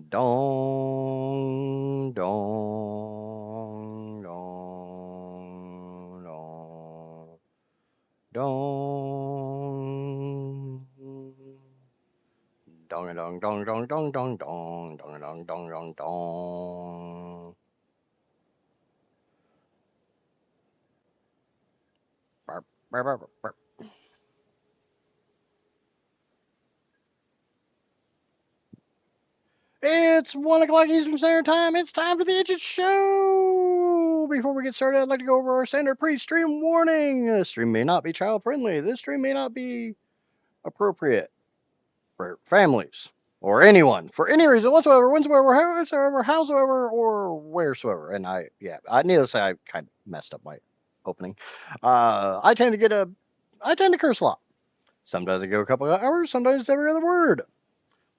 Dong, dong, dong, dong, dong. Dong, dong, dong, dong, dong, dong, dong, dong, dong, dong, dong, dong. Barp, barp, barp, barp. It's 1 o'clock Eastern Standard Time. It's time for the Itchet Show. Before we get started, I'd like to go over our standard pre-stream warning. This stream may not be child-friendly. This stream may not be appropriate for families or anyone for any reason whatsoever, whensoever, howsoever, or wheresoever. And I need to say I kind of messed up my opening. I tend to curse a lot. Sometimes I go a couple of hours. Sometimes it's every other word.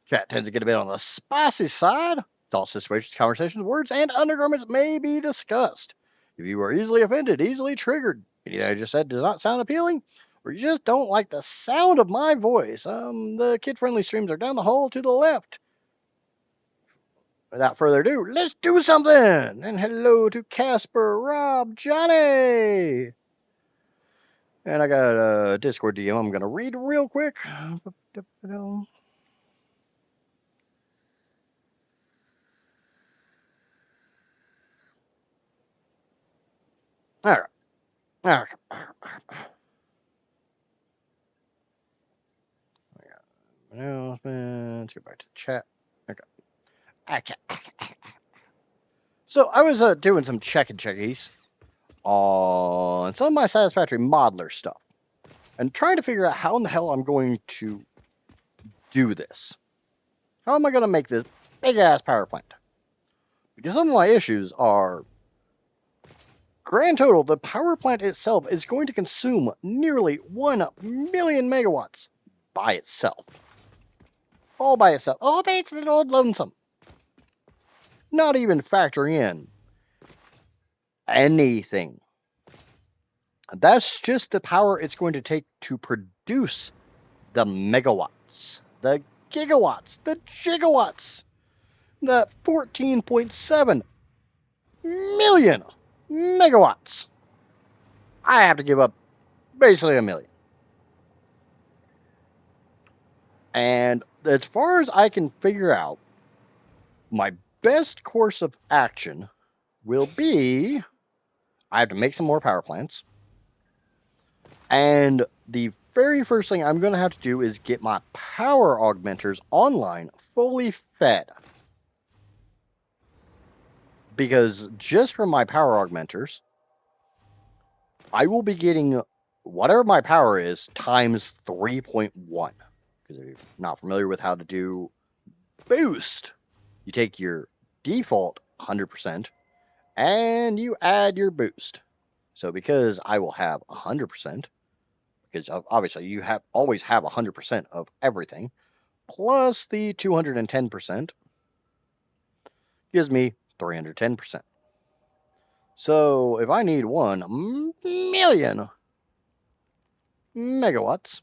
Chat tends to get a bit on the spicy side. All situations, conversations, words, and undergarments may be discussed. If you are easily offended, easily triggered, anything I just said does not sound appealing, or you just don't like the sound of my voice, the kid-friendly streams are down the hall to the left. Without further ado, let's do something! And hello to Casper, Rob, Johnny! And I got a Discord DM I'm going to read real quick. All right. Announcements. Go back to chat. Okay. So I was doing some checkies on some of my Satisfactory modeler stuff and trying to figure out how in the hell I'm going to do this. How am I going to make this big ass power plant? Because some of my issues are grand total, the power plant itself is going to consume nearly 1 million megawatts by itself. All by itself. All by its little lonesome. Not even factoring in anything. That's just the power it's going to take to produce the megawatts, the gigawatts, the gigawatts, the 14.7 million megawatts. I have to give up basically a million. And as far as I can figure out, my best course of action will be I have to make some more power plants. And the very first thing I'm going to have to do is get my power augmenters online fully fed. Because just from my power augmenters, I will be getting whatever my power is times 3.1. Because if you're not familiar with how to do boost, you take your default 100% and you add your boost. So because I will have 100%, because obviously you always have 100% of everything, plus the 210% gives me 310%. So if I need 1 million megawatts,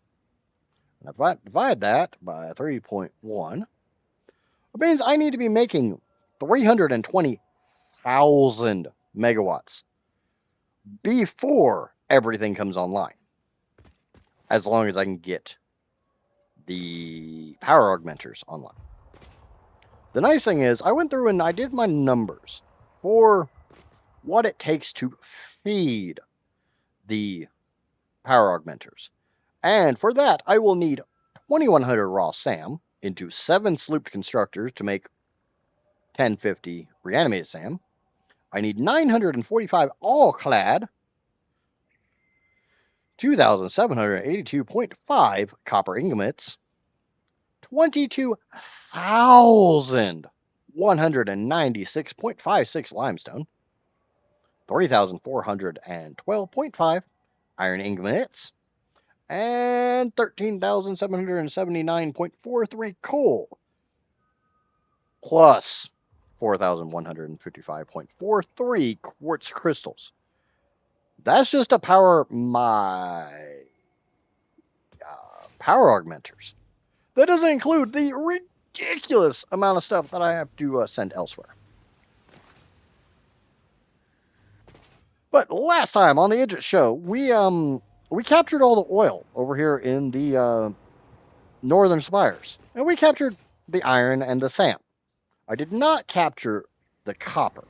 and if I divide that by 3.1, it means I need to be making 320,000 megawatts before everything comes online. As long as I can get the power augmenters online. The nice thing is, I went through and I did my numbers for what it takes to feed the power augmenters. And for that, I will need 2,100 raw SAM into 7 slooped constructors to make 1050 reanimated SAM. I need 945 all-clad, 2,782.5 copper ingots, 22,196.56 limestone, 3,412.5 iron ingots, and 13,779.43 coal, plus 4,155.43 quartz crystals. That's just to power my power augmenters. That doesn't include the ridiculous amount of stuff that I have to send elsewhere. But last time on the Idris Show, we captured all the oil over here in the northern spires, and we captured the iron and the sand. I did not capture the copper.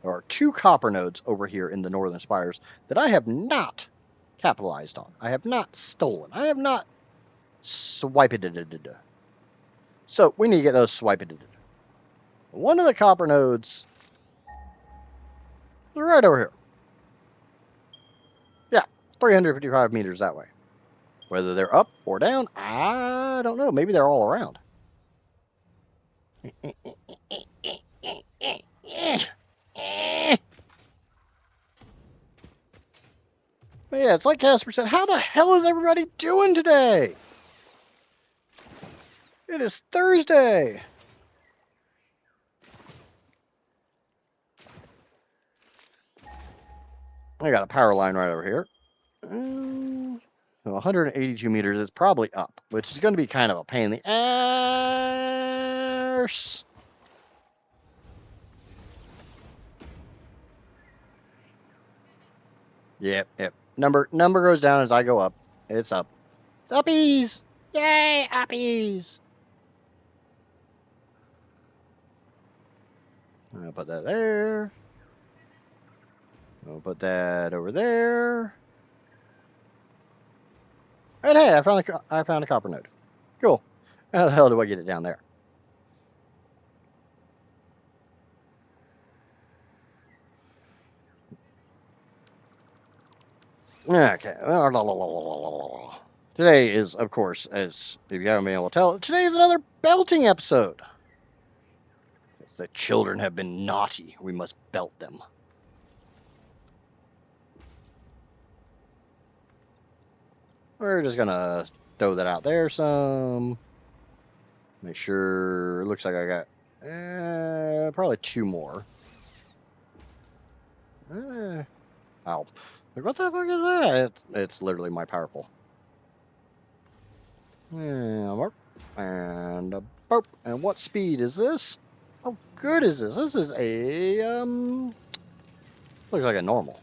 There are 2 copper nodes over here in the northern spires that I have not capitalized on. I have not stolen. I have not swiped it. So we need to get those swiped it. One of the copper nodes is right over here. Yeah, 355 meters that way. Whether they're up or down, I don't know. Maybe they're all around. But yeah, it's like Casper said, how the hell is everybody doing today? It is Thursday. I got a power line right over here. 182 meters is probably up, which is going to be kind of a pain in the ass. Yep. Number goes down as I go up. It's up. It's uppies! Yay, uppies! I'll put that there. I'll put that over there. And hey, I found a copper node. Cool. How the hell do I get it down there? Okay. Today is, of course, as if you haven't been able to tell, today is another belting episode. If the children have been naughty, we must belt them. We're just gonna throw that out there some. Make sure, it looks like I got probably 2 more. Ow. Like, what the fuck is that? It's literally my power pole. And a boop. And what speed is this? How good is this? This is a, looks like a normal.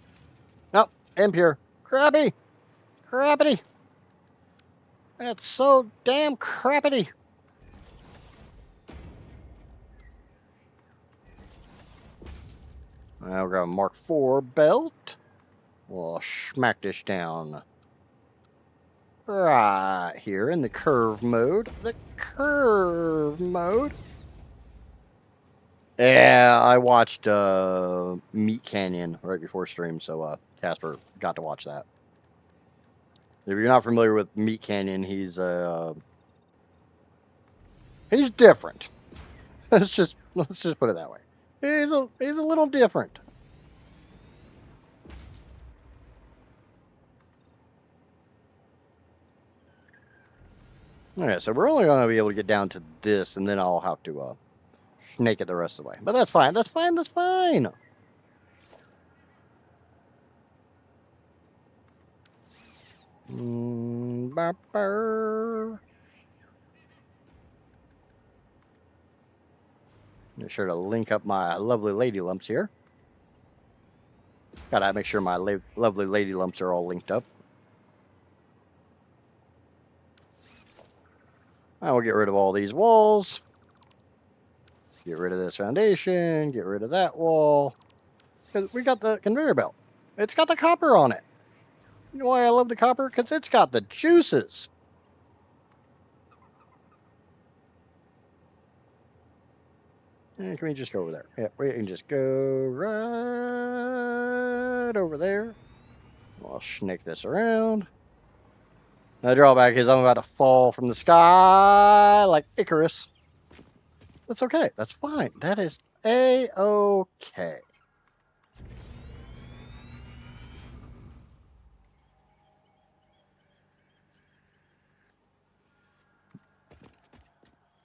Nope, impure. Crappy. Crappity. That's so damn crappity. I'll grab a Mark IV belt. We'll smack this down right here in the curve mode. The curve mode. Yeah, I watched Meat Canyon right before stream, so Casper got to watch that. If you're not familiar with Meat Canyon, he's different. Let's just put it that way. He's a little different. Okay, so we're only going to be able to get down to this, and then I'll have to snake it the rest of the way. But that's fine. That's fine. That's fine. Make sure to link up my lovely lady lumps here. Gotta make sure my lovely lady lumps are all linked up. I will get rid of all these walls. Get rid of this foundation. Get rid of that wall. Because we got the conveyor belt. It's got the copper on it. You know why I love the copper? Because it's got the juices. And can we just go over there? Yeah, we can just go right over there. I'll snake this around. The drawback is I'm about to fall from the sky like Icarus. That's okay. That's fine. That is A-okay.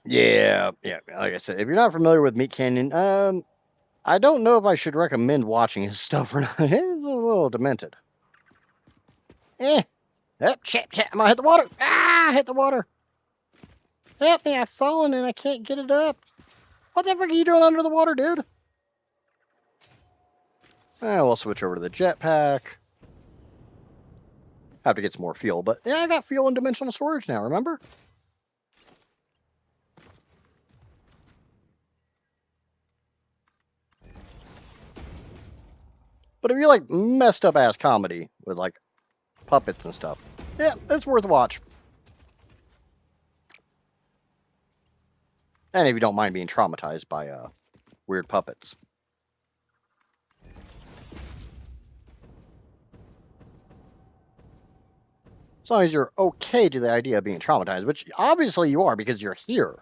Yeah. Like I said, if you're not familiar with Meat Canyon, I don't know if I should recommend watching his stuff or not. It's a little demented. Shit, I'm gonna hit the water. I hit the water. Help me, I've fallen and I can't get it up. What the frick are you doing under the water, dude? We'll switch over to the jetpack. Have to get some more fuel, but yeah, I got fuel and dimensional storage now, remember? But if you like messed up ass comedy with like puppets and stuff, yeah, it's worth a watch. And if you don't mind being traumatized by weird puppets. As long as you're okay to the idea of being traumatized, which obviously you are because you're here.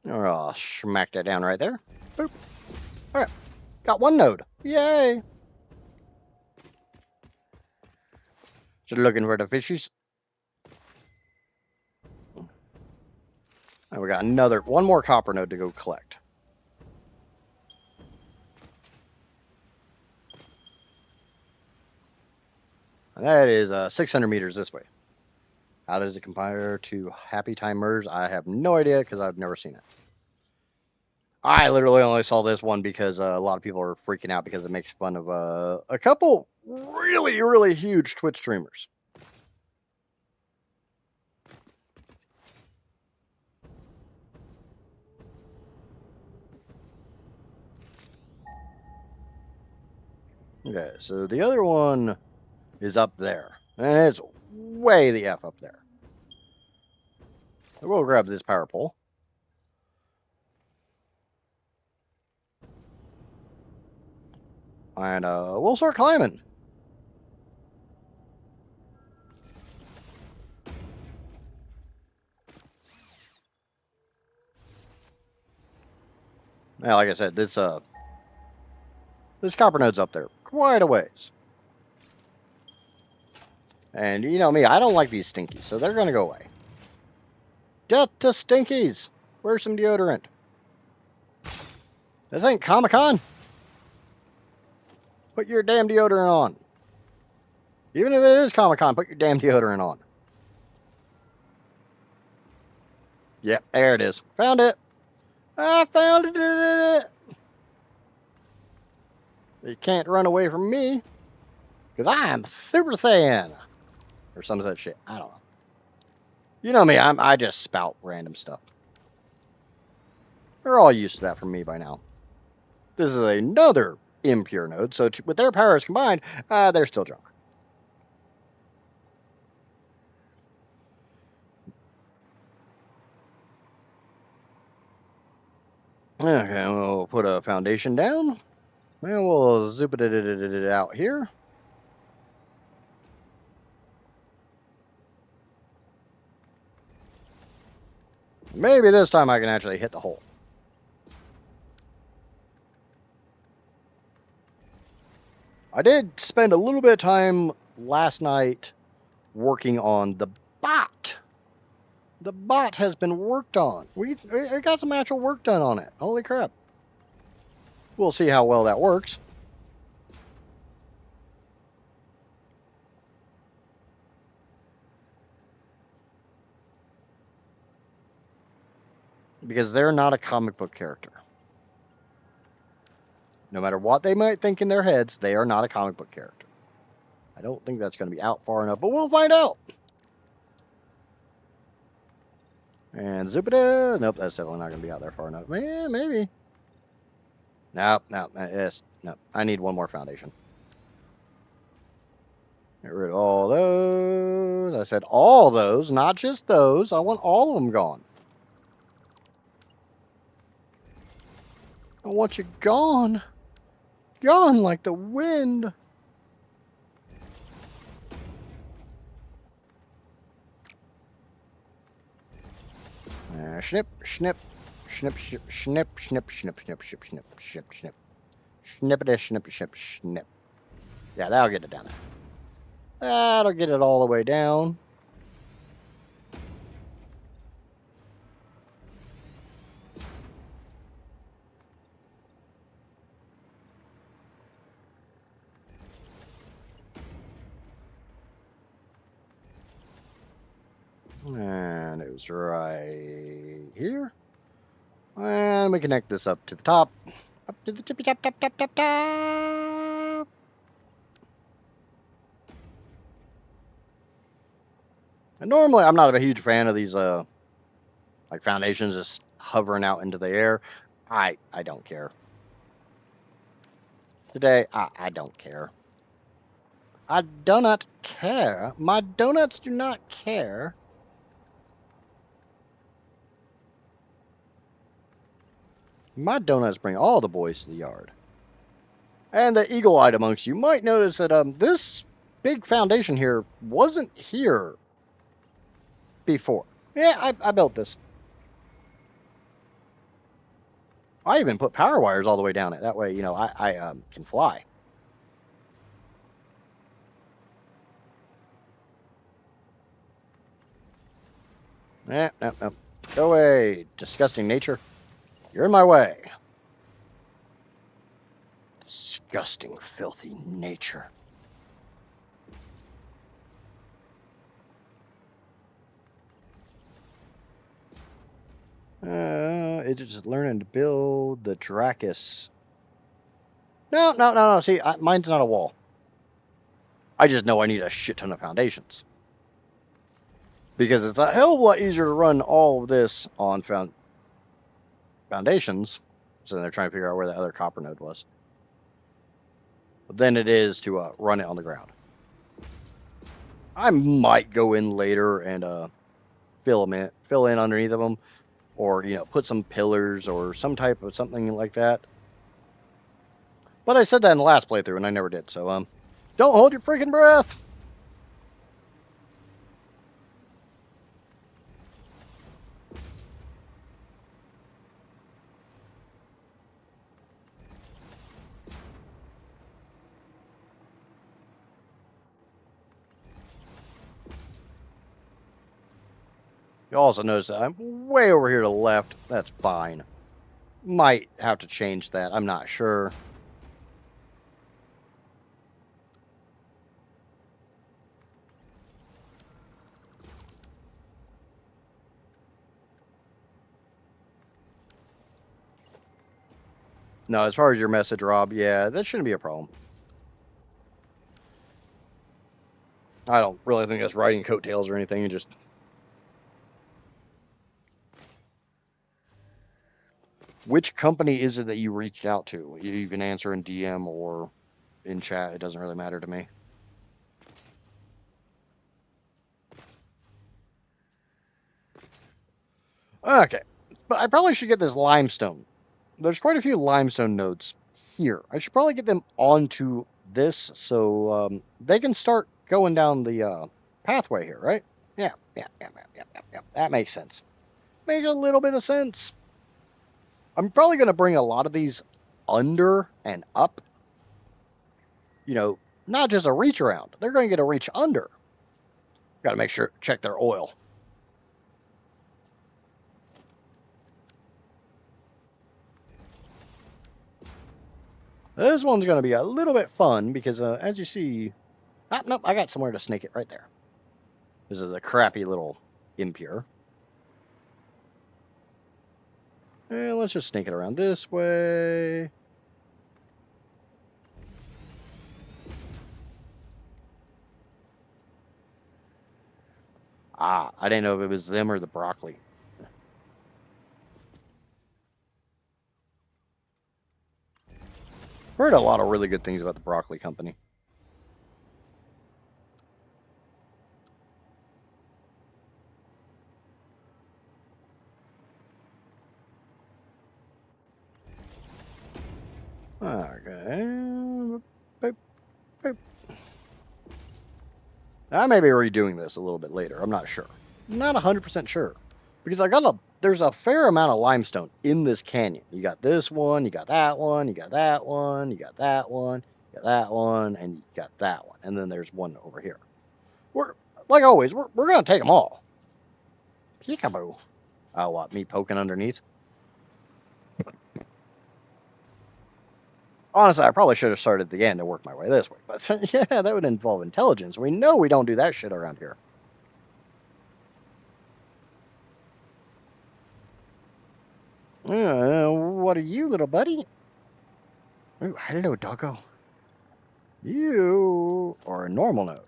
Oh, smack that down right there. Boop. All right, got one node. Yay! Just looking for the fishies. And we got one more copper node to go collect. And that is 600 meters this way. How does it compare to Happy Time Murders? I have no idea because I've never seen it. I literally only saw this one because a lot of people are freaking out because it makes fun of a couple really, really huge Twitch streamers. Okay, so the other one is up there. And it's way the F up there. We'll grab this power pole. And we'll start climbing. Now, like I said, this copper node's up there quite a ways. And you know me, I don't like these stinkies, so they're gonna go away. Death to stinkies! Where's some deodorant? This ain't Comic-Con. Put your damn deodorant on. Even if it is Comic-Con, put your damn deodorant on. Yep, there it is. Found it. I found it. You can't run away from me. Because I'm super thin. Or some of that shit. I don't know. You know me, I just spout random stuff. They're all used to that from me by now. This is another impure node, so with their powers combined, they're still junk. Okay, we'll put a foundation down. And we'll zoop it out here. Maybe this time I can actually hit the hole. I did spend a little bit of time last night working on the bot. The bot has been worked on. We got some actual work done on it. Holy crap. We'll see how well that works. Because they're not a comic book character. No matter what they might think in their heads, they are not a comic book character. I don't think that's going to be out far enough, but we'll find out. And Zupita. Nope, that's definitely not going to be out there far enough. Man, maybe. Nope. I need one more foundation. Get rid of all those. I said all those, not just those. I want all of them gone. I want you gone. Gone like the wind. Snip, snip, snip, snip, snip, snip, snip, snip, snip, snip, snip, snip. Snip, snip, snip, snip. Yeah, that'll get it down there. That'll get it all the way down. goes right here. And we connect this up to the top. Up to the tippy top, top, top, top, top. And normally, I'm not a huge fan of these like foundations just hovering out into the air. I don't care. Today, I don't care. I do not care. My donuts do not care. My donuts bring all the boys to the yard. And the eagle-eyed amongst you might notice that this big foundation here wasn't here before. Yeah, I built this. I even put power wires all the way down it. That way, you know, I can fly. No. Go away, disgusting nature. You're in my way. Disgusting, filthy nature. It's just learning to build the Dracus. No. See, mine's not a wall. I just know I need a shit ton of foundations. Because it's a hell of a lot easier to run all of this on foundations. So they're trying to figure out where the other copper node was. Than it is to run it on the ground. I might go in later and fill in underneath of them. Or, you know, put some pillars or some type of something like that. But I said that in the last playthrough and I never did. So, don't hold your freaking breath. You also notice that I'm way over here to the left. That's fine. Might have to change that. I'm not sure. No, as far as your message, Rob, yeah, that shouldn't be a problem. I don't really think that's riding coattails or anything. Just which company is it that you reached out to? You can answer in DM or in chat. It doesn't really matter to me. Okay, but I probably should get this limestone. There's quite a few limestone nodes here. I should probably get them onto this so they can start going down the pathway here, right? Yeah. That makes sense. Makes a little bit of sense. I'm probably going to bring a lot of these under and up. You know, not just a reach around. They're going to get a reach under. Got to make sure, check their oil. This one's going to be a little bit fun because, as you see, nope, I got somewhere to snake it right there. This is a crappy little impure. And let's just snake it around this way. I didn't know if it was them or the broccoli. Heard a lot of really good things about the broccoli company. Okay. Boop, boop. I may be redoing this a little bit later. I'm not sure. I'm not 100% sure. Because there's a fair amount of limestone in this canyon. You got this one, you got that one, you got that one, you got that one, you got that one, and you got that one. And then there's one over here. Like always, we're going to take them all. Peekaboo. Oh, what, me poking underneath? Honestly, I probably should have started at the end and worked my way this way. But yeah, that would involve intelligence. We know we don't do that shit around here. What are you, little buddy? Oh, hello, doggo. You are a normal node.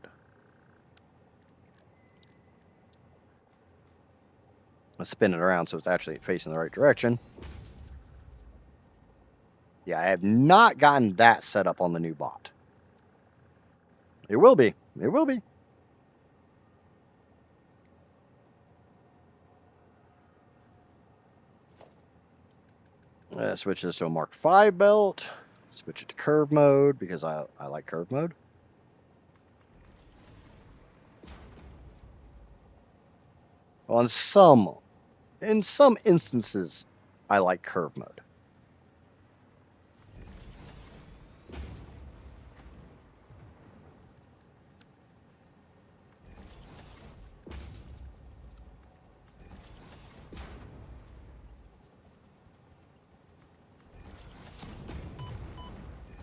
Let's spin it around so it's actually facing the right direction. Yeah, I have not gotten that set up on the new bot. It will be. It will be. Switch this to a Mark V belt. Switch it to curve mode because I like curve mode. Well, in some instances, I like curve mode.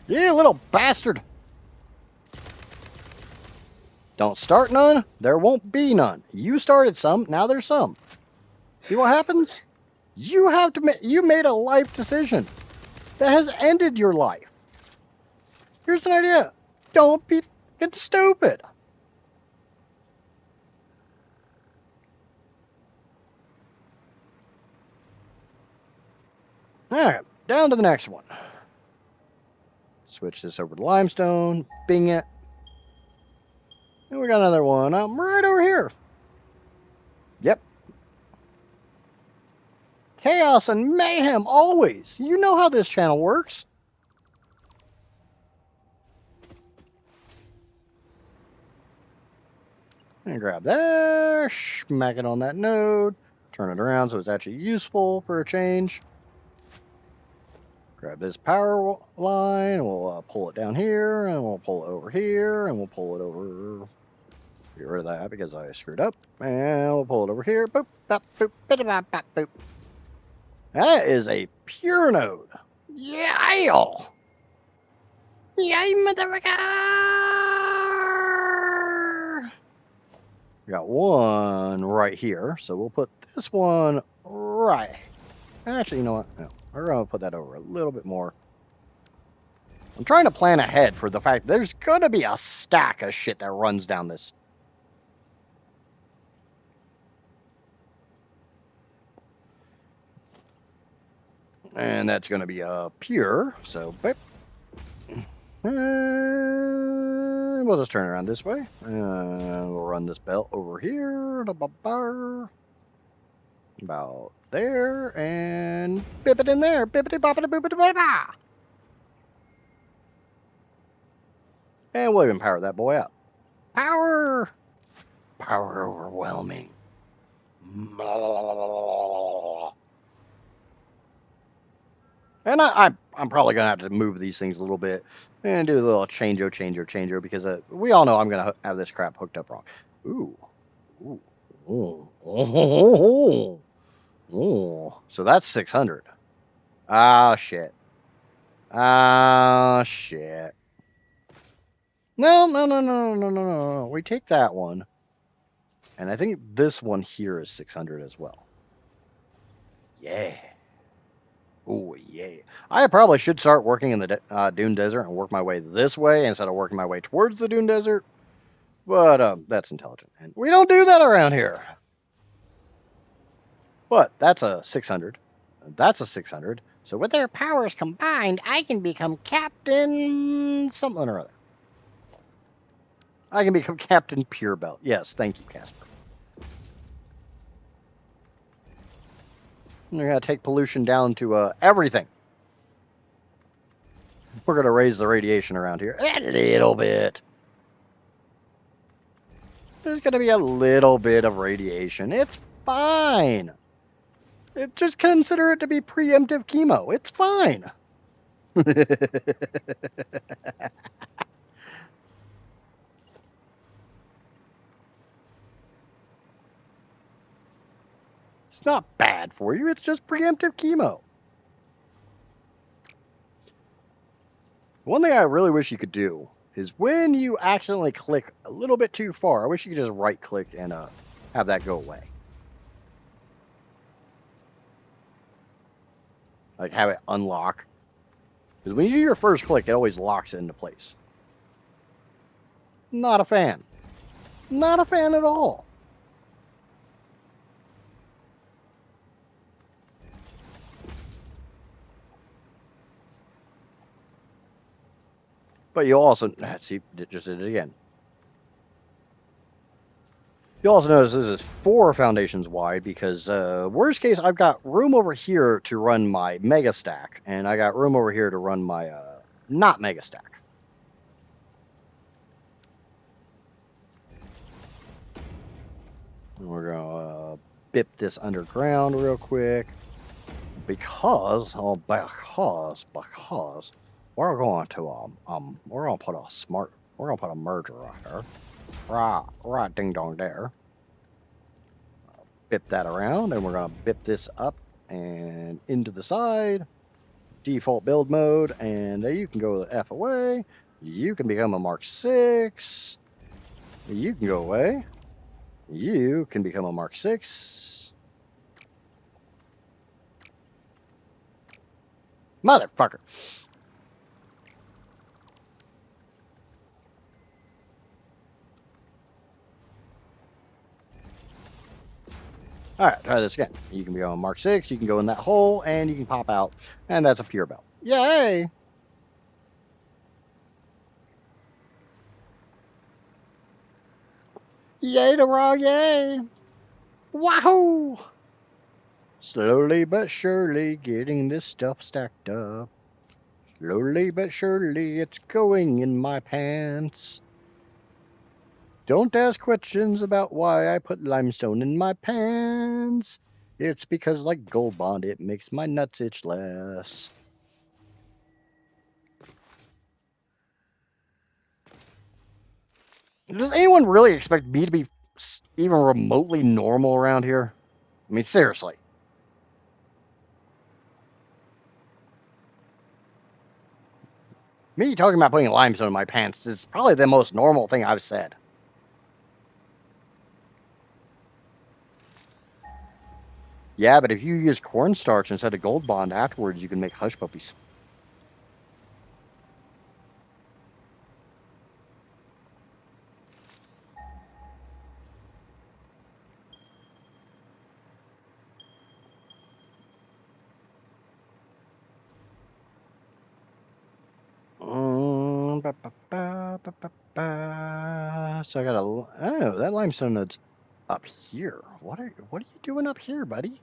You little bastard! Don't start none, there won't be none. You started some, now there's some. See what happens? You have to you made a life decision that has ended your life. Here's an idea. Don't be fucking stupid. Alright, down to the next one. Switch this over to limestone, bing it. And we got another one right over here. Yep. Chaos and mayhem always. You know how this channel works. And grab that, smack it on that node, turn it around so it's actually useful for a change. Grab this power line, we'll pull it down here, and we'll pull it over here, and we'll pull it over. Get rid of that because I screwed up. And we'll pull it over here. Boop, bop, boop, bop, bop, boop. That is a pure node. Yeah! Yay, motherfucker! We got one right here, so we'll put this one right. Actually, you know what? No, we're going to put that over a little bit more. I'm trying to plan ahead for the fact there's going to be a stack of shit that runs down this. And that's going to be pure, so and we'll just turn it around this way. And we'll run this belt over here. About there. And bip it in there. Bippity boppity boopity bop. And we'll even power that boy up. Power! Power overwhelming. And I'm probably going to have to move these things a little bit and do a little change-o because we all know I'm going to have this crap hooked up wrong. Ooh. Ooh. Ooh. Oh. Ooh. So that's 600. Ah, shit. Ah, shit. No. We take that one. And I think this one here is 600 as well. Yeah. Oh, yeah. I probably should start working in the Dune Desert and work my way this way instead of working my way towards the Dune Desert. But that's intelligent. And we don't do that around here. But that's a 600. That's a 600. So with their powers combined, I can become Captain something or other. I can become Captain Purebelt. Yes, thank you, Casper. We're going to take pollution down to everything. We're going to raise the radiation around here a little bit. There's going to be a little bit of radiation. It's fine. Just consider it to be preemptive chemo. It's fine. It's not bad for you. It's just preemptive chemo. One thing I really wish you could do is when you accidentally click a little bit too far, I wish you could just right click and, have that go away. Like have it unlock. Because when you do your first click, it always locks it into place. Not a fan. Not a fan at all. But you also, see, it just did it again. You also notice this is 4 foundations wide because, worst case, I've got room over here to run my mega stack, and I got room over here to run my not mega stack. And we're gonna bip this underground real quick because we're going to we're gonna put a merger right there, right ding dong there. Bip that around, and we're gonna bip this up and into the side. Default build mode, and you can go the F away. You can become a Mark 6. You can go away. You can become a Mark 6. Motherfucker. Alright, try this again. You can become a Mark 6, you can go in that hole, and you can pop out, and that's a pure belt. Yay! Yay to raw yay! Wahoo! Slowly but surely getting this stuff stacked up. Slowly but surely it's going in my pants. Don't ask questions about why I put limestone in my pants. It's because, like Gold Bond, it makes my nuts itch less. Does anyone really expect me to be even remotely normal around here? I mean, seriously. Me talking about putting limestone in my pants is probably the most normal thing I've said. Yeah, but if you use cornstarch instead of Gold Bond afterwards, you can make hush puppies. So I got that limestone that's up here. What are you doing up here, buddy?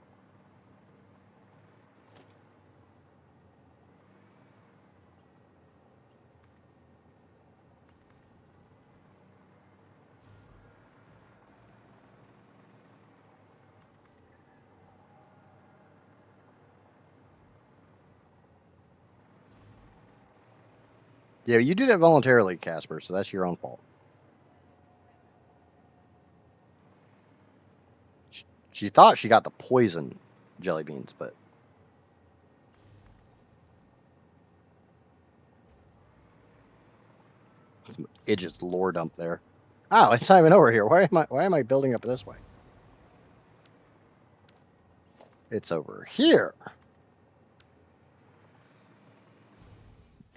Yeah, you did it voluntarily, Casper, so that's your own fault. She thought she got the poison jelly beans, but some idiots lore dump there. Oh, it's not even over here. Why am I building up this way? It's over here.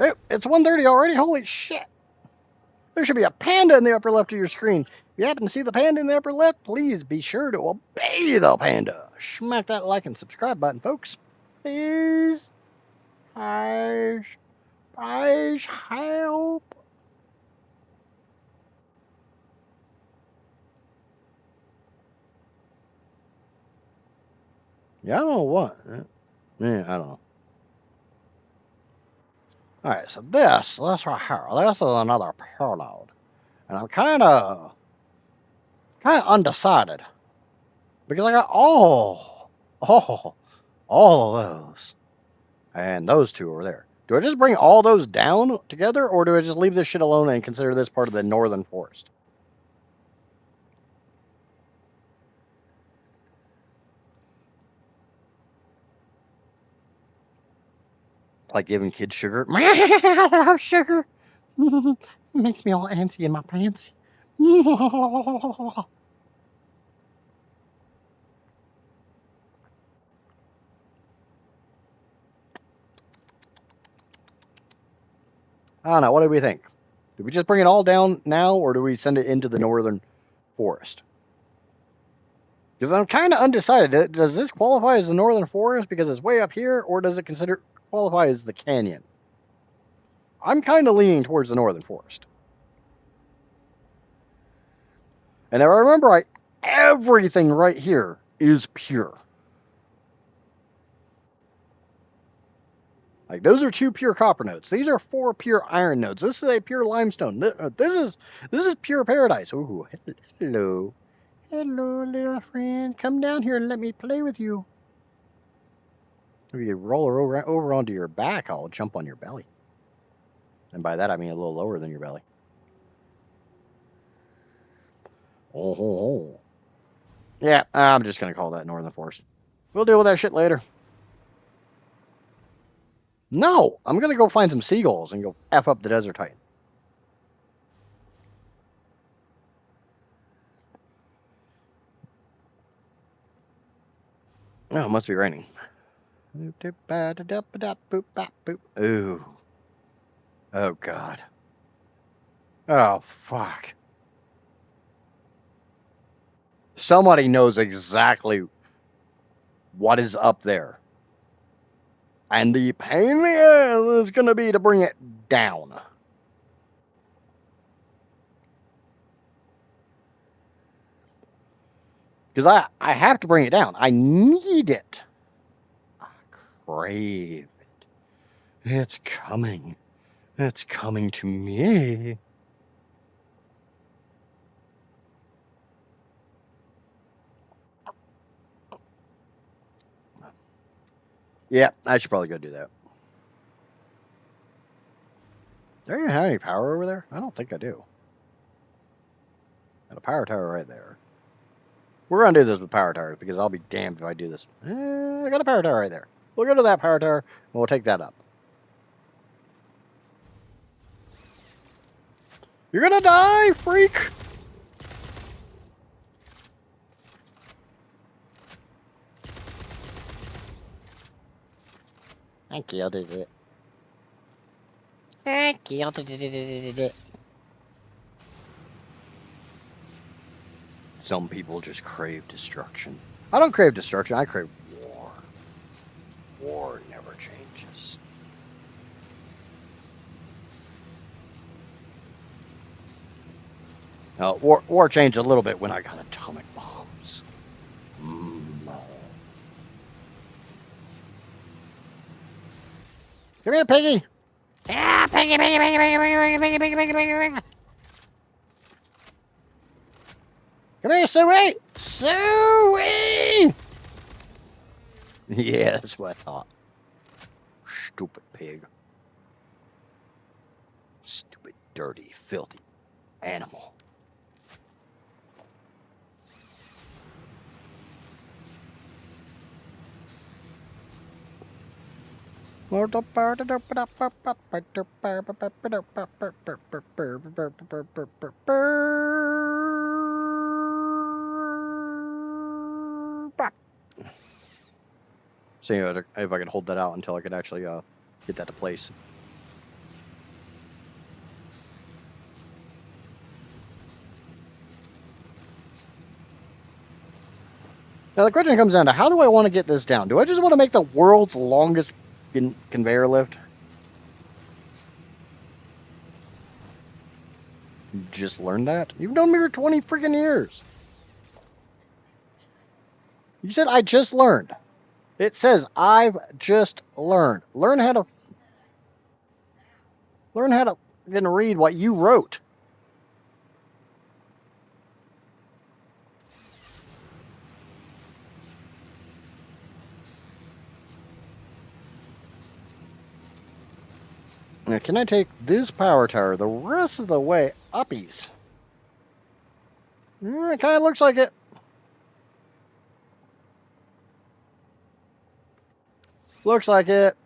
Oh, it's 1:30 already. Holy shit! There should be a panda in the upper left of your screen. If you happen to see the panda in the upper left, please be sure to obey the panda. Smack that like and subscribe button, folks. Please. Please. Please help. Yeah, I don't know what. Yeah, I don't know. Alright, so this right here, this is another payload. And I'm kinda undecided. Because I got all of those. And those two over there. Do I just bring all those down together, or do I just leave this shit alone and consider this part of the northern forest? Like giving kids sugar? I love sugar. Makes me all antsy in my pants. I don't know. What do we think? Do we just bring it all down now, or do we send it into the northern forest? Because I'm kind of undecided. Does this qualify as the northern forest because it's way up here, or does it qualify as the canyon? I'm kind of leaning towards the northern forest. And if I remember right, everything right here is pure. Like those are 2 pure copper nodes. These are 4 pure iron nodes. This is a pure limestone. This is pure paradise. Ooh, hello, hello, little friend. Come down here and let me play with you. If you roll her over onto your back, I'll jump on your belly. And by that I mean a little lower than your belly. Oh. Yeah, I'm just gonna call that northern forest. We'll deal with that shit later. No, I'm gonna go find some seagulls and go F up the desert titan. Oh, it must be raining. Ooh. Oh, God. Oh, fuck. Somebody knows exactly what is up there. And the pain in the ass is going to be to bring it down. Because I have to bring it down. I need it. I crave it. It's coming. It's coming to me. Yeah, I should probably go do that. Do you have any power over there? I don't think I do. Got a power tower right there. We're going to do this with power towers because I'll be damned if I do this. I got a power tower right there. We'll go to that power tower and we'll take that up. You're going to die, freak! I killed it. I killed it. Some people just crave destruction. I don't crave destruction, I crave war. War never changes. War changed a little bit when I got atomic bombs. Come here, piggy. Ah, piggy, piggy, piggy, piggy, piggy, piggy, piggy, piggy, piggy, piggy. Come here, Suey! Suey! Yeah, that's what I thought. Stupid pig. Stupid, dirty, filthy animal. See if I could hold that out until I could actually get that to place. Now the question comes down to how do I want to get this down? Do I just want to make the world's longest conveyor lift? You just learned that? You've known me for 20 freaking years. You said I just learned. It says I've just learned. Learn how to then read what you wrote. Now, can I take this power tower the rest of the way uppies? It kind of looks like it. Looks like it.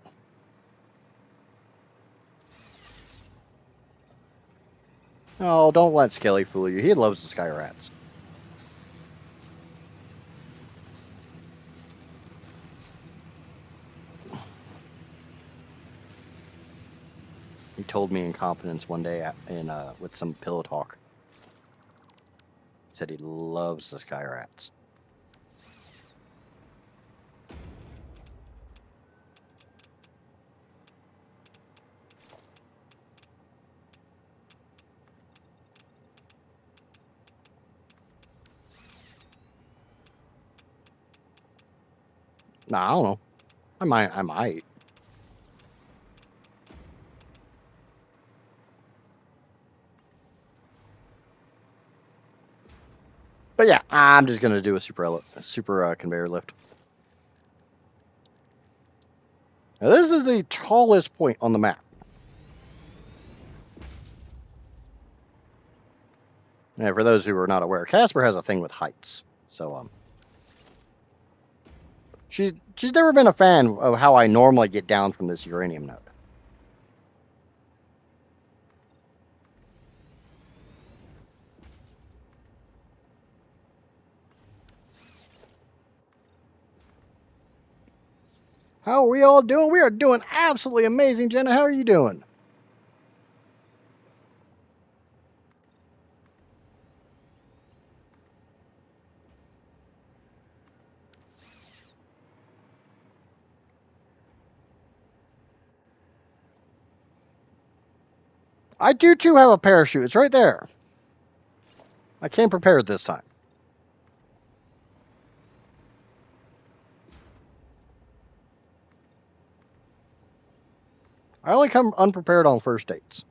Oh, don't let Skelly fool you. He loves the sky rats. told me in confidence one day with some pillow talk. He said he loves the sky rats. Nah, I don't know. I might. But yeah, I'm just gonna do a super conveyor lift. Now this is the tallest point on the map. And for those who are not aware, Casper has a thing with heights. So she's never been a fan of how I normally get down from this uranium node. How are we all doing? We are doing absolutely amazing, Jenna. How are you doing? I do too have a parachute. It's right there. I came prepared this time. I only come unprepared on first dates.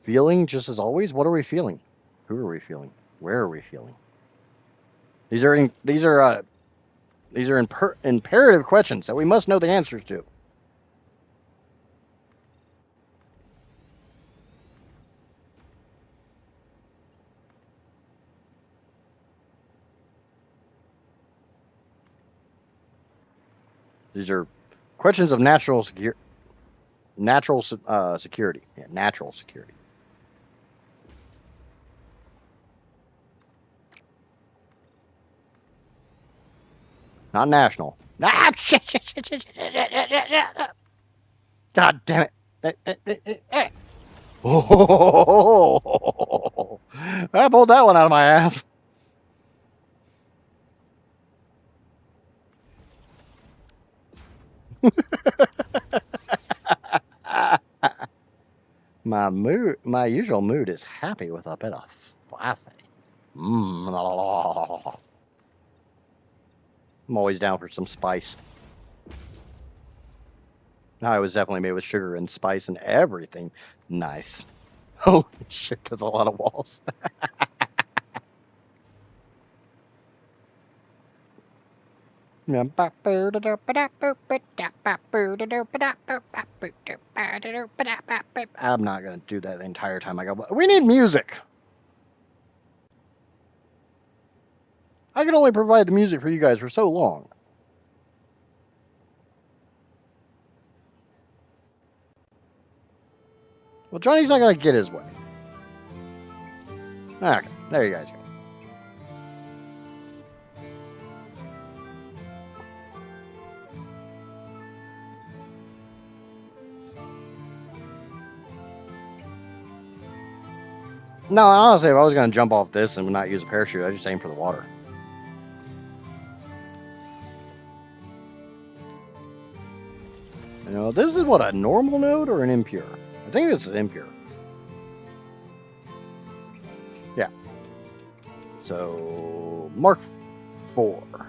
Feeling just as always. What are we feeling? Who are we feeling? Where are we feeling? These are imperative questions that we must know the answers to. These are questions of natural security. Yeah, natural security. Not national. Ah, shit. God damn it. Oh, I pulled that one out of my ass. My usual mood is happy with a bit of spicy. I'm always down for some spice. I was definitely made with sugar and spice and everything. Nice. Holy shit, there's a lot of walls. I'm not going to do that the entire time I go. We need music. I can only provide the music for you guys for so long. Well, Johnny's not going to get his way. Okay, there you guys go. No, honestly, if I was going to jump off this and not use a parachute, I'd just aim for the water. You know, this is what, a normal node or an impure? I think this is impure. Yeah. So, Mark 4. And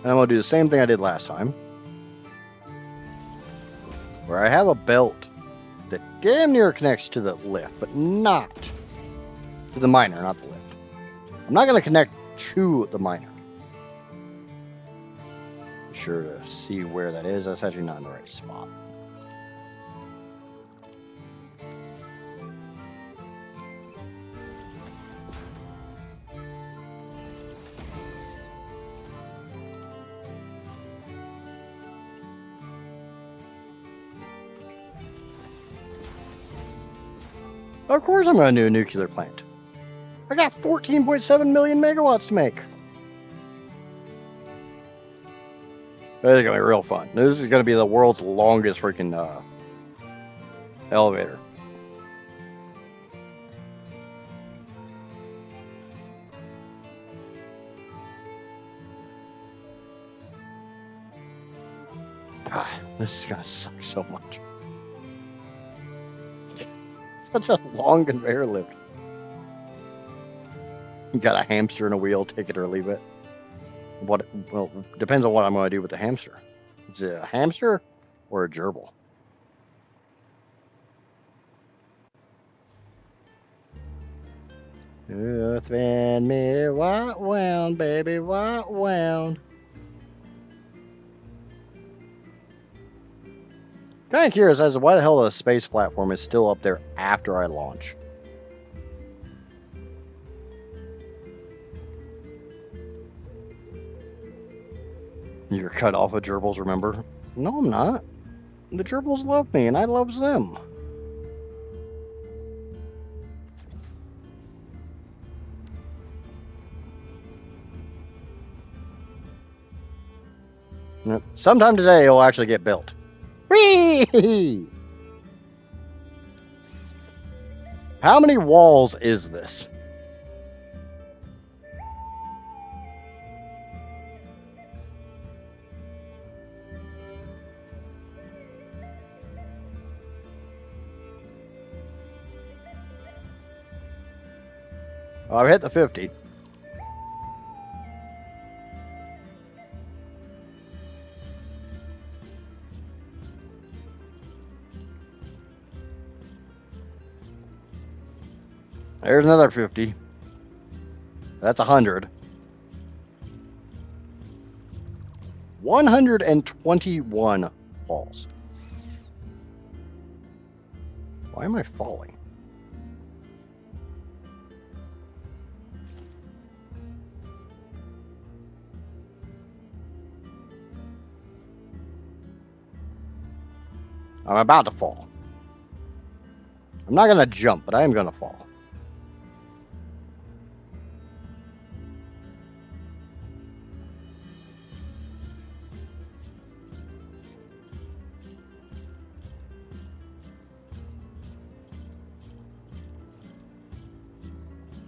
I'm going to do the same thing I did last time. Where I have a belt that damn near connects to the lift, but not to the miner, not the lift. I'm not going to connect to the miner. Be sure to see where that is. That's actually not in the right spot. Of course I'm going to do a nuclear plant. I got 14.7 million megawatts to make. This is going to be real fun. This is going to be the world's longest freaking elevator. God, this is going to suck so much. Such a long conveyor lift. You got a hamster and a wheel, take it or leave it. Well, depends on what I'm going to do with the hamster. Is it a hamster or a gerbil? Spin me white wound, baby, white wound. Kind of curious as to why the hell the space platform is still up there after I launch. You're cut off of gerbils, remember? No, I'm not. The gerbils love me, and I love them. Sometime today, it'll actually get built. Whee! How many walls is this? Oh, I've hit the 50. There's another 50. That's 100. 121 walls. Why am I falling? I'm about to fall. I'm not going to jump, but I am going to fall.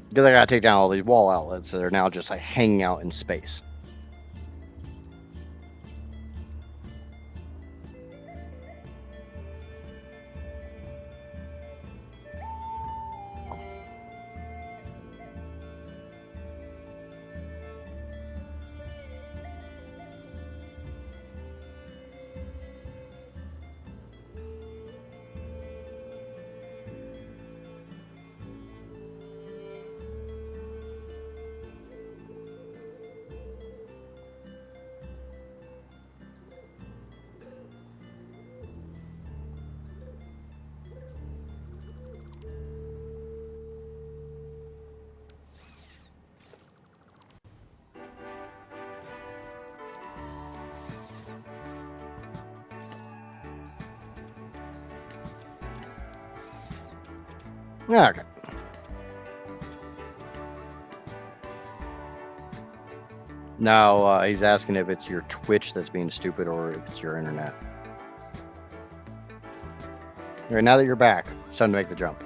Because I gotta take down all these wall outlets that are now just like hanging out in space. Okay. Now he's asking if it's your Twitch that's being stupid or if it's your internet. All right, now that you're back, it's time to make the jump.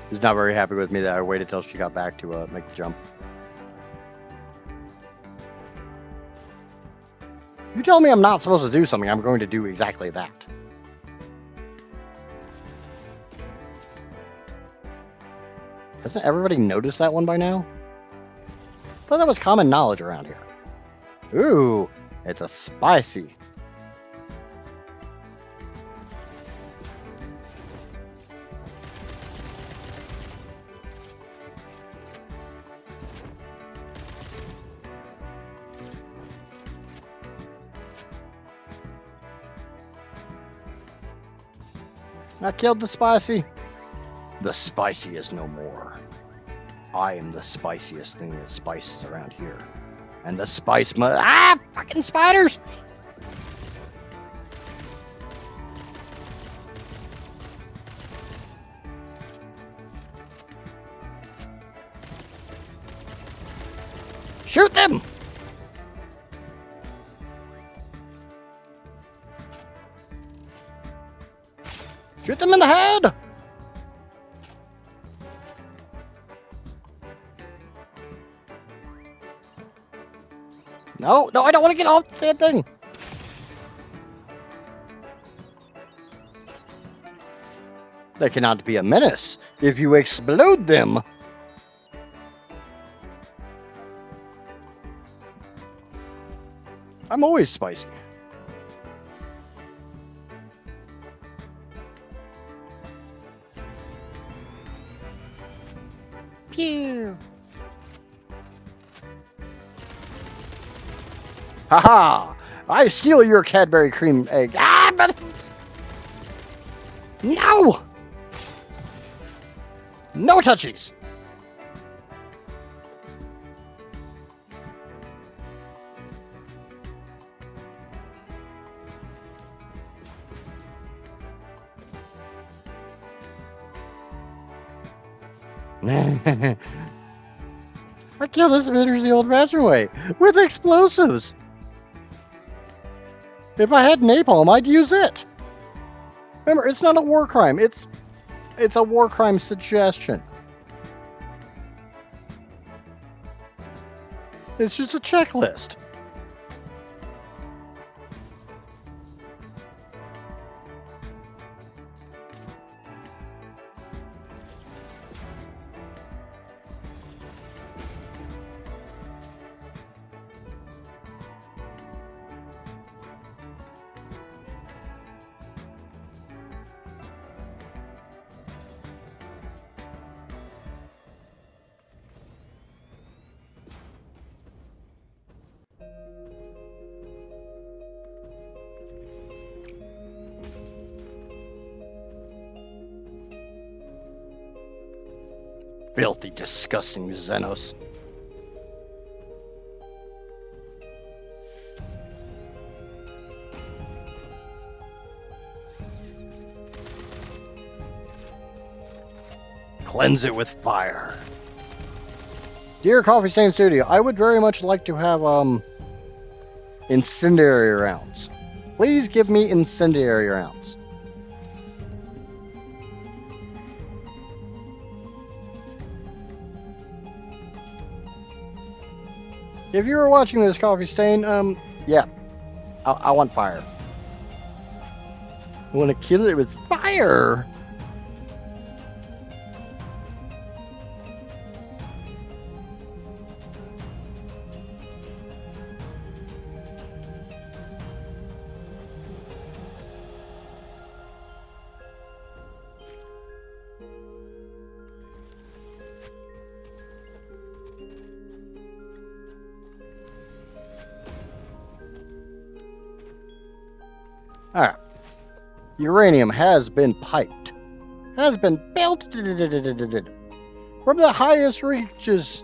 She's not very happy with me that I waited till she got back to make the jump. You tell me I'm not supposed to do something, I'm going to do exactly that. Doesn't everybody notice that one by now? I thought that was common knowledge around here. Ooh, it's a spicy. I killed the spicy. The spicy is no more. I am the spiciest thing that spices around here. And the spice fucking spiders! Shoot them! Shoot them in the head! No, I don't want to get off that thing. They cannot be a menace if you explode them. I'm always spicy. Pew. Haha! I steal your Cadbury cream egg. Ah, but no! No touchies! I killed this invaders the old-fashioned way, with explosives. If I had napalm, I'd use it. Remember, it's not a war crime. It's a war crime suggestion. It's just a checklist. Filthy, disgusting Xenos. Cleanse it with fire. Dear Coffee Stain Studio, I would very much like to have incendiary rounds. Please give me incendiary rounds. If you were watching this, Coffee Stain, yeah, I want fire. I want to kill it with fire. Alright. Uranium has been piped. Has been built from the highest reaches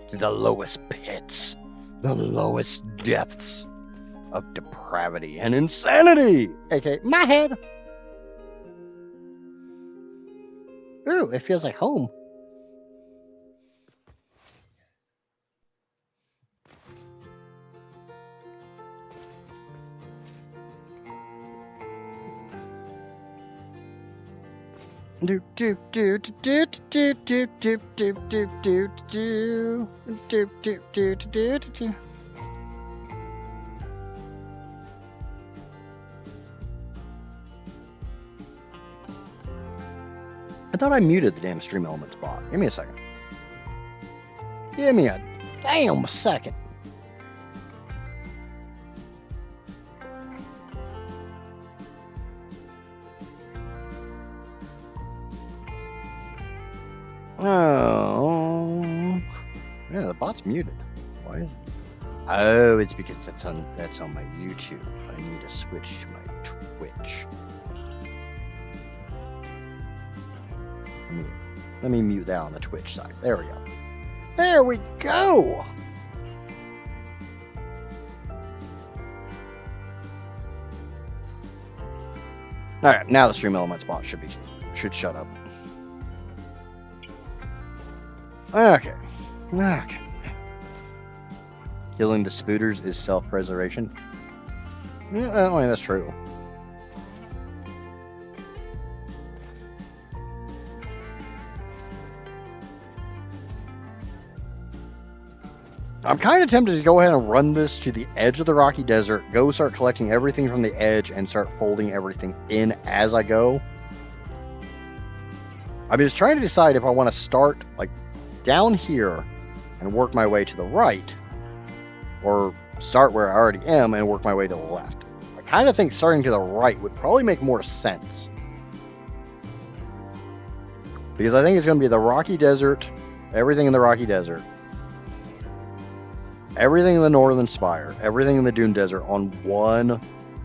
to the lowest pits. The lowest depths of depravity and insanity. aka my head. Ooh, it feels like home. Do do do do do do do do do do do do do do do do. I thought I muted the damn Stream Elements bot. Give me a second. Give me a damn second. Oh, yeah, the bot's muted. Why is it? Oh, it's because that's on my YouTube. I need to switch to my Twitch. Let me mute that on the Twitch side. There we go. There we go! Alright, now the stream element spot should shut up. Okay. Okay. Killing the spooters is self-preservation. Yeah, I mean, that's true. I'm kind of tempted to go ahead and run this to the edge of the Rocky Desert, go start collecting everything from the edge, and start folding everything in as I go. I'm just trying to decide if I want to start like down here and work my way to the right, or start where I already am and work my way to the left. I kind of think starting to the right would probably make more sense. Because I think it's going to be the Rocky Desert, everything in the Rocky Desert, everything in the Northern Spire, everything in the Dune Desert on one,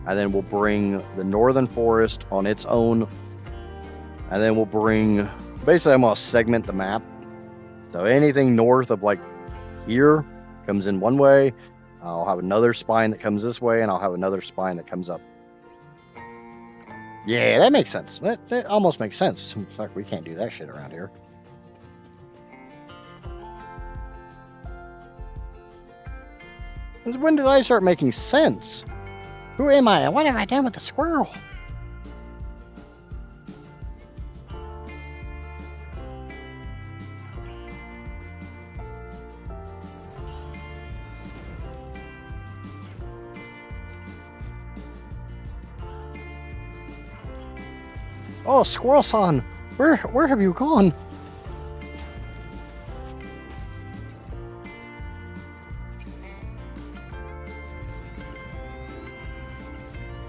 and then we'll bring the Northern Forest on its own, and then we'll bring, basically I'm going to segment the map. So anything north of like here comes in one way, I'll have another spine that comes this way, and I'll have another spine that comes up. Yeah, that makes sense. That almost makes sense. In fact, we can't do that shit around here. When did I start making sense? Who am I, and what have I done with the squirrel? Oh, Squirrel-san, where have you gone?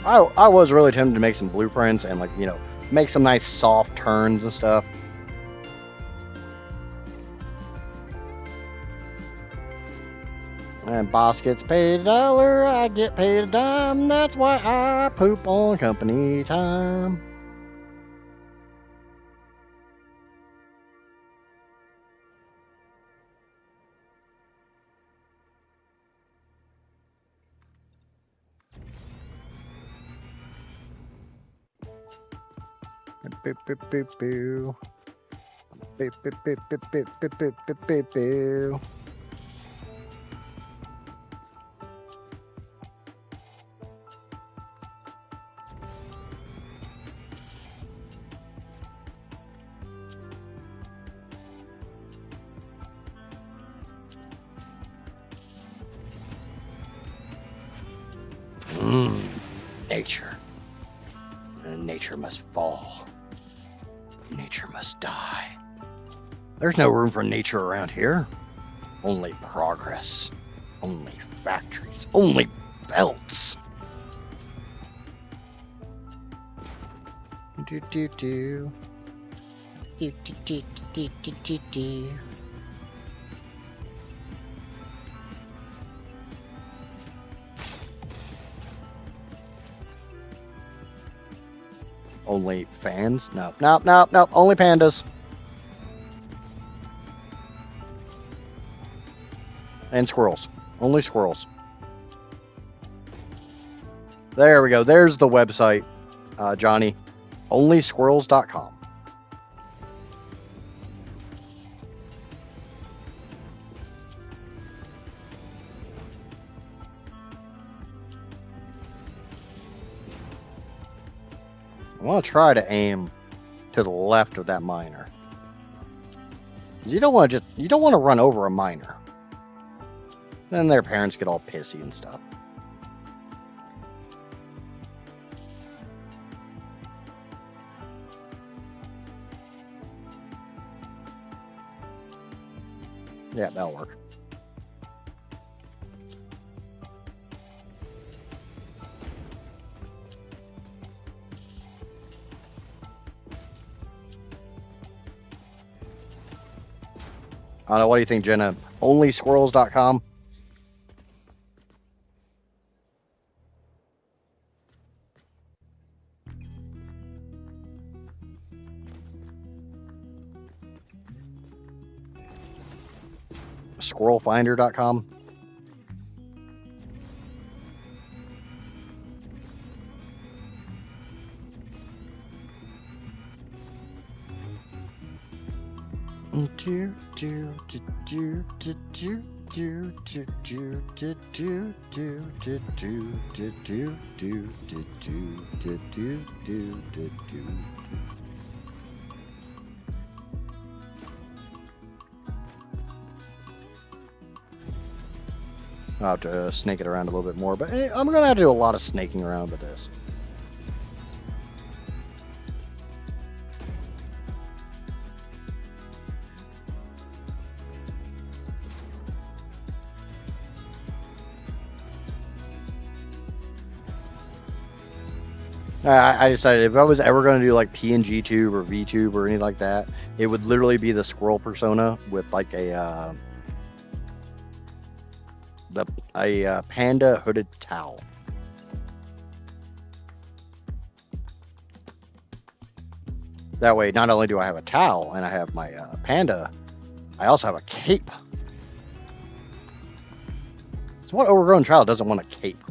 I was really tempted to make some blueprints and, like, you know, make some nice soft turns and stuff. And boss gets paid $1, I get paid a dime. That's why I poop on company time. Boo, boo, boo, boo. Boo, boo, boo, boo, boo, boo, boo, boo, boo, boo. Nature. Nature must fall. Nature must die. There's no room for nature around here. Only progress. Only factories. Only belts. Do do do. Do do do do do do do. Only fans? No, no, no, no. Only pandas. And squirrels. Only squirrels. There we go. There's the website, Johnny. Onlysquirrels.com. I want to try to aim to the left of that miner. You don't want to run over a miner. Then their parents get all pissy and stuff. Yeah, that'll work. I don't know, what do you think, Jenna? Onlysquirrels.com? squirrelfinder.com. I'll have to snake it around a little bit more, but I'm going to have to do a lot of snaking around with this. I decided if I was ever going to do like PNG tube or VTube or anything like that, it would literally be the squirrel persona with like a panda hooded towel. That way, not only do I have a towel and I have my panda, I also have a cape. So what overgrown child doesn't want a cape?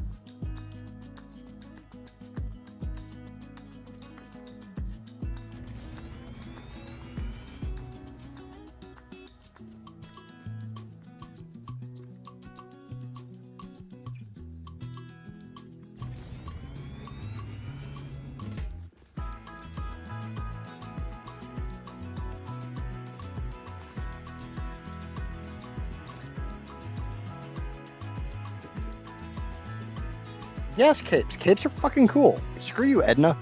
Yes, kids. Kids are fucking cool. Screw you, Edna.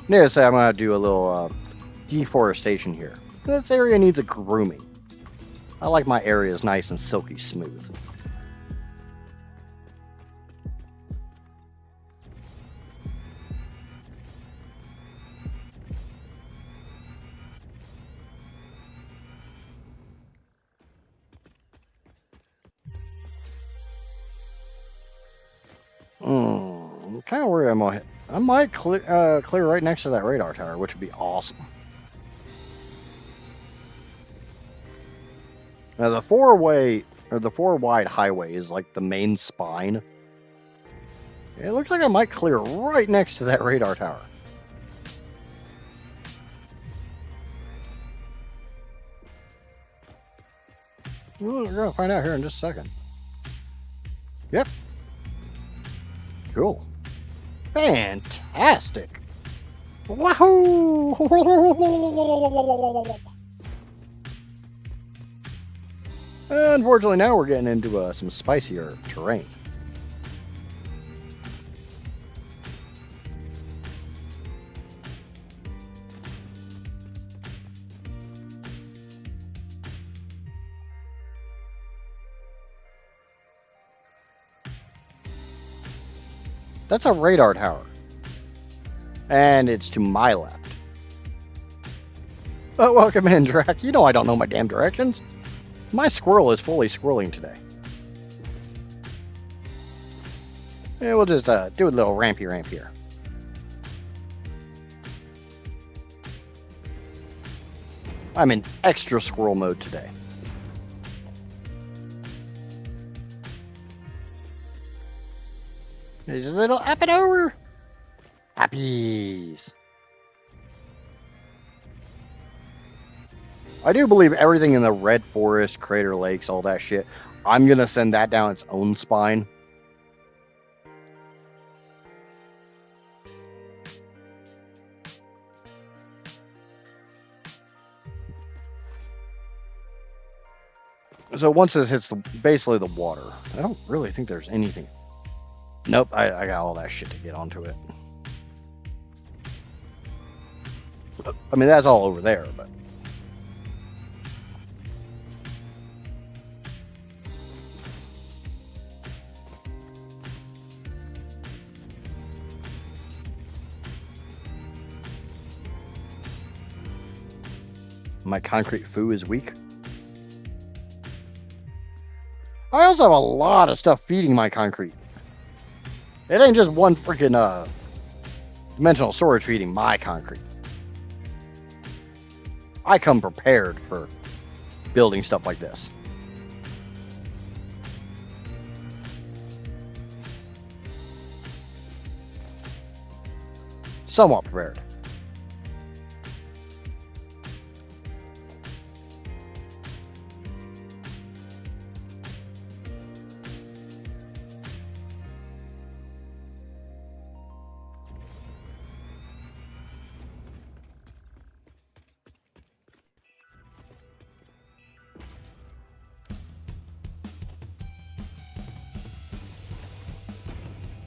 Yeah, so I'm going to do a little deforestation here. This area needs a grooming. I like my areas nice and silky smooth. I'm kind of worried I might clear right next to that radar tower, which would be awesome. Now the four wide highway is like the main spine. It looks like I might clear right next to that radar tower. We're gonna find out here in just a second. Yep. Cool. Fantastic. Wahoo! Unfortunately, now we're getting into some spicier terrain. That's a radar tower. And it's to my left. Oh, welcome in, Drac. You know I don't know my damn directions. My squirrel is fully squirreling today. Yeah, we'll just do a little rampy ramp here. I'm in extra squirrel mode today. There's a little up and over. Happies. I do believe everything in the Red Forest, Crater Lakes, all that shit, I'm going to send that down its own spine. So once it hits basically the water, I don't really think there's anything. Nope, I got all that shit to get onto it. I mean, that's all over there, but... My concrete foo is weak. I also have a lot of stuff feeding my concrete. It ain't just one freaking dimensional storage feeding my concrete. I come prepared for building stuff like this. Somewhat prepared.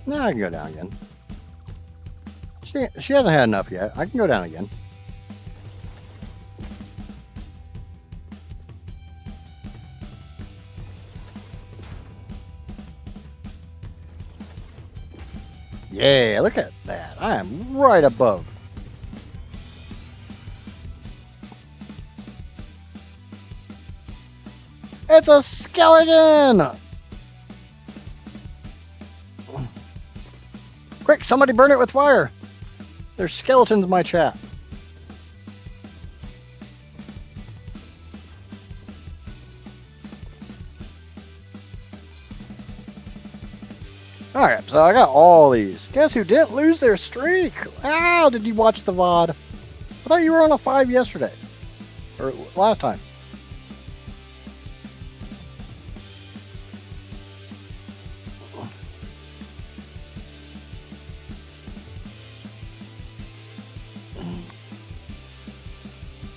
No, I can go down again. She hasn't had enough yet. I can go down again. Yeah, look at that. I am right above. It's a skeleton! Quick, somebody burn it with fire! There's skeletons in my chat. Alright, so I got all these. Guess who didn't lose their streak? How did you watch the VOD? I thought you were on a 5 yesterday. Or last time.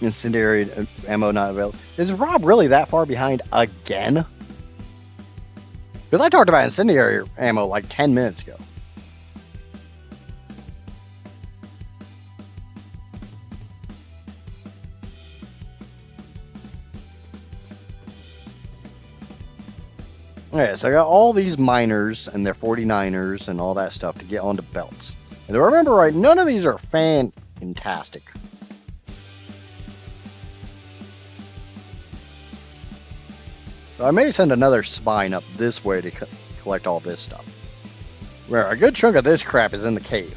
Incendiary ammo not available. Is Rob really that far behind again? Because I talked about incendiary ammo like 10 minutes ago. Okay, so I got all these miners and their 49ers and all that stuff to get onto belts. And if I remember right, none of these are fantastic. So I may send another spine up this way to collect all this stuff. Where a good chunk of this crap is in the cave.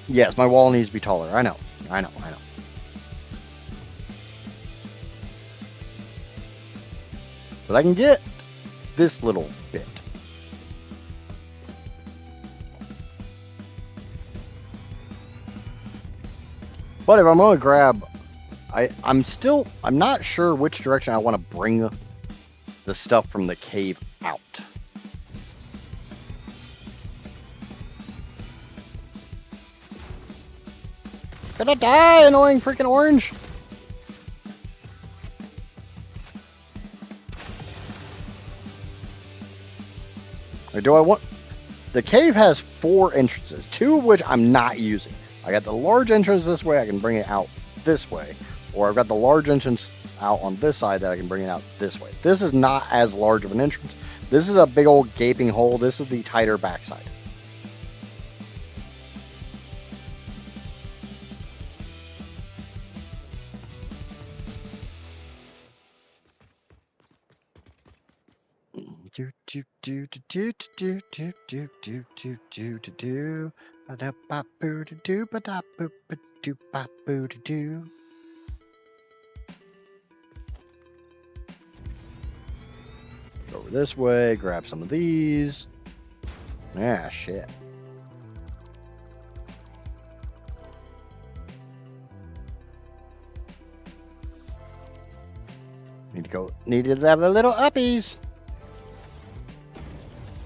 Yes, my wall needs to be taller. I know. But I can get this little bit. But if I'm going to grab, I'm not sure which direction I want to bring the stuff from the cave out. Gonna die, annoying freaking orange. Or do I want... The cave has 4 entrances, 2 of which I'm not using. I got the large entrance this way, I can bring it out this way. Or I've got the large entrance out on this side that I can bring it out this way. This is not as large of an entrance. This is a big old gaping hole. This is the tighter backside. Over this way, grab some of these. Ah, shit. Needed to have the little uppies.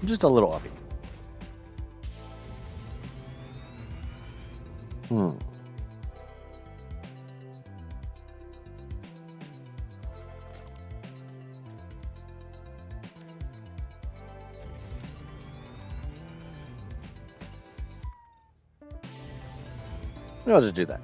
Just a little uppy. I'll just do that.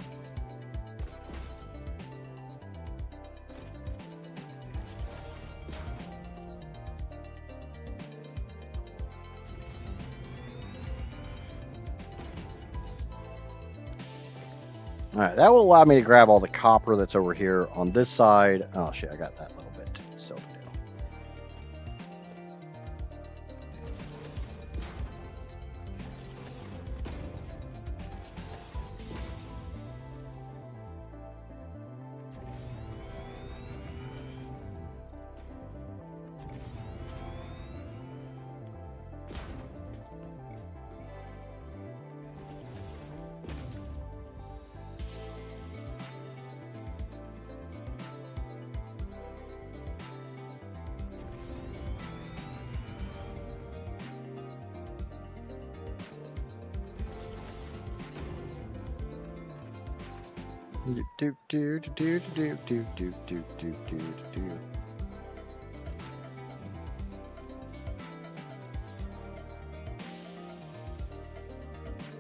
Alright, that will allow me to grab all the copper that's over here on this side. Oh shit, I got that little bit still to do.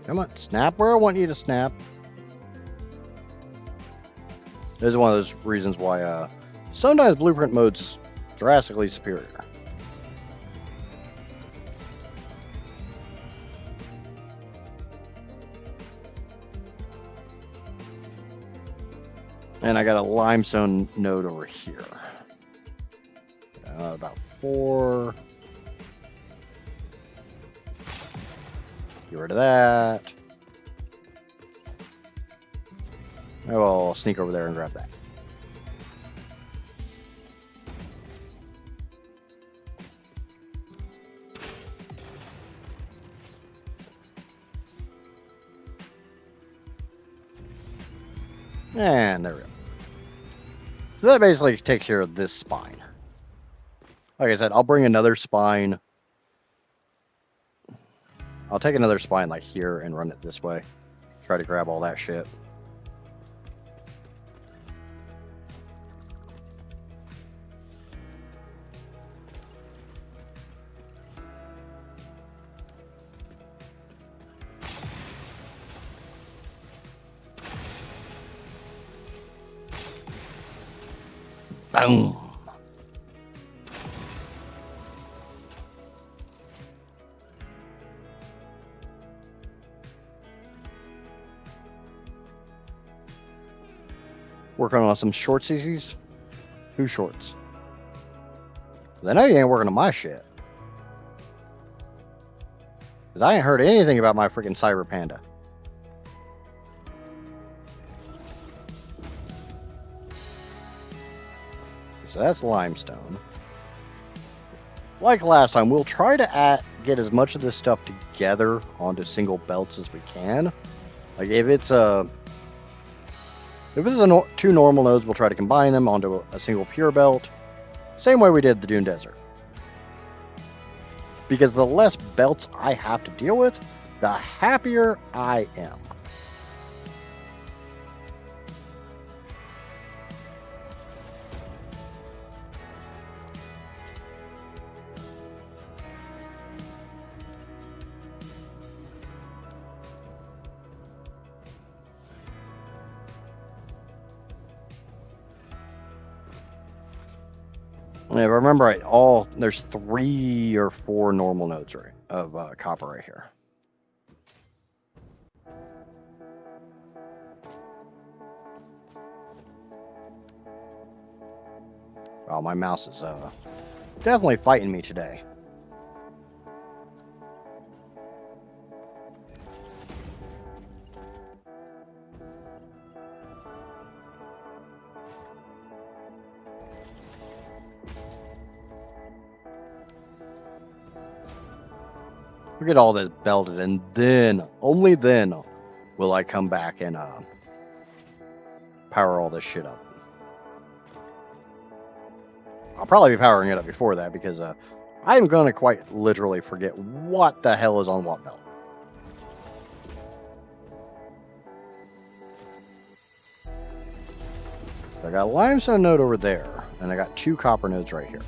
Come on, snap where I want you to snap. This is one of those reasons why sometimes blueprint mode's drastically superior. And I got a limestone node over here. About 4. Get rid of that. Oh, I'll sneak over there and grab that. And there we go. So that basically takes care of this spine. Like I said, I'll bring another spine. I'll take another spine like here and run it this way. Try to grab all that shit. Boom. Working on some short CCs? Who shorts? I know you ain't working on my shit. Because I ain't heard anything about my freaking Cyber Panda. So that's limestone. Like last time, we'll try to get as much of this stuff together onto single belts as we can. Like if it's two normal nodes, we'll try to combine them onto a single pure belt. Same way we did the Dune Desert. Because the less belts I have to deal with, the happier I am. If I remember right, there's 3 or 4 normal nodes of copper right here. Oh, my mouse is definitely fighting me today. We get all this belted, and then, only then, will I come back and power all this shit up. I'll probably be powering it up before that, because I'm going to quite literally forget what the hell is on what belt. I got a limestone node over there, and I got 2 copper nodes right here.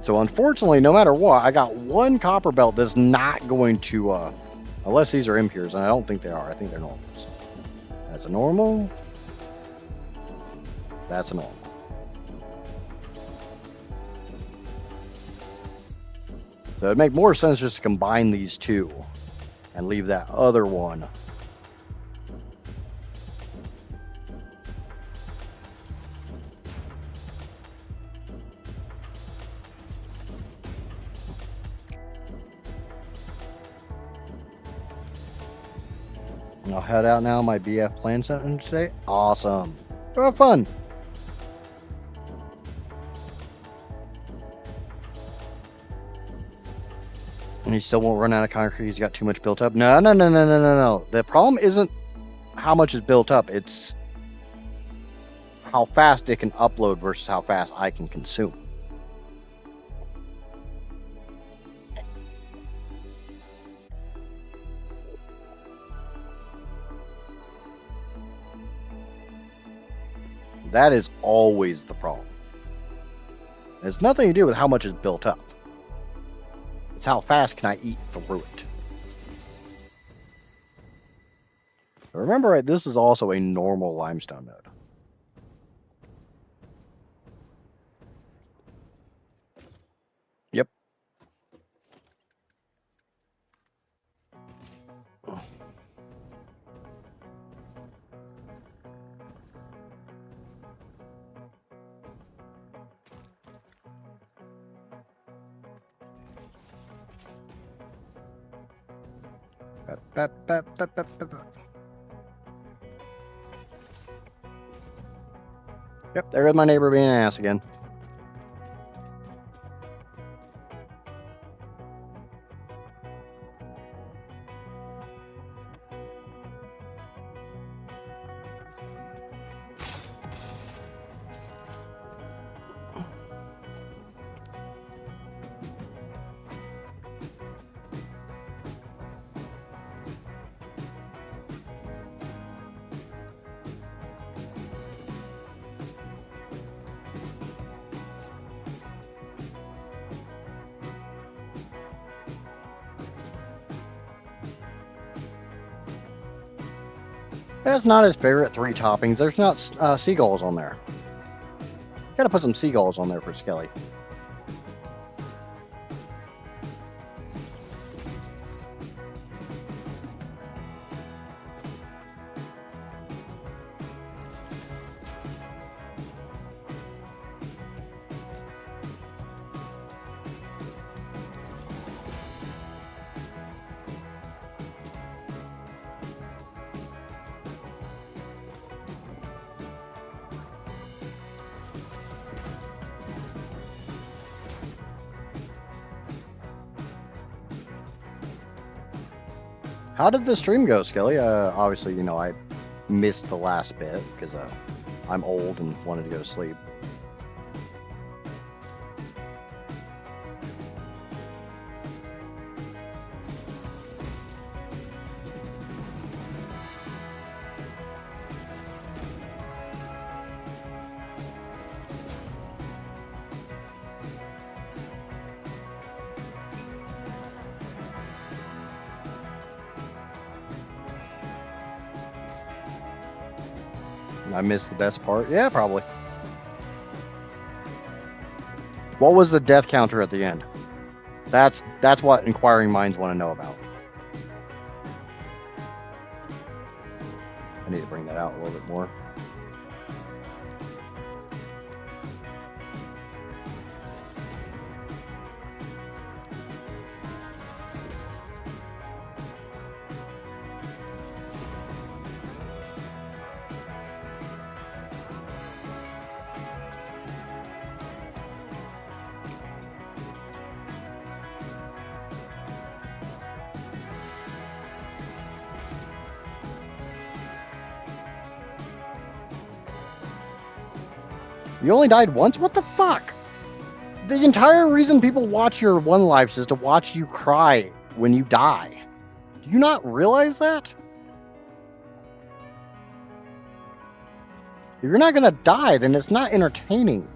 So unfortunately, no matter what, I got 1 copper belt that's not going to, unless these are impures, and I don't think they are. I think they're normals. That's a normal. That's a normal. So it'd make more sense just to combine these two and leave that other one. I'll head out now. My BF planned something today. Awesome. Go have fun. And he still won't run out of concrete. He's got too much built up. No. The problem isn't how much is built up. It's how fast it can upload versus how fast I can consume. That is always the problem. It has nothing to do with how much is built up. It's how fast can I eat through it. Remember, right, this is also a normal limestone node. Yep. Yep, there goes my neighbor being an ass again. That's not his favorite 3 toppings. There's not seagulls on there. Gotta put some seagulls on there for Skelly. How did the stream go, Skelly? Obviously, you know, I missed the last bit because I'm old and wanted to go to sleep. I missed the best part. Yeah, probably. What was the death counter at the end? That's what inquiring minds want to know about. I need to bring that out a little bit more. You only died once? What the fuck? The entire reason people watch your One Lives is to watch you cry when you die. Do you not realize that? If you're not gonna die, then it's not entertaining.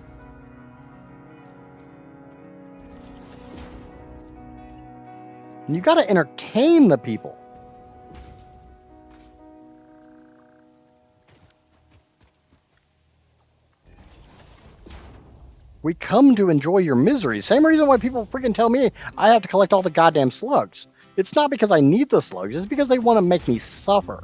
And you gotta entertain the people. We come to enjoy your misery. Same reason why people freaking tell me I have to collect all the goddamn slugs. It's not because I need the slugs. It's because they want to make me suffer.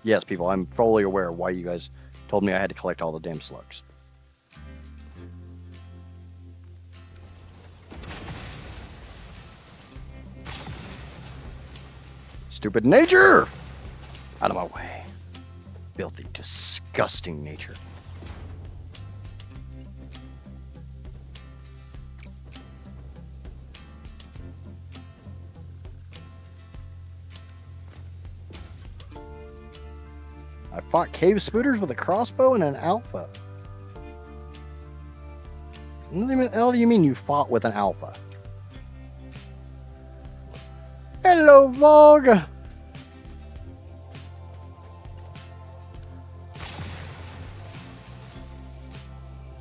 Yes, people, I'm fully aware why you guys told me I had to collect all the damn slugs. Stupid nature! Out of my way. Filthy, disgusting nature. I fought cave spooters with a crossbow and an alpha. What the hell do you mean you fought with an alpha? Hello, Vogue!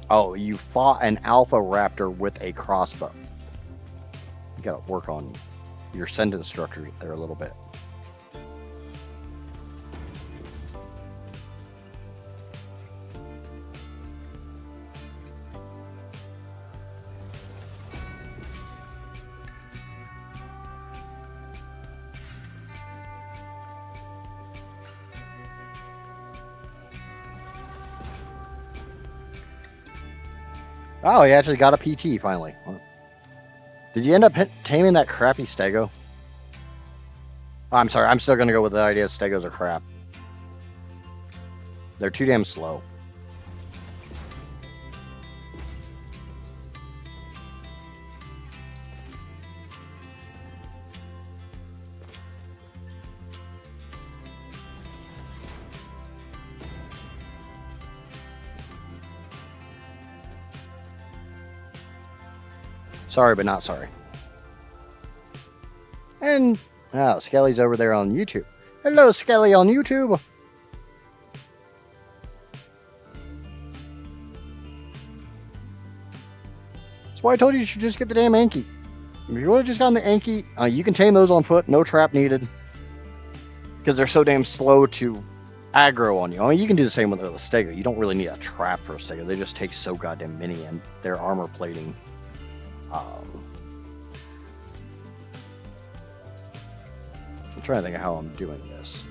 Oh, you fought an alpha raptor with a crossbow. You gotta work on your sentence structure there a little bit. Oh, he actually got a PT finally. Did you end up taming that crappy stego? Oh, I'm sorry, I'm still going to go with the idea stegos are crap. They're too damn slow. Sorry, but not sorry. And, Skelly's over there on YouTube. Hello, Skelly on YouTube. That's why I told you should just get the damn Anki. If you would have just gotten the Anki, you can tame those on foot, no trap needed. Because they're so damn slow to aggro on you. I mean, you can do the same with the stego. You don't really need a trap for a stego. They just take so goddamn many, and their armor plating. I'm trying to think of how I'm doing this.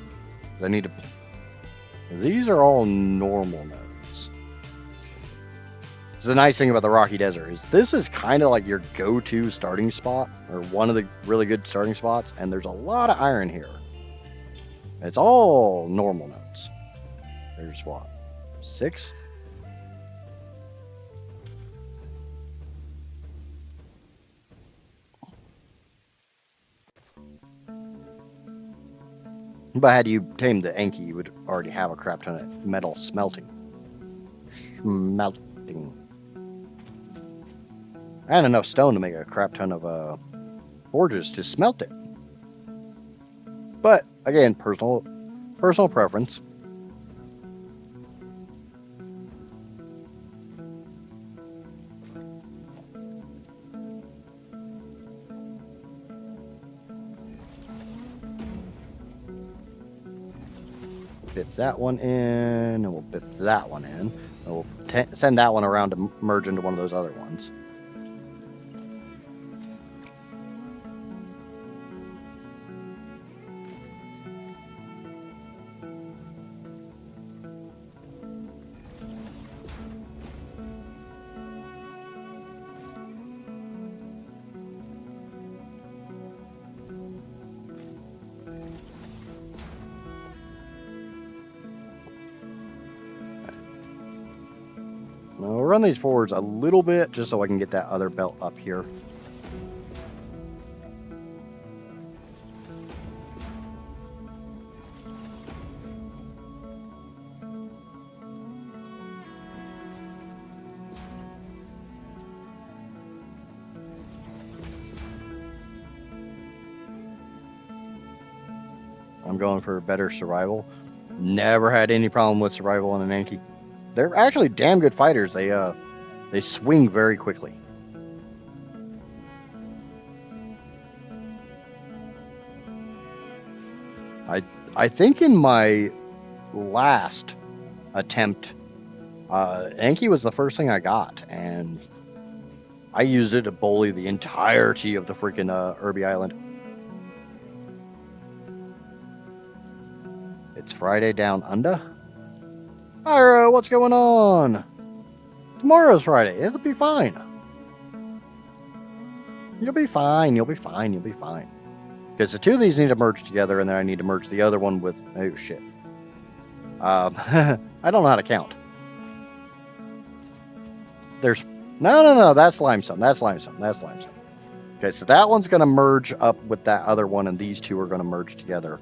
I need to. These are all normal nodes. So the nice thing about the Rocky Desert is this is kind of like your go-to starting spot, or one of the really good starting spots, and there's a lot of iron here. It's all normal nodes. There's what? 6? But had you tamed the Anki, you would already have a crap ton of metal smelting. And enough stone to make a crap ton of forges to smelt it. But again, personal preference. Bit that one in, and we'll bit that one in. And we'll send that one around to merge into one of those other ones. Now we'll run these forwards a little bit just so I can get that other belt up here. I'm going for better survival. Never had any problem with survival on an Anki. They're actually damn good fighters. They swing very quickly. I think in my last attempt. Anki was the first thing I got, and I used it to bully the entirety of the freaking Irby Island. It's Friday down under. Ira, what's going on? Tomorrow's Friday. It'll be fine. You'll be fine. You'll be fine. You'll be fine. Because the two of these need to merge together, and then I need to merge the other one with... Oh, shit. I don't know how to count. There's... No. That's limestone. That's limestone. That's limestone. Okay, so that one's going to merge up with that other one, and these two are going to merge together.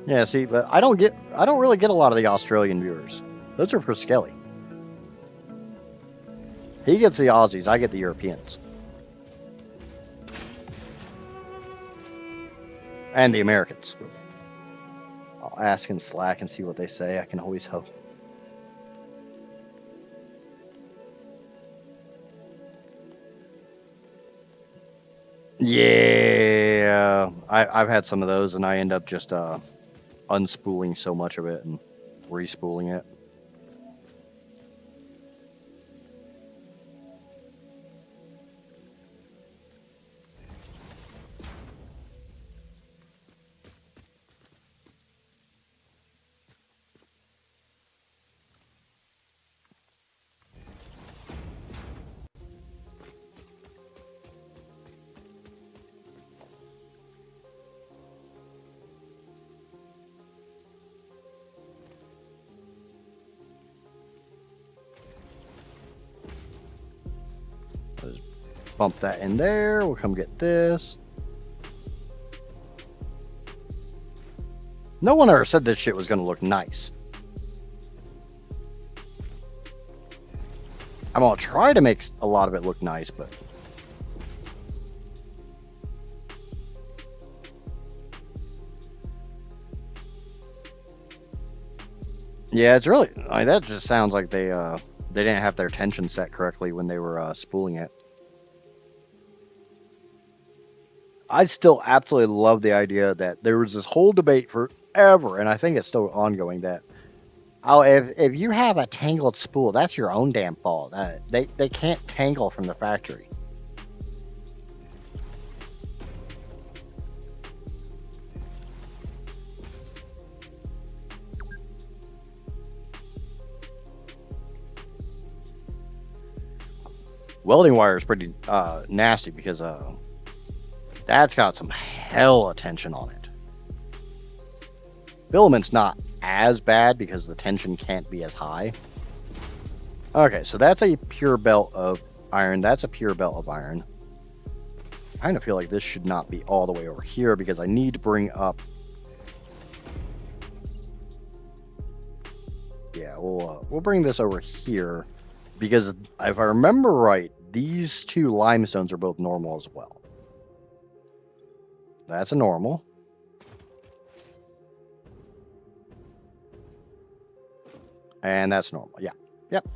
Yeah, see, but I don't really get a lot of the Australian viewers. Those are for Skelly. He gets the Aussies, I get the Europeans. And the Americans. I'll ask in Slack and see what they say. I can always hope. Yeah, I've had some of those, and I end up just unspooling so much of it and respooling it. I'll just bump that in there. We'll come get this. No one ever said this shit was going to look nice. I'm going to try to make a lot of it look nice, but... Yeah, it's really... that just sounds like they didn't have their tension set correctly when they were spooling it. I still absolutely love the idea that there was this whole debate forever, and I think it's still ongoing, that if you have a tangled spool, that's your own damn fault. They can't tangle from the factory. Welding wire is pretty nasty because that's got some hella tension on it. Filament's not as bad because the tension can't be as high. Okay, so that's a pure belt of iron. That's a pure belt of iron. I kind of feel like this should not be all the way over here because I need to bring up... Yeah, we'll bring this over here because if I remember right, these two limestones are both normal as well. That's a normal. And that's normal. Yeah. Yep.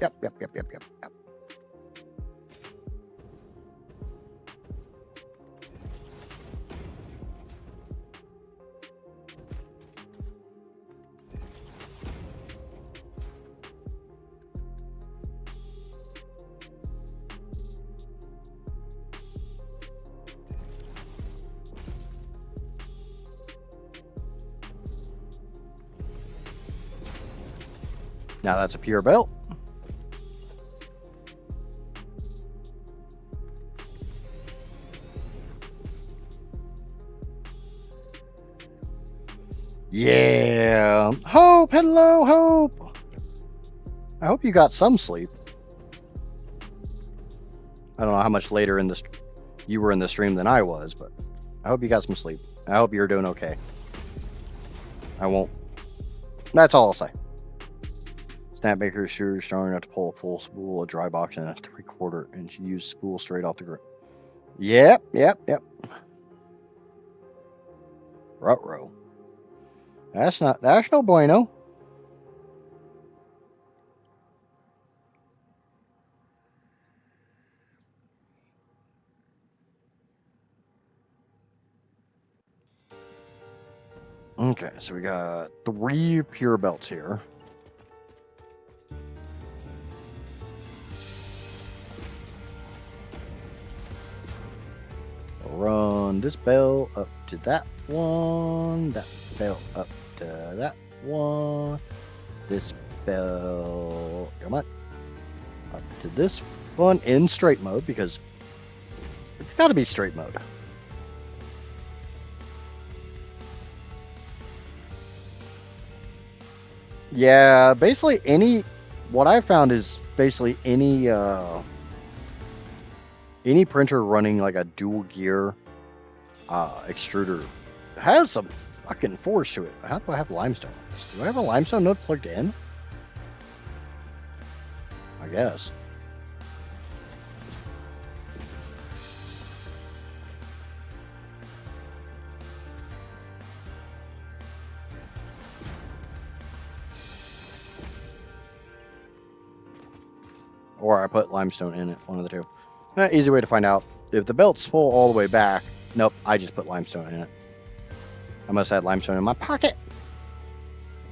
Now that's a pure belt. Yeah. Hope, hello, Hope. I hope you got some sleep. I don't know how much later in this you were in the stream than I was, but I hope you got some sleep. I hope you're doing okay. I won't. That's all I'll say. Snapmaker screw strong enough to pull a full spool of dry box and a 3/4 inch used spool straight off the ground. Yep. Ruh-roh. That's no bueno. Okay, so we got 3 pure belts here. Run this bell up to that one, that bell up to that one, this bell, come on, up to this one in straight mode because it's got to be straight mode. Yeah, basically what I found is basically any printer running like a dual gear extruder has some fucking force to it. How do I have limestone? Do I have a limestone node plugged in? I guess. Or I put limestone in it, one of the two. Easy way to find out. If the belt's full all the way back, nope, I just put limestone in it. I must have limestone in my pocket.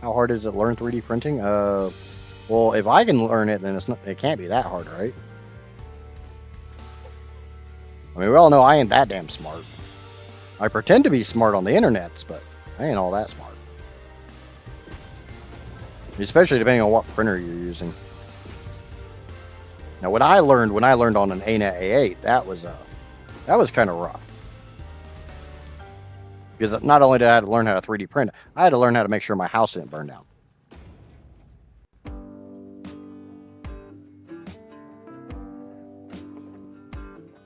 How hard is it to learn 3D printing? Well, if I can learn it, then it can't be that hard, right? I mean, we all know I ain't that damn smart. I pretend to be smart on the internets, but I ain't all that smart. Especially depending on what printer you're using. Now, when I learned on an ANET A8, that was kind of rough. Because not only did I have to learn how to 3D print, I had to learn how to make sure my house didn't burn down.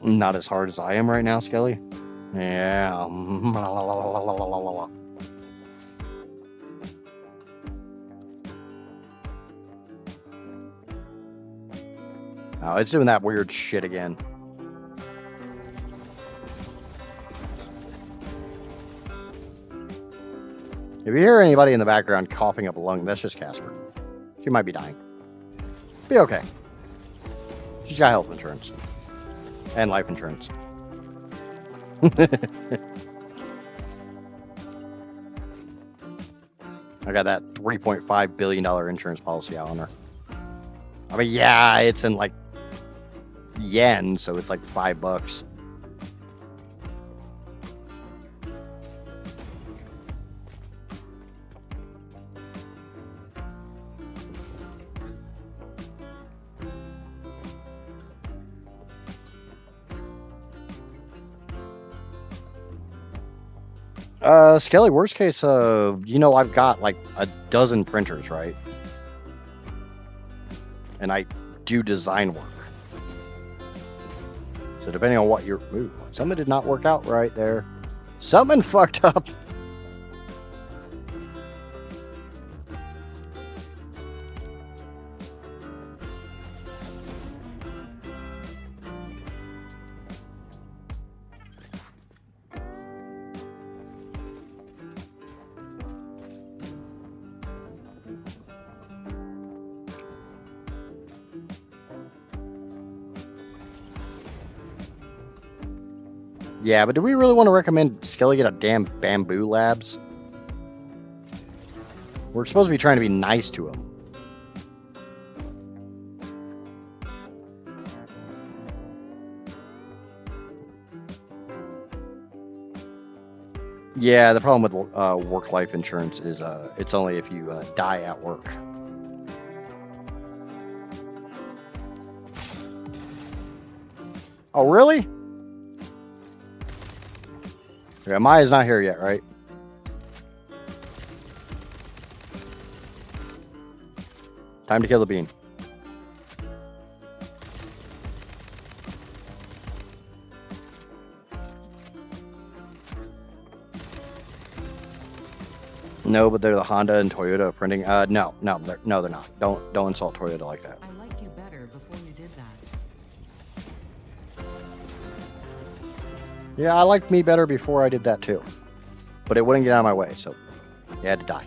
Not as hard as I am right now, Skelly. Yeah. Oh, it's doing that weird shit again. If you hear anybody in the background coughing up a lung, that's just Casper. She might be dying. Be okay. She's got health insurance. And life insurance. I got that $3.5 billion insurance policy out on her. I mean, yeah, it's in like yen, so it's like $5. Skelly, worst case, I've got like a dozen printers, right? And I do design work. So depending on what you're... Ooh, something did not work out right there. Something fucked up. Yeah, but do we really want to recommend Skelly get a damn Bamboo Labs? We're supposed to be trying to be nice to him. Yeah, the problem with work life insurance is it's only if you die at work. Oh, really? Yeah, Maya's not here yet, right? Time to kill the bean. No, but they're the Honda and Toyota printing. No, they're not. Don't insult Toyota like that. I liked you better before you did that. Yeah, I liked me better before I did that too. But it wouldn't get out of my way, so. He had to die.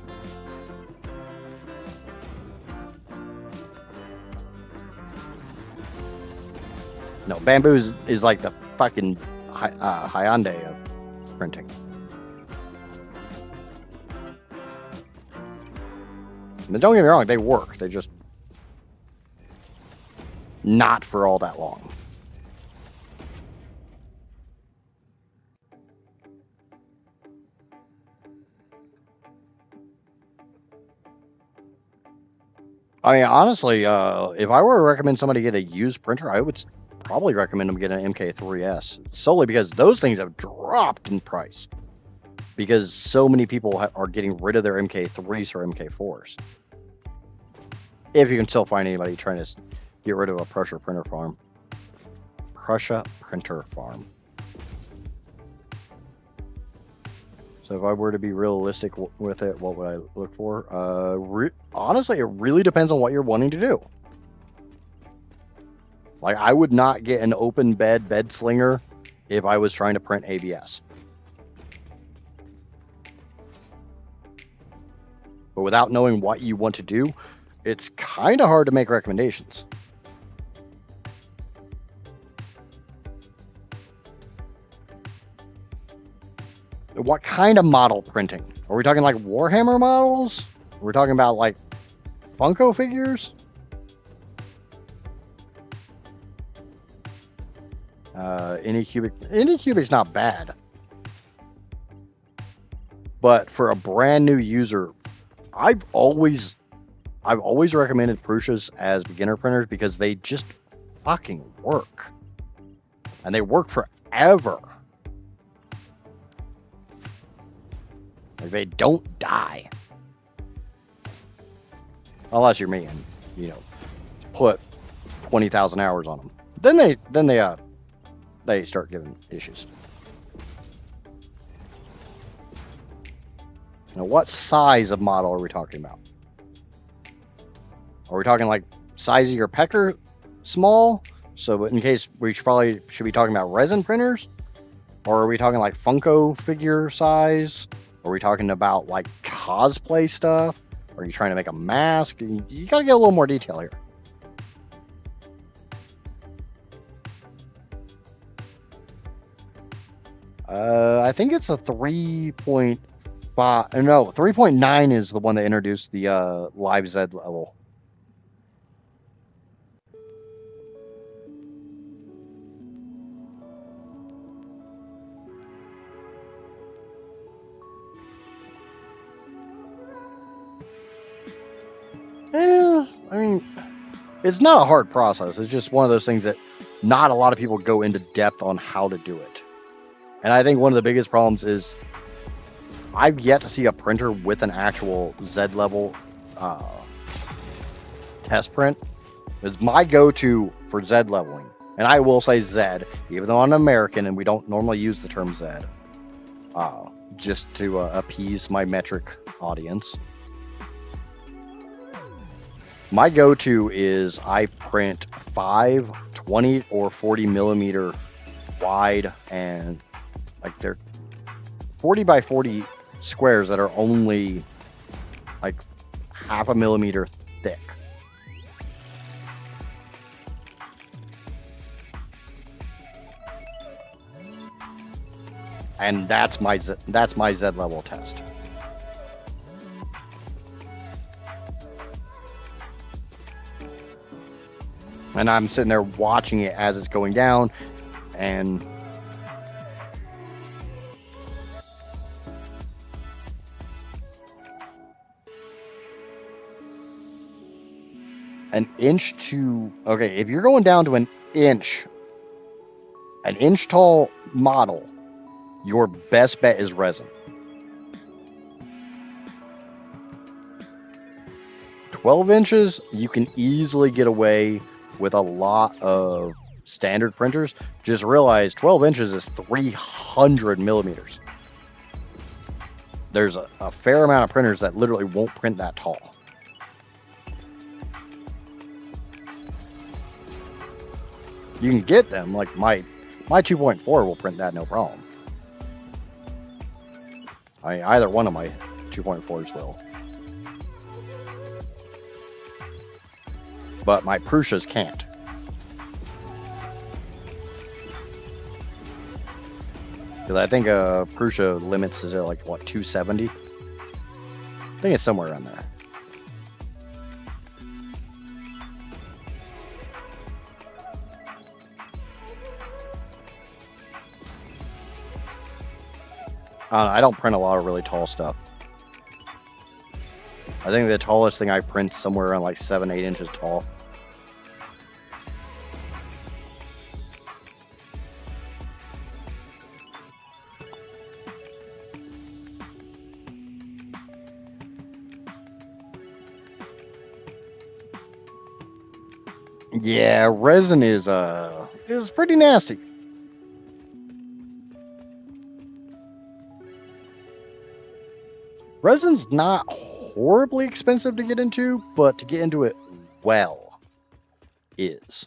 No, bamboo is like the fucking Hyundai of printing. But don't get me wrong, they work. They just not for all that long. I mean, honestly, if I were to recommend somebody get a used printer, I would probably recommend them get an MK3S, solely because those things have dropped in price. Because so many people are getting rid of their MK3s for MK4s. If you can still find anybody trying to get rid of a Prussia printer farm. Prussia printer farm. So if I were to be realistic with it, what would I look for? Honestly, it really depends on what you're wanting to do. Like, I would not get an open bed slinger if I was trying to print ABS. But without knowing what you want to do, it's kind of hard to make recommendations. What kind of model printing? Are we talking like Warhammer models? Are we talking about like Funko figures? Anycubic's not bad. But for a brand new user, I've always recommended Prussias as beginner printers because they just fucking work. And they work forever. Like, they don't die. Unless you're me and, you know, put 20,000 hours on them. Then they start giving issues. Now, what size of model are we talking about? Are we talking like size of your pecker small? So in case we probably should be talking about resin printers? Or are we talking like Funko figure size? Are we talking about like cosplay stuff? Are you trying to make a mask? You gotta get a little more detail here. I think it's a 3.5. No, 3.9 is the one that introduced the live Z level. I mean, it's not a hard process. It's just one of those things that not a lot of people go into depth on how to do it. And I think one of the biggest problems is I've yet to see a printer with an actual Z level test print. It's my go-to for Z leveling. And I will say Z, even though I'm American and we don't normally use the term Z, just to appease my metric audience. My go-to is I print 5, 20, or 40 millimeter wide, and like they're 40 by 40 squares that are only like half a millimeter thick. And that's my Z level test. And I'm sitting there watching it as it's going down, and if you're going down to an inch tall model, your best bet is resin. 12 inches, you can easily get away with a lot of standard printers. Just realize 12 inches is 300 millimeters. There's a fair amount of printers that literally won't print that tall. You can get them, like my 2.4 will print that no problem. I mean, either one of my 2.4s will. But my Prussias can't. Because I think Prussia limits is at like, what, 270? I think it's somewhere around there. I don't print a lot of really tall stuff. I think the tallest thing I print somewhere around like 7-8 inches tall. Yeah, resin is pretty nasty. Resin's not horribly expensive to get into, but to get into it well is.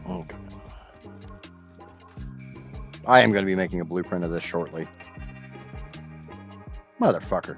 Okay. I am going to be making a blueprint of this shortly. Motherfucker.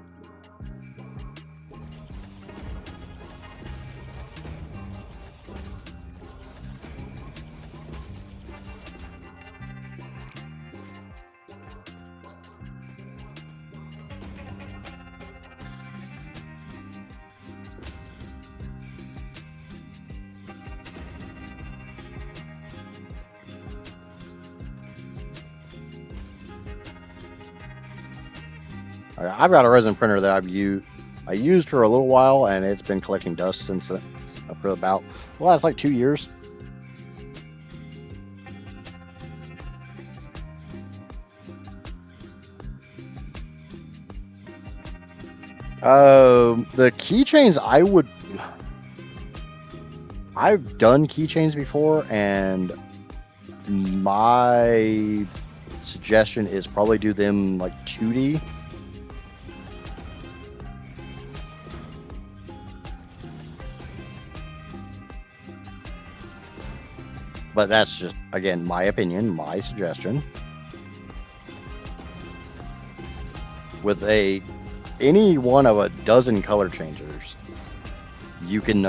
I've got a resin printer that I used for a little while, and it's been collecting dust since for about the last like 2 years. The keychains I've done keychains before, and my suggestion is probably do them like 2D. But that's just, again, my opinion, my suggestion. With any one of a dozen color changers, you can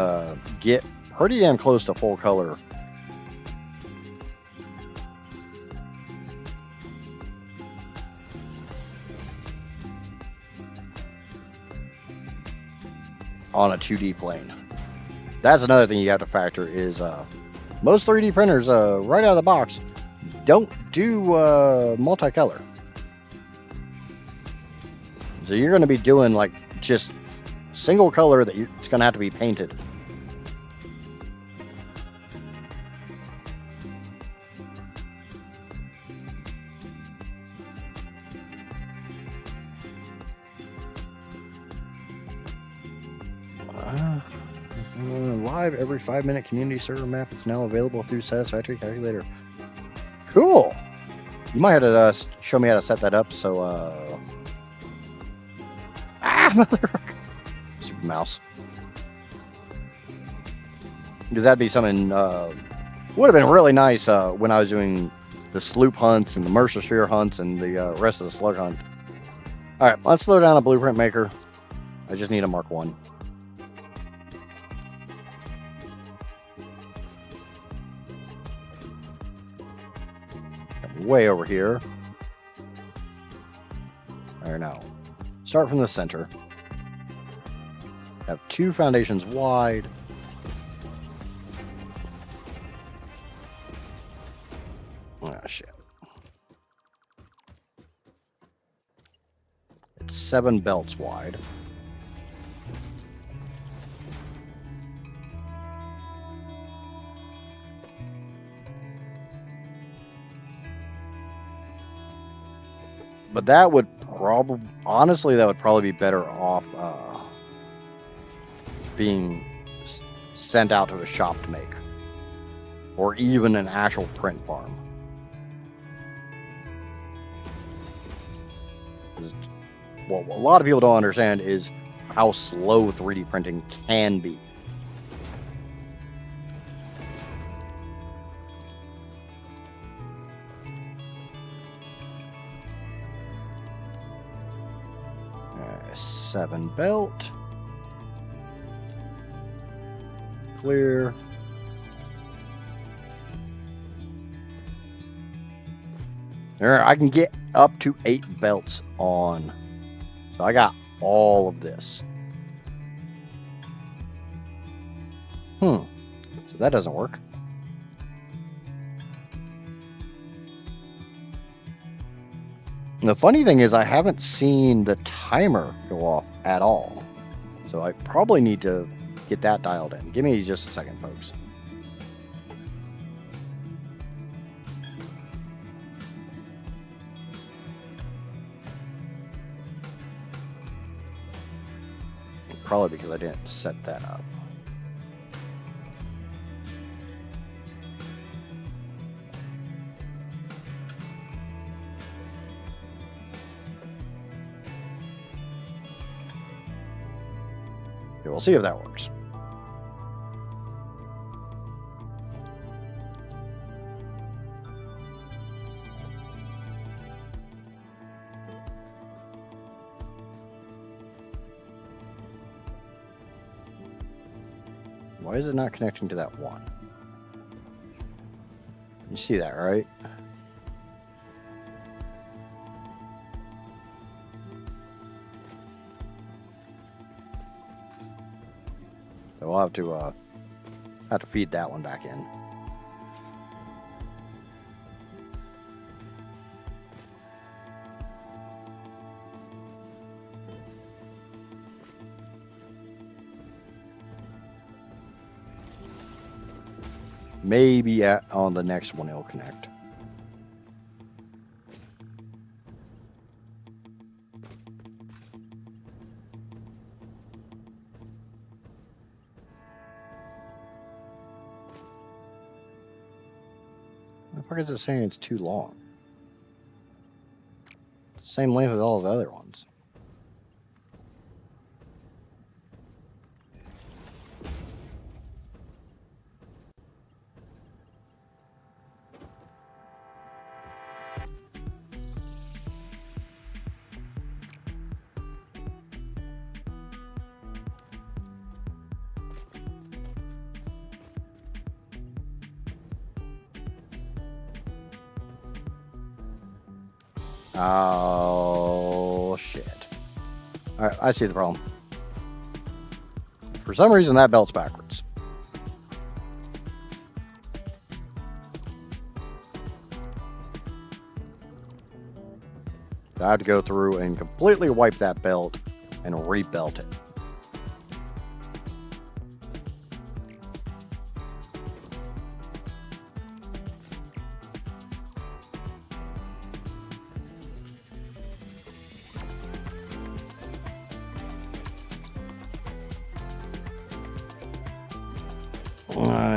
get pretty damn close to full color. On a 2D plane. That's another thing you have to factor is most 3D printers, right out of the box, don't do multicolor. So you're going to be doing like just single color that it's going to have to be painted. Live every 5-minute community server map is now available through Satisfactory Calculator. Cool. You might have to show me how to set that up. So, motherfucker. Super mouse. Because that'd be something. Would have been really nice when I was doing the sloop hunts and the Mercer Sphere hunts and the rest of the slug hunt. All right, let's throw down a blueprint maker. I just need a Mark 1. Way over here. There now. Start from the center. Have 2 foundations wide. Oh shit. It's 7 belts wide. But that would honestly, that would probably be better off being sent out to a shop to make, or even an actual print farm. what a lot of people don't understand is how slow 3D printing can be. Alright, 7 belt. Clear. There, I can get up to 8 belts on. So I got all of this. So that doesn't work. And the funny thing is I haven't seen the timer go off at all. So I probably need to get that dialed in. Give me just a second, folks. Probably because I didn't set that up. Okay, we'll see if that works. Why is it not connecting to that one? You see that, right? So we'll have to feed that one back in. Maybe on the next one it'll connect. The fuck is it saying it's too long? It's the same length as all the other ones. Oh, shit. Alright, I see the problem. For some reason, that belt's backwards. I have to go through and completely wipe that belt and rebelt it.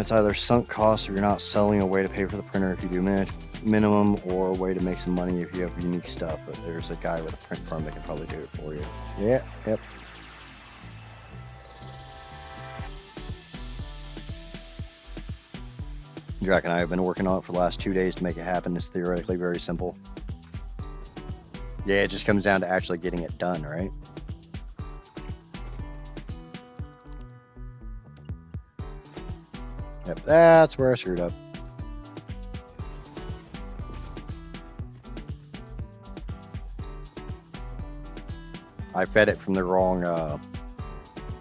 It's either sunk costs or you're not selling a way to pay for the printer if you do minimum, or a way to make some money if you have unique stuff. But there's a guy with a print firm that can probably do it for you. Yeah, yep. Jack and I have been working on it for the last 2 days to make it happen. It's theoretically very simple. Yeah, it just comes down to actually getting it done, right? Yep, that's where I screwed up. I fed it from the wrong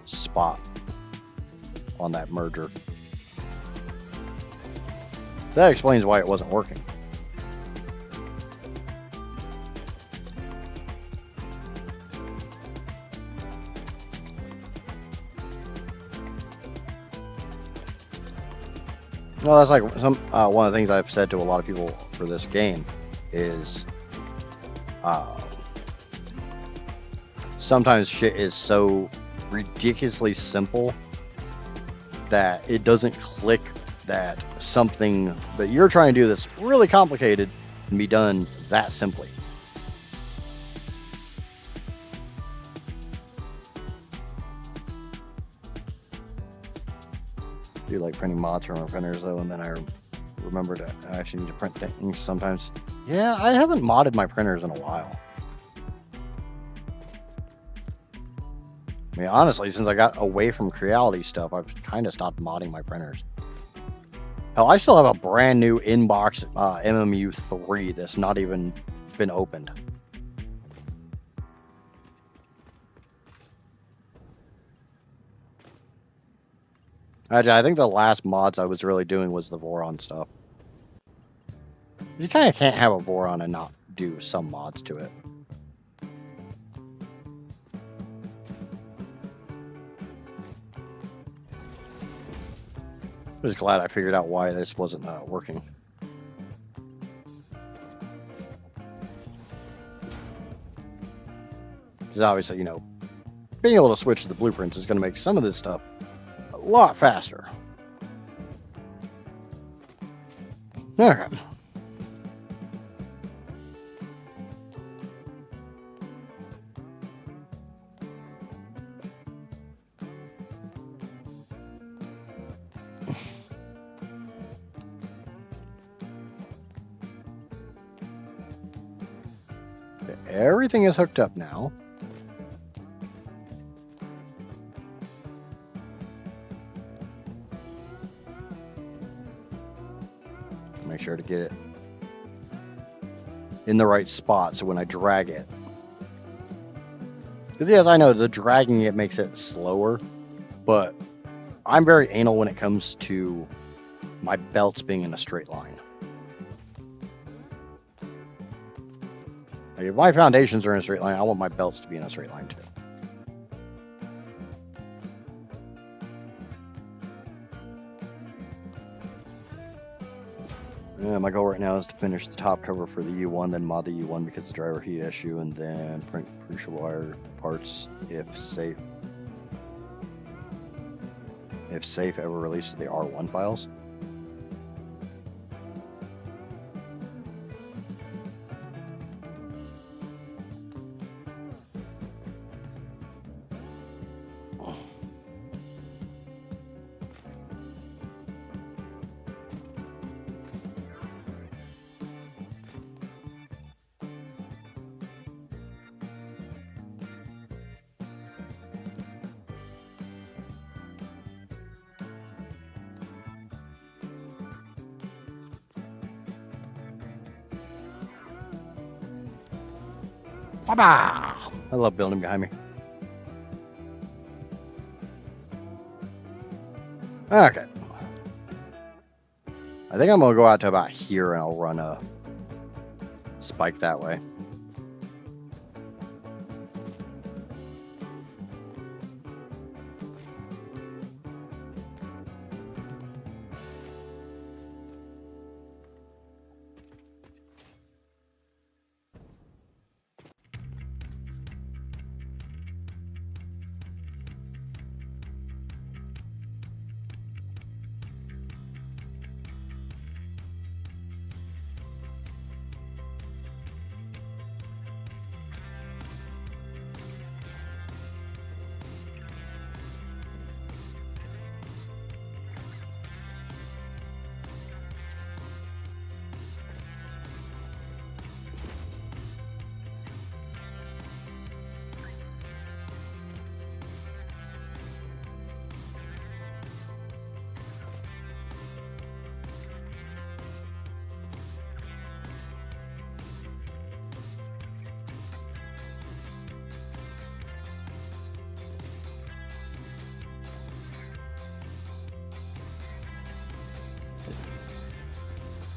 spot on that merger. That explains why it wasn't working. No, that's like one of the things I've said to a lot of people for this game is sometimes shit is so ridiculously simple that it doesn't click that something that you're trying to do that's really complicated can be done that simply. do like printing mods for my printers though, and then I remember to I actually need to print things sometimes. Yeah, I haven't modded my printers in a while. I mean, honestly, since I got away from Creality stuff, I've kind of stopped modding my printers. Hell, I still have a brand new inbox MMU3 that's not even been opened. Actually, I think the last mods I was really doing was the Voron stuff. You kind of can't have a Voron and not do some mods to it. I was glad I figured out why this wasn't working. Because obviously, you know, being able to switch to the blueprints is going to make some of this stuff a lot faster. Okay. Everything is hooked up now. Make sure to get it in the right spot so when I drag it. Because yes, I know the dragging it makes it slower, but I'm very anal when it comes to my belts being in a straight line. Like if my foundations are in a straight line, I want my belts to be in a straight line too. Yeah, my goal right now is to finish the top cover for the U1, then mod the U1 because of the driver heat issue, and then print crucial wire parts if safe. If safe, ever released the R1 files. Baba! I love building behind me. Okay. I think I'm going to go out to about here and I'll run a spike that way.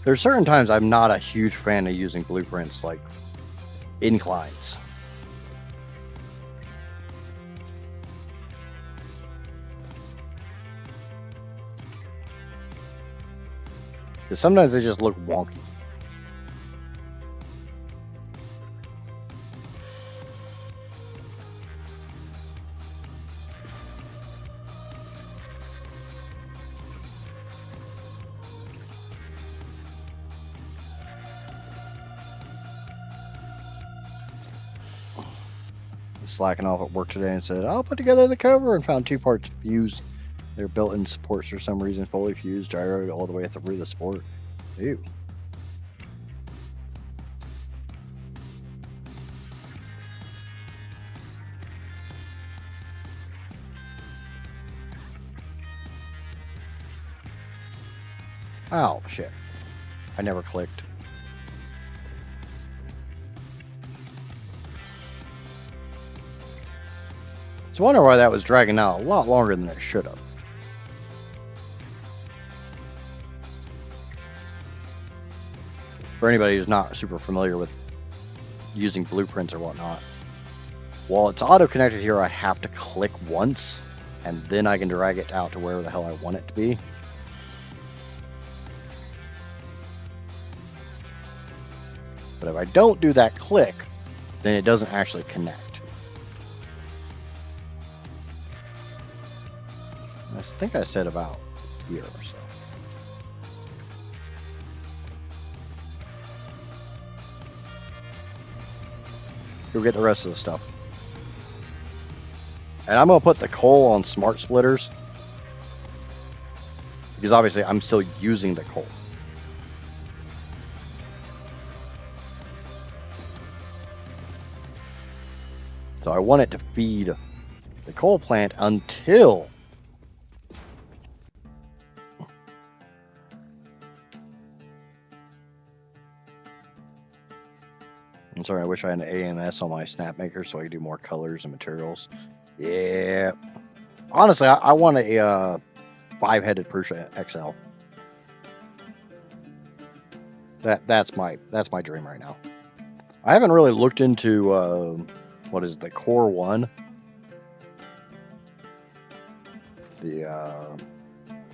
There's certain times I'm not a huge fan of using blueprints like inclines. Because sometimes they just look wonky. Slacking off at work today and said, I'll put together the cover and found 2 parts fused Their built-in supports for some reason fully fused, gyroed all the way through the support. Ew. Oh, shit. I never clicked. So I wonder why that was dragging out a lot longer than it should have. For anybody who's not super familiar with using blueprints or whatnot, while it's auto-connected here, I have to click once, and then I can drag it out to wherever the hell I want it to be. But if I don't do that click, then it doesn't actually connect. I think I said about here or so. Go get the rest of the stuff. And I'm going to put the coal on smart splitters, because obviously I'm still using the coal. So I want it to feed the coal plant until I'm sorry, I wish I had an AMS on my snap maker so I could do more colors and materials. Yeah. Honestly, I want a 5-headed Prusa XL. That's my dream right now. I haven't really looked into what is the Core 1? The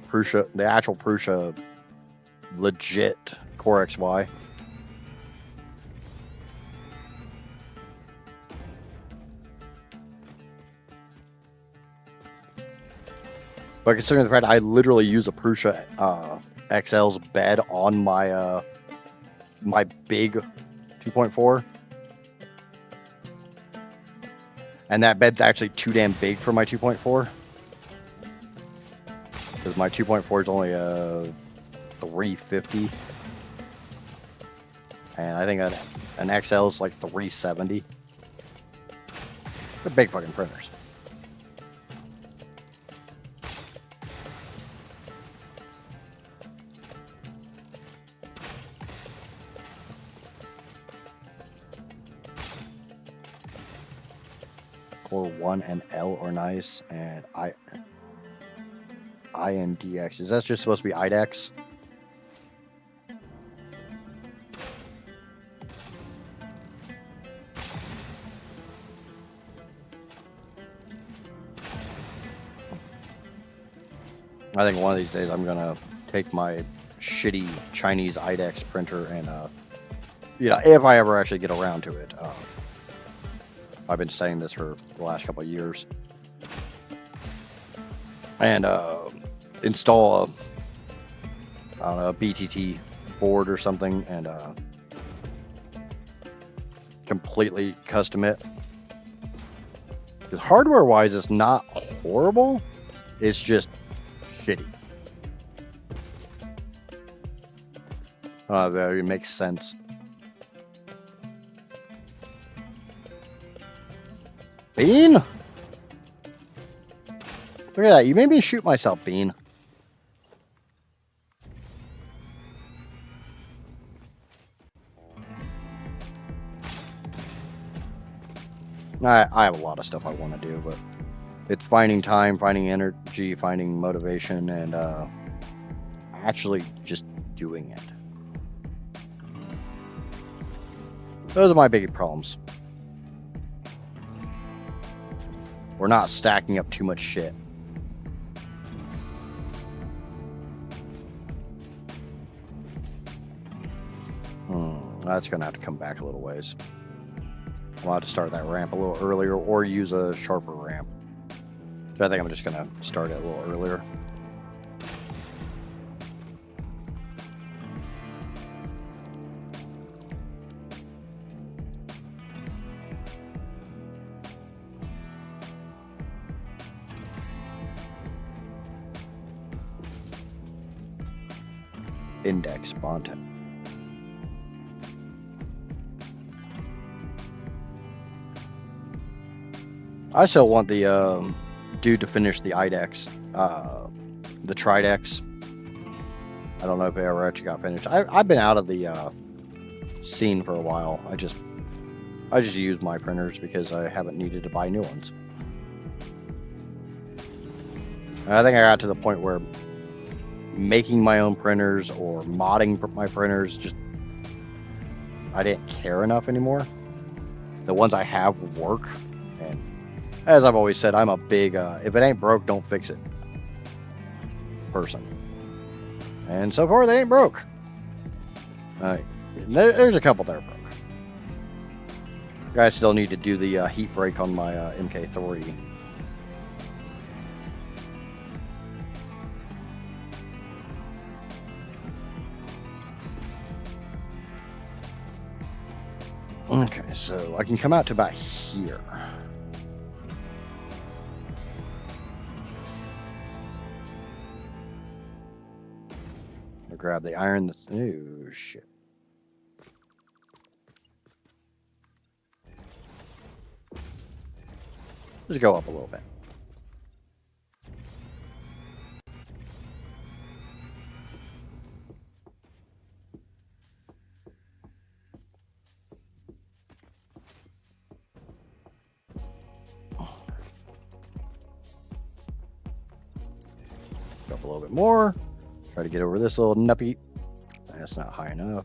Prusa, the actual Prusa legit Core XY. But considering the fact I literally use a Prusa XL's bed on my my big 2.4, and that bed's actually too damn big for my 2.4, because my 2.4 is only a 350, and I think an XL is like 370. They're big fucking printers. Core 1 and L are nice, and INDX. Is that just supposed to be IDEX? I think one of these days I'm gonna take my shitty Chinese IDEX printer and you know, if I ever actually get around to it. I've been saying this for the last couple of years. And install a BTT board or something and completely custom it. Because hardware-wise, it's not horrible. It's just shitty. It makes sense. Bean? Look at that. You made me shoot myself, Bean. I have a lot of stuff I want to do, but it's finding time, finding energy, finding motivation, and actually just doing it. Those are my big problems. We're not stacking up too much shit. That's going to have to come back a little ways. I'll have to start that ramp a little earlier or use a sharper ramp. So I think I'm just going to start it a little earlier. index font. I still want the dude to finish the IDEX, the Tridex. I don't know if it ever actually got finished. I've been out of the scene for a while. I just use my printers because I haven't needed to buy new ones. And I think I got to the point where making my own printers or modding my printers, just I didn't care enough anymore. The ones I have work, and as I've always said, I'm a big if it ain't broke, don't fix it person. And so far, they ain't broke. There's a couple that are broke. I still need to do the heat break on my MK3. Okay, so I can come out to about here. I'll grab the iron. Oh, shit. Just go up a little bit. Go up a little bit more. Try to get over this little nuppy. That's not high enough.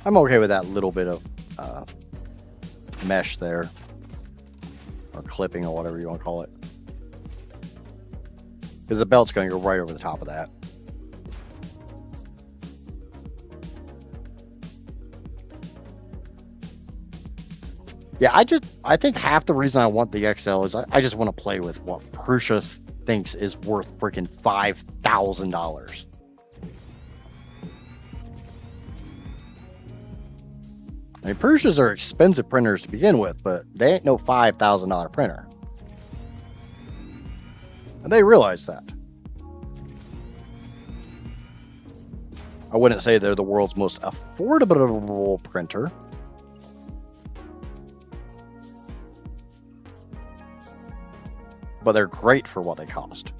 I'm okay with that little bit of mesh there, or clipping, or whatever you want to call it, because the belt's going to go right over the top of that. Yeah, I think half the reason I want the XL is I just want to play with what Prusa thinks is worth freaking $5,000. I mean, Prusa's are expensive printers to begin with, but they ain't no $5,000 printer. And they realize that. I wouldn't say they're the world's most affordable printer. But they're great for what they cost.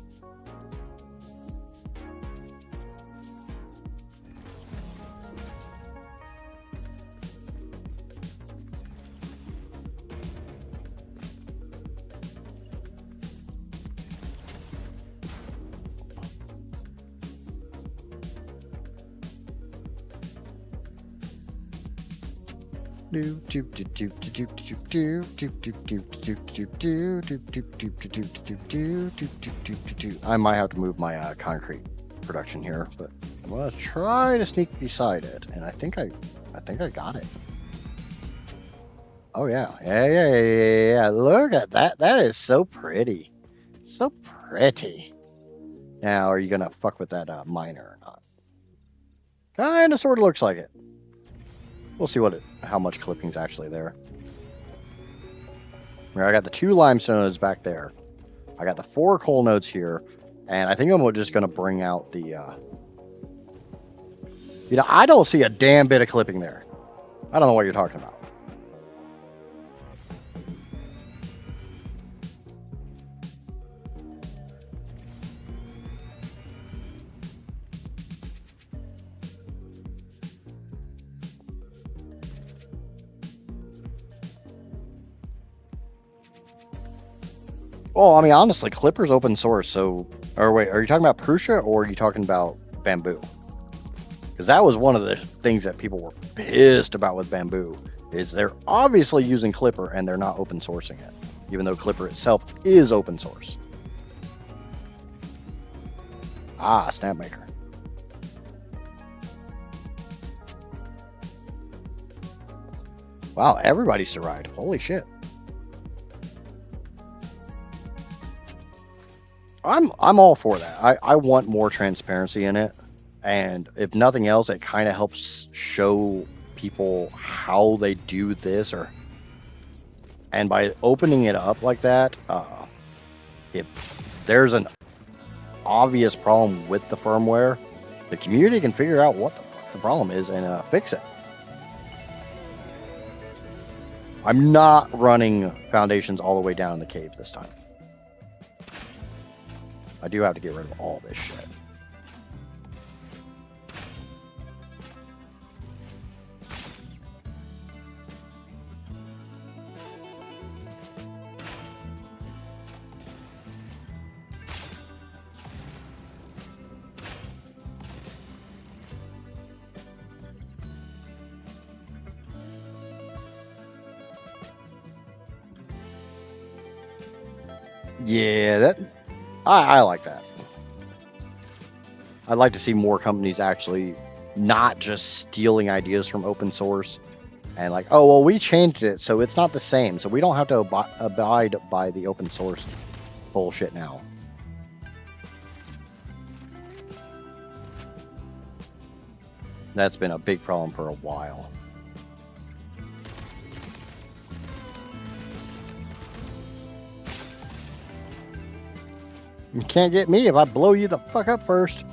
I might have to move my concrete production here, but I'm gonna try to sneak beside it, and I think I got it. Oh yeah, yeah. Look at that. That is so pretty, so pretty. Now, are you gonna fuck with that miner or not? Kinda, sorta looks like it. We'll see how much clipping's actually there. I got the 2 limestone nodes back there. I got the 4 coal nodes here, and I think I'm just gonna bring out the. I don't see a damn bit of clipping there. I don't know what you're talking about. Well, I mean, honestly, Clipper's open source, so... Or wait, are you talking about Prusa, or are you talking about Bamboo? Because that was one of the things that people were pissed about with Bamboo, is they're obviously using Clipper, and they're not open sourcing it, even though Clipper itself is open source. Ah, Snapmaker. Wow, everybody survived. Holy shit. I'm all for that. I want more transparency in it, and if nothing else, it kind of helps show people how they do this, and by opening it up like that, if there's an obvious problem with the firmware, the community can figure out what the fuck the problem is and fix it. I'm not running foundations all the way down in the cave this time. I do have to get rid of all this shit. Yeah, I like that. I'd like to see more companies actually not just stealing ideas from open source and like, oh, well, we changed it, so it's not the same, so we don't have to abide by the open source bullshit now. That's been a big problem for a while. You can't get me if I blow you the fuck up first.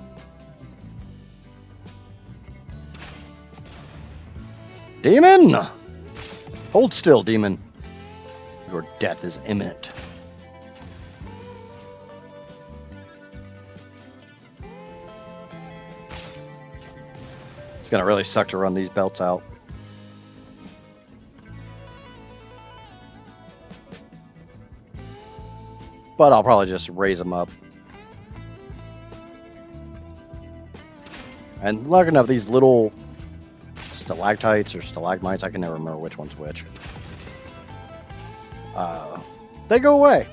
Demon! Hold still, demon. Your death is imminent. It's gonna really suck to run these belts out. But I'll probably just raise them up. And lucky enough, these little stalactites or stalagmites, I can never remember which one's which. They go away.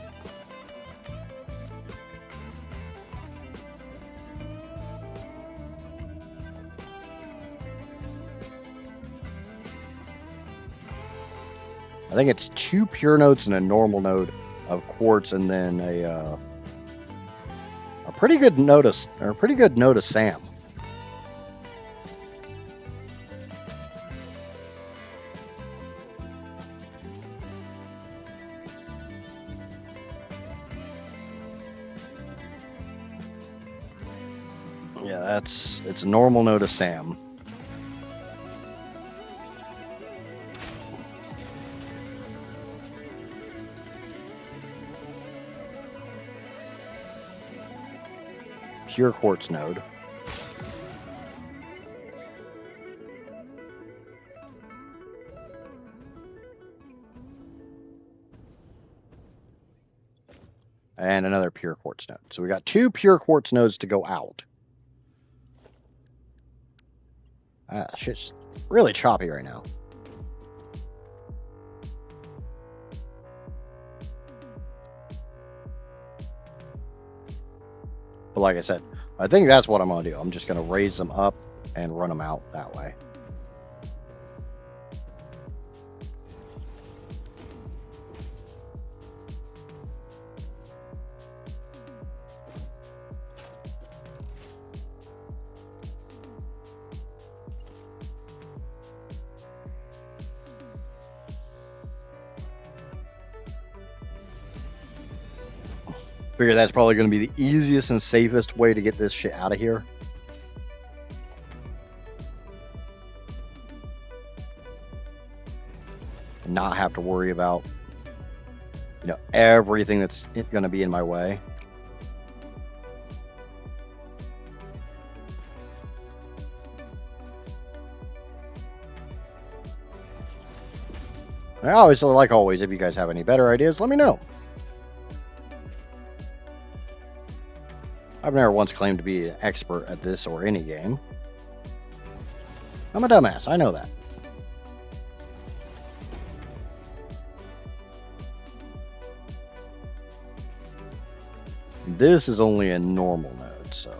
I think it's 2 pure nodes and a normal node of quartz, and then a pretty good node of SAM. Yeah, it's a normal node of SAM. Pure quartz node. And another pure quartz node. So we got 2 pure quartz nodes to go out. Shit's really choppy right now. But like I said, I think that's what I'm going to do. I'm just going to raise them up and run them out that way. Figure that's probably going to be the easiest and safest way to get this shit out of here. And not have to worry about, everything that's going to be in my way. I always, like always, if you guys have any better ideas, let me know. I've never once claimed to be an expert at this or any game. I'm a dumbass, I know that. This is only a normal node, so.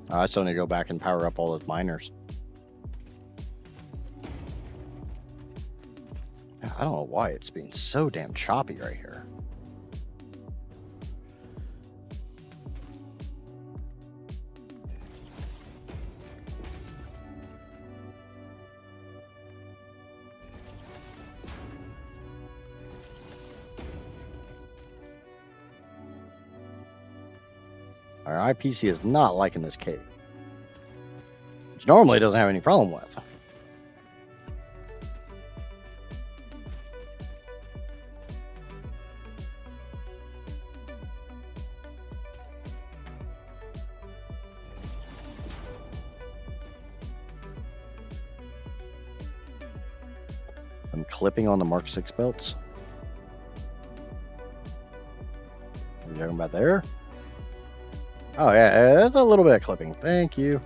I still need to go back and power up all those miners. I don't know why it's being so damn choppy right here. Our IPC is not liking this cave, which normally it doesn't have any problem with. I'm clipping on the Mark 6 belts. Are you talking about there? Oh, yeah, that's a little bit of clipping. Thank you.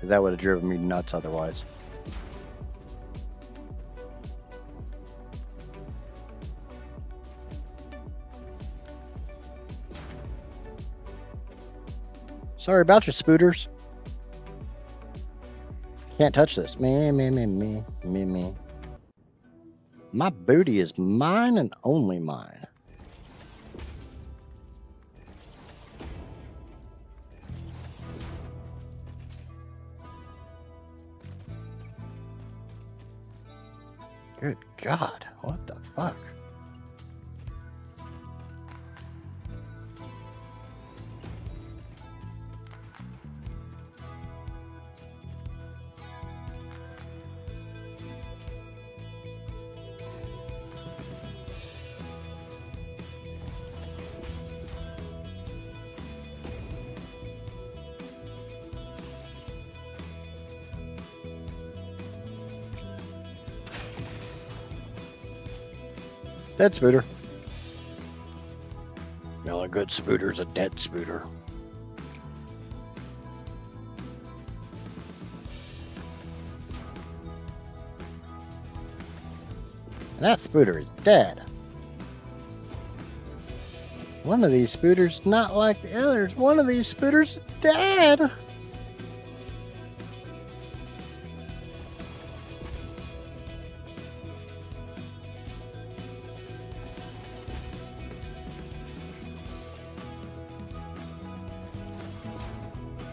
That would have driven me nuts otherwise. Sorry about your spooters. Can't touch this. Me. My booty is mine and only mine. Good God, what the fuck? Dead spooter. You know, a good spooter's a dead spooter. And that spooter is dead. One of these spooters not like the others. One of these spooters is dead.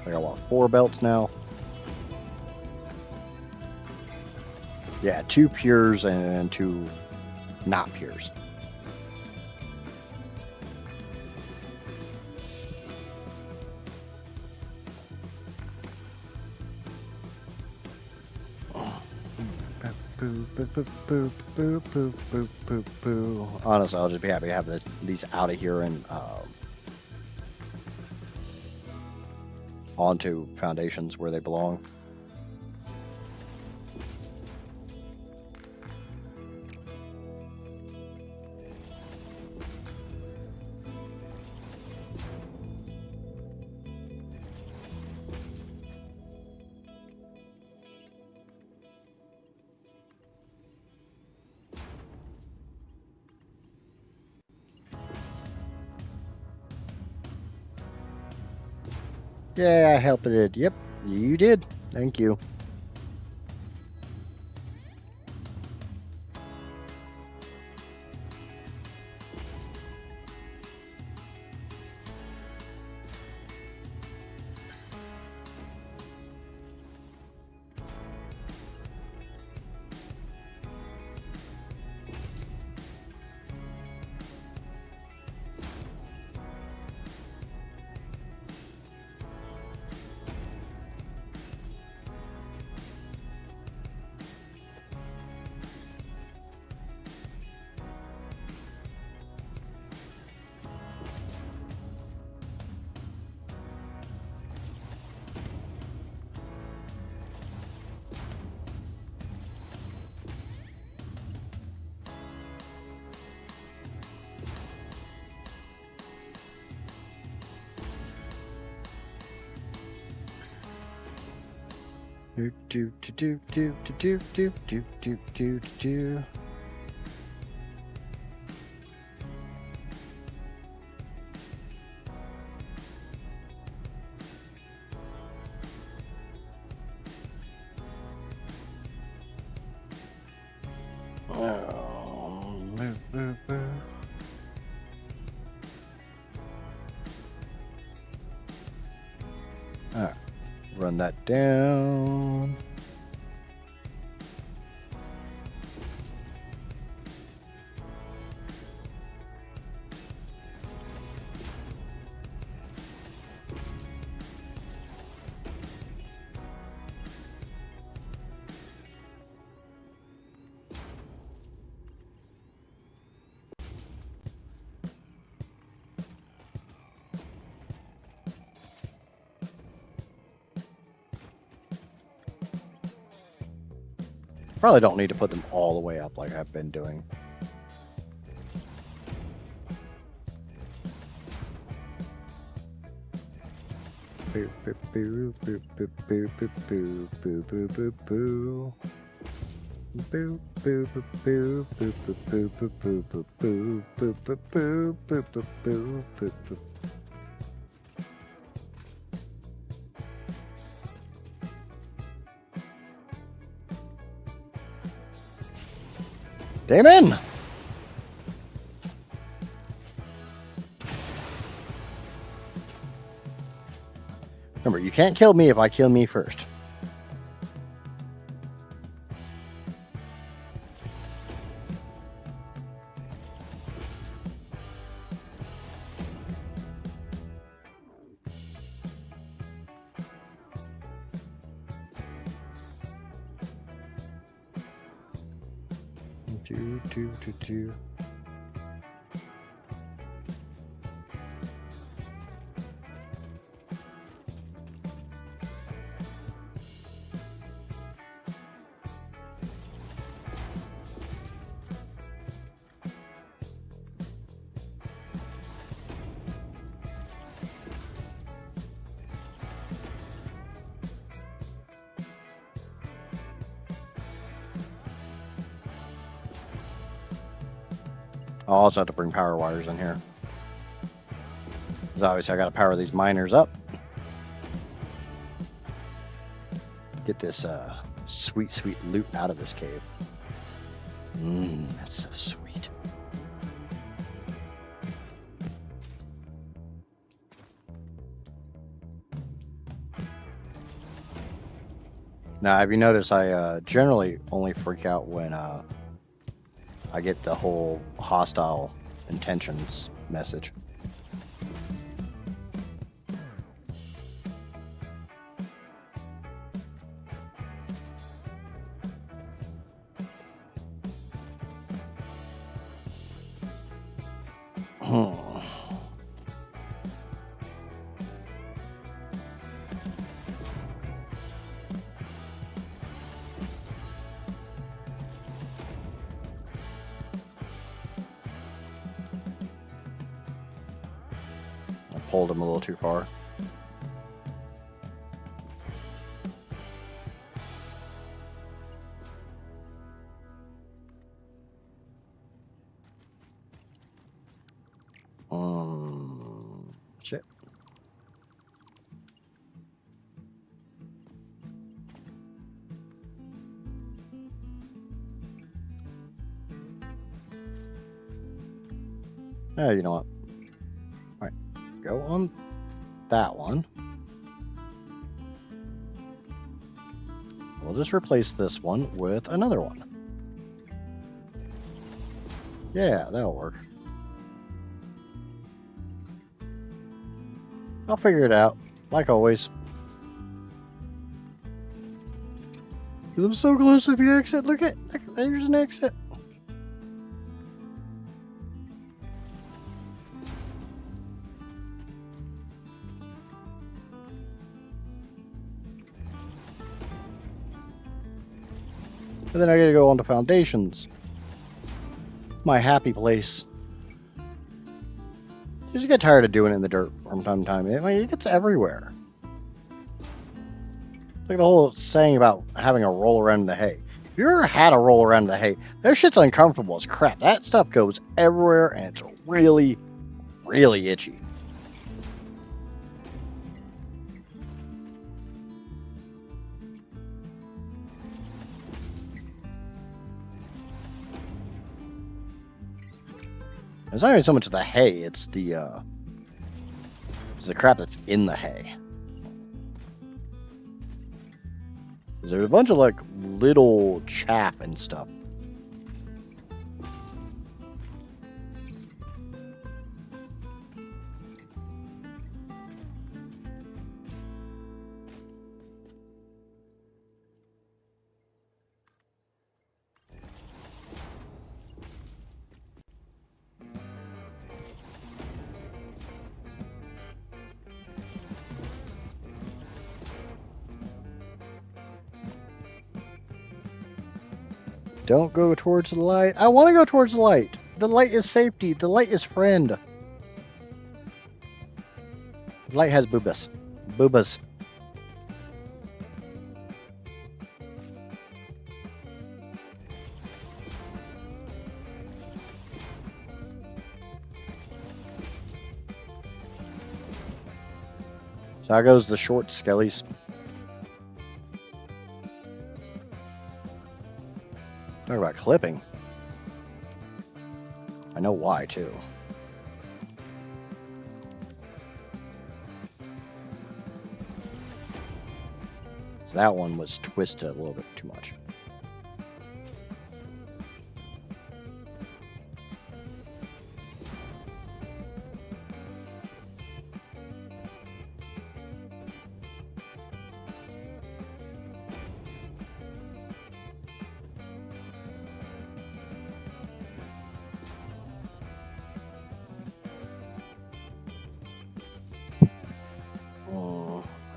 I got what, 4 belts now? Yeah, 2 pures and 2 not pures. Honestly, I'll just be happy to have these out of here and onto foundations where they belong. Yeah, I helped it. Yep, you did. Thank you. Do. Move, move, move. Alright, run that down. Probably don't need to put them all the way up like I've been doing. Boo, boo, boo, boo, boo, boo, boo, boo, boo, boo, boo, boo. Boo, boo, boo, boo, boo, boo, boo, boo, boo, boo, boo, boo, boo, boo, boo, boo, boo, boo. Damon! Remember, you can't kill me if I kill me first. Do. I'll also have to bring power wires in here. Because obviously I got to power these miners up. Get this sweet, sweet loot out of this cave. That's so sweet. Now, have you noticed I generally only freak out when I get the whole hostile intentions message. Pulled him a little too far. Shit. Oh, you know what? All right, go on that one. We'll just replace this one with another one. Yeah, that'll work. I'll figure it out, like always. I'm so close to the exit. Look, there's an exit. And then I gotta go on to foundations. My happy place. Just get tired of doing it in the dirt from time to time. It gets everywhere. It's like the whole saying about having a roll around in the hay. If you ever had a roll around in the hay, that shit's uncomfortable as crap. That stuff goes everywhere and it's really, really itchy. It's not even so much the hay, it's the crap that's in the hay. There's a bunch of like little chaff and stuff. Don't go towards the light. I want to go towards the light. The light is safety. The light is friend. The light has boobas. Boobas. So how goes the short skellies? Talk about clipping. I know why, too. So that one was twisted a little bit too much.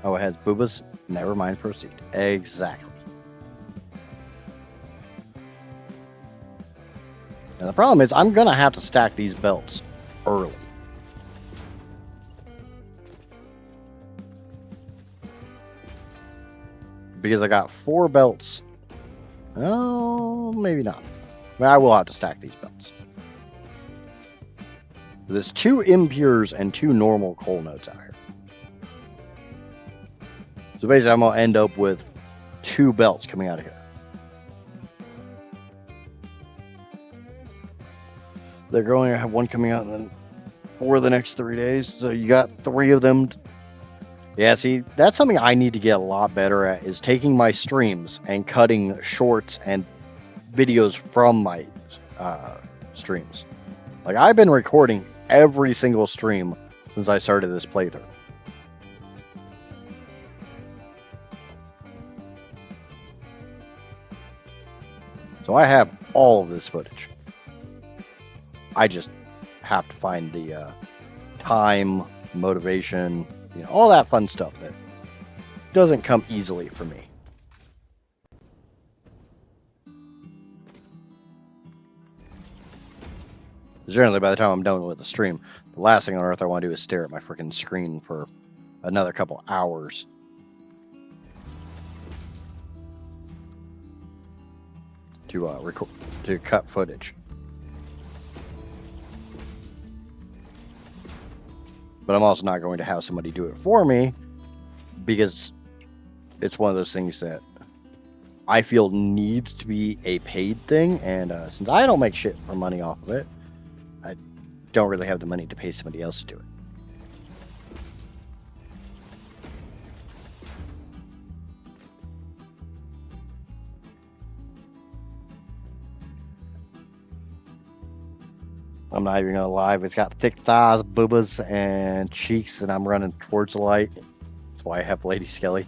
Oh, it has boobas? Never mind, proceed. Exactly. And the problem is, I'm going to have to stack these belts early. Because I got 4 belts. Oh, maybe not. I mean, I will have to stack these belts. There's 2 impures and 2 normal coal nodes out here. So basically, I'm going to end up with 2 belts coming out of here. They're going to have 1 coming out and then for the next 3 days. So you got 3 of them. Yeah, see, that's something I need to get a lot better at, is taking my streams and cutting shorts and videos from my streams. Like, I've been recording every single stream since I started this playthrough. So I have all of this footage. I just have to find the time, motivation, you know, all that fun stuff that doesn't come easily for me. Generally, by the time I'm done with the stream, the last thing on earth I want to do is stare at my freaking screen for another couple hours. To cut footage. But I'm also not going to have somebody do it for me, because it's one of those things that I feel needs to be a paid thing, and since I don't make shit for money off of it, I don't really have the money to pay somebody else to do it. I'm not even gonna lie, it's got thick thighs, boobas, and cheeks, and I'm running towards the light. That's why I have Lady Skelly.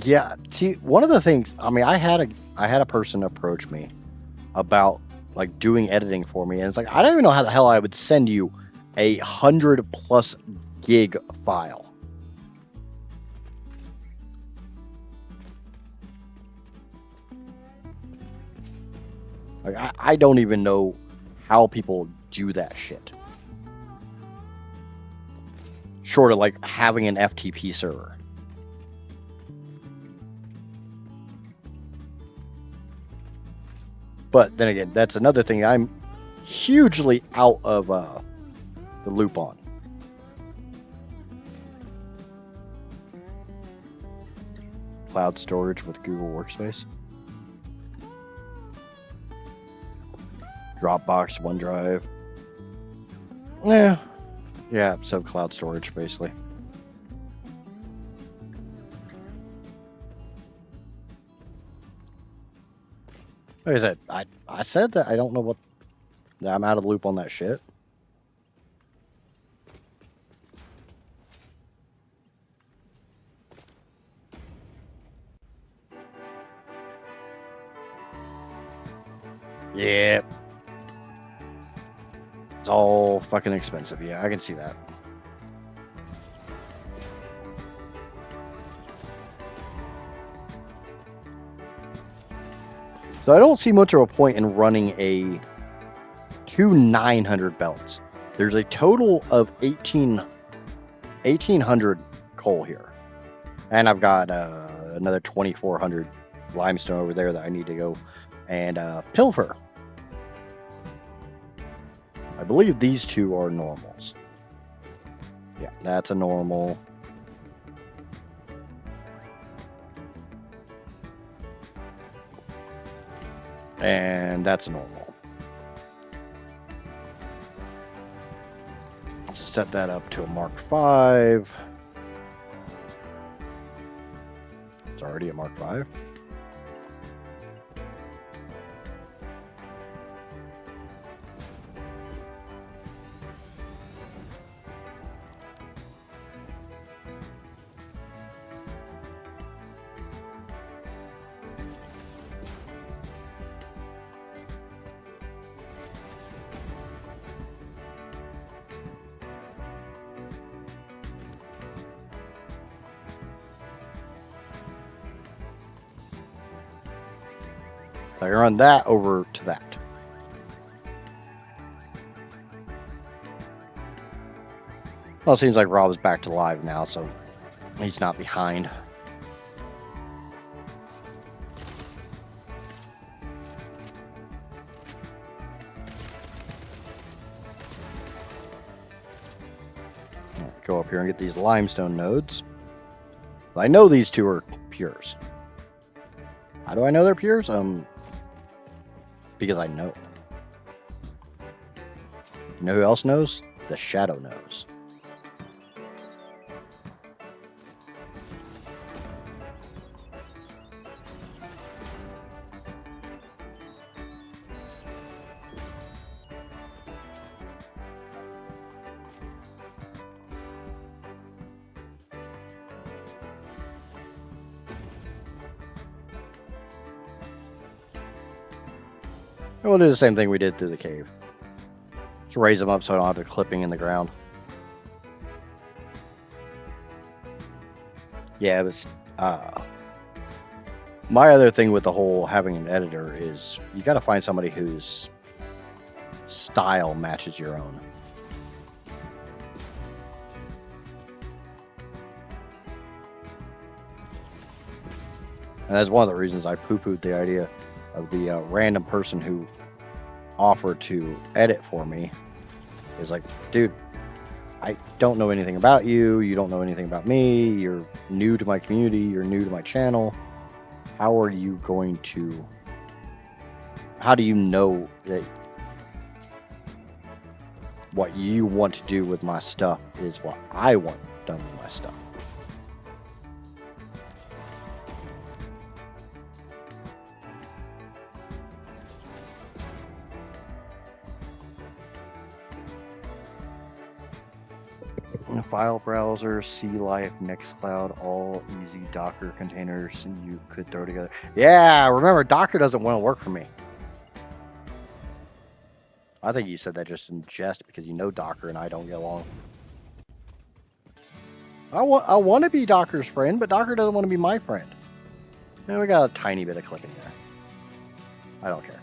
Yeah, see, one of the things, I mean, I had a person approach me about like doing editing for me, and it's like, I don't even know how the hell I would send you 100+ gig file. Like, I don't even know how people do that shit. Short of like having an FTP server. But then again, that's another thing I'm hugely out of the loop on. cloud storage with Google Workspace. Dropbox, OneDrive. Yeah, so cloud storage basically. Like I said, I said that I don't know what, that I'm out of the loop on that shit. Yeah. It's all fucking expensive. Yeah, I can see that. So I don't see much of a point in running two 900 belts. There's a total of 1,800 coal here. And I've got another 2,400 limestone over there that I need to go and pilfer. I believe these two are normals. Yeah, that's a normal. And that's a normal. Let's set that up to a Mark V. It's already a Mark V. So I can run that over to that. Well, it seems like Rob is back to live now, so he's not behind. Go up here and get these limestone nodes. I know these two are pures. How do I know they're pures? Because I know. You know who else knows? The Shadow knows. We'll do the same thing we did through the cave. Just raise them up so I don't have the clipping in the ground. Yeah, it was. My other thing with the whole having an editor is you got to find somebody whose style matches your own. And that's one of the reasons I poo-pooed the idea of the random person who offered to edit for me. Is like, dude, I don't know anything about you. You don't know anything about me. You're new to my community. You're new to my channel. How are you going to... How do you know that what you want to do with my stuff is what I want done with my stuff? File browser, CLife, Nextcloud, all easy Docker containers you could throw together. Yeah, remember, Docker doesn't want to work for me. I think you said that just in jest because you know Docker and I don't get along. I want to be Docker's friend, but Docker doesn't want to be my friend. And we got a tiny bit of clipping there. I don't care.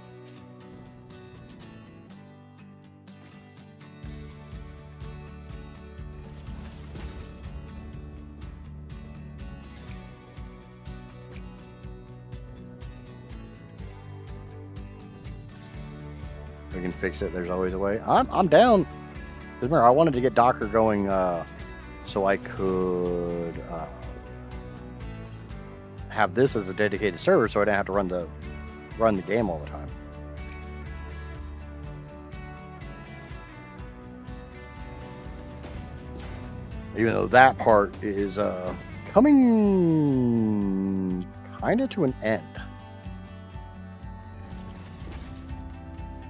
We can fix it. There's always a way. I'm down. Remember, I wanted to get Docker going so I could have this as a dedicated server, so I didn't have to run the game all the time. Even though that part is coming kind of to an end.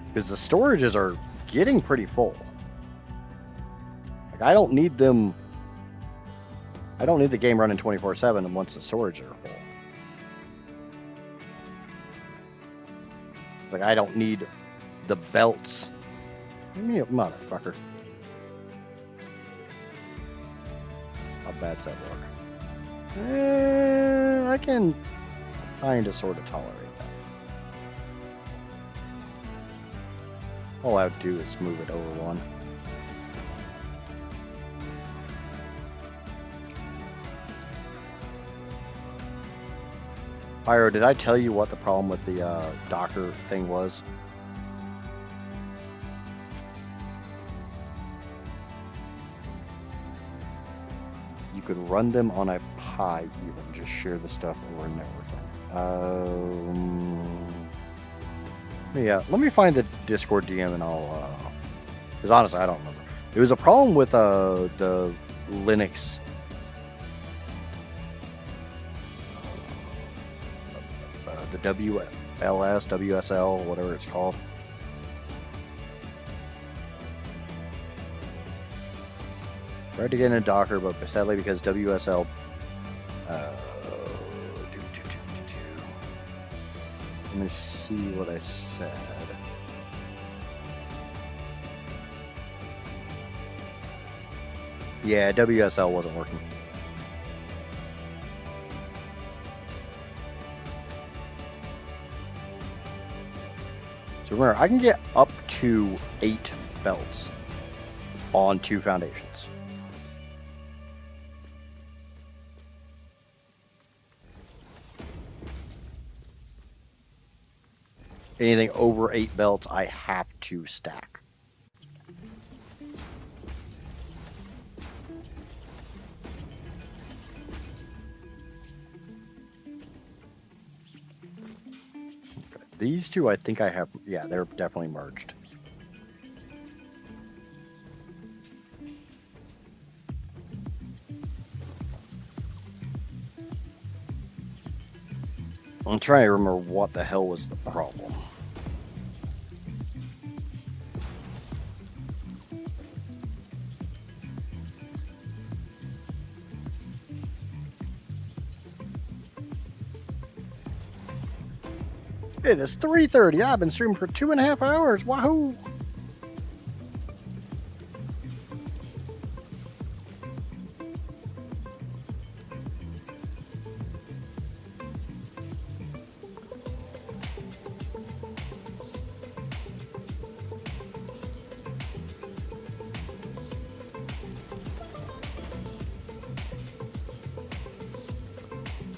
Because the storages are getting pretty full. Like, I don't need the game running 24/7 and once the storage are full. It's like I don't need the belts. Give me a motherfucker. How bad's that look? I can kind of sort of tolerate that. All I have to do is move it over one. Pyro, did I tell you what the problem with the Docker thing was? You could run them on a Pi even, just share the stuff over a network. Yeah, let me find the Discord DM and I'll, because honestly, I don't remember. It was a problem with the Linux. The WLS, WSL, whatever it's called. Tried to get into Docker, but sadly because WSL. Let me see what I said. Yeah, WSL wasn't working. So remember, I can get up to 8 belts on 2 foundations. Anything over 8 belts, I have to stack. These two, I think I have, yeah, they're definitely merged. I'm trying to remember what the hell was the problem. It is 3:30. I've been streaming for 2.5 hours. Wahoo!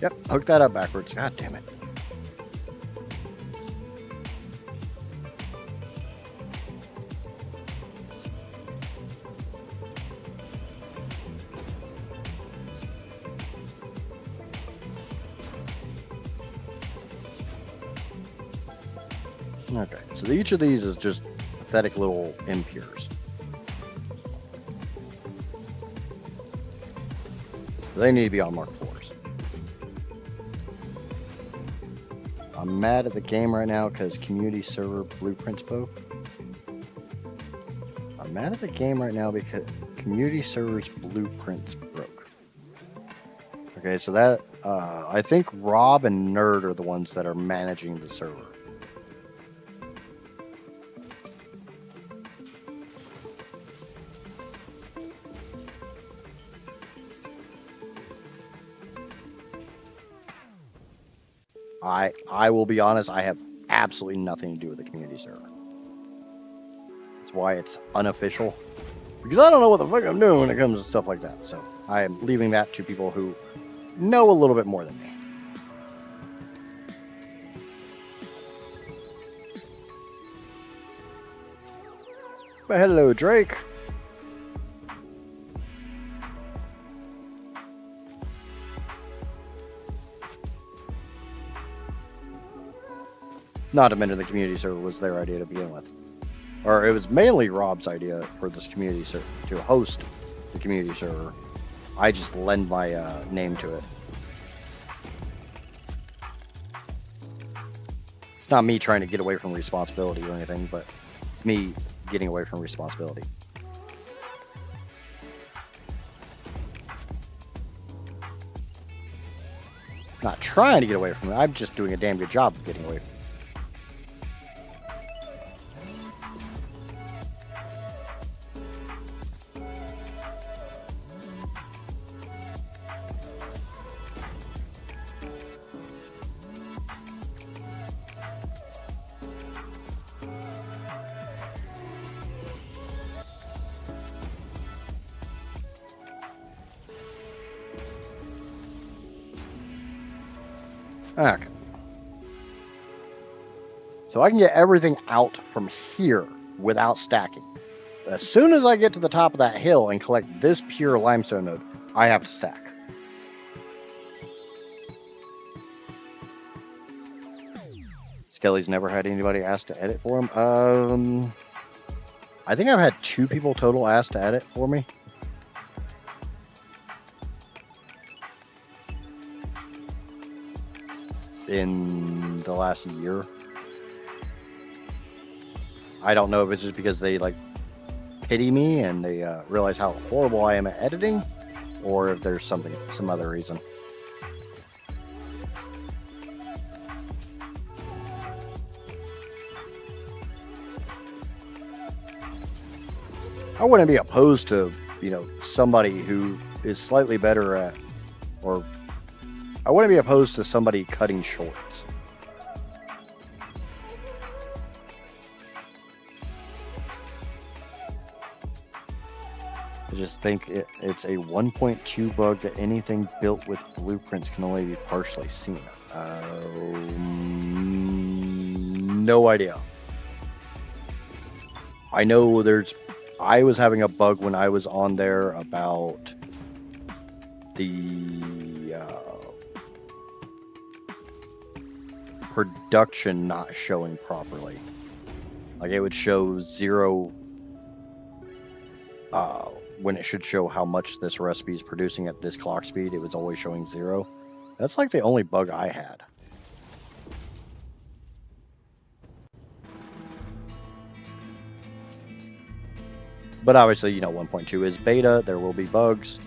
Yep, hook that up backwards. God damn it. Okay, so each of these is just pathetic little impures. They need to be on Mark 4s. I'm mad at the game right now because community server blueprints broke. I'm mad at the game right now because community server's blueprints broke. Okay, so that, I think Rob and Nerd are the ones that are managing the server. I will be honest, I have absolutely nothing to do with the community server. That's why it's unofficial. Because I don't know what the fuck I'm doing when it comes to stuff like that. So I am leaving that to people who know a little bit more than me. But hello, Drake. Not to mention the community server was their idea to begin with. Or it was mainly Rob's idea for this community server, to host the community server. I just lend my name to it. It's not me trying to get away from responsibility or anything, but it's me getting away from responsibility. Not trying to get away from it, I'm just doing a damn good job of getting away from it. Okay. So I can get everything out from here without stacking. As soon as I get to the top of that hill and collect this pure limestone node, I have to stack. Skelly's never had anybody ask to edit for him. I think I've had 2 people total ask to edit for me. In the last year. I don't know if it's just because they like pity me and they realize how horrible I am at editing, or if there's some other reason. I wouldn't be opposed to, somebody who is slightly better at, or I wouldn't be opposed to somebody cutting shorts. I just think it's a 1.2 bug that anything built with blueprints can only be partially seen. No idea. I know I was having a bug when I was on there about the production not showing properly. Like it would show 0 when it should show how much this recipe is producing at this clock speed. It was always showing 0. That's like the only bug I had. But obviously, 1.2 is beta. There will be bugs.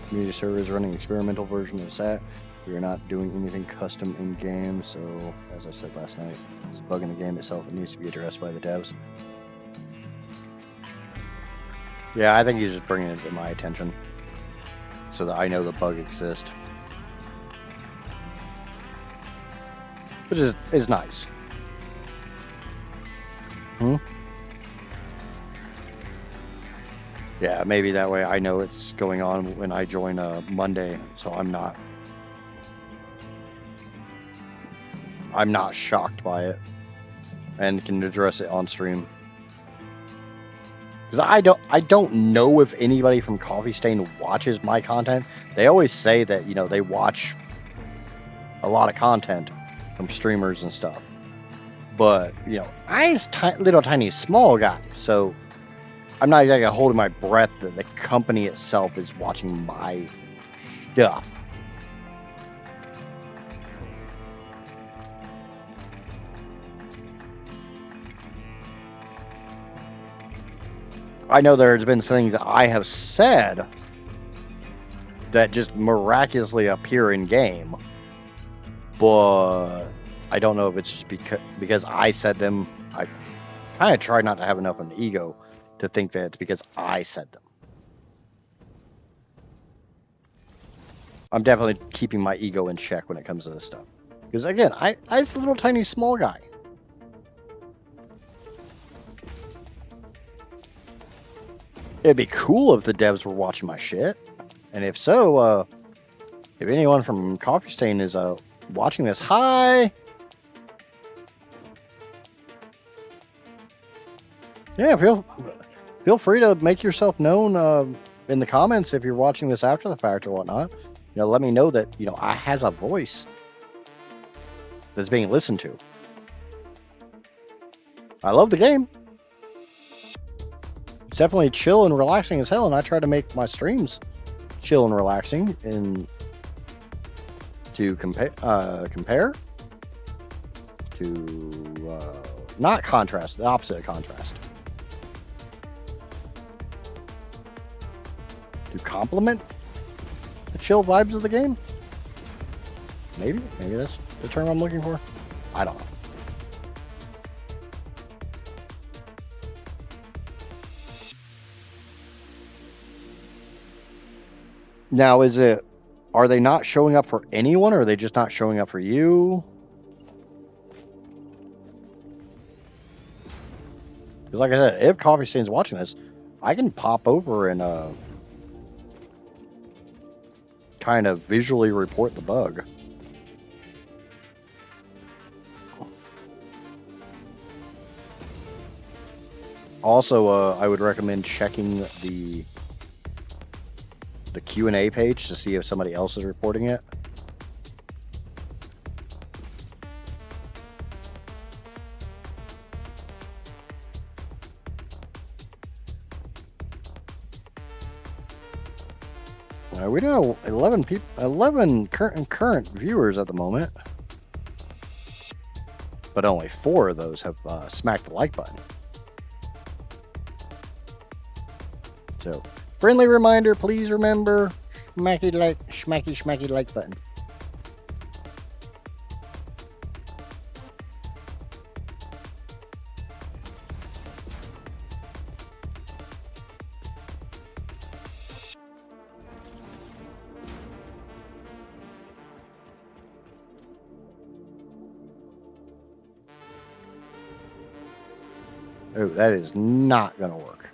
Community server is running experimental version of SAT. We are not doing anything custom in game, so as I said last night, it's a bug in the game itself. It needs to be addressed by the devs. Yeah, I think he's just bringing it to my attention so that I know the bug exists, which is nice. Yeah, maybe that way I know it's going on when I join Monday, so I'm not shocked by it and can address it on stream. Because I don't know if anybody from Coffee Stain watches my content. They always say that, they watch a lot of content from streamers and stuff. But, I'm little tiny small guy, so I'm not exactly holding my breath that the company itself is watching my stuff. I know there's been things that I have said that just miraculously appear in game, but I don't know if it's just because I said them. I kind of try not to have enough of an ego to think that it's because I said them. I'm definitely keeping my ego in check when it comes to this stuff. Because again, I'm a little tiny small guy. It'd be cool if the devs were watching my shit. And if so, if anyone from Coffee Stain is watching this, hi! Yeah, feel free to make yourself known in the comments if you're watching this after the fact or whatnot. You know, let me know that, you know, I has a voice that's being listened to. I love the game. It's definitely chill and relaxing as hell, and I try to make my streams chill and relaxing and to compare to not contrast, the opposite of contrast. To complement the chill vibes of the game. Maybe that's the term I'm looking for. I don't know. Now, are they not showing up for anyone, or are they just not showing up for you? Because like I said, if Coffee Stain's watching this, I can pop over and kind of visually report the bug. Also, I would recommend checking the Q&A page to see if somebody else is reporting it. We do have 11 current viewers at the moment, but only 4 of those have smacked the like button. So, friendly reminder, please remember, smacky like button. Oh, that is not going to work.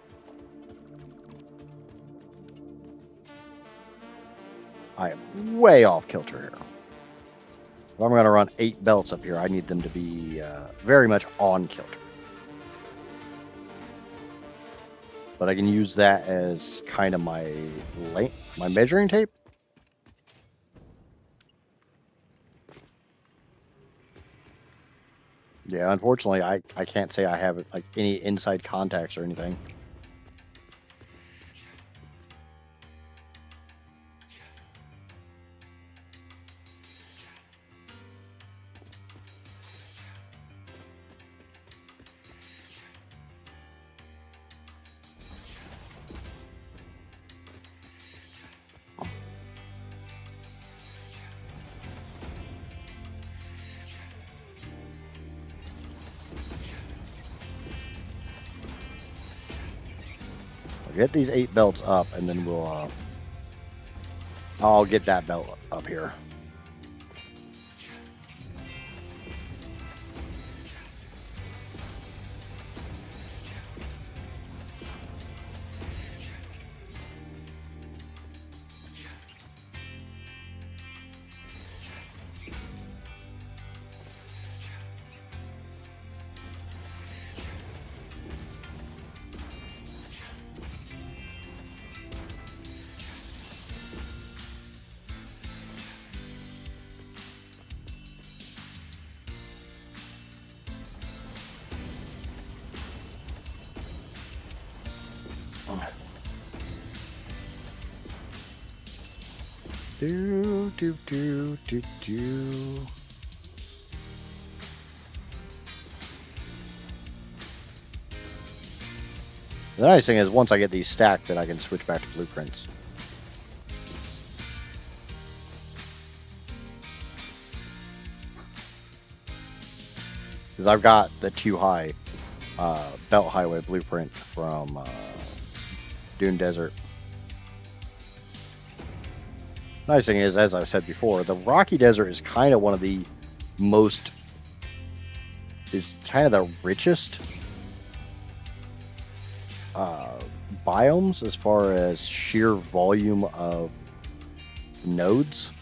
I am way off kilter here. If I'm going to run 8 belts up here, I need them to be very much on kilter. But I can use that as kind of my measuring tape. Yeah, unfortunately, I can't say I have like any inside contacts or anything. Get these 8 belts up, and then I'll get that belt up here. Do. The nice thing is, once I get these stacked, then I can switch back to blueprints. Because I've got the 2 high belt highway blueprint from Dune Desert. Nice thing is, as I've said before, the Rocky Desert is kind of one of the most, is kind of the richest biomes as far as sheer volume of nodes.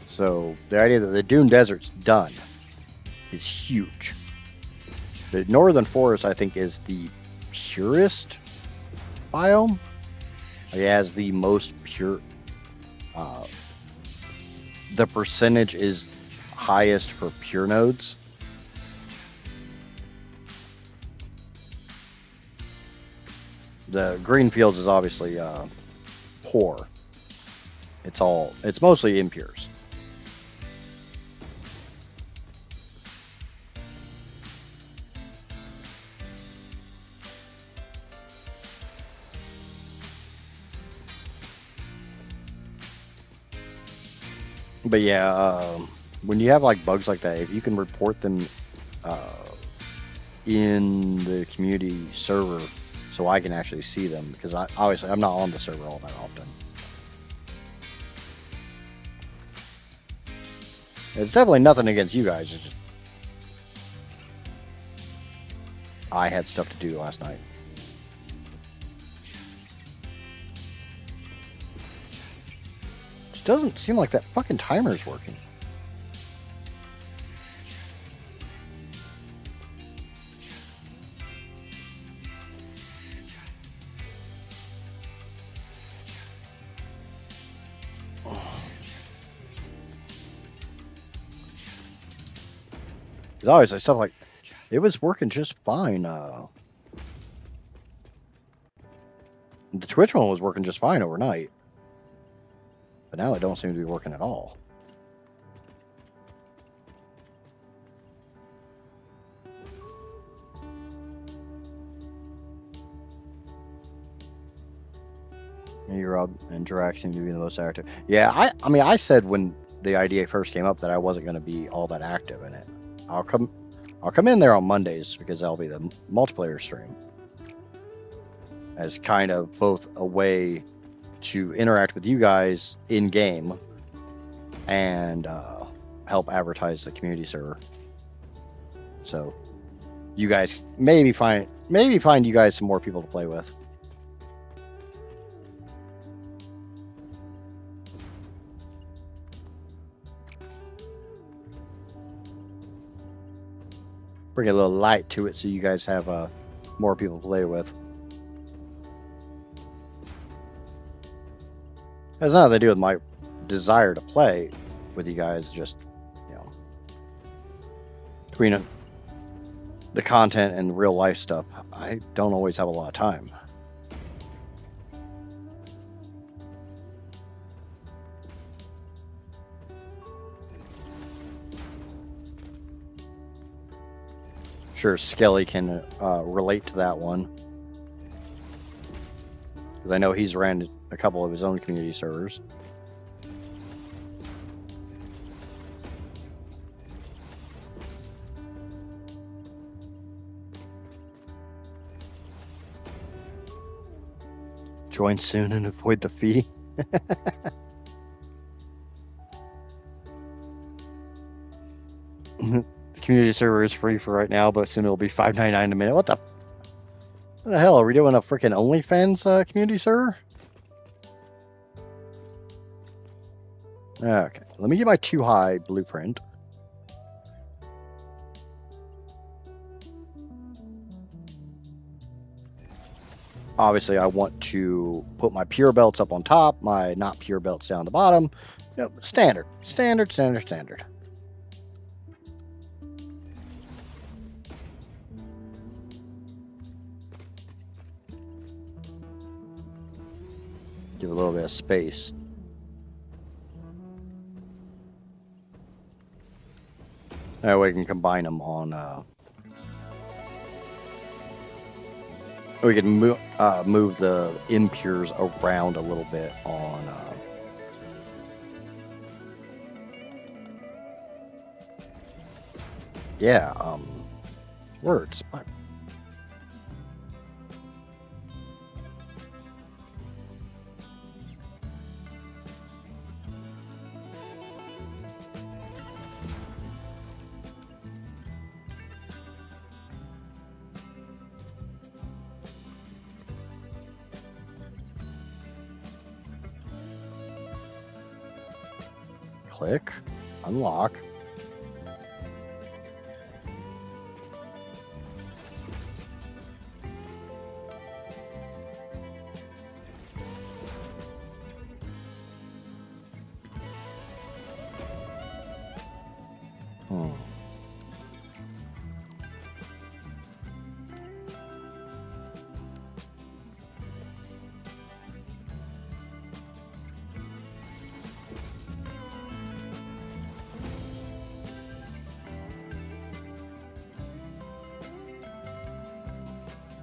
So the idea that the Dune Desert's done is huge. The Northern Forest, I think, is the purest biome. It has the most pure. The percentage is highest for pure nodes. The green fields is obviously poor. It's mostly impures. But yeah, when you have like bugs like that, if you can report them in the community server, so I can actually see them, because obviously I'm not on the server all that often. It's definitely nothing against you guys. It's just I had stuff to do last night. It doesn't seem like that fucking timer's working. Because obviously stuff like it was working just fine. The Twitch one was working just fine overnight, but now it don't seem to be working at all. Me, Rob, and Drax seem to be the most active. Yeah, I mean, I said when the idea first came up that I wasn't going to be all that active in it. I'll come in there on Mondays because that'll be the multiplayer stream, as kind of both a way to interact with you guys in game and help advertise the community server. So you guys maybe find you guys some more people to play with. Bring a little light to it so you guys have more people to play with. It has nothing to do with my desire to play with you guys. Just, you know, between the content and real life stuff, I don't always have a lot of time. Sure, Skelly can relate to that one, because I know he's ran a couple of his own community servers. Join soon and avoid the fee. The community server is free for right now, but soon it'll be $5.99 a minute. What the hell? Are we doing a freaking OnlyFans community server? Okay, let me get my too high blueprint. Obviously, I want to put my pure belts up on top, my not pure belts down the bottom. Yep, standard. Give a little bit of space. That way we can combine them on. We can move the impures around a little bit on. Yeah. Words. Click. Unlock.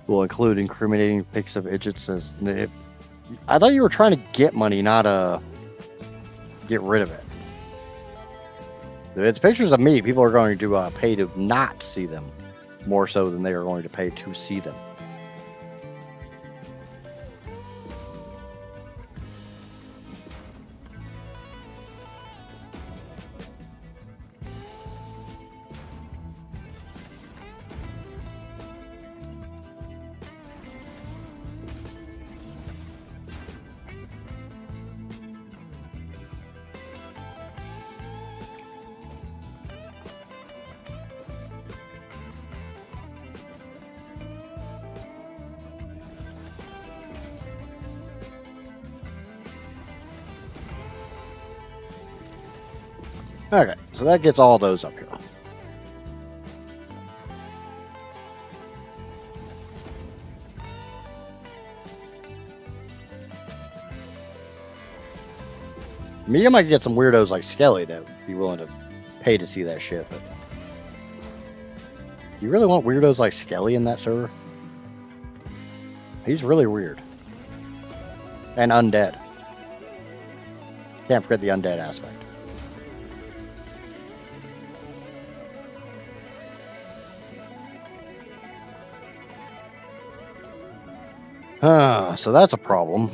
Will include incriminating pics of idiots as. I thought you were trying to get money, not get rid of it. If it's pictures of me, people are going to pay to not see them, more so than they are going to pay to see them. Okay, so that gets all those up here. Me, I might get some weirdos like Skelly that would be willing to pay to see that shit, but you really want weirdos like Skelly in that server? He's really weird. And undead. Can't forget the undead aspect. So that's a problem.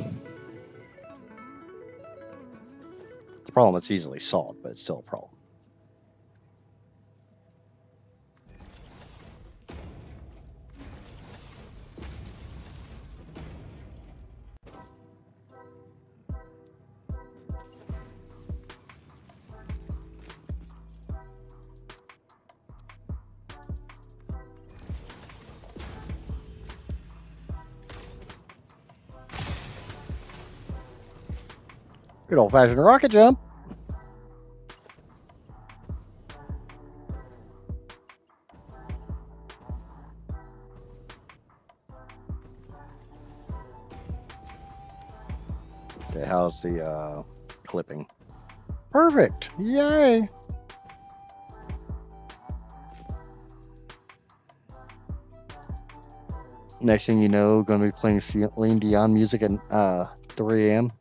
It's a problem that's easily solved, but it's still a problem. Good old-fashioned rocket jump. Okay, how's the clipping? Perfect! Yay! Next thing you know, going to be playing Celine Dion music at 3 a.m.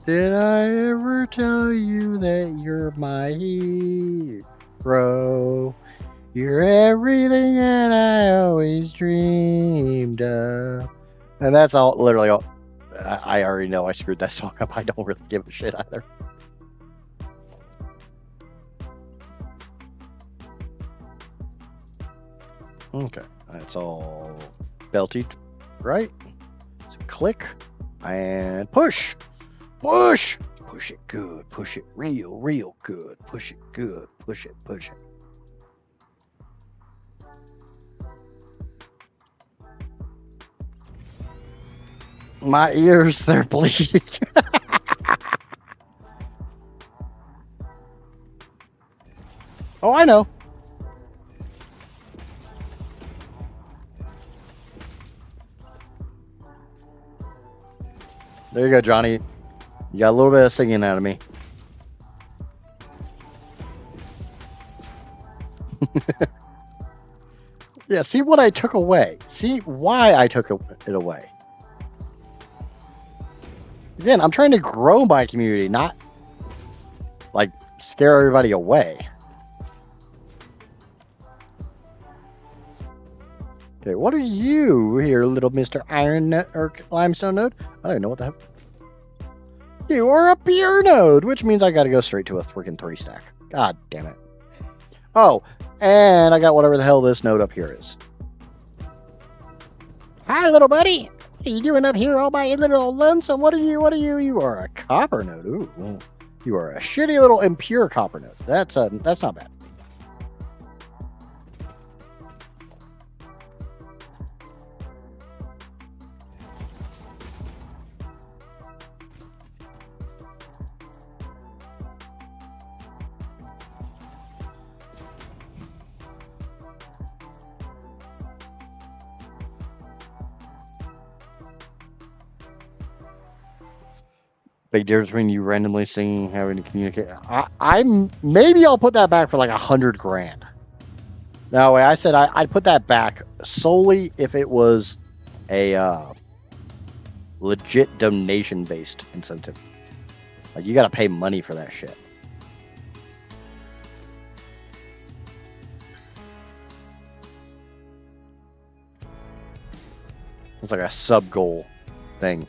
Did I ever tell you that you're my hero? You're everything that I always dreamed of. And that's all, literally all. I already know I screwed that song up. I don't really give a shit either. Okay, that's all belted, right? So click and push. Push! Push it good. Push it real good. Push it good. Push it. My ears, they're bleeding. Oh, I know. There you go, Johnny. You got a little bit of singing out of me. Yeah, see what I took away. See why I took it away. Again, I'm trying to grow my community, not like scare everybody away. Okay, what are you here, little Mr. Iron Nut or Limestone Node? I don't even know what the heck. You are a pure node, which means I gotta go straight to a freaking 3-stack. God damn it. Oh, and I got whatever the hell this node up here is. Hi, little buddy. What are you doing up here all by your little lonesome? What are you? You are a copper node. Ooh. You are a shitty little impure copper node. That's not bad. Big difference between you randomly singing and having to communicate. Maybe I'll put that back for like $100,000. No way. I said I'd put that back solely if it was a legit donation based incentive. Like you got to pay money for that shit. It's like a sub goal thing.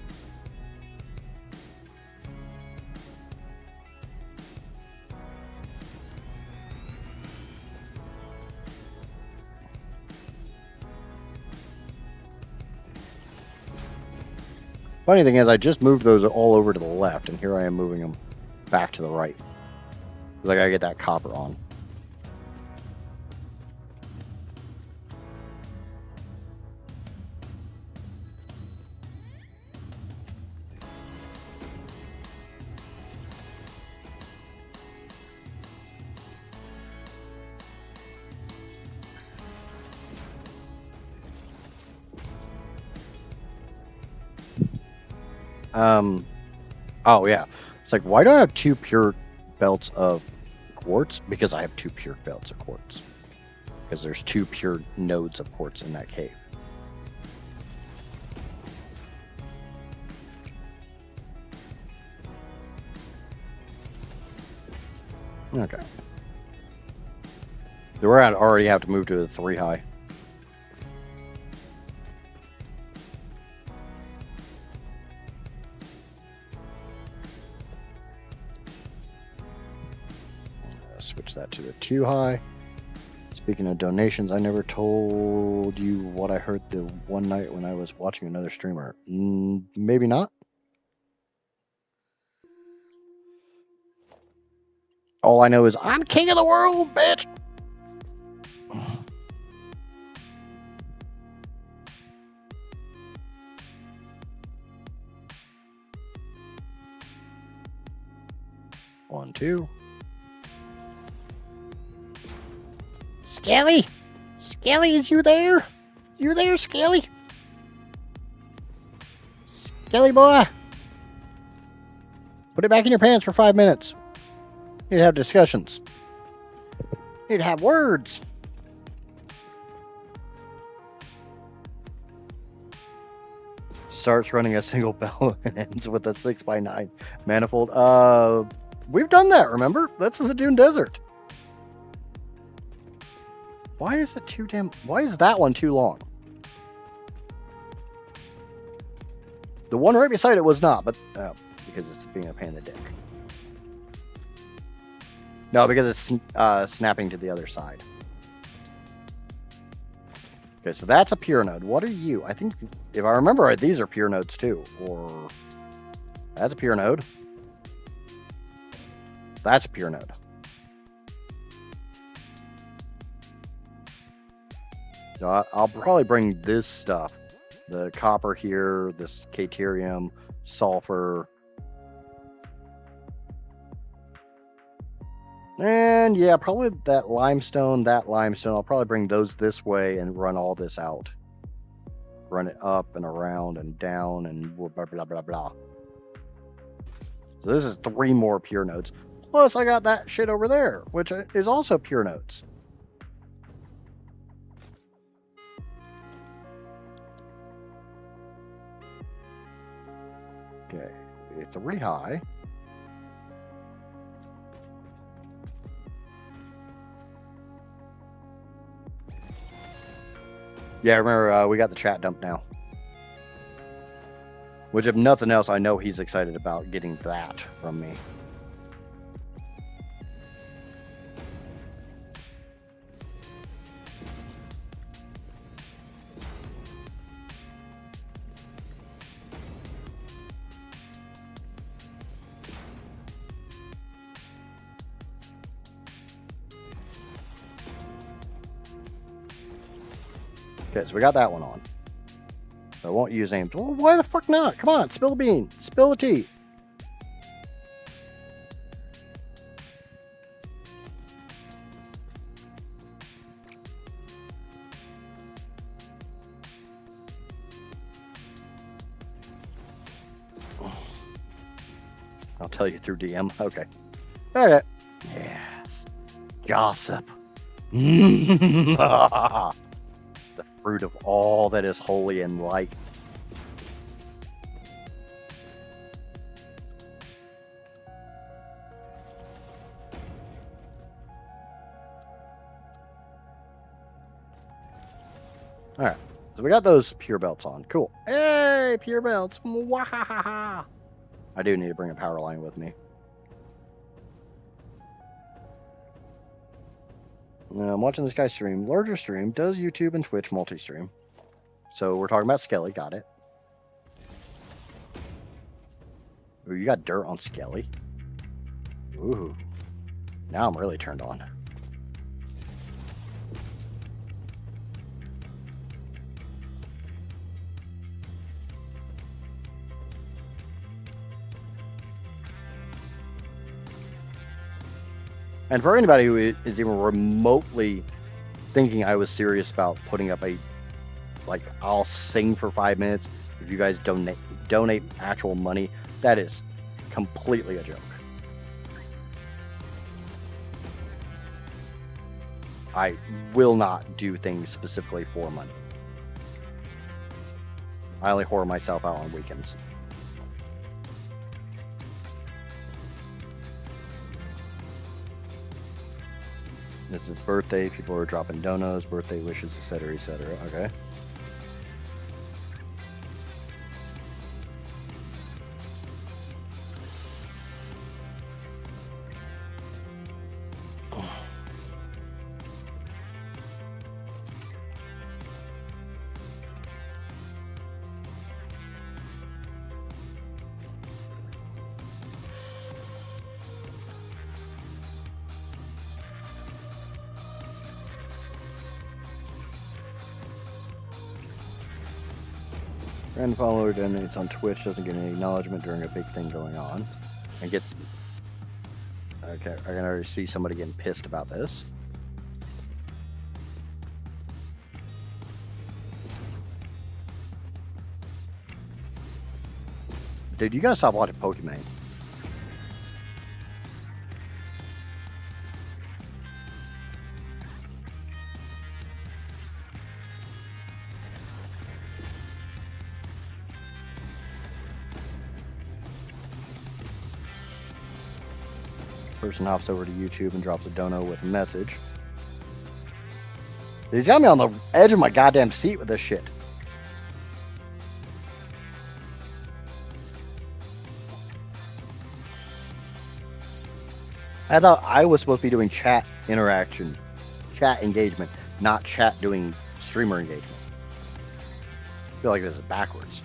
Funny thing is, I just moved those all over to the left, and here I am moving them back to the right. Because I gotta get that copper on. Oh yeah. It's like, why do I have 2 pure belts of quartz? Because I have 2 pure belts of quartz. Because there's 2 pure nodes of quartz in that cave. Okay. So we're gonna already have to move to the 3 high. Switch that to the 2 high. Speaking of donations, I never told you what I heard the one night when I was watching another streamer. Maybe not. All I know is I'm king of the world, bitch. One, two. Skelly! Skelly, is you there? You there, Skelly? Skelly boy! Put it back in your pants for 5 minutes. You'd have discussions. You'd have words. Starts running a single bell and ends with a 6x9 manifold. We've done that, remember? That's in the Dune Desert. Why is it too damn... Why is that one too long? The one right beside it was not, but... because it's being a pain in the dick. No, because it's snapping to the other side. Okay, so that's a pure node. What are you? I think, if I remember right, these are pure nodes too. Or... That's a pure node. That's a pure node. So I'll probably bring this stuff. The copper here, this caterium, sulfur. And yeah, probably that limestone. I'll probably bring those this way and run all this out. Run it up and around and down and blah, blah, blah, blah. So this is 3 more pure nodes. Plus I got that shit over there, which is also pure nodes. Okay, 3 high. Yeah, remember, we got the chat dump now. Which, if nothing else, I know he's excited about getting that from me. Okay, so we got that one on. I won't use names. Well, why the fuck not? Come on, spill the bean. Spill the tea. I'll tell you through DM. Okay. Okay. Yes. Gossip. The fruit of all that is holy and light. All right. So we got those pure belts on. Cool. Hey, pure belts. Mwahaha. I do need to bring a power line with me. Now, I'm watching this guy stream. Larger stream. Does YouTube and Twitch multi-stream. So we're talking about Skelly. Got it. Ooh, you got dirt on Skelly. Ooh. Now I'm really turned on. And for anybody who is even remotely thinking I was serious about putting up a, like, I'll sing for 5 minutes if you guys donate actual money, that is completely a joke. I will not do things specifically for money. I only whore myself out on weekends. This is birthday. People are dropping donos, birthday wishes, etc., etc. Okay. Random follower donates on Twitch, doesn't get any acknowledgement during a big thing going on. And get... Okay, I can already see somebody getting pissed about this. Dude, you gotta stop watching Pokemon. Person hops over to YouTube and drops a dono with a message. He's got me on the edge of my goddamn seat with this shit. I thought I was supposed to be doing chat interaction, chat engagement, not chat doing streamer engagement. I feel like this is backwards.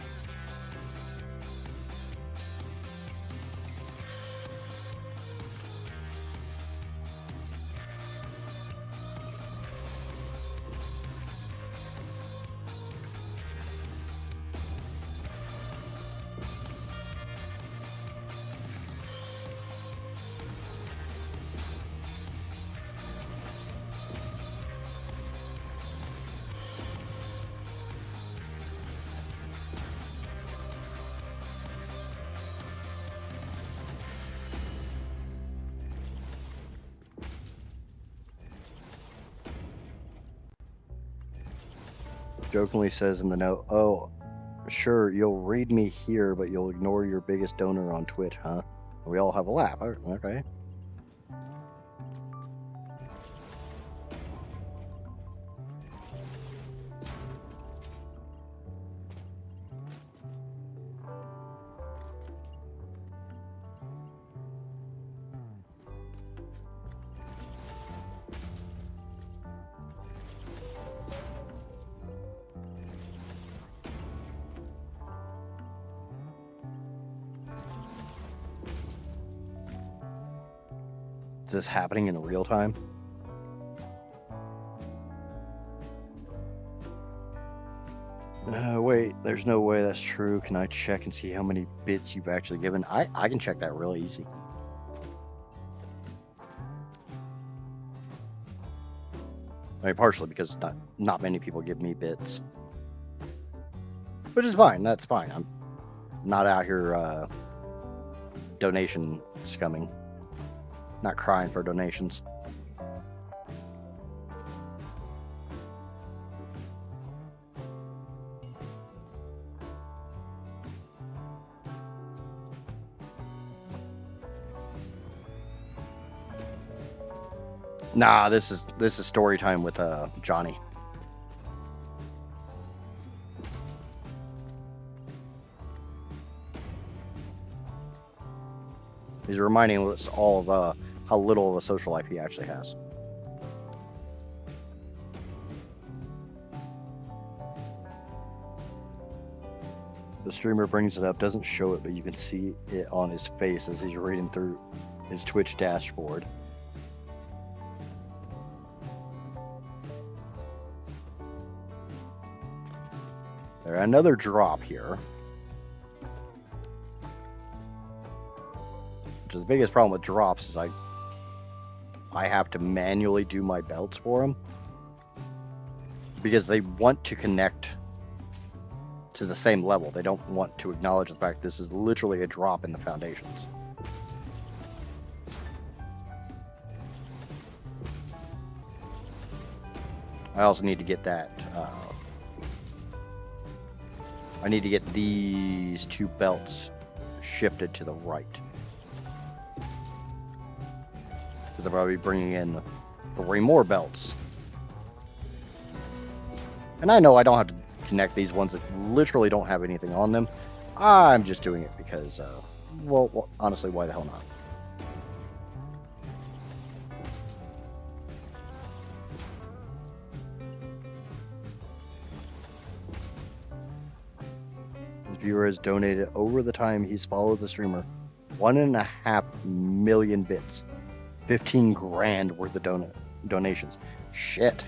Jokingly says in the note, "Oh, sure, you'll read me here, but you'll ignore your biggest donor on Twitch, huh?" We all have a laugh. Okay. Is this happening in real time? There's no way that's true. Can I check and see how many bits you've actually given? I can check that real easy. I mean, partially because not many people give me bits. Which is fine. That's fine. I'm not out here donation scumming. Not crying for donations. Nah, this is story time with Johnny. He's reminding us all of how little of a social life he actually has. The streamer brings it up, doesn't show it, but you can see it on his face as he's reading through his Twitch dashboard. There's another drop here. Which is the biggest problem with drops is I have to manually do my belts for them. Because they want to connect to the same level. They don't want to acknowledge the fact this is literally a drop in the foundations. I also need to get that. I need to get these two belts shifted to the right. Because I'll be bringing in 3 more belts. And I know I don't have to connect these ones that literally don't have anything on them. I'm just doing it because, well, honestly, why the hell not? This viewer has donated over the time he's followed the streamer 1.5 million bits. 15 grand worth of donations. Shit.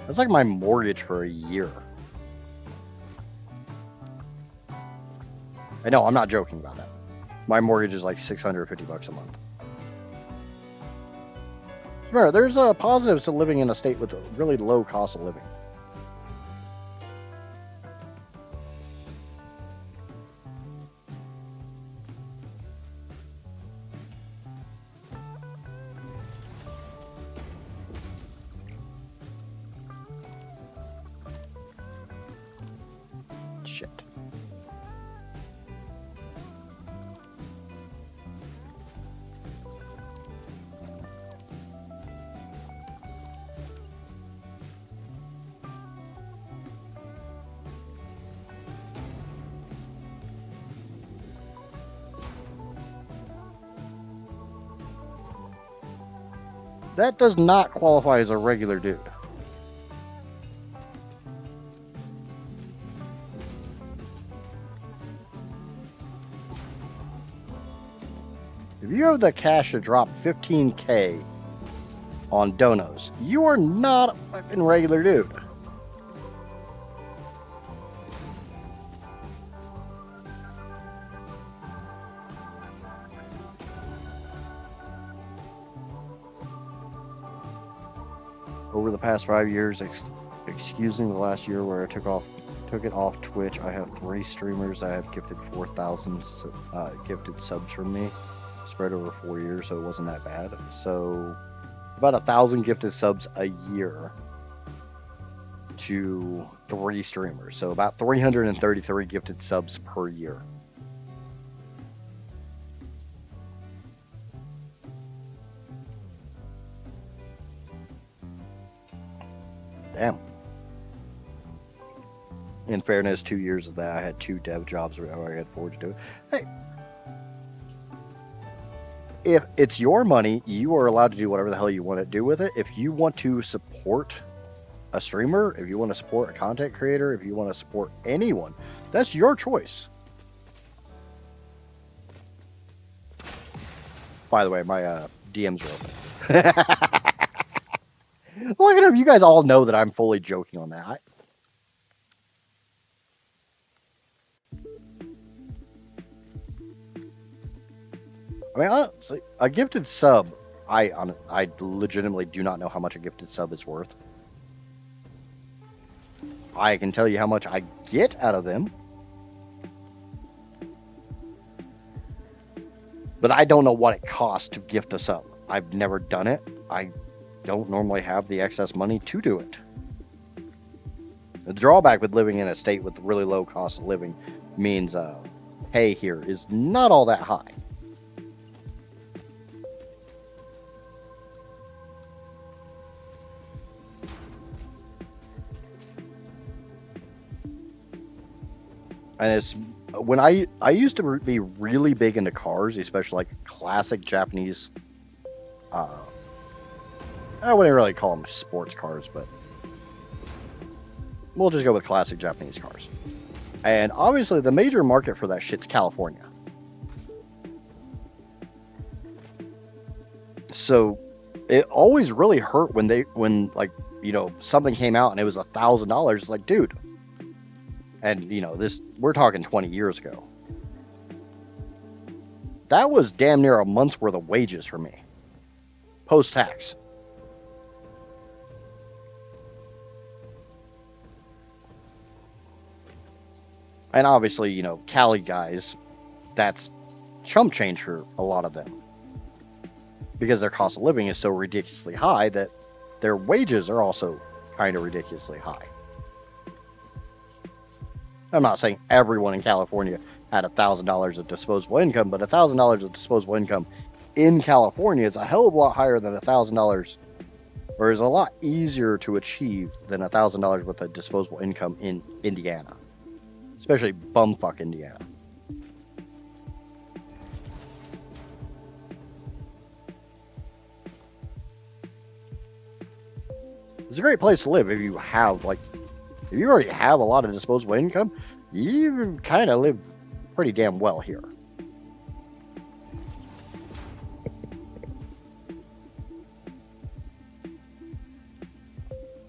That's like my mortgage for a year. I know, I'm not joking about that. My mortgage is like $650 a month. Remember, there's positives to living in a state with a really low cost of living. Shit. That does not qualify as a regular dude. If you have the cash to drop 15K on donos, you are not a fucking regular dude. Over the past 5 years, excusing the last year where I took it off Twitch, I have 3 streamers that have gifted 4,000 gifted subs from me, spread over 4 years, so it wasn't that bad. So about 1,000 gifted subs a year to 3 streamers, so about 333 gifted subs per year. Damn. In fairness, 2 years of that, I had 2 dev jobs where I had 4 to do it. Hey, if it's your money, you are allowed to do whatever the hell you want to do with it. If you want to support a streamer, if you want to support a content creator, if you want to support anyone, that's your choice. By the way, my DMs are open. Look at them. You guys all know that I'm fully joking on that. I mean, honestly, a gifted sub, I legitimately do not know how much a gifted sub is worth. I can tell you how much I get out of them, but I don't know what it costs to gift a sub. I've never done it. I don't normally have the excess money to do it. The drawback with living in a state with really low cost of living means pay here is not all that high. And it's when I used to be really big into cars, especially like classic Japanese. I wouldn't really call them sports cars, but we'll just go with classic Japanese cars. And obviously, the major market for that shit's California. So it always really hurt when like something came out and it was $1,000. It's like, dude. And this we're talking 20 years ago. That was damn near a month's worth of wages for me, post tax. And obviously, Cali guys, that's chump change for a lot of them. Because their cost of living is so ridiculously high that their wages are also kind of ridiculously high. I'm not saying everyone in California had $1,000 of disposable income, but $1,000 of disposable income in California is a hell of a lot higher than $1,000, or is a lot easier to achieve than $1,000 worth of disposable income in Indiana, especially bumfuck Indiana. It's a great place to live if you have if you already have a lot of disposable income. You kind of live pretty damn well here.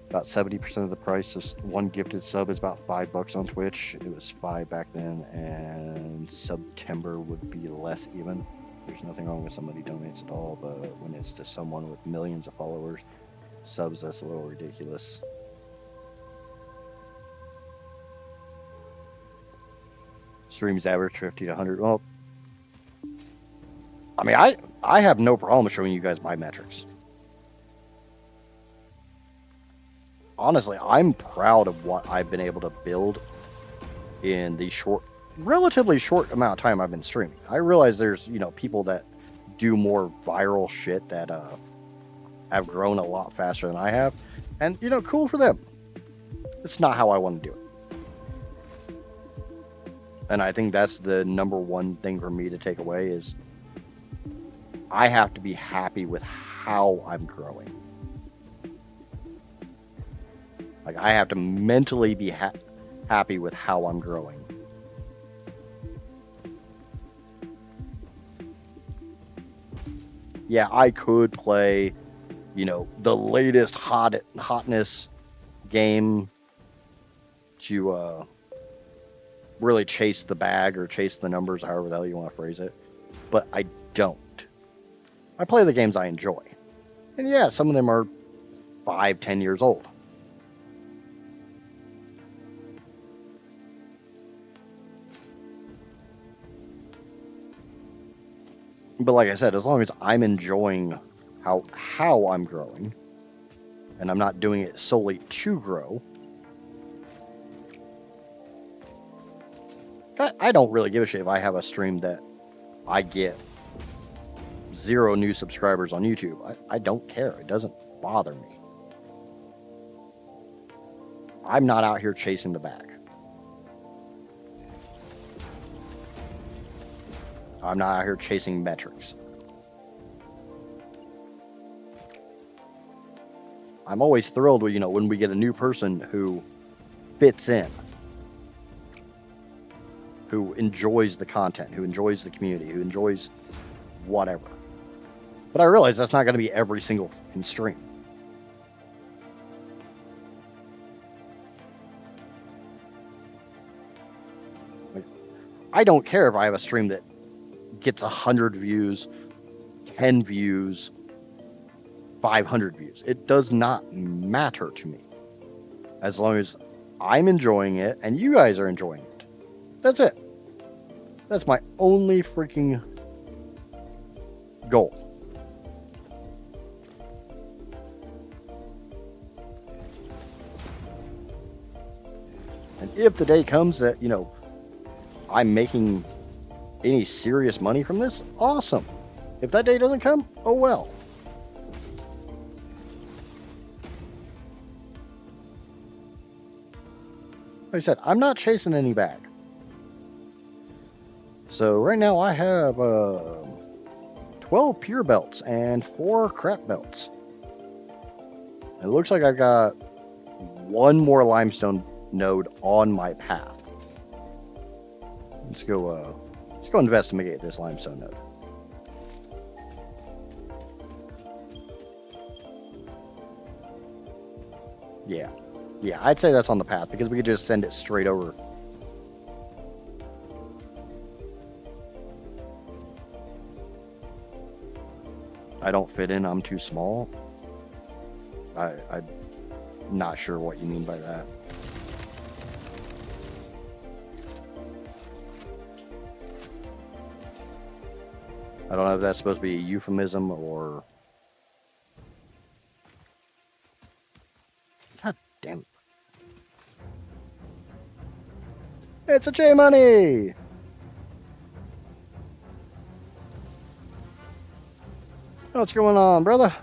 About 70% of the price of one gifted sub is about $5 on Twitch. It was $5 back then, and September would be less even. There's nothing wrong with somebody donates at all, but when it's to someone with millions of followers, subs, that's a little ridiculous. Streams average 50 to 100. Well, I mean, I have no problem showing you guys my metrics. Honestly, I'm proud of what I've been able to build in the relatively short amount of time I've been streaming. I realize there's, people that do more viral shit that have grown a lot faster than I have. And, cool for them. It's not how I want to do it. And I think that's the number one thing for me to take away is I have to be happy with how I'm growing. Like, I have to mentally be happy with how I'm growing. Yeah, I could play, the latest hotness game to really chase the bag or chase the numbers, however the hell you want to phrase it. But I don't. I play the games I enjoy. And yeah, some of them are 5-10 years old. But like I said, as long as I'm enjoying how I'm growing, and I'm not doing it solely to grow, I don't really give a shit if I have a stream that I get 0 new subscribers on YouTube. I don't care. It doesn't bother me. I'm not out here chasing the bag. I'm not out here chasing metrics. I'm always thrilled when we get a new person who fits in, who enjoys the content, who enjoys the community, who enjoys whatever. But I realize that's not going to be every single stream. I don't care if I have a stream that gets 100 views, 10 views, 500 views. It does not matter to me. As long as I'm enjoying it and you guys are enjoying it. That's it. That's my only freaking goal. And if the day comes that, I'm making any serious money from this, awesome. If that day doesn't come, oh well. Like I said, I'm not chasing any bag. So right now I have 12 pure belts and 4 crap belts. It looks like I've got one more limestone node on my path. Let's go investigate this limestone node. Yeah, I'd say that's on the path because we could just send it straight over. I don't fit in, I'm too small. I'm not sure what you mean by that. I don't know if that's supposed to be a euphemism or... God damn it. It's a J-Money! What's going on, brother?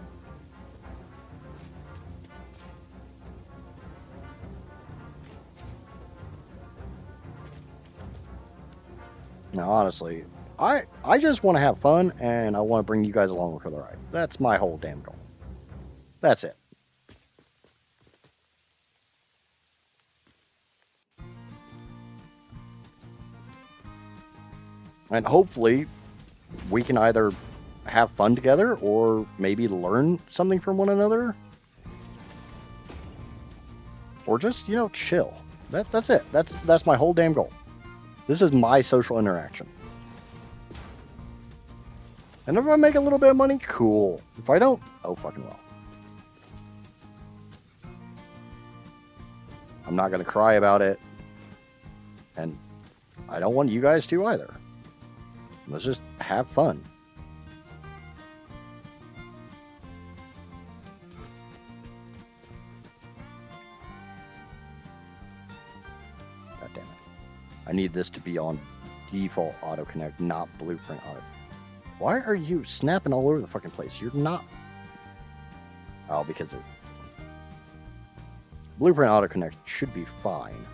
Now, honestly, I just want to have fun, and I want to bring you guys along for the ride. That's my whole damn goal. That's it. And hopefully, we can either have fun together or maybe learn something from one another. Or just, chill. That's it. That's my whole damn goal. This is my social interaction. And if I make a little bit of money, cool. If I don't, oh fucking well. I'm not gonna cry about it. And I don't want you guys to either. Let's just have fun. God damn it. I need this to be on default auto connect, not blueprint auto. Why are you snapping all over the fucking place? You're not. Oh, because of blueprint auto connect should be fine.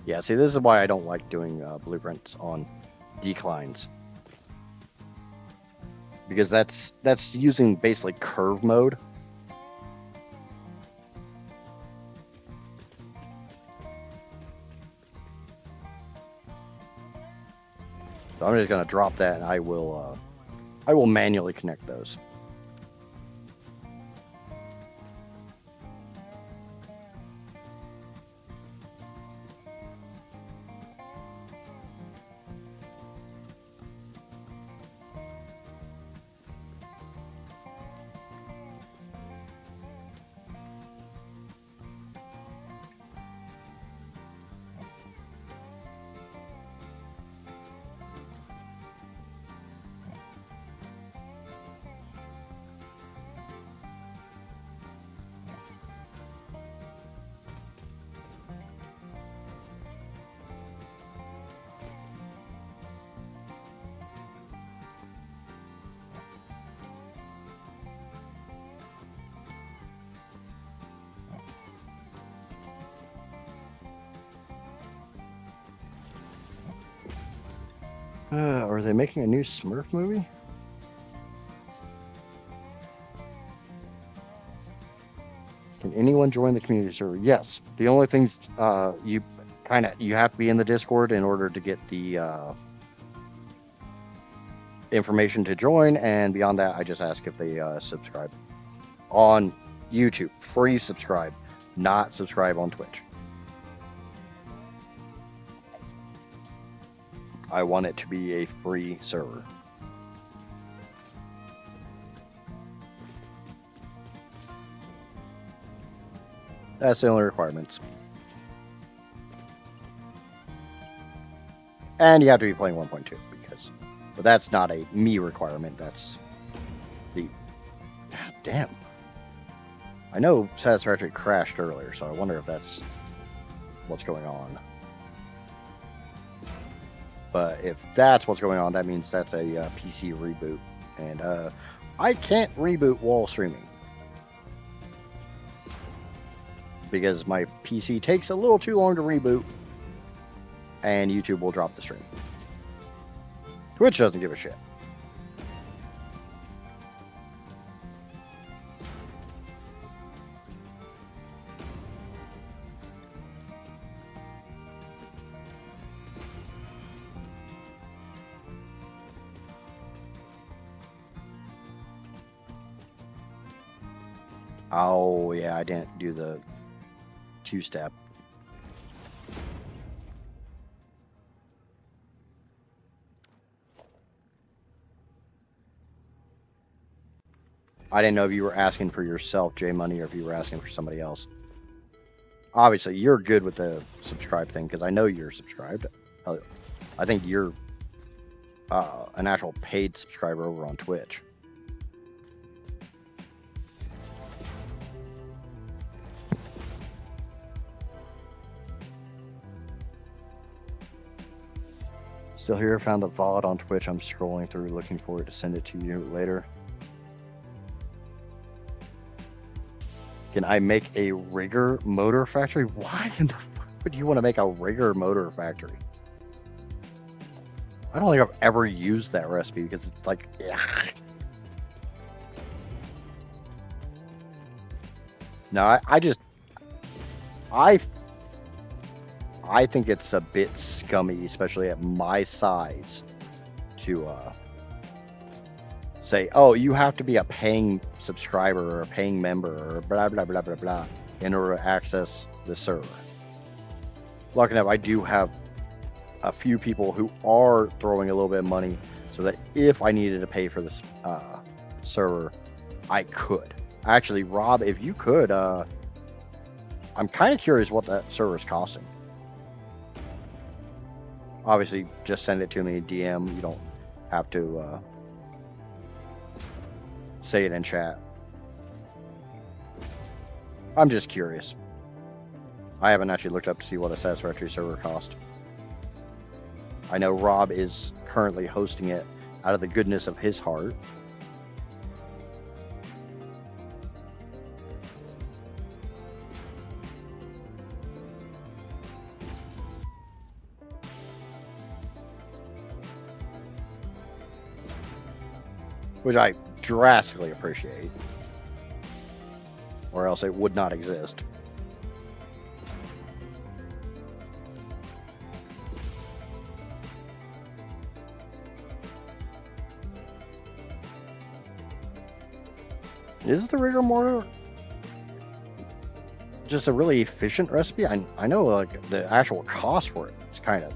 Yeah, see, this is why I don't like doing blueprints on declines. Because that's using basically curve mode. So I'm just going to drop that and I will manually connect those. Are they making a new Smurf movie? Can anyone join the community server? Yes. The only things you have to be in the Discord in order to get the information to join, and beyond that, I just ask if they subscribe on YouTube. Free subscribe, not subscribe on Twitch. I want it to be a free server. That's the only requirements. And you have to be playing 1.2 but that's not a me requirement. That's the... God damn. I know Satisfactory crashed earlier, so I wonder if that's what's going on. But if that's what's going on, that means that's a PC reboot. And I can't reboot while streaming, because my PC takes a little too long to reboot, and YouTube will drop the stream. Twitch doesn't give a shit. Oh, yeah, I didn't do the two-step. I didn't know if you were asking for yourself, J Money, or if you were asking for somebody else. Obviously, you're good with the subscribe thing, because I know you're subscribed. I think you're an actual paid subscriber over on Twitch. Still here, found a VOD on Twitch. I'm scrolling through, looking for it to send it to you later. Can I make a rigger motor factory? Why in the fuck would you want to make a rigger motor factory? I don't think I've ever used that recipe, because it's like, yeah. No, I think it's a bit scummy, especially at my size, to say, oh, you have to be a paying subscriber or a paying member or blah, blah, blah, blah, blah, in order to access the server. Lucky enough, I do have a few people who are throwing a little bit of money, so that if I needed to pay for this server, I could. Actually, Rob, if you could, I'm kind of curious what that server is costing. Obviously, just send it to me, DM. You don't have to say it in chat. I'm just curious. I haven't actually looked up to see what a Satisfactory server cost. I know Rob is currently hosting it out of the goodness of his heart. Which I drastically appreciate. Or else it would not exist. Is the rigor mortar just a really efficient recipe? I know, like, the actual cost for it, it's kind of...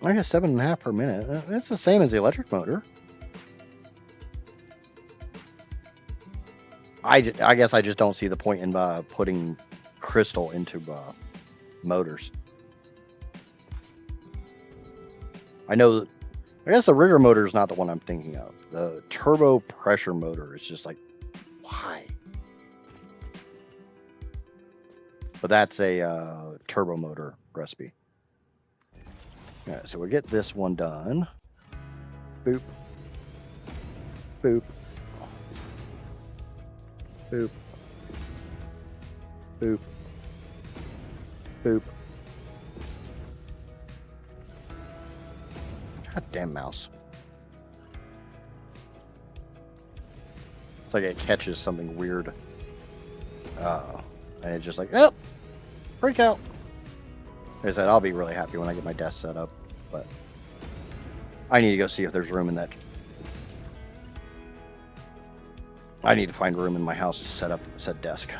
I guess 7.5 per minute. It's the same as the electric motor. I guess I just don't see the point in putting crystal into motors. I know, I guess the rigger motor is not the one I'm thinking of. The turbo pressure motor is just like, why? But that's a turbo motor recipe. Yeah, so we get this one done. Boop. Boop. Boop. Boop. Boop. God damn mouse. It's like it catches something weird. And it's just like, oh, freak out. Like I said, I'll be really happy when I get my desk set up, but I need to go see if there's room in that. I need to find room in my house to set up said desk.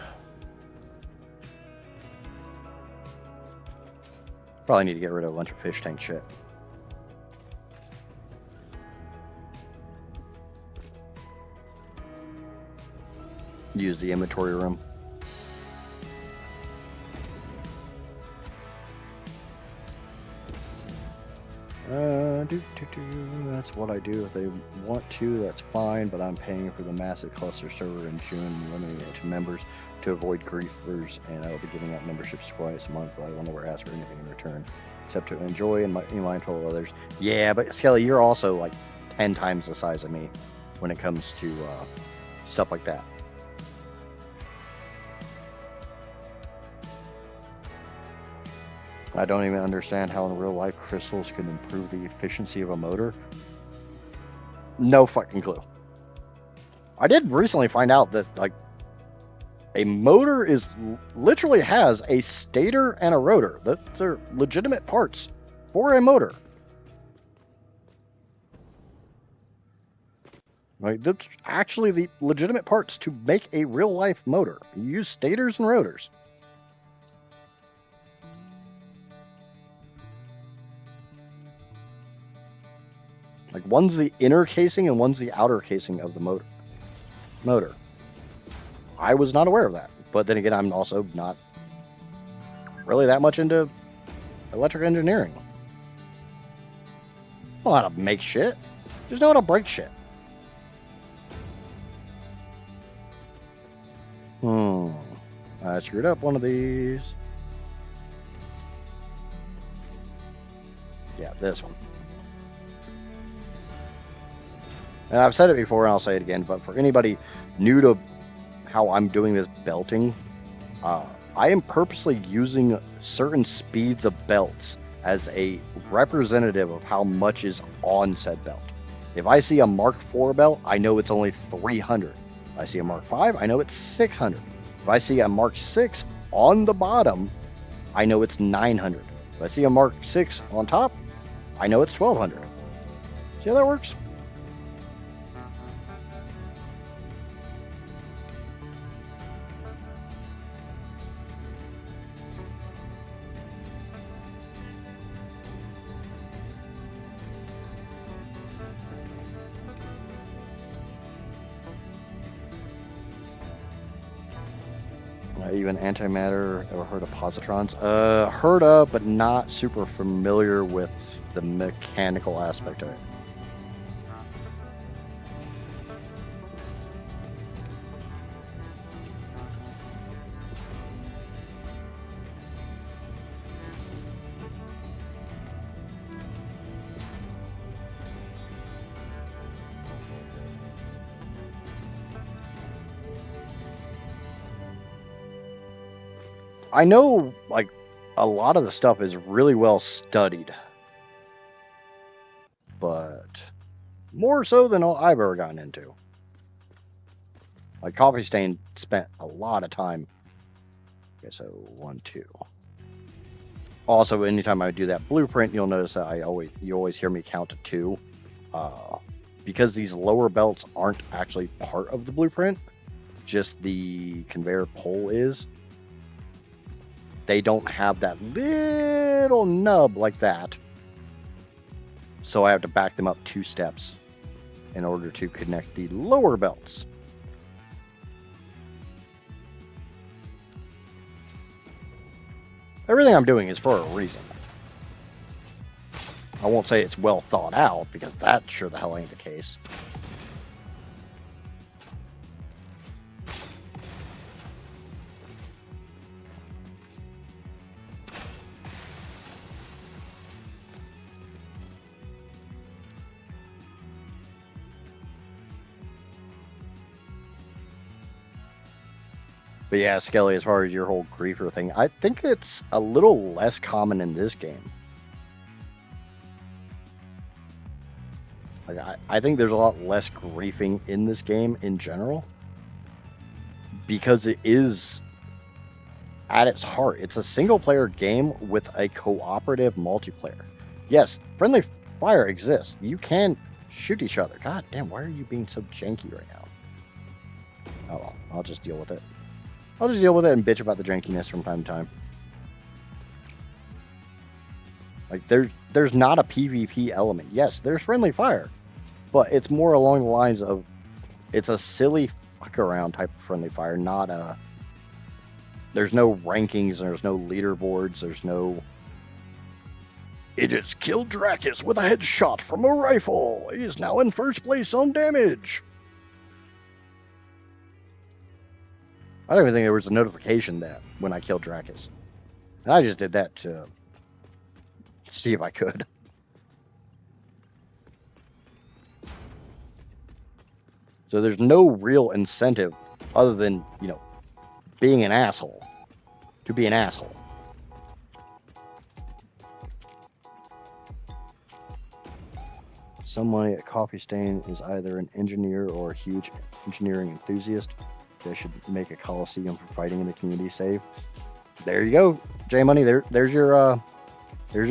Probably need to get rid of a bunch of fish tank shit. Use the inventory room. That's what I do. If they want to, that's fine, but I'm paying for the massive cluster server in June, limiting it to members to avoid griefers, and I will be giving out memberships twice a month. I will never ask for anything in return, except to enjoy and be mindful of others. Yeah, but Skelly, you're also like 10 times the size of me when it comes to stuff like that. I don't even understand how in real life crystals can improve the efficiency of a motor. No fucking clue. I did recently find out that like a motor is literally has a stator and a rotor. Those are legitimate parts for a motor. Like that's actually the legitimate parts to make a real life motor. You use stators and rotors. Like one's the inner casing and one's the outer casing of the motor. I was not aware of that. But then again, I'm also not really that much into electric engineering. I don't know how to make shit. Just know how to break shit. I screwed up one of these. Yeah, this one. And I've said it before and I'll say it again, but for anybody new to how I'm doing this belting, I am purposely using certain speeds of belts as a representative of how much is on said belt. If I see a Mark IV belt, I know it's only 300. If I see a Mark V, I know it's 600. If I see a Mark VI on the bottom, I know it's 900. If I see a Mark VI on top, I know it's 1200. See how that works? Even antimatter, ever heard of positrons? Heard of, but not super familiar with the mechanical aspect of it. I know, like, a lot of the stuff is really well studied, but more so than I've ever gotten into. Like, Coffee Stain spent a lot of time. Okay, so 1, 2. Also, anytime I do that blueprint, you'll notice that you always hear me count to 2, because these lower belts aren't actually part of the blueprint. Just the conveyor pole is. They don't have that little nub like that. So I have to back them up 2 steps in order to connect the lower belts. Everything I'm doing is for a reason. I won't say it's well thought out, because that sure the hell ain't the case. But yeah, Skelly, as far as your whole griefer thing, I think it's a little less common in this game. Like, I think there's a lot less griefing in this game in general. because it is, at its heart, it's a single-player game with a cooperative multiplayer. Yes, friendly fire exists. You can shoot each other. God damn, why are you being so janky right now? Oh well, I'll just deal with it. I'll just deal with it and bitch about the jankiness from time to time. Like, there's not a PvP element. Yes, there's friendly fire, but it's more along the lines of, it's a silly fuck around type of friendly fire, not a, there's no rankings, there's no leaderboards, there's no, it just killed Dracus with a headshot from a rifle. He is now in first place on damage. I don't even think there was a notification that when I killed Dracus. And I just did that to see if I could. So there's no real incentive other than, you know, being an asshole, to be an asshole. Someone at Coffee Stain is either an engineer or a huge engineering enthusiast. They should make a coliseum for fighting in the community save. There you go, J Money. There's your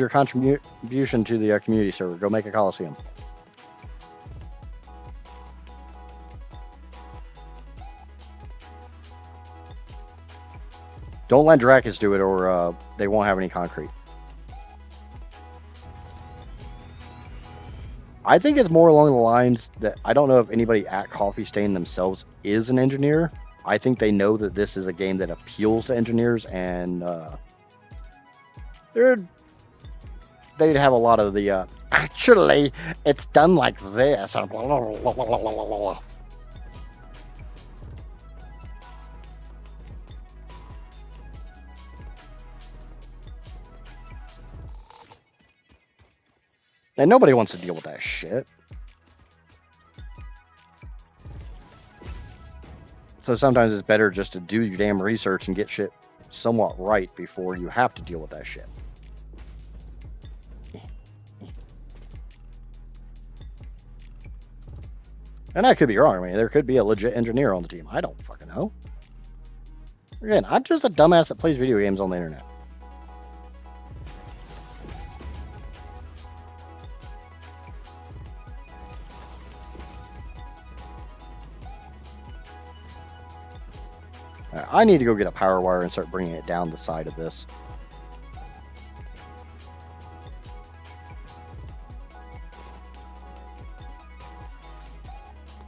contribution to the community server. Go make a coliseum. Don't let Dracus do it, or they won't have any concrete. I think it's more along the lines that I don't know if anybody at Coffee Stain themselves is an engineer. I think they know that this is a game that appeals to engineers, and they'd have a lot of the actually it's done like this. And nobody wants to deal with that shit. So sometimes it's better just to do your damn research and get shit somewhat right before you have to deal with that shit. And I could be wrong. I mean, there could be a legit engineer on the team. I don't fucking know. Again, I'm just a dumbass that plays video games on the internet. I need to go get a power wire and start bringing it down the side of this.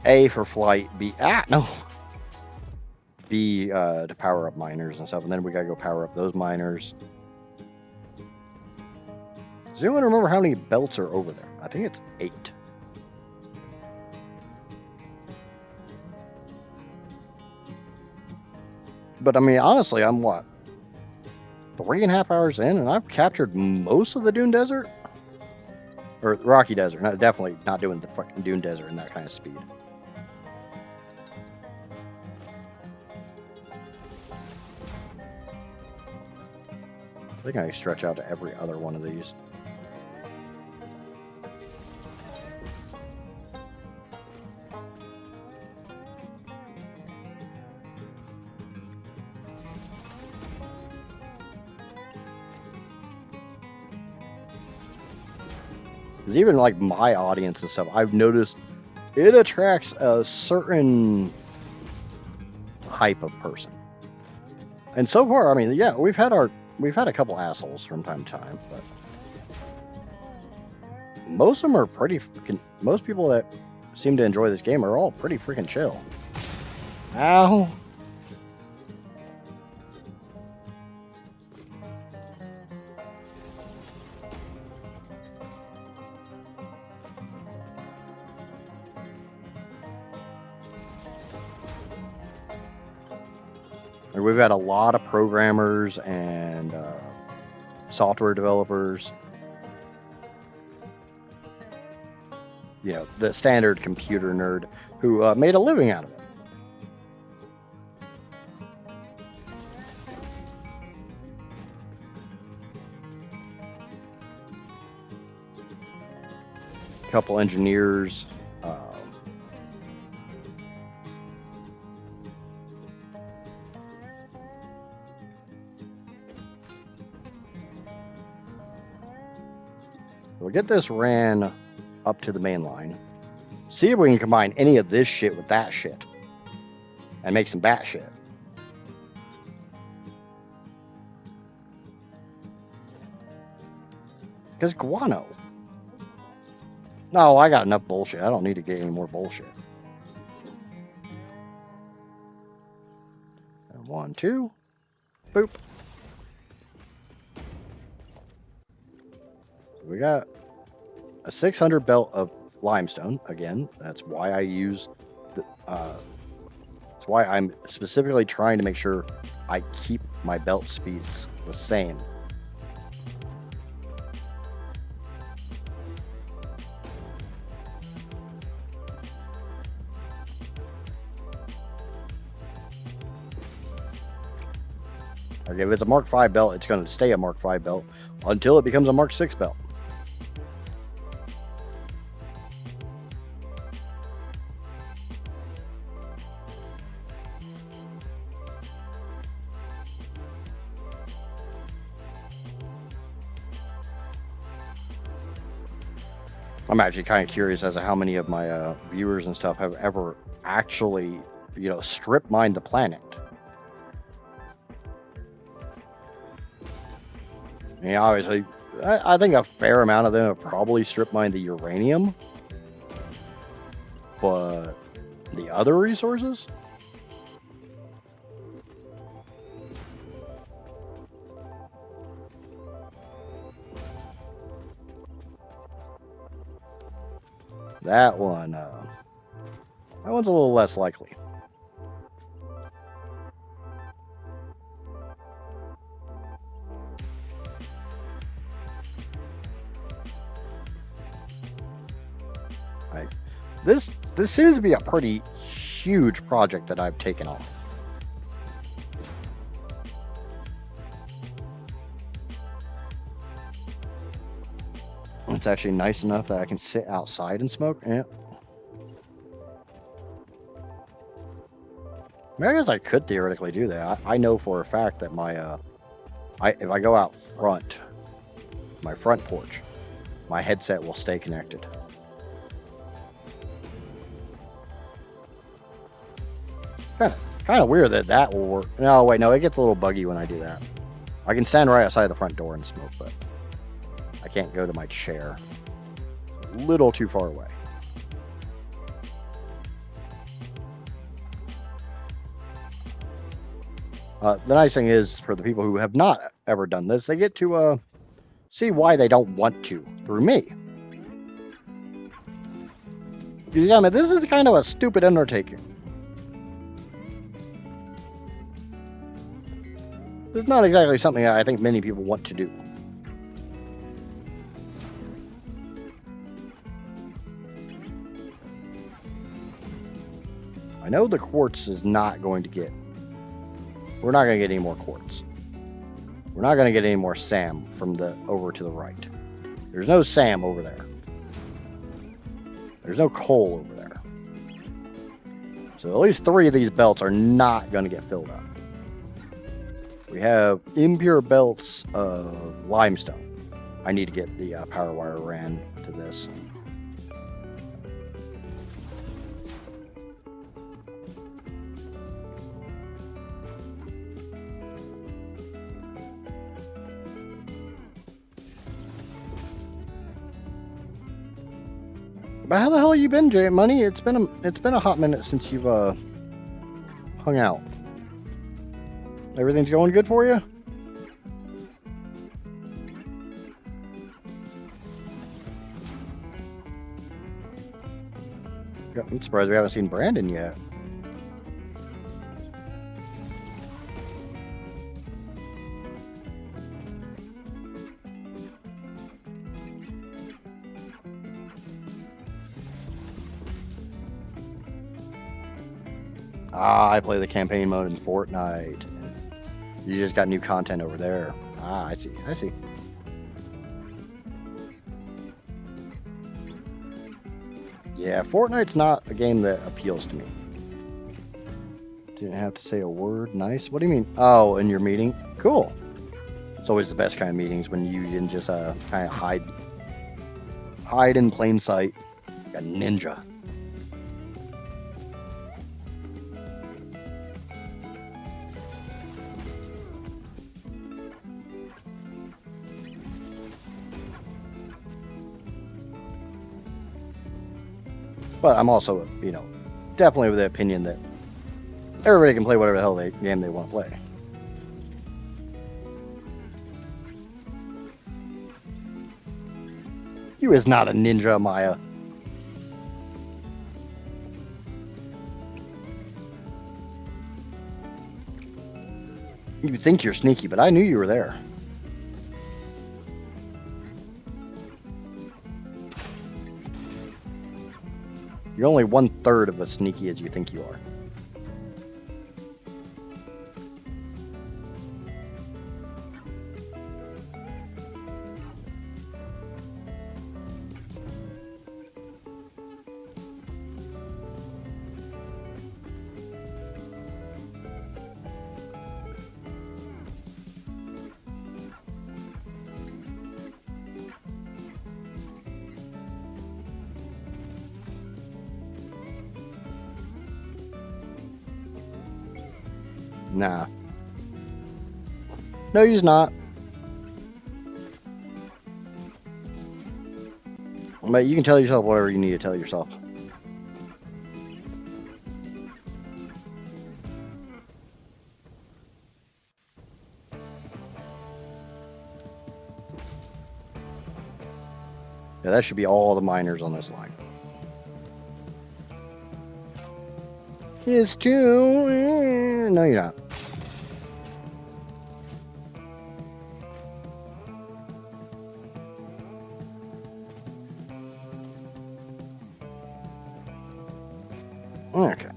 A for flight, B, B to power up miners and stuff, and then we gotta go power up those miners. Does anyone remember how many belts are over there? I think it's 8. But I mean, honestly, I'm what, 3.5 hours in, and I've captured most of the Dune Desert? Or Rocky Desert. No, definitely not doing the fucking Dune Desert in that kind of speed. I think I can stretch out to every other one of these. Because even like my audience and stuff, I've noticed it attracts a certain type of person. And so far, I mean, yeah, we've had a couple assholes from time to time, but most of them are pretty freaking, most people that seem to enjoy this game are all pretty freaking chill. Ow. We've had a lot of programmers and software developers, you know, the standard computer nerd who made a living out of it. A couple engineers. We'll get this ran up to the main line. See if we can combine any of this shit with that shit. And make some bat shit. Because guano. No, I got enough bullshit. I don't need to get any more bullshit. 1, 2. Boop. We got a 600 belt of limestone. Again, that's why I use the... that's why I'm specifically trying to make sure I keep my belt speeds the same. Like if it's a Mark 5 belt, it's going to stay a Mark 5 belt until it becomes a Mark 6 belt. I'm actually kind of curious as to how many of my viewers and stuff have ever actually, strip mined the planet. Yeah, obviously, I think a fair amount of them have probably strip mined the uranium, but the other resources? That one's a little less likely. This seems to be a pretty huge project that I've taken on. It's actually nice enough that I can sit outside and smoke. Yeah. I mean, I guess I could theoretically do that. I know for a fact that my if I go out front, my front porch, my headset will stay connected. Kind of weird that will work. No, wait, no, it gets a little buggy when I do that. I can stand right outside the front door and smoke, but I can't go to my chair. A little too far away. The nice thing is, for the people who have not ever done this, they get to see why they don't want to through me. Yeah, I mean, this is kind of a stupid undertaking. This is not exactly something I think many people want to do. I know the quartz is not going to get... We're not going to get any more quartz. We're not going to get any more SAM from the over to the right. There's no SAM over there. There's no coal over there. So at least 3 of these belts are not going to get filled up. We have impure belts of limestone. I need to get the power wire ran to this. But how the hell have you been, Jay Money? It's been a hot minute since you've hung out. Everything's going good for you? Yeah, I'm surprised we haven't seen Brandon yet. I play the campaign mode in Fortnite. You just got new content over there. I see. Yeah, Fortnite's not a game that appeals to me. Didn't have to say a word. Nice. What do you mean? Oh, in your meeting? Cool. It's always the best kind of meetings when you can just kind of hide Hide in plain sight. Like a ninja. But I'm also, definitely of the opinion that everybody can play whatever the hell game they want to play. You is not a ninja, Maya. You think you're sneaky, but I knew you were there. You're only 1/3 of as sneaky as you think you are. Nah. No, he's not. But you can tell yourself whatever you need to tell yourself. Yeah, that should be all the miners on this line. It's too... No, you're not. Okay.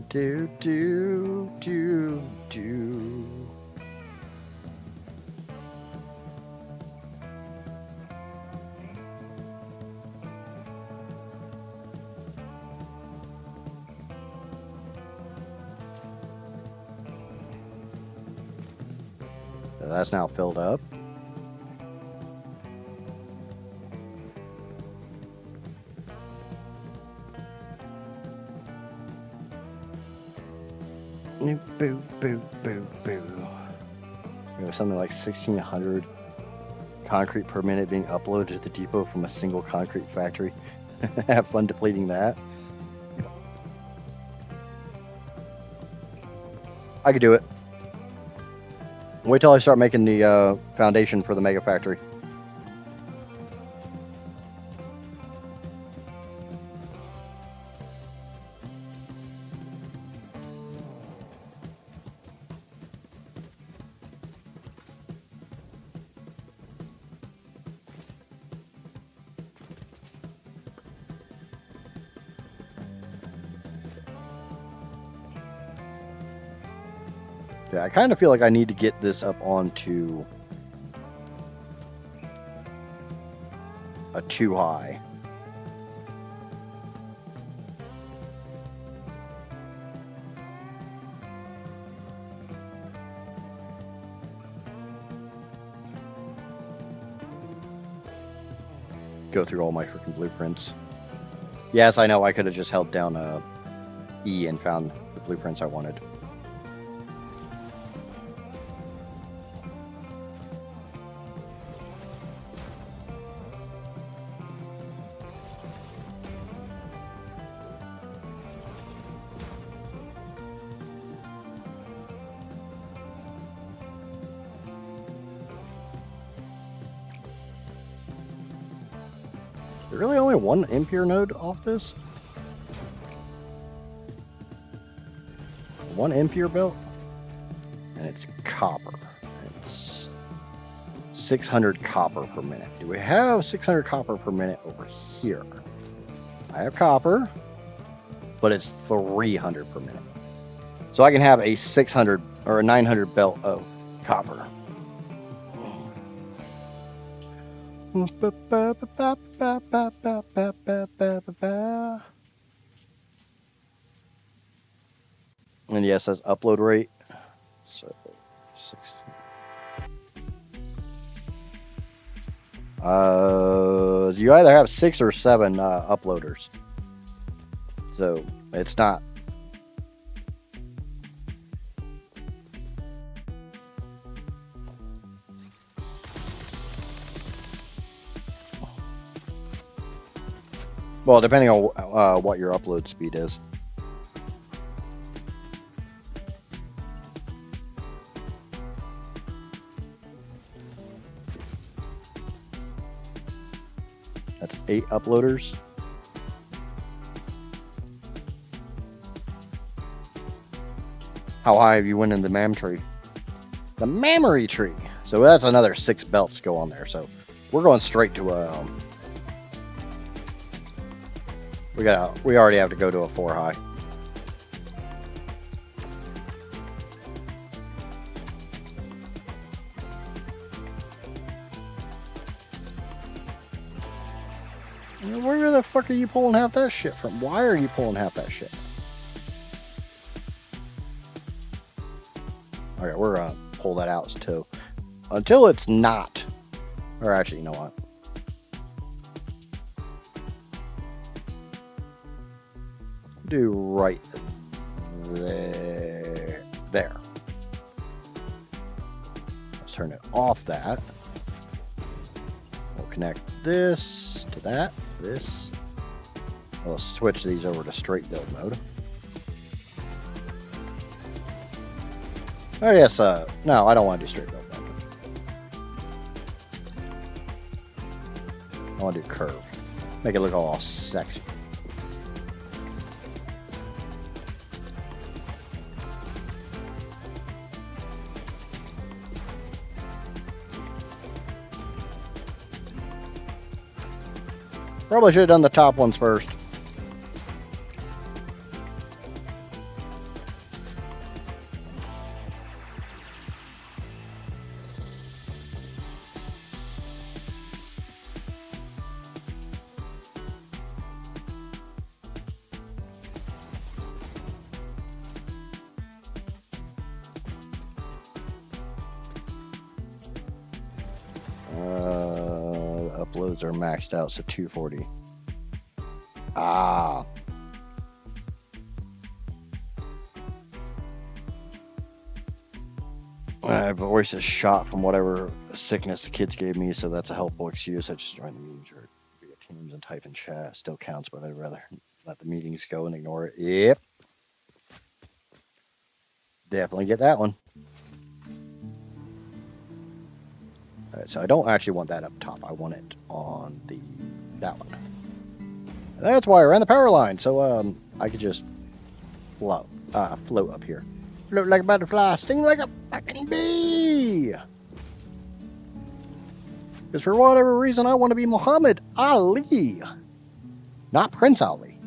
Do. That's now filled up. Boo. Something like 1,600 concrete per minute being uploaded to the depot from a single concrete factory. Have fun depleting that. I could do it. Wait till I start making the foundation for the mega factory. Yeah, I kind of feel like I need to get this up onto a 2 high. Go through all my freaking blueprints. Yes, I know, I could have just held down E and found the blueprints I wanted. There's really only one Ampere node off this? One Ampere belt? And it's copper. It's 600 copper per minute. Do we have 600 copper per minute over here? I have copper, but it's 300 per minute. So I can have a 600 or a 900 belt of copper. And yes, that's upload rate. So 60. You either have 6 or 7 uploaders. So it's not. Well, depending on what your upload speed is. That's 8 uploaders. How high have you went in the mam tree? The mammary tree. So that's another 6 belts go on there. So we're going straight to a. We already have to go to a 4 high. Where the fuck are you pulling half that shit from? Why are you pulling half that shit? Okay, we're gonna pull that out too. Until it's not. Or actually, you know what? Do right there. There. Let's turn it off that. We'll connect this to that. This. We'll switch these over to straight build mode. Oh yes, no, I don't want to do straight build mode. I want to do curve. Make it look all sexy. Probably should have done the top ones first. Uploads are maxed out, so 240. Ah. My voice is shot from whatever sickness the kids gave me, so that's a helpful excuse. I just joined the meetings or via Teams and type in chat. Still counts, but I'd rather let the meetings go and ignore it. Yep. Definitely get that one. Alright, so I don't actually want that up top. I want it on that one. That's why I ran the power line, so I could just float up here. Float like a butterfly, sting like a fucking bee. Because for whatever reason, I want to be Muhammad Ali, not Prince Ali.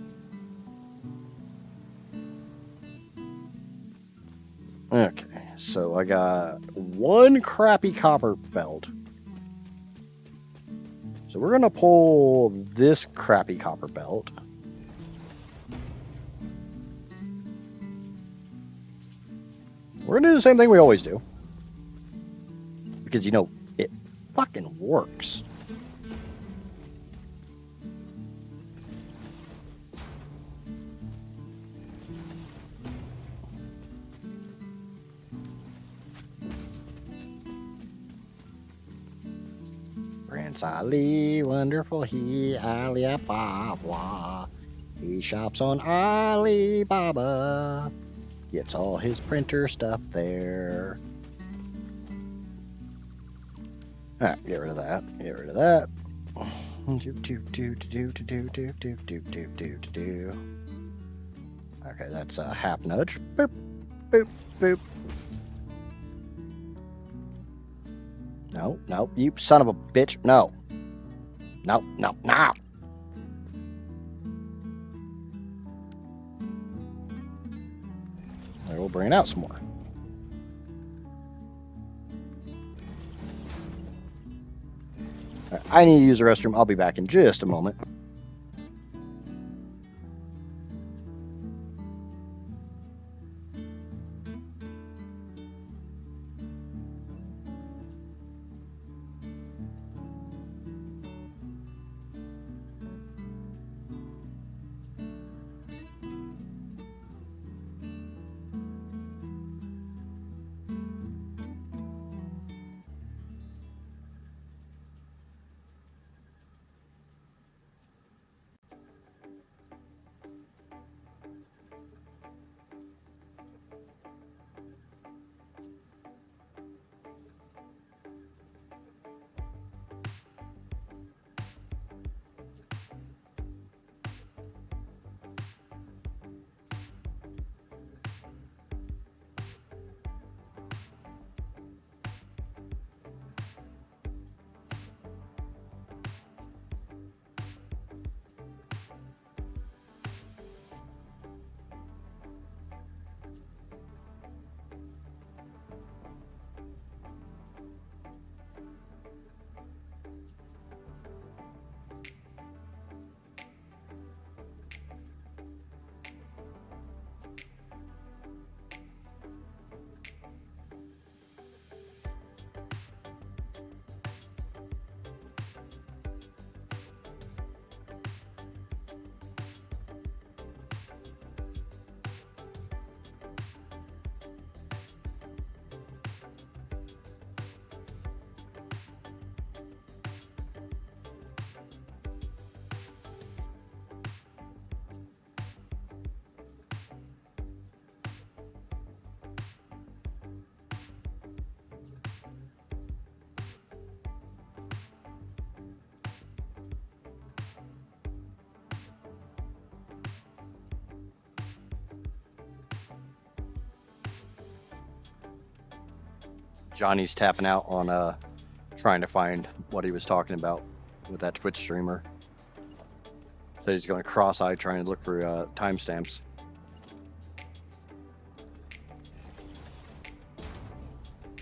Okay, so I got 1 crappy copper belt. So we're going to pull this crappy copper belt. We're going to do the same thing we always do. Because, you know, it fucking works. Prince Ali, wonderful he, Alibaba. He shops on Alibaba. Gets all his printer stuff there. Alright, get rid of that. Get rid of that. Okay, that's a half nudge. Boop, boop, boop. No, no, you son of a bitch. No. No, no, no. We'll bring it out some more. Right, I need to use the restroom. I'll be back in just a moment. Johnny's tapping out on trying to find what he was talking about with that Twitch streamer. So he's going cross-eyed trying to look for timestamps.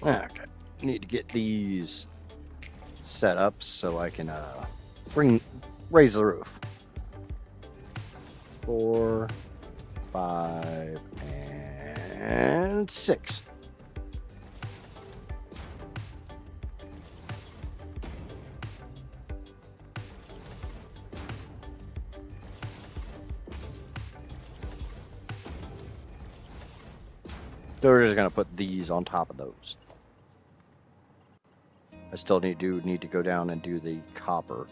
Okay, need to get these set up so I can raise the roof. 4, 5, and 6. So we're just gonna put these on top of those. I still need to go down and do the copper.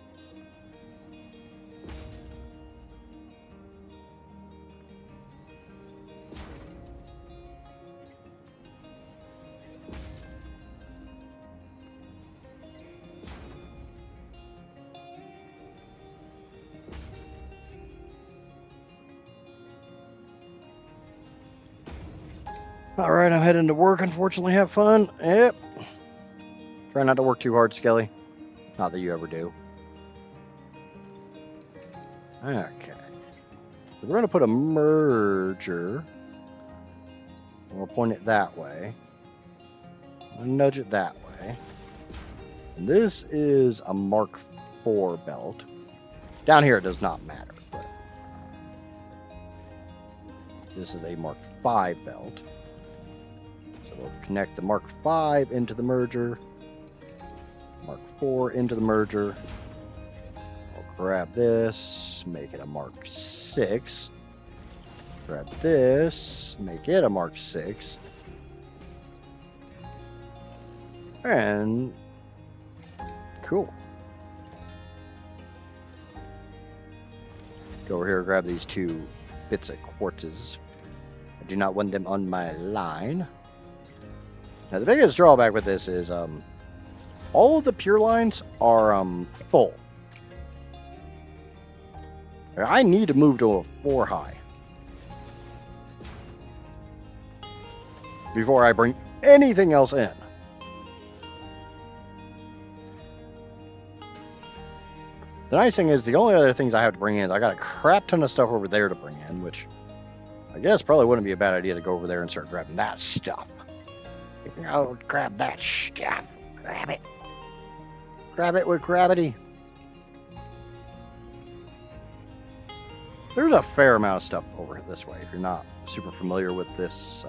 All right, I'm heading to work. Unfortunately, have fun. Yep. Try not to work too hard, Skelly. Not that you ever do. Okay. We're going to put a merger. We'll point it that way. And nudge it that way. And this is a Mark IV belt. Down here, it does not matter. But this is a Mark V belt. So we'll connect the Mark V into the merger. Mark IV into the merger. I'll grab this, make it a Mark VI. Grab this, make it a Mark VI. And cool. Go over here, grab these 2 bits of quartzes. I do not want them on my line. Now the biggest drawback with this is all of the pure lines are full. I need to move to a 4 high before I bring anything else in. The nice thing is the only other things I have to bring in, I got a crap ton of stuff over there to bring in, which I guess probably wouldn't be a bad idea to go over there and start grabbing that stuff. Oh, grab that stuff. Grab it. Grab it with gravity. There's a fair amount of stuff over this way if you're not super familiar with this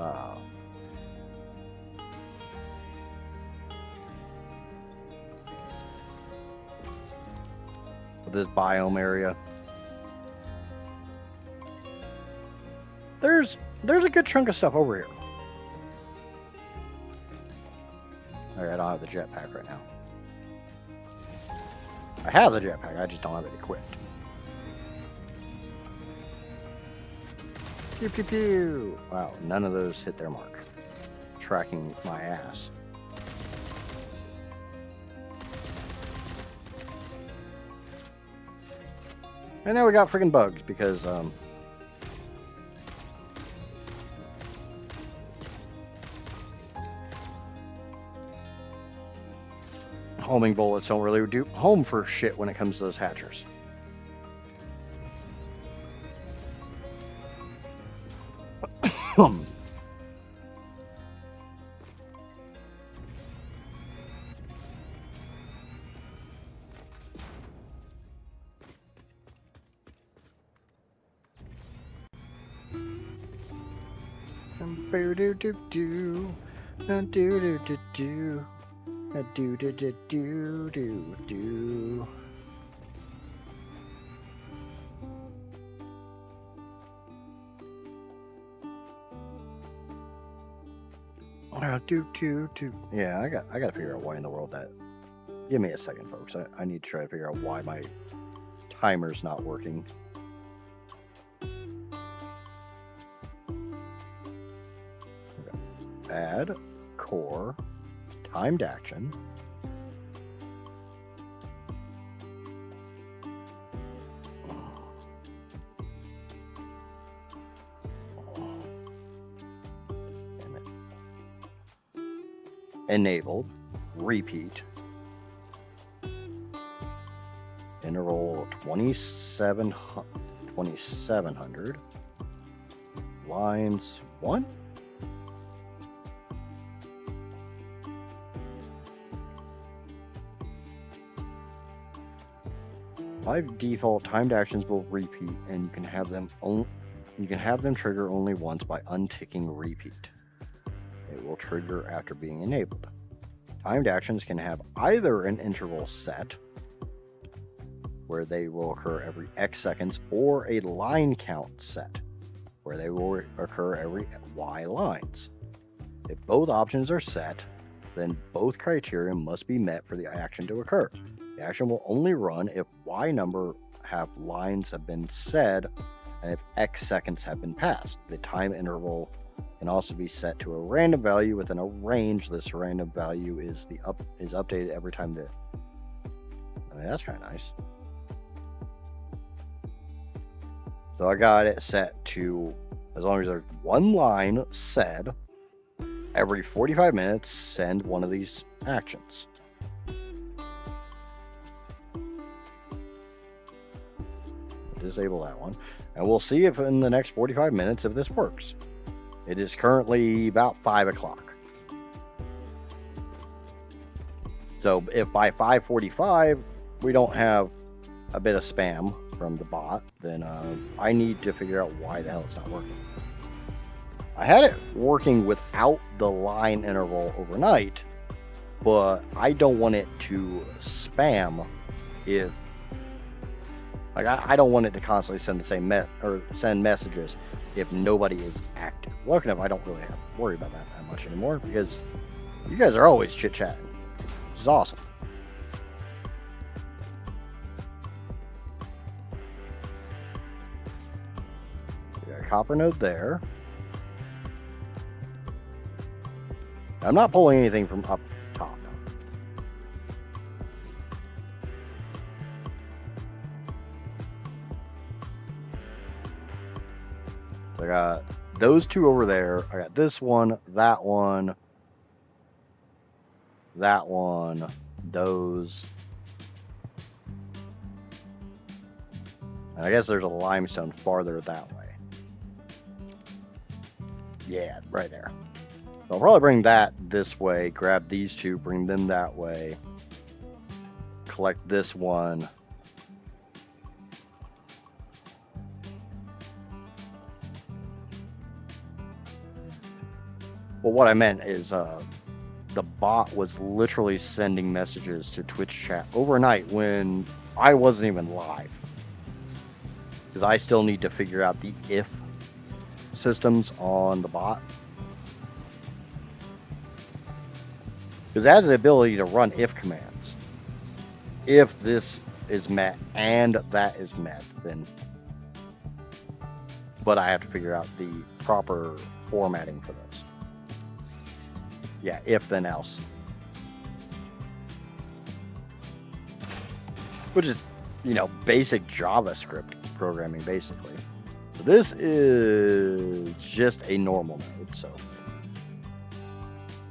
biome area. There's a good chunk of stuff over here. Alright, I don't have the jetpack right now. I have the jetpack, I just don't have it equipped. Pew pew pew! Wow, none of those hit their mark. Tracking my ass. And now we got freaking bugs because homing bullets don't really do home for shit when it comes to those hatchers. Do do do do do do do do. Do do do do do do. Do. Yeah, I got to figure out why in the world that. Give me a second, folks. I need to try to figure out why my timer's not working. Okay. Add core timed action. enabled, repeat, interval 2700, lines 1. By default, timed actions will repeat, and you can have them trigger only once by unticking repeat. It will trigger after being enabled. Timed actions can have either an interval set, where they will occur every X seconds, or a line count set, where they will occur every Y lines. If both options are set, then both criteria must be met for the action to occur. The action will only run if Y number have lines have been said and if X seconds have been passed. The time interval can also be set to a random value within a range. This random value is updated every time that's kind of nice. So I got it set to, as long as there's one line said, every 45 minutes, send one of these actions. Disable that one. And we'll see if in the next 45 minutes if this works. It is currently about 5 o'clock. So if by 5:45 we don't have a bit of spam from the bot, then I need to figure out why the hell it's not working. I had it working without the line interval overnight, but I don't want it to spam if, like, I don't want it to constantly send the same send messages if nobody is active. Luckily enough, I don't really have to worry about that much anymore because you guys are always chit-chatting, which is awesome. We got a copper node there. I'm not pulling anything from up top. So I got those two over there. I got this one, that one, those. And I guess there's a limestone farther that way. Yeah, right there. So I'll probably bring that this way, grab these two, bring them that way, collect this one. Well, what I meant is the bot was literally sending messages to Twitch chat overnight when I wasn't even live. Because I still need to figure out the if systems on the bot. Because it has the ability to run if commands. If this is met and that is met, then. But I have to figure out the proper formatting for those. Yeah, if then else. Which is, basic JavaScript programming, basically. So this is just a normal node. So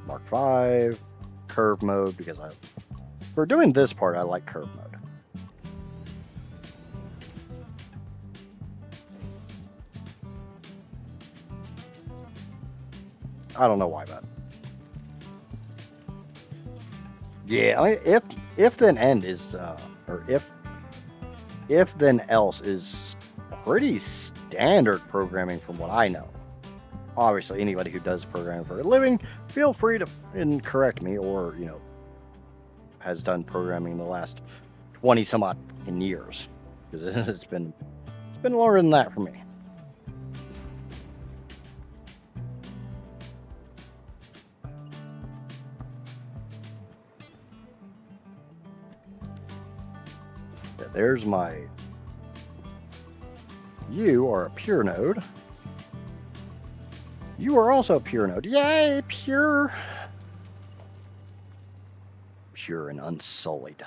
Mark 5, curve mode, because for doing this part, I like curve mode. I don't know why, but yeah, if then end is or if then else is pretty standard programming from what I know. Obviously, anybody who does programming for a living, feel free to correct me, or has done programming in the last 20 some odd years, because it's been longer than that for me. Yeah, there's my. You are a pure node. You are also a pure node. Yay, pure. Pure and unsullied.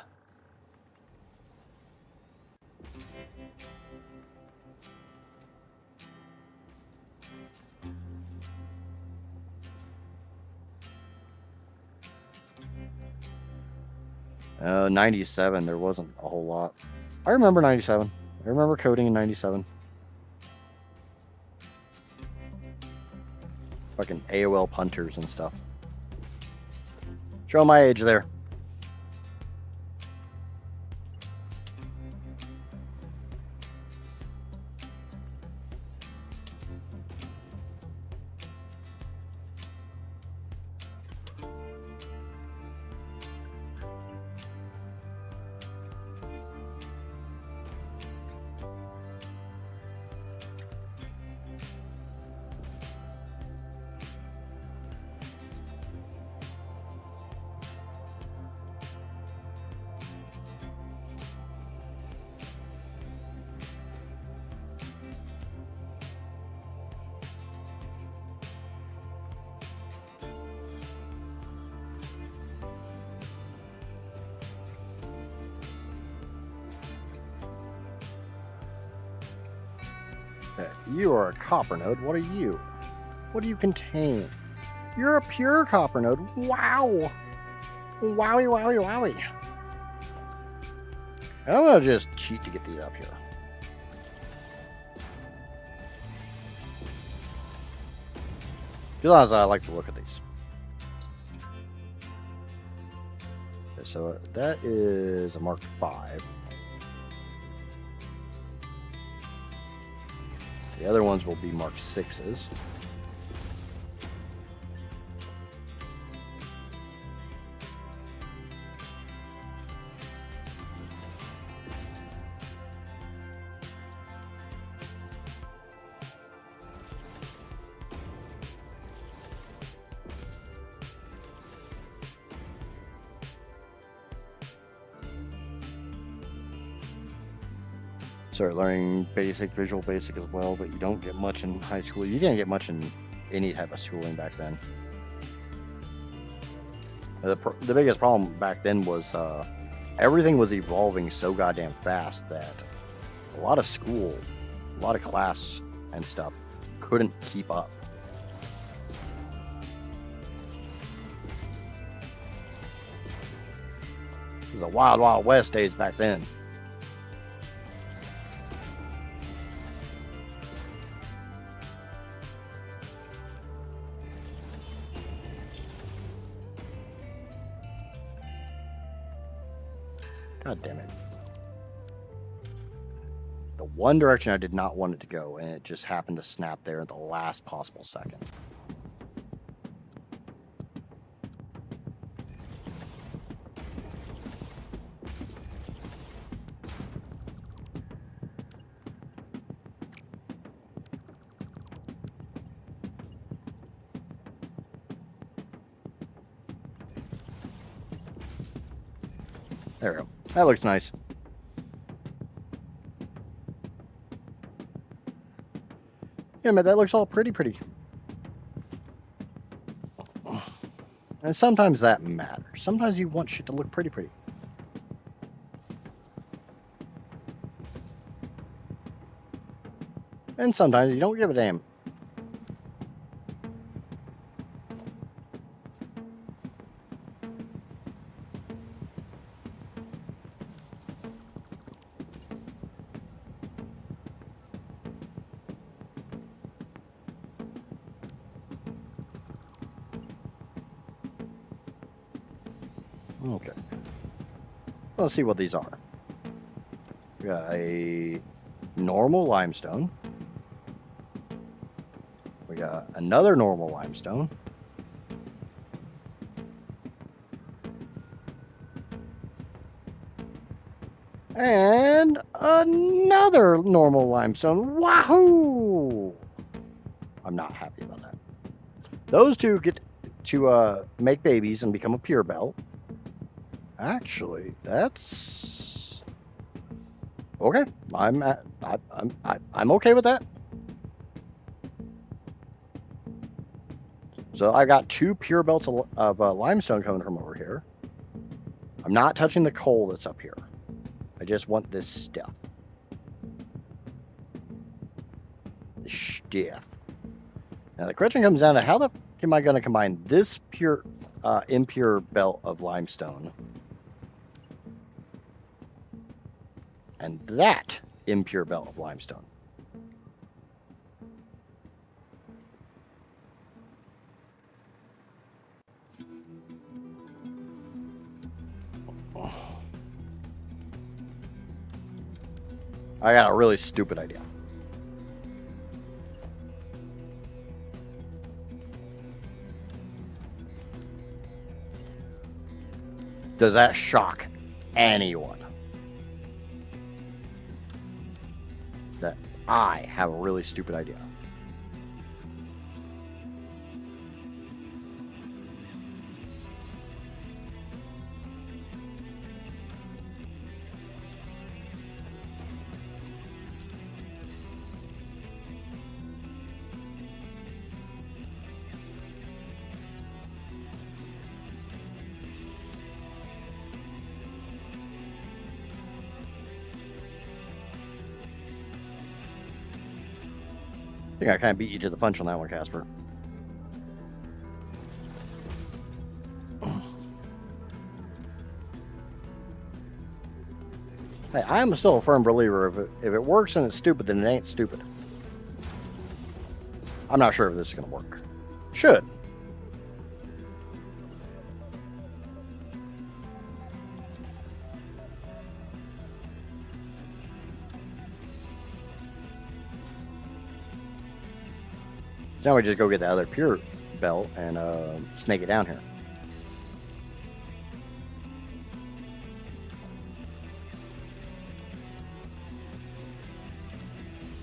97, there wasn't a whole lot. I remember 97. I remember coding in 97. Fucking AOL punters and stuff. Show my age there. Okay, you are a copper node. What are you? What do you contain? You're a pure copper node. Wow. Wowie, wowie, wowie. I'm going to just cheat to get these up here. Because I like to look at these. Okay, so that is a Mark 5. The other ones will be Mark 6s. Start learning basic, visual basic as well, but you don't get much in high school. You didn't get much in any type of schooling back then. The biggest problem back then was everything was evolving so goddamn fast that a lot of school, a lot of class and stuff couldn't keep up. It was a wild, wild west days back then. God damn it. The one direction I did not want it to go, and it just happened to snap there at the last possible second. There we go. That looks nice. Yeah, man, that looks all pretty. And sometimes that matters. Sometimes you want shit to look pretty. And sometimes you don't give a damn. Okay. Let's see what these are. We got a normal limestone. We got another normal limestone. And another normal limestone. Wahoo! I'm not happy about that. Those two get to make babies and become a pure belt. Actually, that's okay. I'm okay with that. So I got 2 pure belts of limestone coming from over here. I'm not touching the coal that's up here. I just want this stuff. The stuff. Now the question comes down to how the f am I going to combine this pure impure belt of limestone And that impure belt of limestone. I got a really stupid idea. Does that shock anyone? That I have a really stupid idea. I think I kind of beat you to the punch on that one, Casper. Hey, I'm still a firm believer if it works and it's stupid, then it ain't stupid. I'm not sure if this is going to work. Should. So now we just go get the other pure belt and snake it down here.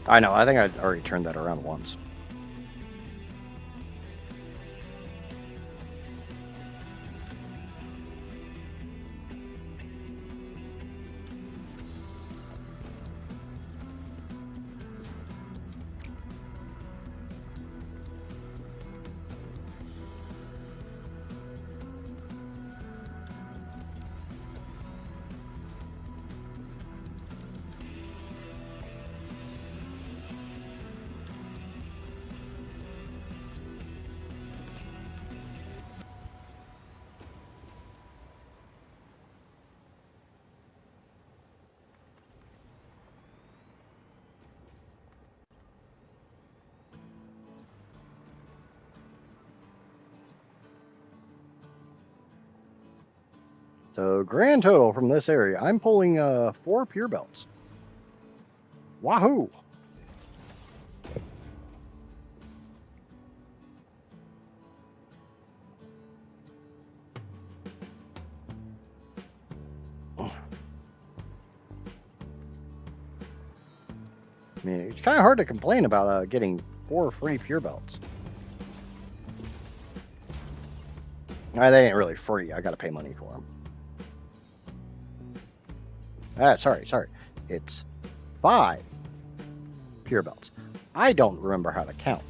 I know, I think I already turned that around once. So grand total from this area, I'm pulling 4 pure belts. Wahoo! I mean, it's kind of hard to complain about getting 4 free pure belts. They ain't really free. I got to pay money for them. Sorry. It's 5 pure belts. I don't remember how to count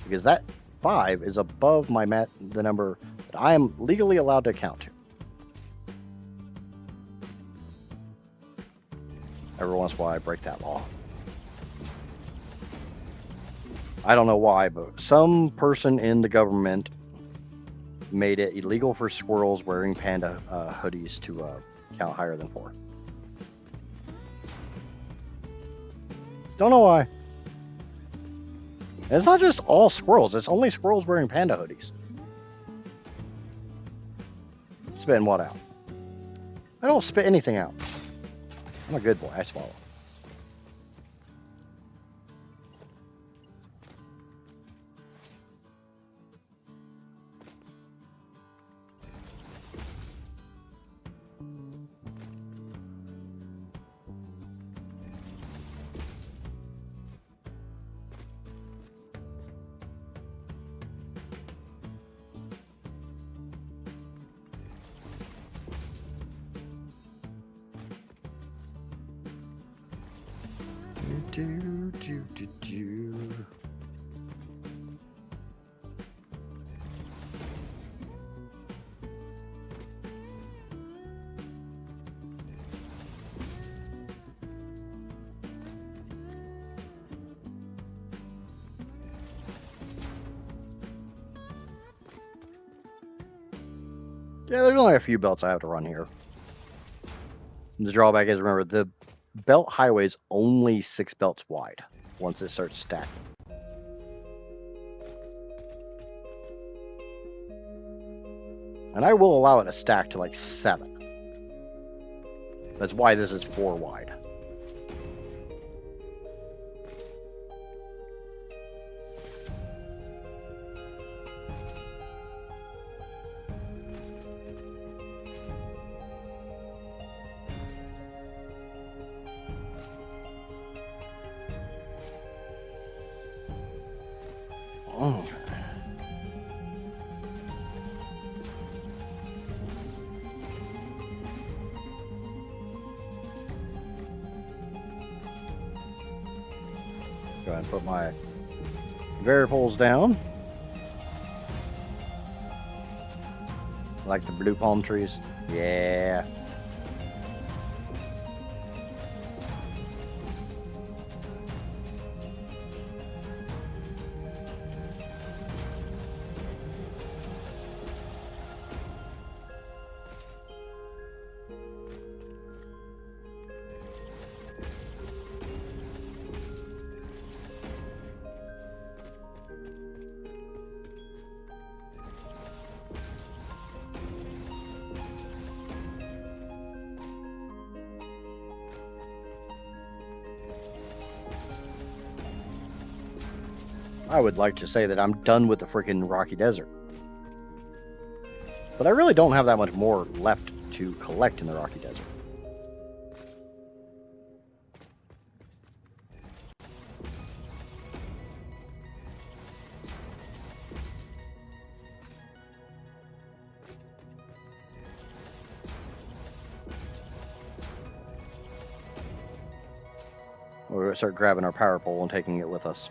because that 5 is above the number that I am legally allowed to count to. Every once in a while, I break that law. I don't know why, but some person in the government made it illegal for squirrels wearing panda hoodies to count higher than 4. Don't know why. And it's not just all squirrels. It's only squirrels wearing panda hoodies. Spitting what out? I don't spit anything out. I'm a good boy. I swallow. Do. Yeah, there's only a few belts I have to run here. The drawback is, remember, the belt highway is only 6 belts wide once it starts stacking. And I will allow it to stack to like 7. That's why this is 4 wide. Oh. Go ahead and put my variables down. Like the blue palm trees. Yeah. I would like to say that I'm done with the freaking Rocky Desert. But I really don't have that much more left to collect in the Rocky Desert. We're going to start grabbing our power pole and taking it with us.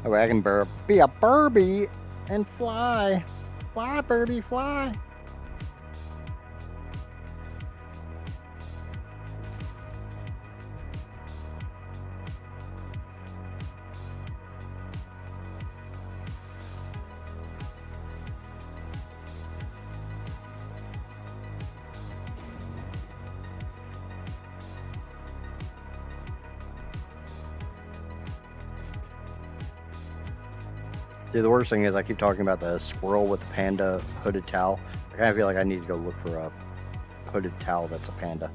That way I can be a Burby and fly. Fly, Burby, fly. See, the worst thing is I keep talking about the squirrel with the panda hooded towel. I kind of feel like I need to go look for a hooded towel that's a panda.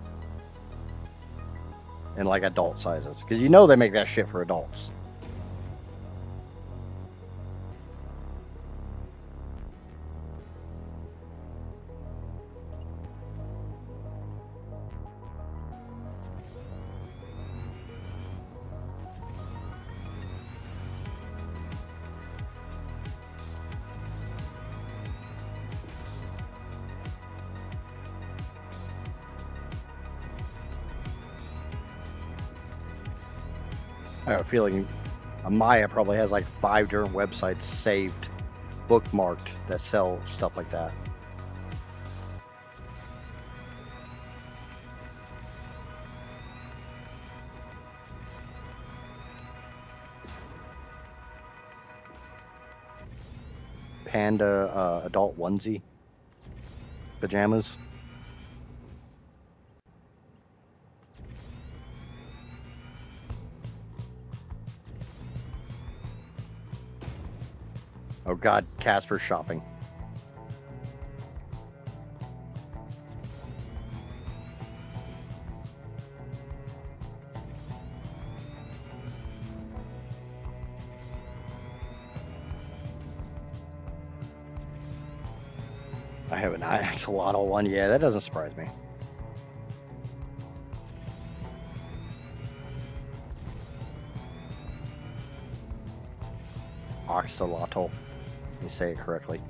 In like adult sizes. Because you know they make that shit for adults. I have a feeling Amaya probably has like 5 different websites saved, bookmarked, that sell stuff like that. Panda adult onesie pajamas. Oh god, Casper's shopping. I have an axolotl one. Yeah, that doesn't surprise me. Axolotl. Let me say it correctly.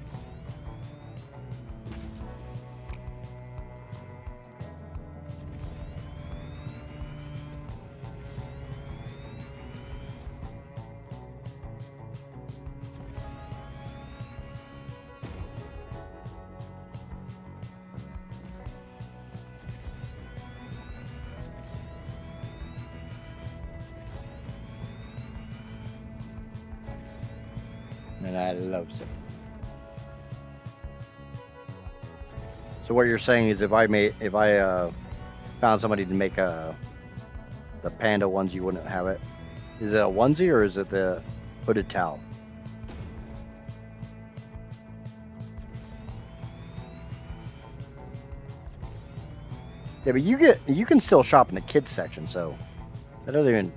and I loves it. So what you're saying is, if I found somebody to make the panda ones, you wouldn't have it. Is it a onesie or is it the hooded towel? Yeah, but you can still shop in the kids section, so that doesn't even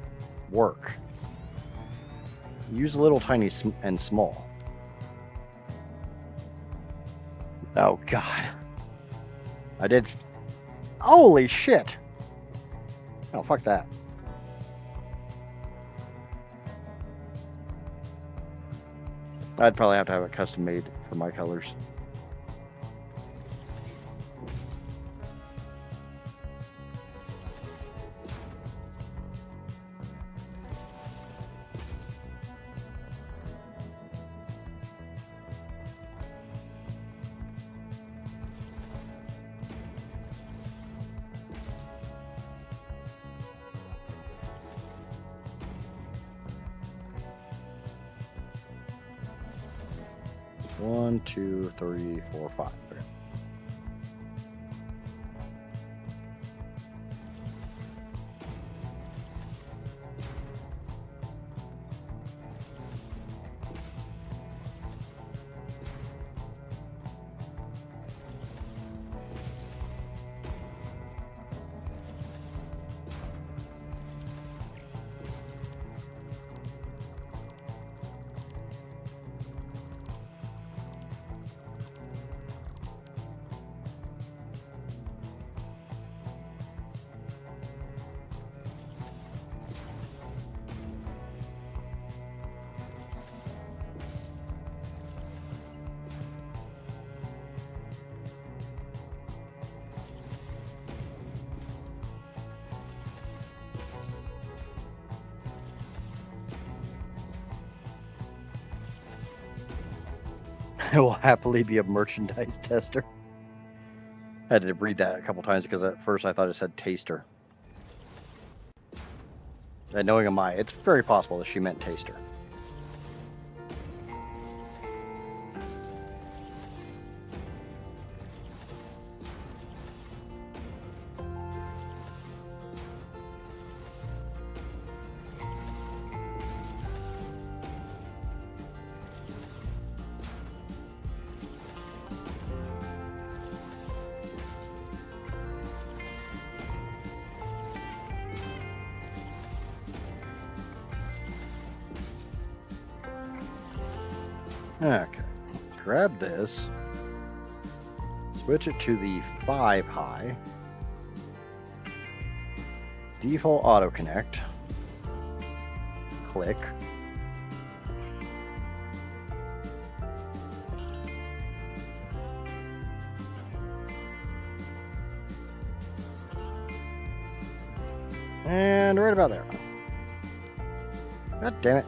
work. Use little, tiny, and small. Oh God, I did. Holy shit! Oh fuck that. I'd probably have to have it custom made for my colors. One, two, three, four, five. Okay. I will happily be a merchandise tester. I had to read that a couple times because at first I thought it said taster. And knowing Amaya, it's very possible that she meant taster. Okay, grab this, switch it to the 5 high, default auto connect, click, and right about there. God damn it.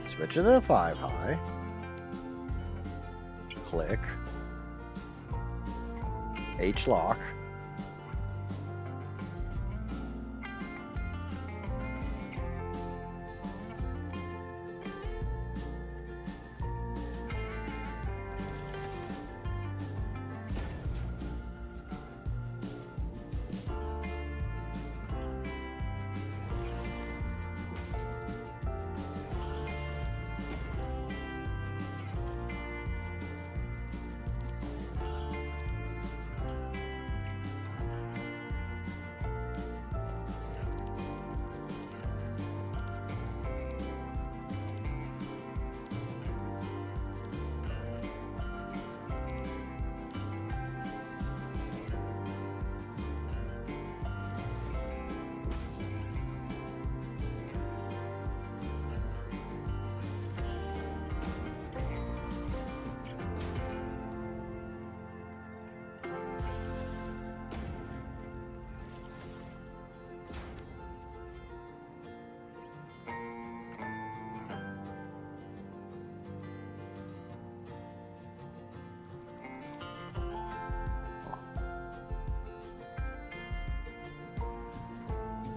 Switch to the 5 high, click, H lock,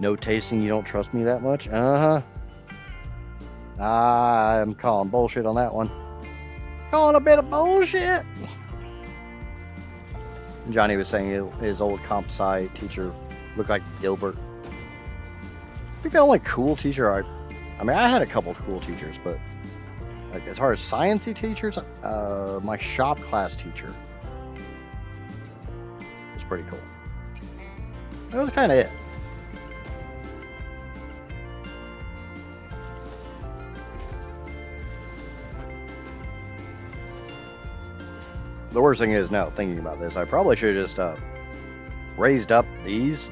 No tasting, you don't trust me that much? Uh-huh. I'm calling bullshit on that one. Calling a bit of bullshit. Johnny was saying his old comp sci teacher looked like Dilbert. I think the only cool teacher I mean, I had a couple cool teachers, but like as far as sciencey teachers, my shop class teacher was pretty cool. That was kind of it. The worst thing is now thinking about this, I probably should have just raised up these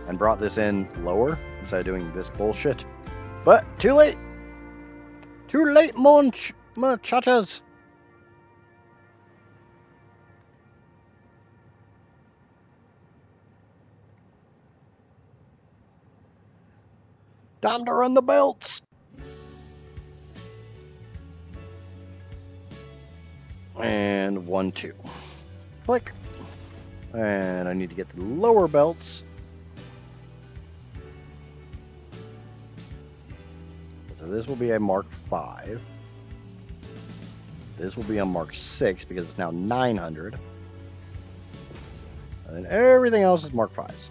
and brought this in lower instead of doing this bullshit. But too late. Too late, muchachas. Time to run the belts. And 1, 2. Click. And I need to get the lower belts. So this will be a Mark 5. This will be a Mark 6 because it's now 900. And then everything else is Mark 5s.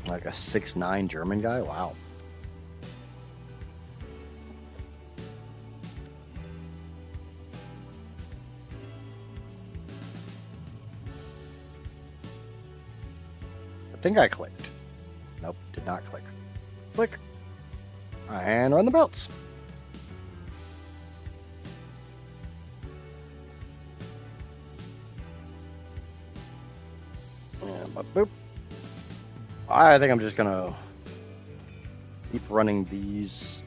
Like a 6'9" German guy? Wow. I think I clicked. Nope, did not click. Click. And run the belts. And boop. I think I'm just gonna keep running these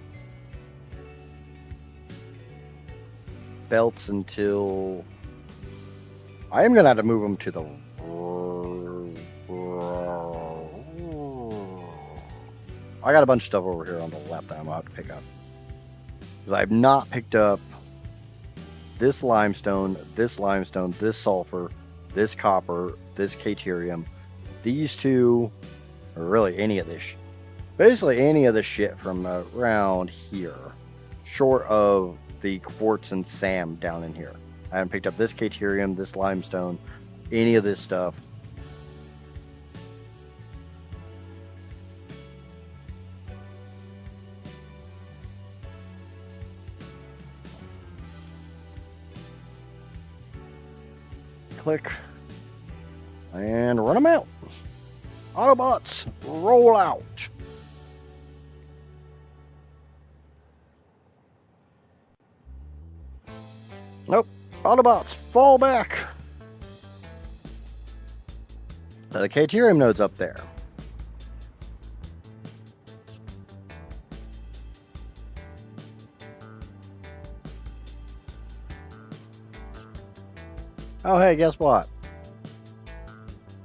belts until I am gonna have to move them to the. I got a bunch of stuff over here on the left that I'm gonna have to pick up because I've not picked up this limestone, this sulfur, this copper, this caterium, these two. Or really any of this, basically any of the shit from around here, short of the quartz and SAM down in here. I haven't picked up this caterium, this limestone, any of this stuff. Click and run them out. Autobots, roll out. Nope. Autobots, fall back. The caterium node's up there. Oh, hey, guess what?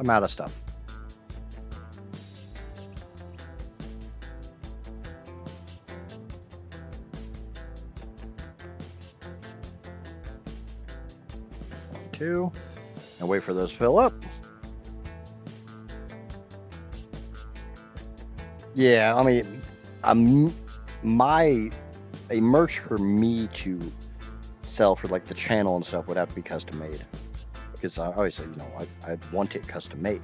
I'm out of stuff. And wait for those to fill up. Yeah, I mean, a merch for me to sell for like the channel and stuff would have to be custom made because obviously, you know, I'd want it custom made.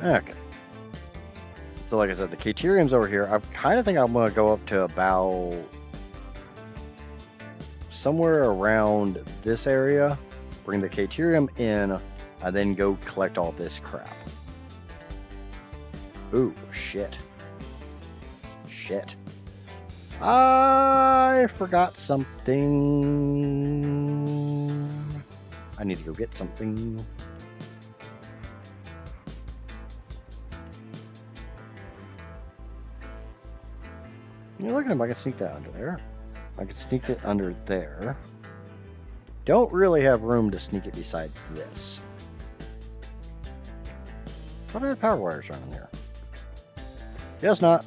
Okay. So like I said, the Caterium's over here. I kind of think I'm going to go up to about somewhere around this area, bring the Caterium in, and then go collect all this crap. Ooh, shit. Shit. I forgot something. I need to go get something. You look at him, I can sneak that under there. I can sneak it under there. Don't really have room to sneak it beside this. What are the power wires around here? Guess not.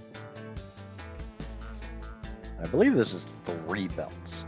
I believe this is 3 belts.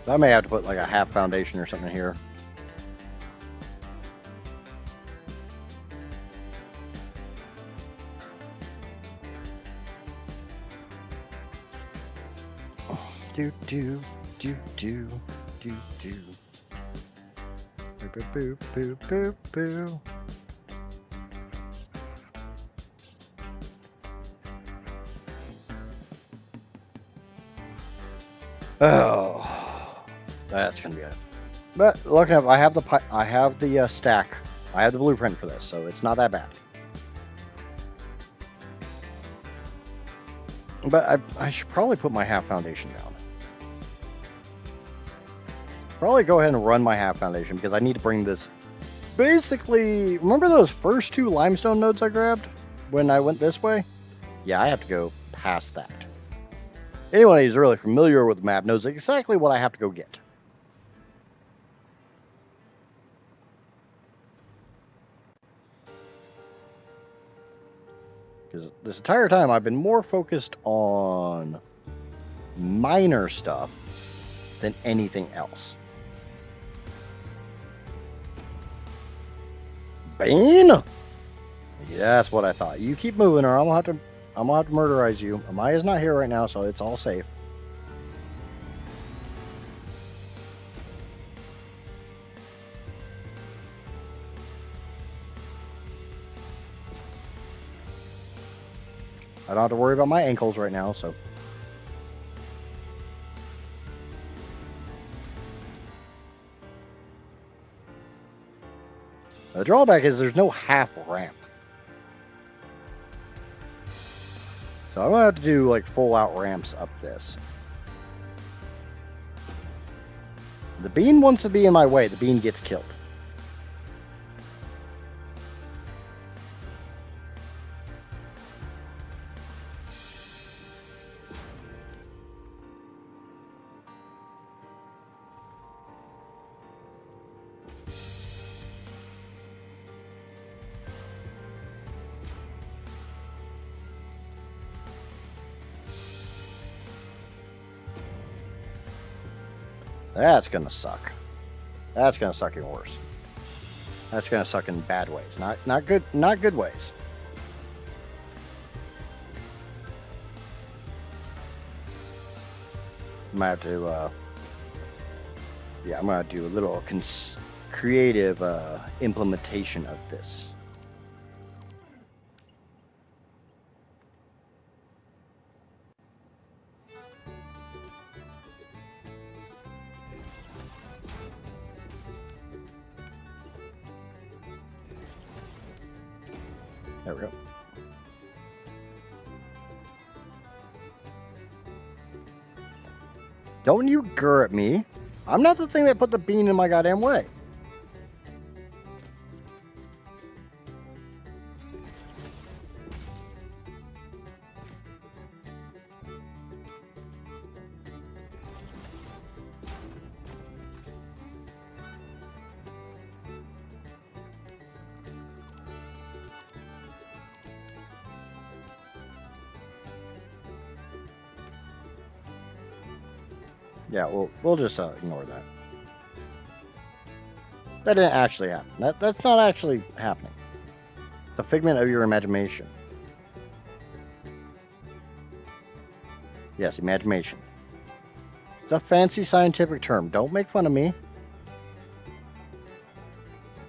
I may have to put like a half foundation or something here. Do do do do do do. Boo boo boo boo boo. Oh, that's gonna be it. But looking up, I have the stack. I have the blueprint for this, so it's not that bad. But I should probably put my half foundation down. Probably go ahead and run my half foundation because I need to bring this. Basically, remember those first 2 limestone nodes I grabbed when I went this way? Yeah, I have to go past that. Anyone who's really familiar with the map knows exactly what I have to go get. Because this entire time I've been more focused on minor stuff than anything else. Bane? Yeah, that's what I thought. You keep moving or I'm gonna have to murderize you. Amaya's not here right now, so it's all safe. I don't have to worry about my ankles right now, so. The drawback is there's no half ramp. So I'm going to have to do like full out ramps up this. The bean wants to be in my way. The bean gets killed. That's gonna suck. That's gonna suck even worse. That's gonna suck in bad ways. Not good ways. I'm gonna have to yeah, I'm gonna do a little creative implementation of this. There we go. Don't you grr at me. I'm not the thing that put the bean in my goddamn way. Yeah, we'll just ignore that. That didn't actually happen. That's not actually happening. It's a figment of your imagination. Yes, imagination. It's a fancy scientific term. Don't make fun of me.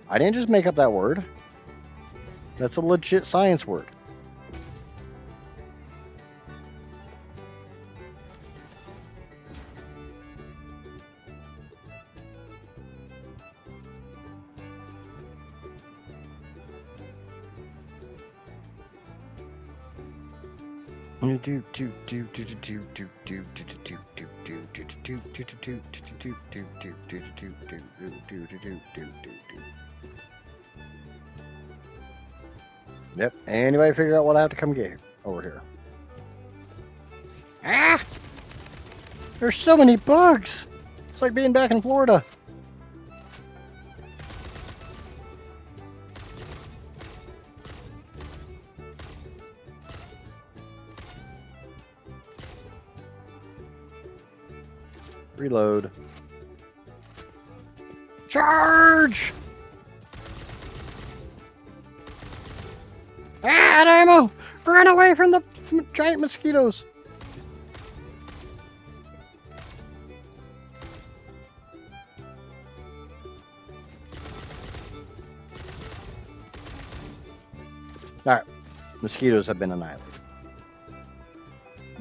I didn't just make up that word. That's a legit science word. Yep. Anybody figure out what I have to come get over here? Ah! There's so many bugs. It's like being back in Florida. Reload. Charge! Ah, out of ammo! Run away from the giant mosquitoes! Alright, mosquitoes have been annihilated.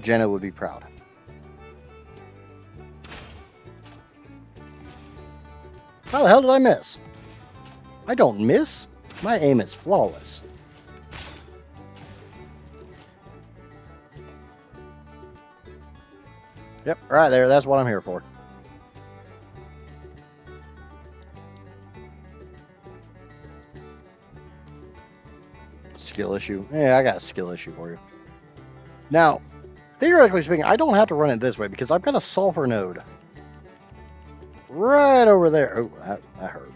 Jenna would be proud. How the hell did I miss? I don't miss. My aim is flawless. Yep, right there. That's what I'm here for. Skill issue. Yeah, I got a skill issue for you. Now, theoretically speaking, I don't have to run it this way because I've got a sulfur node right over there. Oh, that hurt.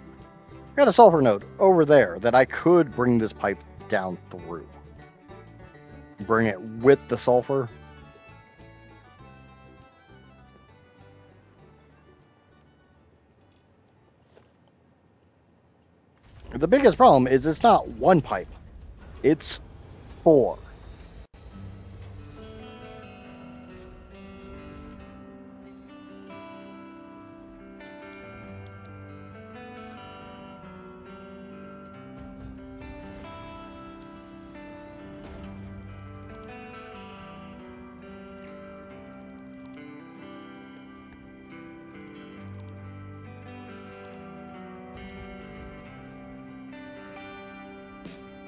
I got a sulfur node over there that I could bring this pipe down through. Bring it with the sulfur. The biggest problem is it's not one pipe. It's 4.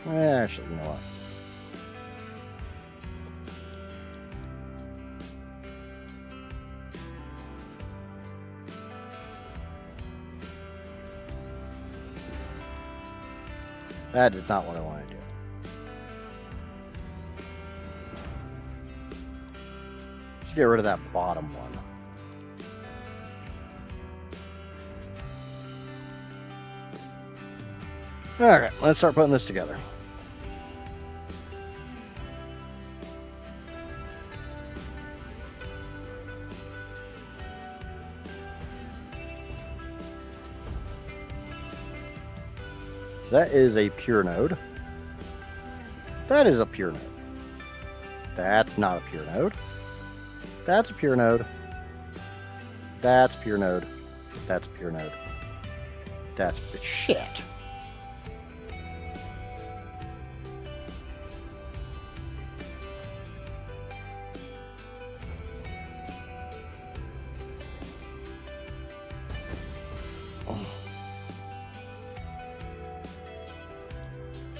Actually, you know what? That is not what I want to do. Let's get rid of that bottom one. Alright, let's start putting this together. That is a pure node. That is a pure node. That's not a pure node. That's a pure node. That's a pure node. That's a pure node. That's shit.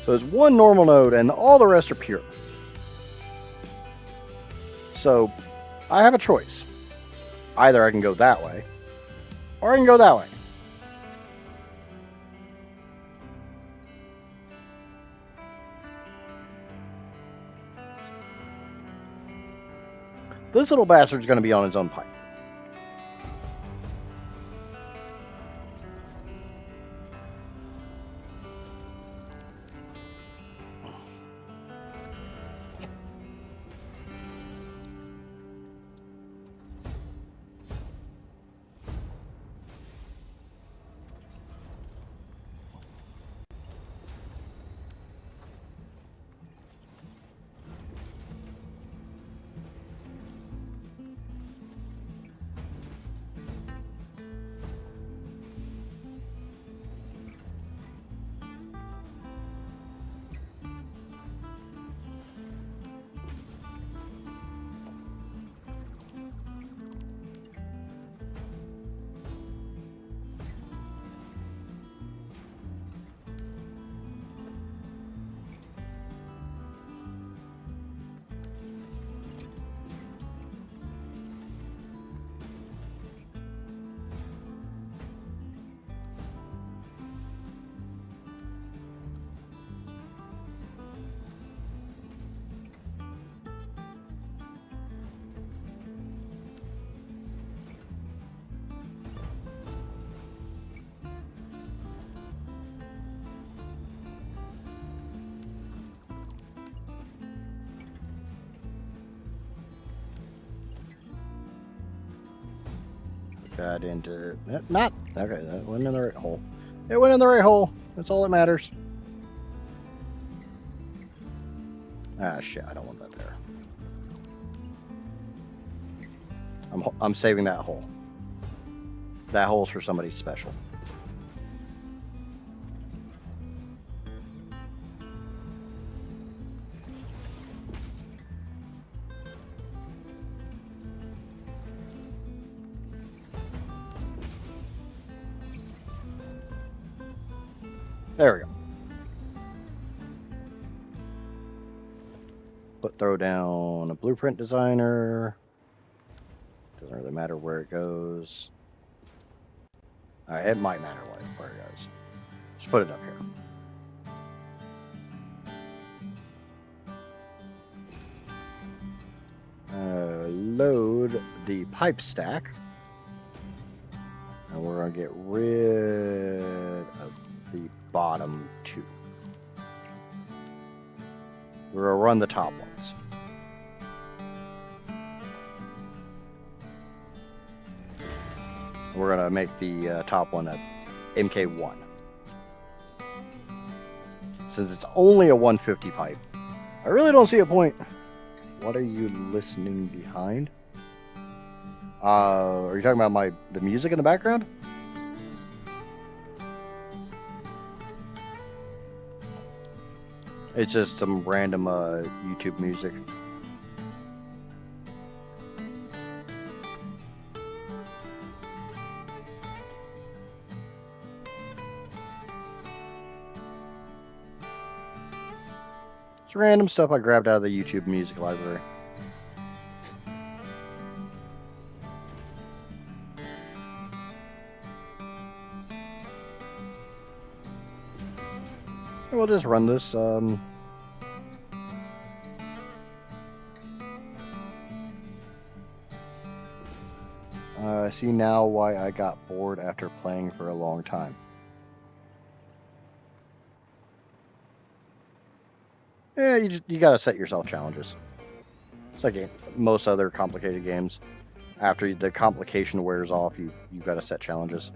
So there's one normal node and all the rest are pure. So I have a choice. Either I can go that way or I can go that way. This little bastard's going to be on his own pipe. that into... Not... Okay, that went in the right hole. It went in the right hole. That's all that matters. Ah, shit, I don't want that there. I'm saving that hole. That hole's for somebody special. There we go. But throw down a blueprint designer. Doesn't really matter where it goes. Alright, it might matter where it goes. Just put it up here. Load the pipe stack. And we're going to get rid of the bottom two. We're going to run the top ones. We're going to make the top one a MK1. Since it's only a 150 pipe, I really don't see a point. What are you listening behind? Are you talking about the music in the background? It's just some random YouTube music. It's random stuff I grabbed out of the YouTube music library. And we'll just run this. I see now why I got bored after playing for a long time. Yeah, you gotta set yourself challenges. It's like most other complicated games. After the complication wears off, you gotta set challenges.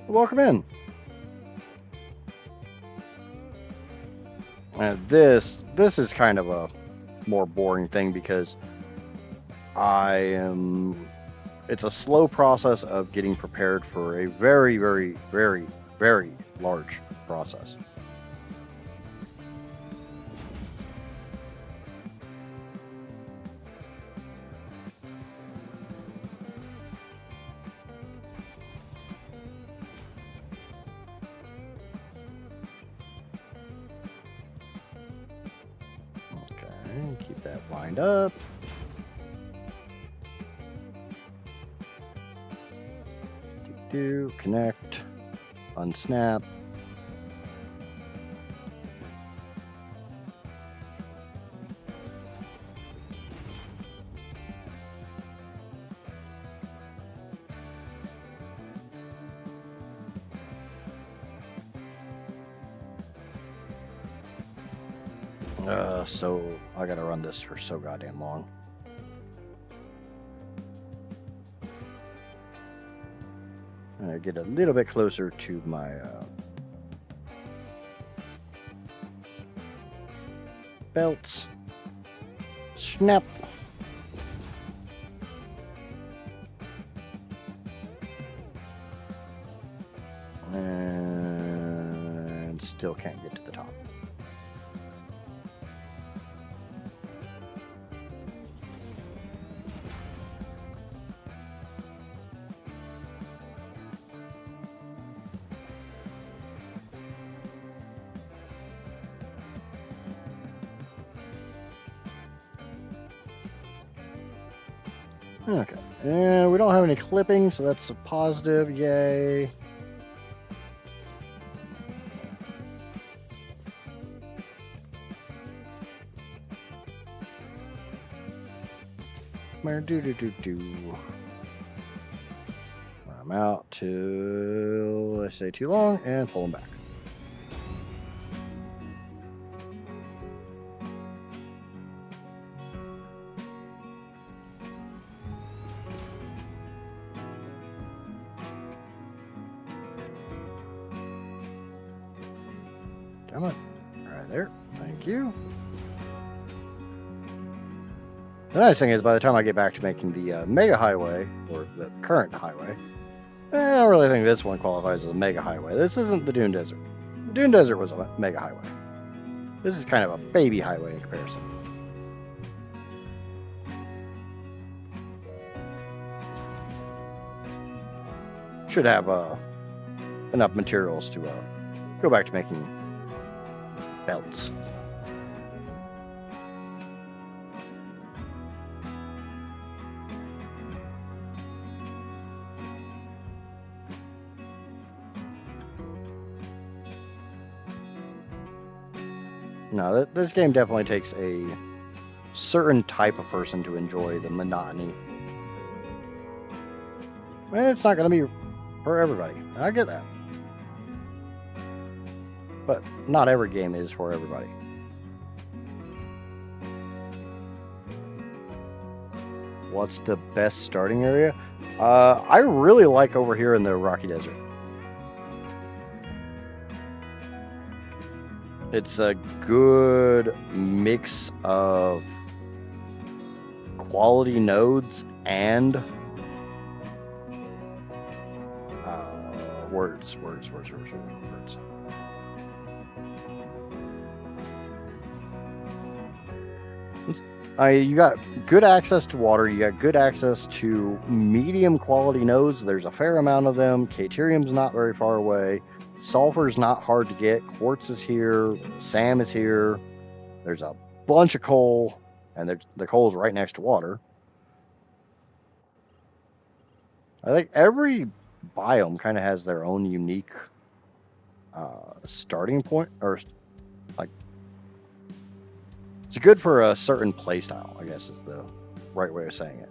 Welcome in. And this is kind of a more boring thing because it's a slow process of getting prepared for a very, very, very, very large process. Keep that lined up. Connect, unsnap. So I gotta run this for so goddamn long. I get a little bit closer to my belts. Snap. And still can't get to the top. Okay, and we don't have any clipping, so that's a positive, yay. Do. them out till they stay too long and pull them back. Come on. Right there. Thank you. The nice thing is, by the time I get back to making the mega highway, or the current highway, I don't really think this one qualifies as a mega highway. This isn't the Dune Desert. The Dune Desert was a mega highway. This is kind of a baby highway in comparison. Should have enough materials to go back to making belts. No, this game definitely takes a certain type of person to enjoy the monotony. And it's not going to be for everybody. I get that. But not every game is for everybody. What's the best starting area? I really like over here in the Rocky Desert. It's a good mix of quality nodes and words. You got good access to water. You got good access to medium quality nodes. There's a fair amount of them. Caterium's not very far away. Sulfur's not hard to get. Quartz is here. SAM is here. There's a bunch of coal, and the coal's right next to water. I think every biome kind of has their own unique starting point, or like it's good for a certain playstyle, I guess is the right way of saying it.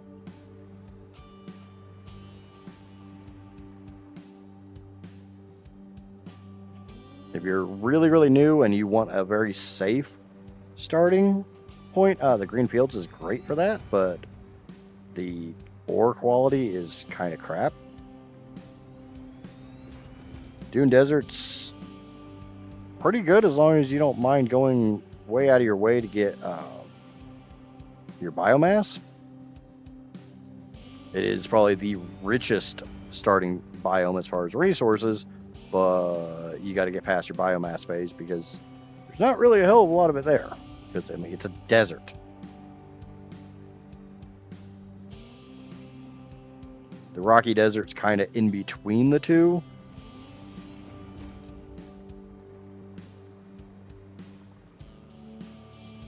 If you're really, really new and you want a very safe starting point, the Green Fields is great for that, but the ore quality is kind of crap. Dune Desert's pretty good as long as you don't mind going way out of your way to get your biomass. It is probably the richest starting biome as far as resources, but you got to get past your biomass phase because there's not really a hell of a lot of it there. Because, I mean, it's a desert. The Rocky Desert's kind of in between the two.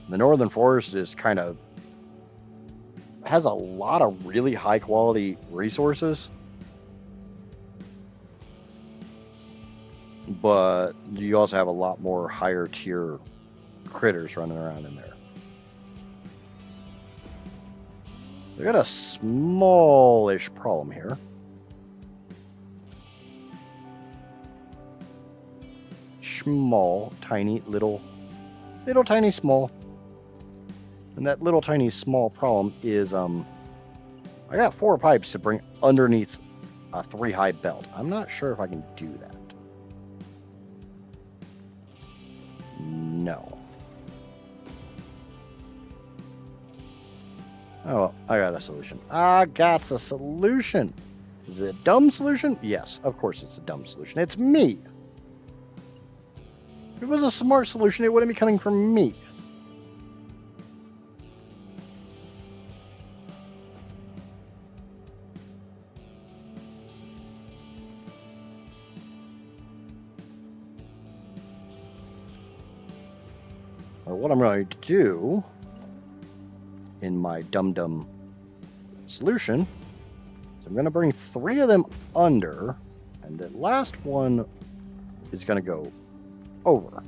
The Northern Forest is kind of has a lot of really high quality resources, but you also have a lot more higher tier critters running around in there. They got a smallish problem here. Small, tiny, little tiny, small. And that little tiny small problem is I got 4 pipes to bring underneath a 3 high belt. I'm not sure if I can do that. No. Oh, well, I got a solution. I got a solution. Is it a dumb solution? Yes, of course it's a dumb solution. It's me. If it was a smart solution, it wouldn't be coming from me. Or what I'm going to do in my dum-dum solution is I'm going to bring 3 of them under, and the last one is going to go over.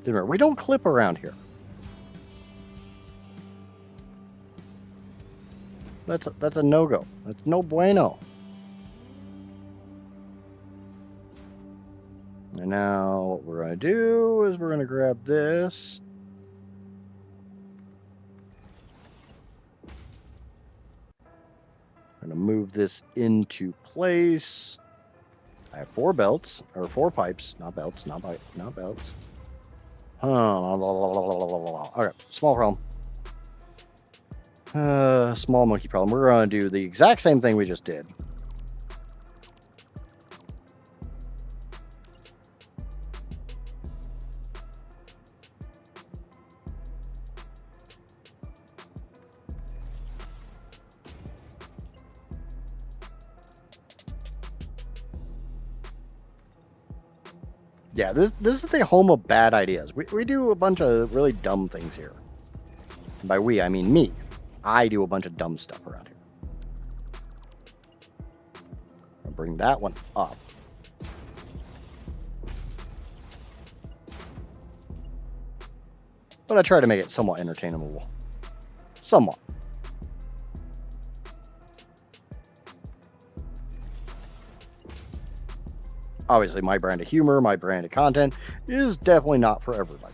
Remember, we don't clip around here. That's a no-go. That's no bueno. And now what we're going to do is we're going to grab this. I'm going to move this into place. I have 4 belts, or 4 pipes, not belts, not belts. Okay, small problem. Small monkey problem. We're going to do the exact same thing we just did. Yeah, this is the home of bad ideas. We do a bunch of really dumb things here. By we, I mean me. I do a bunch of dumb stuff around here. I'll bring that one up. But I try to make it somewhat entertainable. Somewhat. Obviously, my brand of humor, my brand of content is definitely not for everybody.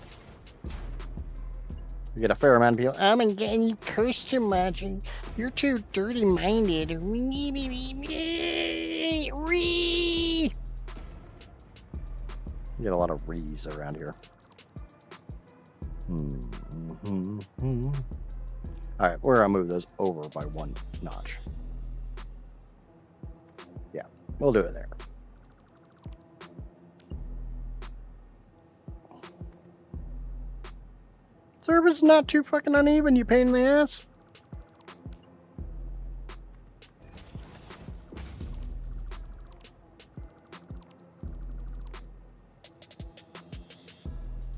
You get a fair amount of people, oh my god, you curse too much, and you're too dirty-minded. You get a lot of rees around here. Alright, we're going to move those over by 1 notch. Yeah, we'll do it there. Surface is not too fucking uneven, you pain in the ass.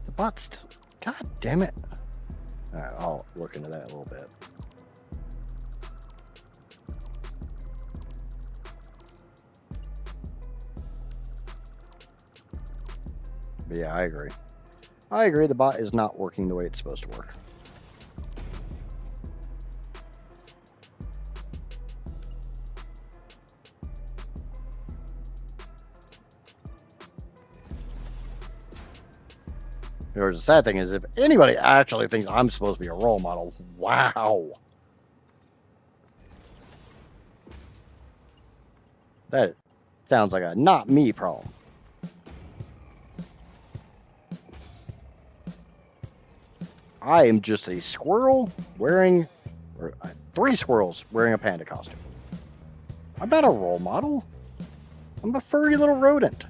The bot's... God damn it. Alright, I'll look into that a little bit. But yeah, I agree. I agree, the bot is not working the way it's supposed to work. Here's the sad thing is, if anybody actually thinks I'm supposed to be a role model, wow. That sounds like a not me problem. I am just a squirrel wearing, or 3 squirrels wearing a panda costume. I'm not a role model. I'm a furry little rodent.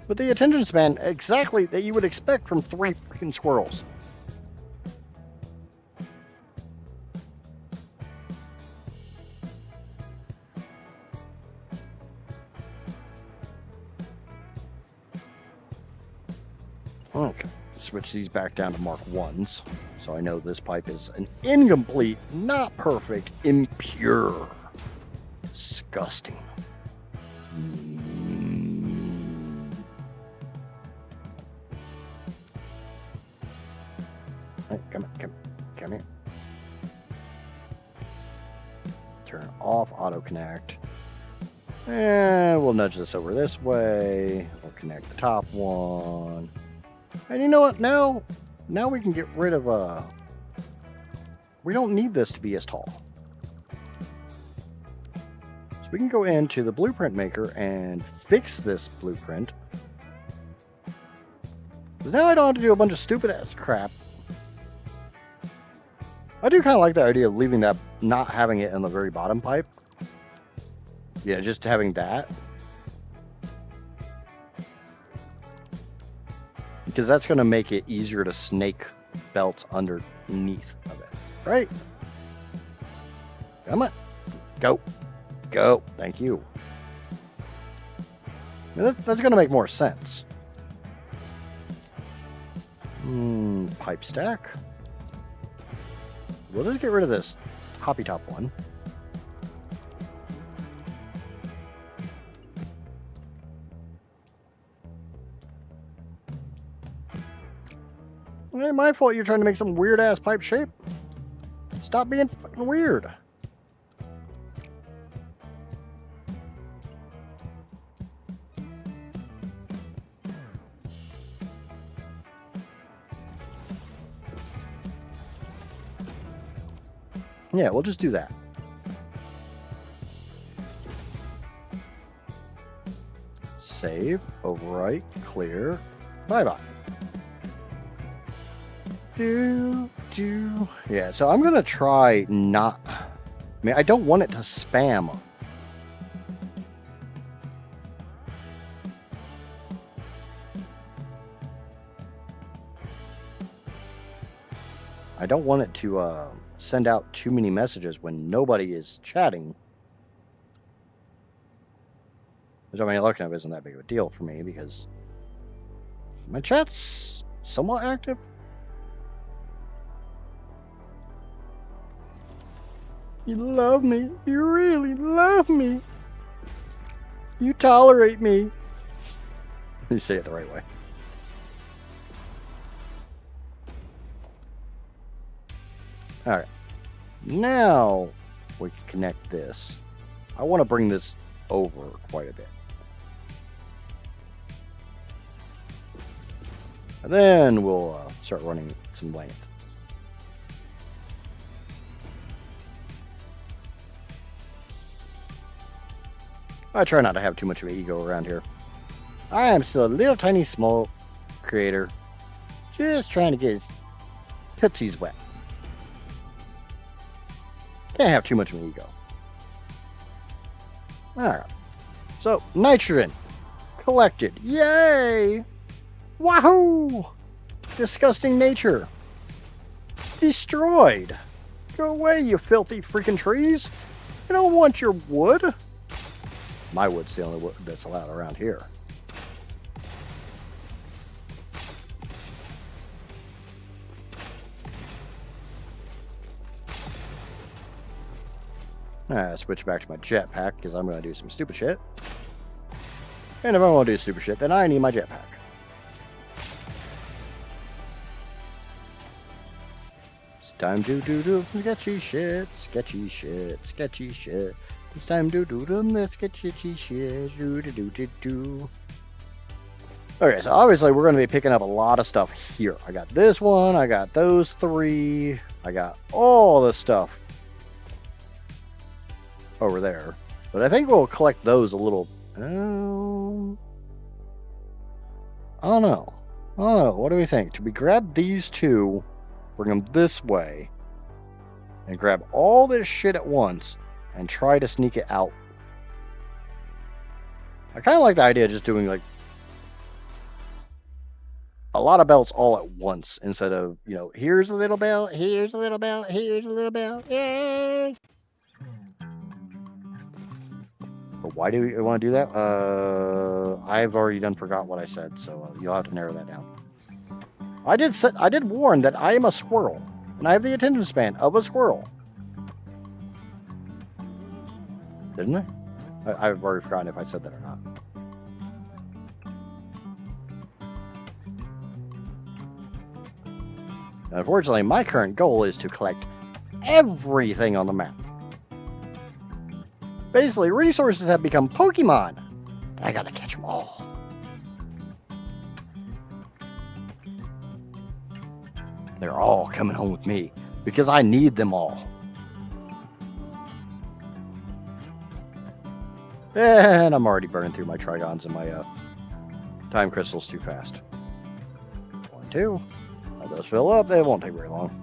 With the attention span exactly that you would expect from 3 freaking squirrels. Okay, switch these back down to Mark 1s. So I know this pipe is an incomplete, not perfect, impure. Disgusting. Hey, come here. Turn off auto connect. And we'll nudge this over this way. We'll connect the top one. And you know what? Now we can get rid of we don't need this to be as tall. So we can go into the blueprint maker and fix this blueprint. Because now I don't have to do a bunch of stupid ass crap. I do kind of like the idea of leaving that, not having it in the very bottom pipe. Yeah, just having that. Because that's going to make it easier to snake belts underneath of it. Right? Come on. Go. Go. Thank you. That's going to make more sense. Pipe stack. We'll just get rid of this hoppy top one. It ain't my fault you're trying to make some weird ass pipe shape. It's Stop being fucking weird. Yeah, we'll just do that. Save, overwrite, clear, bye-bye. Yeah, so I'm gonna try not... I mean, I don't want it to spam. I don't want it to send out too many messages when nobody is chatting. Which, I mean, looking up isn't that big of a deal for me because my chat's somewhat active. You love me. You really love me. You tolerate me. You say it the right way. Alright. Now we can connect this. I want to bring this over quite a bit. And then we'll start running some length. I try not to have too much of an ego around here. I am still a little tiny small creator. Just trying to get his tootsies wet. Can't have too much of an ego. Alright. So, nitrogen. Collected. Yay! Wahoo! Disgusting nature. Destroyed. Go away, you filthy freaking trees. I don't want your wood. My wood's the only wood that's allowed around here. Switch back to my jetpack because I'm going to do some stupid shit. And if I want to do stupid shit, then I need my jetpack. It's time to do sketchy shit, sketchy shit, sketchy shit. It's time to do the sketchy shit. Do. Okay, so obviously we're going to be picking up a lot of stuff here. I got this one, I got those three, I got all this stuff over there. But I think we'll collect those a little... I don't know. What do we think? Do we grab these two, bring them this way, and grab all this shit at once and try to sneak it out? I kind of like the idea of just doing like a lot of belts all at once instead of, you know, here's a little belt, here's a little belt, here's a little belt, yay! But why do we want to do that? I've already forgot what I said, so you'll have to narrow that down. I did warn that I am a squirrel, and I have the attention span of a squirrel. Didn't I? I've already forgotten if I said that or not. Unfortunately, my current goal is to collect everything on the map. Basically, resources have become Pokemon, and I gotta catch them all. They're all coming home with me, because I need them all. And I'm already burning through my Trigons and my time crystals too fast. 1, 2. Let those fill up, they won't take very long.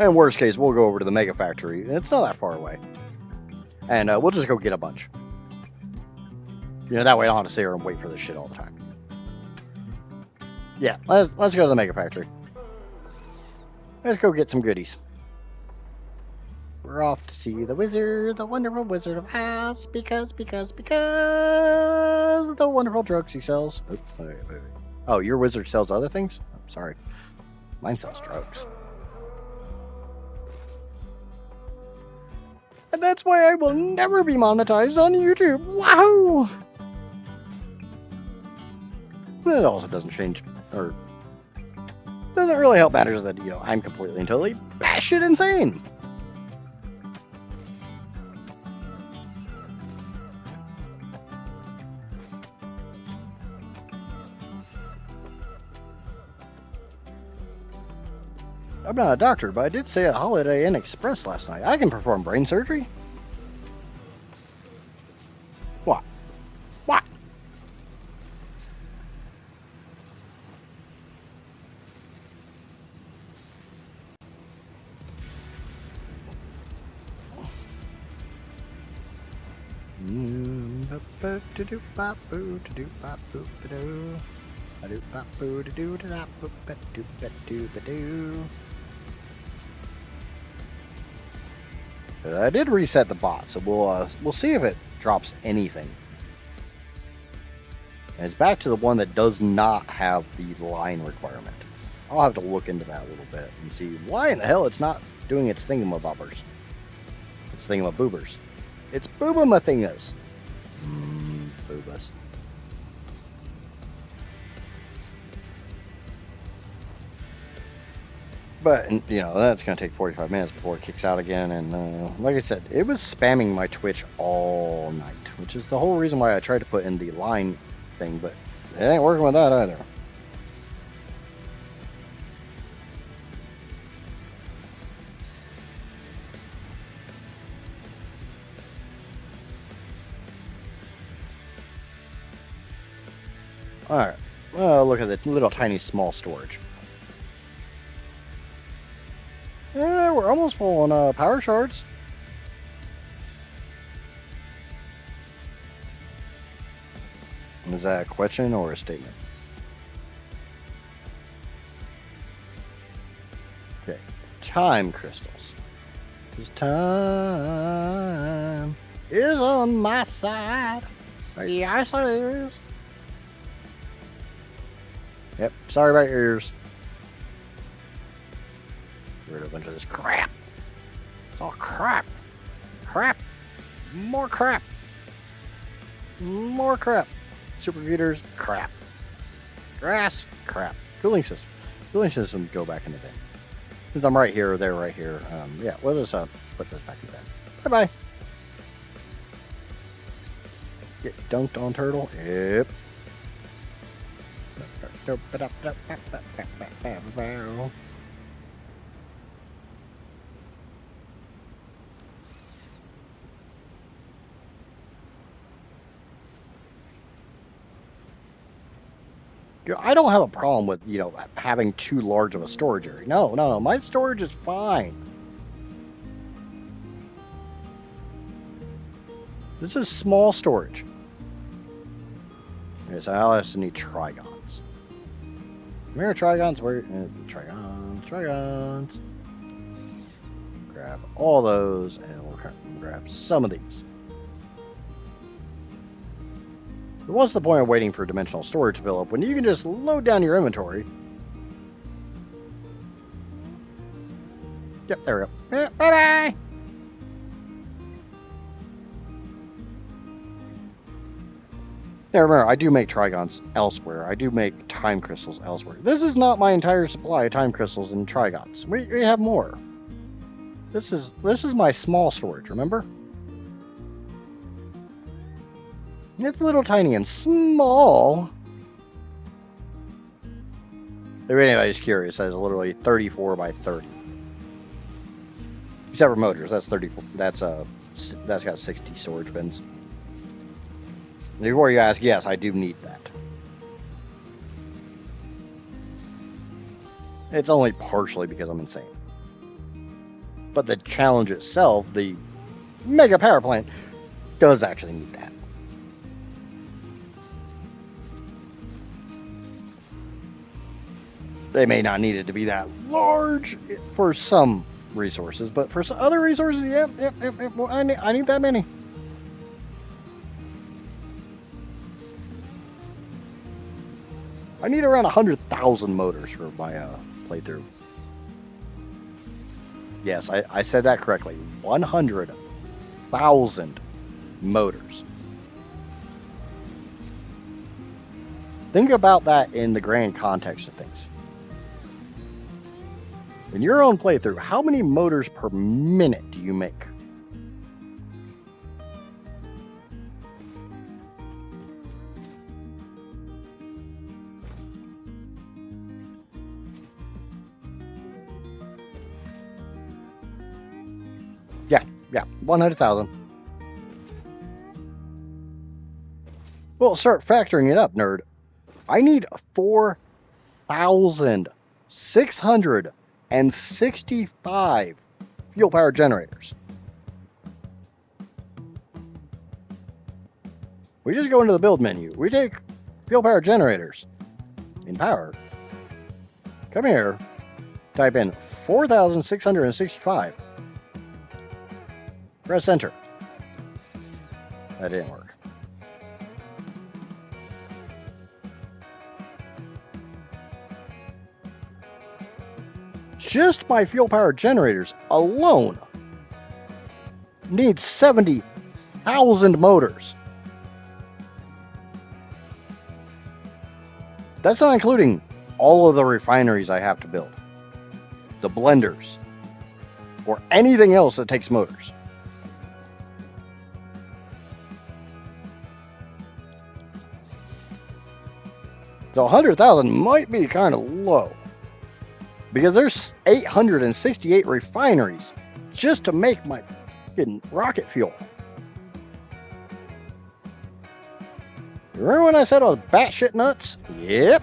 And worst case, we'll go over to the Mega Factory. It's not that far away. And we'll just go get a bunch. You know, that way I don't have to sit here and wait for this shit all the time. Yeah, let's go to the Mega Factory. Let's go get some goodies. We're off to see the wizard, the wonderful Wizard of Oz, because of the wonderful drugs he sells. Oh, wait. Oh, your wizard sells other things? I'm sorry. Mine sells drugs. And that's why I will never be monetized on YouTube. Wow! It also doesn't change, or doesn't really help matters that, I'm completely and totally batshit insane. I'm not a doctor, but I did stay at Holiday Inn Express last night. I can perform brain surgery. What? What? I did reset the bot, so we'll see if it drops anything. And it's back to the one that does not have the line requirement. I'll have to look into that a little bit and see why in the hell it's not doing its thingamabobbers. Its thingamaboobers. It's boobamathingas. Boobas. But, that's going to take 45 minutes before it kicks out again. And like I said, it was spamming my Twitch all night, which is the whole reason why I tried to put in the line thing, but it ain't working with that either. Alright, look at the little tiny small storage. Yeah, we're almost full on power shards. Is that a question or a statement? Okay, time crystals. Because time is on my side. Yes, it is. Yep, sorry about your ears. Get rid of a bunch of this crap. It's all crap. Crap. More crap. More crap. Supercomputers, crap. Grass, crap. Cooling system. Cooling system, go back in the bin. Since I'm right here, they're right here. Yeah, we'll just put this back in the bin. Bye-bye. Get dunked on turtle. Yep. I don't have a problem with, having too large of a storage area. No, my storage is fine. This is small storage. Okay, so I'll have to need trigons. Mirror trigons, where? Trigons. Grab all those, and we'll grab some of these. What's the point of waiting for dimensional storage to fill up when you can just load down your inventory? Yep, there we go. Bye-bye! Now remember, I do make trigons elsewhere. I do make time crystals elsewhere. This is not my entire supply of time crystals and trigons. We have more. This is my small storage, remember? It's little tiny and small. If anybody's curious, that's literally 34 by 30. Except for motors, that's 34. That's got 60 storage bins. Before you ask, yes, I do need that. It's only partially because I'm insane. But the challenge itself, the mega power plant, does actually need that. They may not need it to be that large for some resources, but for some other resources, yep, I need that many. I need around 100,000 motors for my playthrough. Yes, I said that correctly. 100,000 4,000 motors. Think about that in the grand context of things. In your own playthrough, how many motors per minute do you make? Yeah, 100,000. Well, start factoring it up, nerd. I need 4,665 fuel power generators. We just go into the build menu. We take fuel power generators in power. Come here, type in 4,665. Press enter. That didn't work. Just my fuel power generators alone need 70,000 motors. That's not including all of the refineries I have to build, the blenders, or anything else that takes motors. So 100,000 might be kind of low, because there's 868 refineries just to make my fucking rocket fuel. Remember when I said I was batshit nuts? Yep.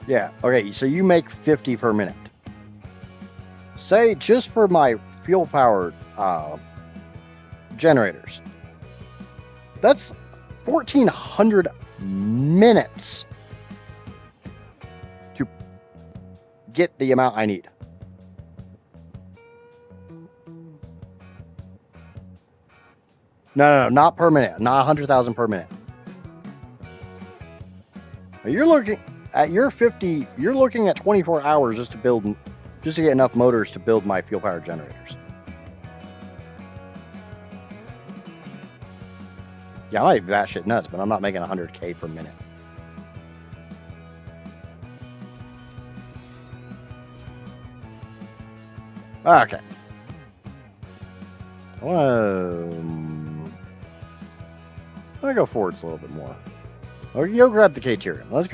Yeah, okay, so you make 50 per minute. Say, just for my fuel-powered generators, that's 1,400 minutes to get the amount I need. No, not per minute, not 100,000 per minute. Now you're looking at your 50, you're looking at 24 hours just to get enough motors to build my fuel power generators. Yeah, I might be batshit nuts, but I'm not making 100K per minute. Okay. I want to go forwards a little bit more. Okay, go grab the K-Terium. Let's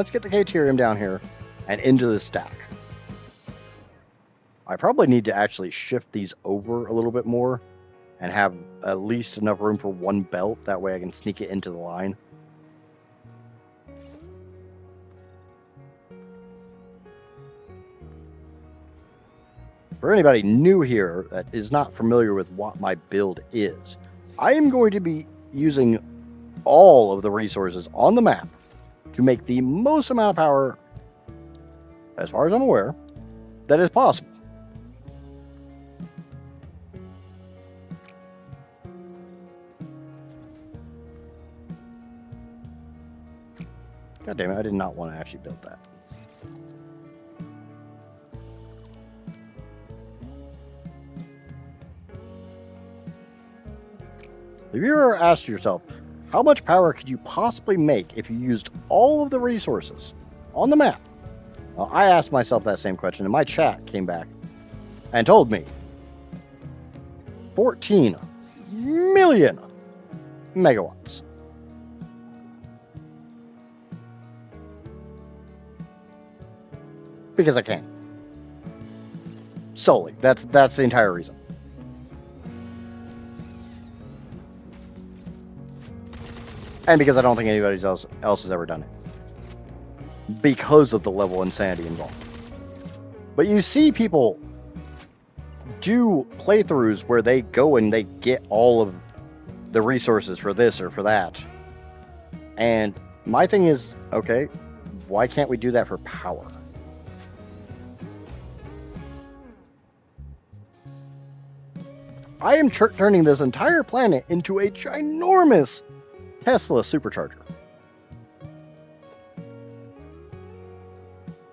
get the K-Terium down here and into the stack. I probably need to actually shift these over a little bit more and have at least enough room for one belt. That way I can sneak it into the line. For anybody new here that is not familiar with what my build is, I am going to be using all of the resources on the map to make the most amount of power, as far as I'm aware, that is possible. God damn it, I did not want to actually build that. Have you ever asked yourself, how much power could you possibly make if you used all of the resources on the map? Well, I asked myself that same question, and my chat came back and told me 14 million megawatts. Because I can. Solely. That's the entire reason. And because I don't think anybody else has ever done it. Because of the level of insanity involved. But you see people do playthroughs where they go and they get all of the resources for this or for that. And my thing is, okay, why can't we do that for power? I am turning this entire planet into a ginormous Tesla supercharger.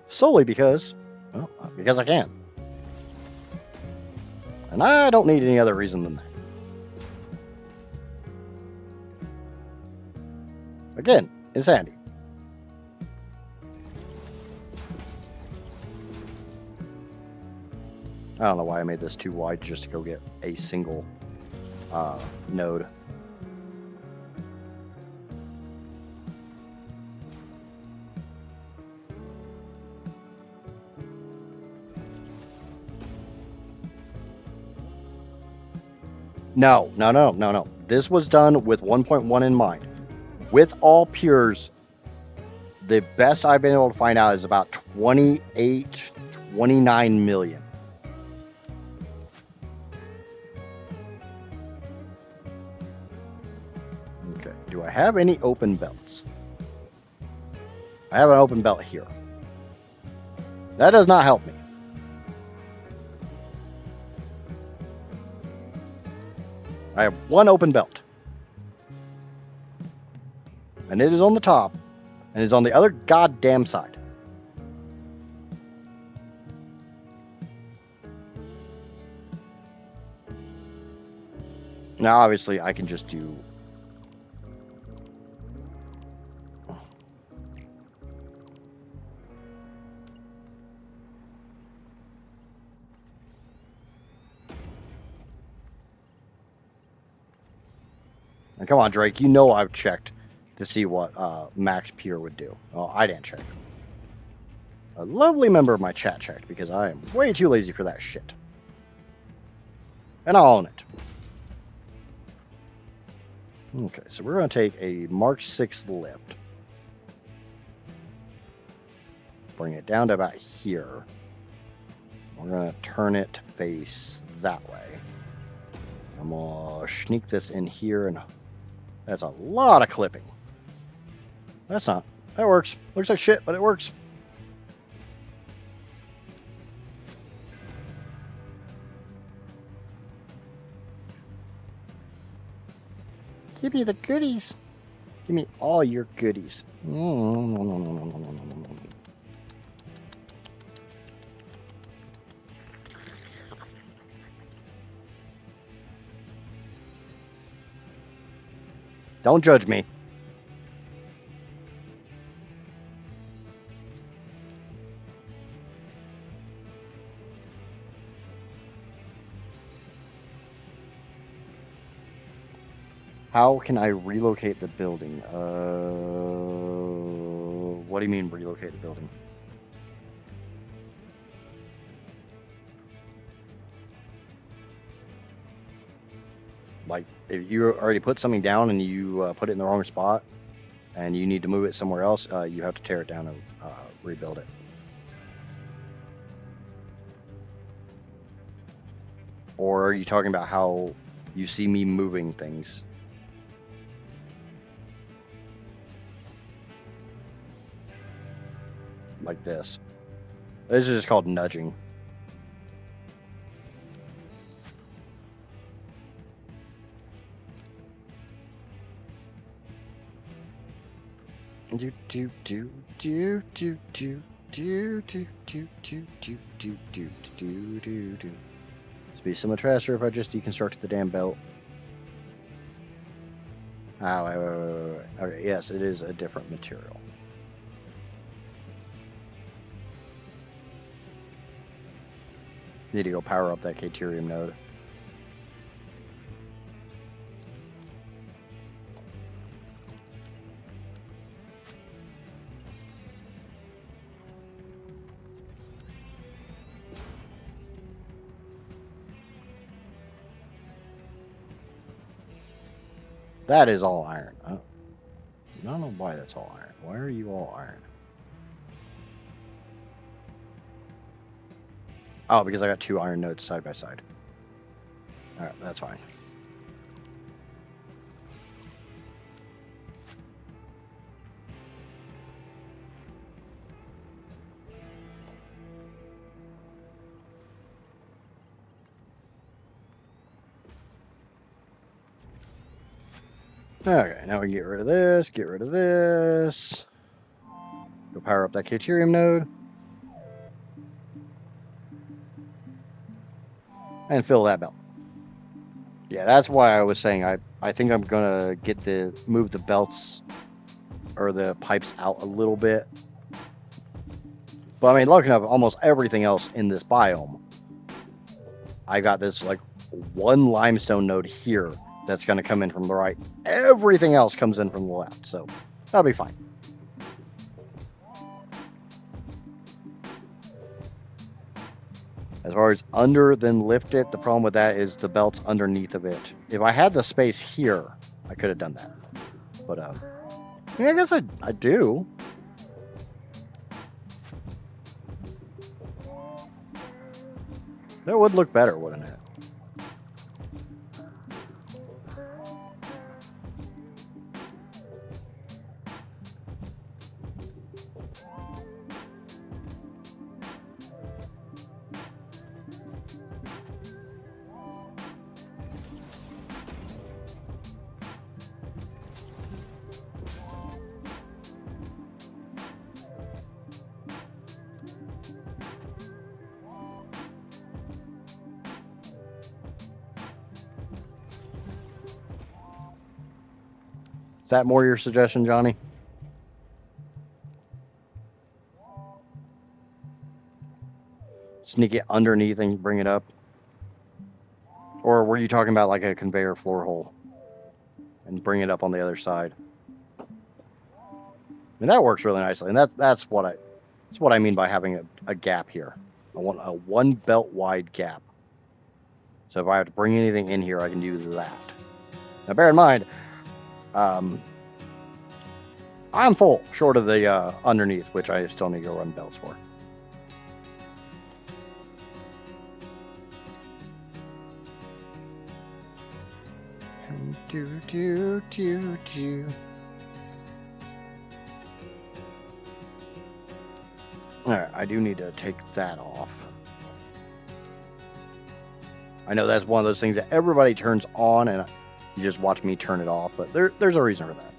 Solely because, well, because I can. And I don't need any other reason than that. Again, insanity. I don't know why I made this too wide just to go get a single node. No. This was done with 1.1 in mind. With all pures, the best I've been able to find out is about 28, 29 million. Okay, do I have any open belts? I have an open belt here. That does not help me. I have one open belt. And it is on the top, and it is on the other goddamn side. Now, obviously, I can just do... Now, come on, Drake. You know I've checked to see what Max Pure would do. Oh, I didn't check. A lovely member of my chat checked because I am way too lazy for that shit. And I'll own it. Okay, so we're going to take a Mark 6 lift. Bring it down to about here. We're going to turn it to face that way. I'm going to sneak this in here, and that's a lot of clipping. That's not. That works. Looks like shit, but it works. Give me the goodies. Give me all your goodies. Don't judge me. How can I relocate the building? What do you mean relocate the building? Like, if you already put something down and you put it in the wrong spot and you need to move it somewhere else, you have to tear it down and rebuild it. Or are you talking about how you see me moving things? Like this. This is just called nudging. Do do do do do do do do do do do do do do do do. This would be so much faster if I just deconstructed the damn belt. Oh, wait. Okay, yes, it is a different material. Need to go power up that Caterium node. That is all iron. I don't know why that's all iron. Why are you all iron? Oh, because I got two iron nodes side by side. Alright, that's fine. Okay, now we can get rid of this, get rid of this. Go power up that Caterium node. And fill that belt. Yeah, that's why I was saying I think I'm gonna move the belts or the pipes out a little bit. But I mean, looking at almost everything else in this biome, I got this like one limestone node here that's gonna come in from the right. Everything else comes in from the left, so that'll be fine. As far as under then lift it, the problem with that is the belt's underneath of it. If I had the space here, I could have done that. But yeah, I guess I do. That would look better, wouldn't it? Is that more your suggestion, Johnny? Sneak it underneath and bring it up? Or were you talking about like a conveyor floor hole and bring it up on the other side? I mean, that works really nicely, and that's what I mean by having a gap here. I want a one belt wide gap. So if I have to bring anything in here, I can do that. Now, bear in mind, I'm full, short of the underneath, which I still need to go run belts for. Do, do, do, do. Alright, I do need to take that off. I know that's one of those things that everybody turns on, and you just watch me turn it off, but there's a reason for that.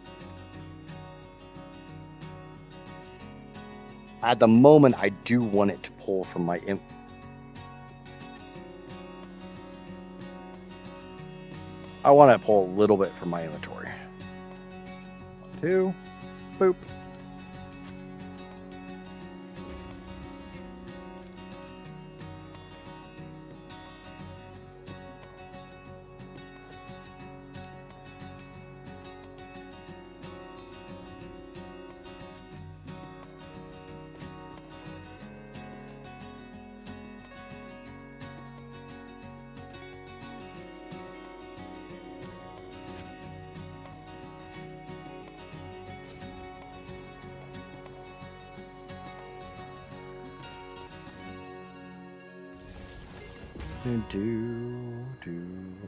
At the moment, I do want it to pull from my I want to pull a little bit from my inventory. 1, 2, boop.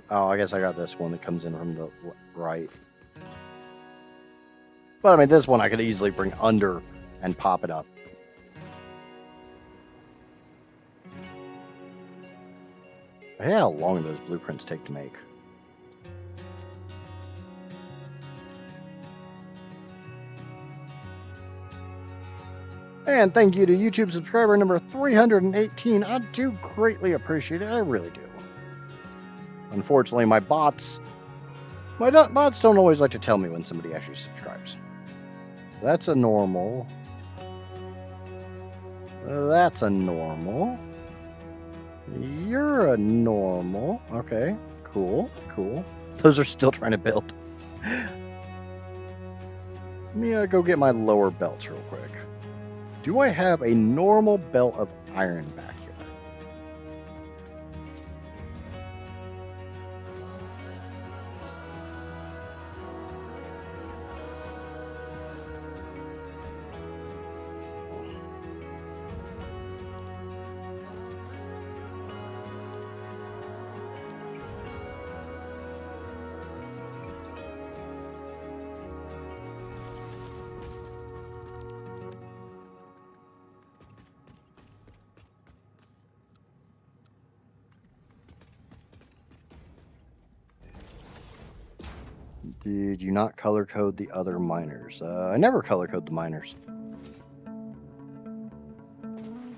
Oh, I guess I got this one that comes in from the right. But I mean, this one I could easily bring under and pop it up. Hey, how long those blueprints take to make? And thank you to YouTube subscriber number 318. I do greatly appreciate it. I really do. Unfortunately, my bots don't always like to tell me when somebody actually subscribes. That's a normal. That's a normal. You're a normal. Okay, cool, cool. Those are still trying to build. Let me go get my lower belts real quick. Do I have a normal belt of iron back here? Did you not color code the other miners? I never color code the miners.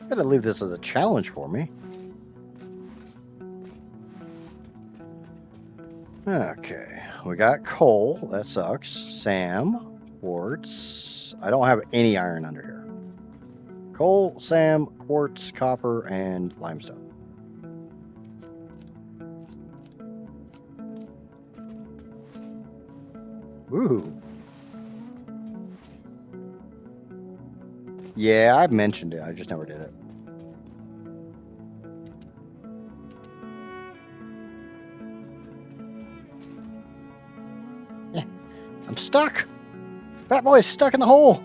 Gotta leave this as a challenge for me. Okay, we got coal. That sucks. Sam, quartz. I don't have any iron under here. Coal, Sam, quartz, copper, and limestone. Ooh. Yeah, I mentioned it. I just never did it. Yeah, I'm stuck. Fat boy's stuck in the hole.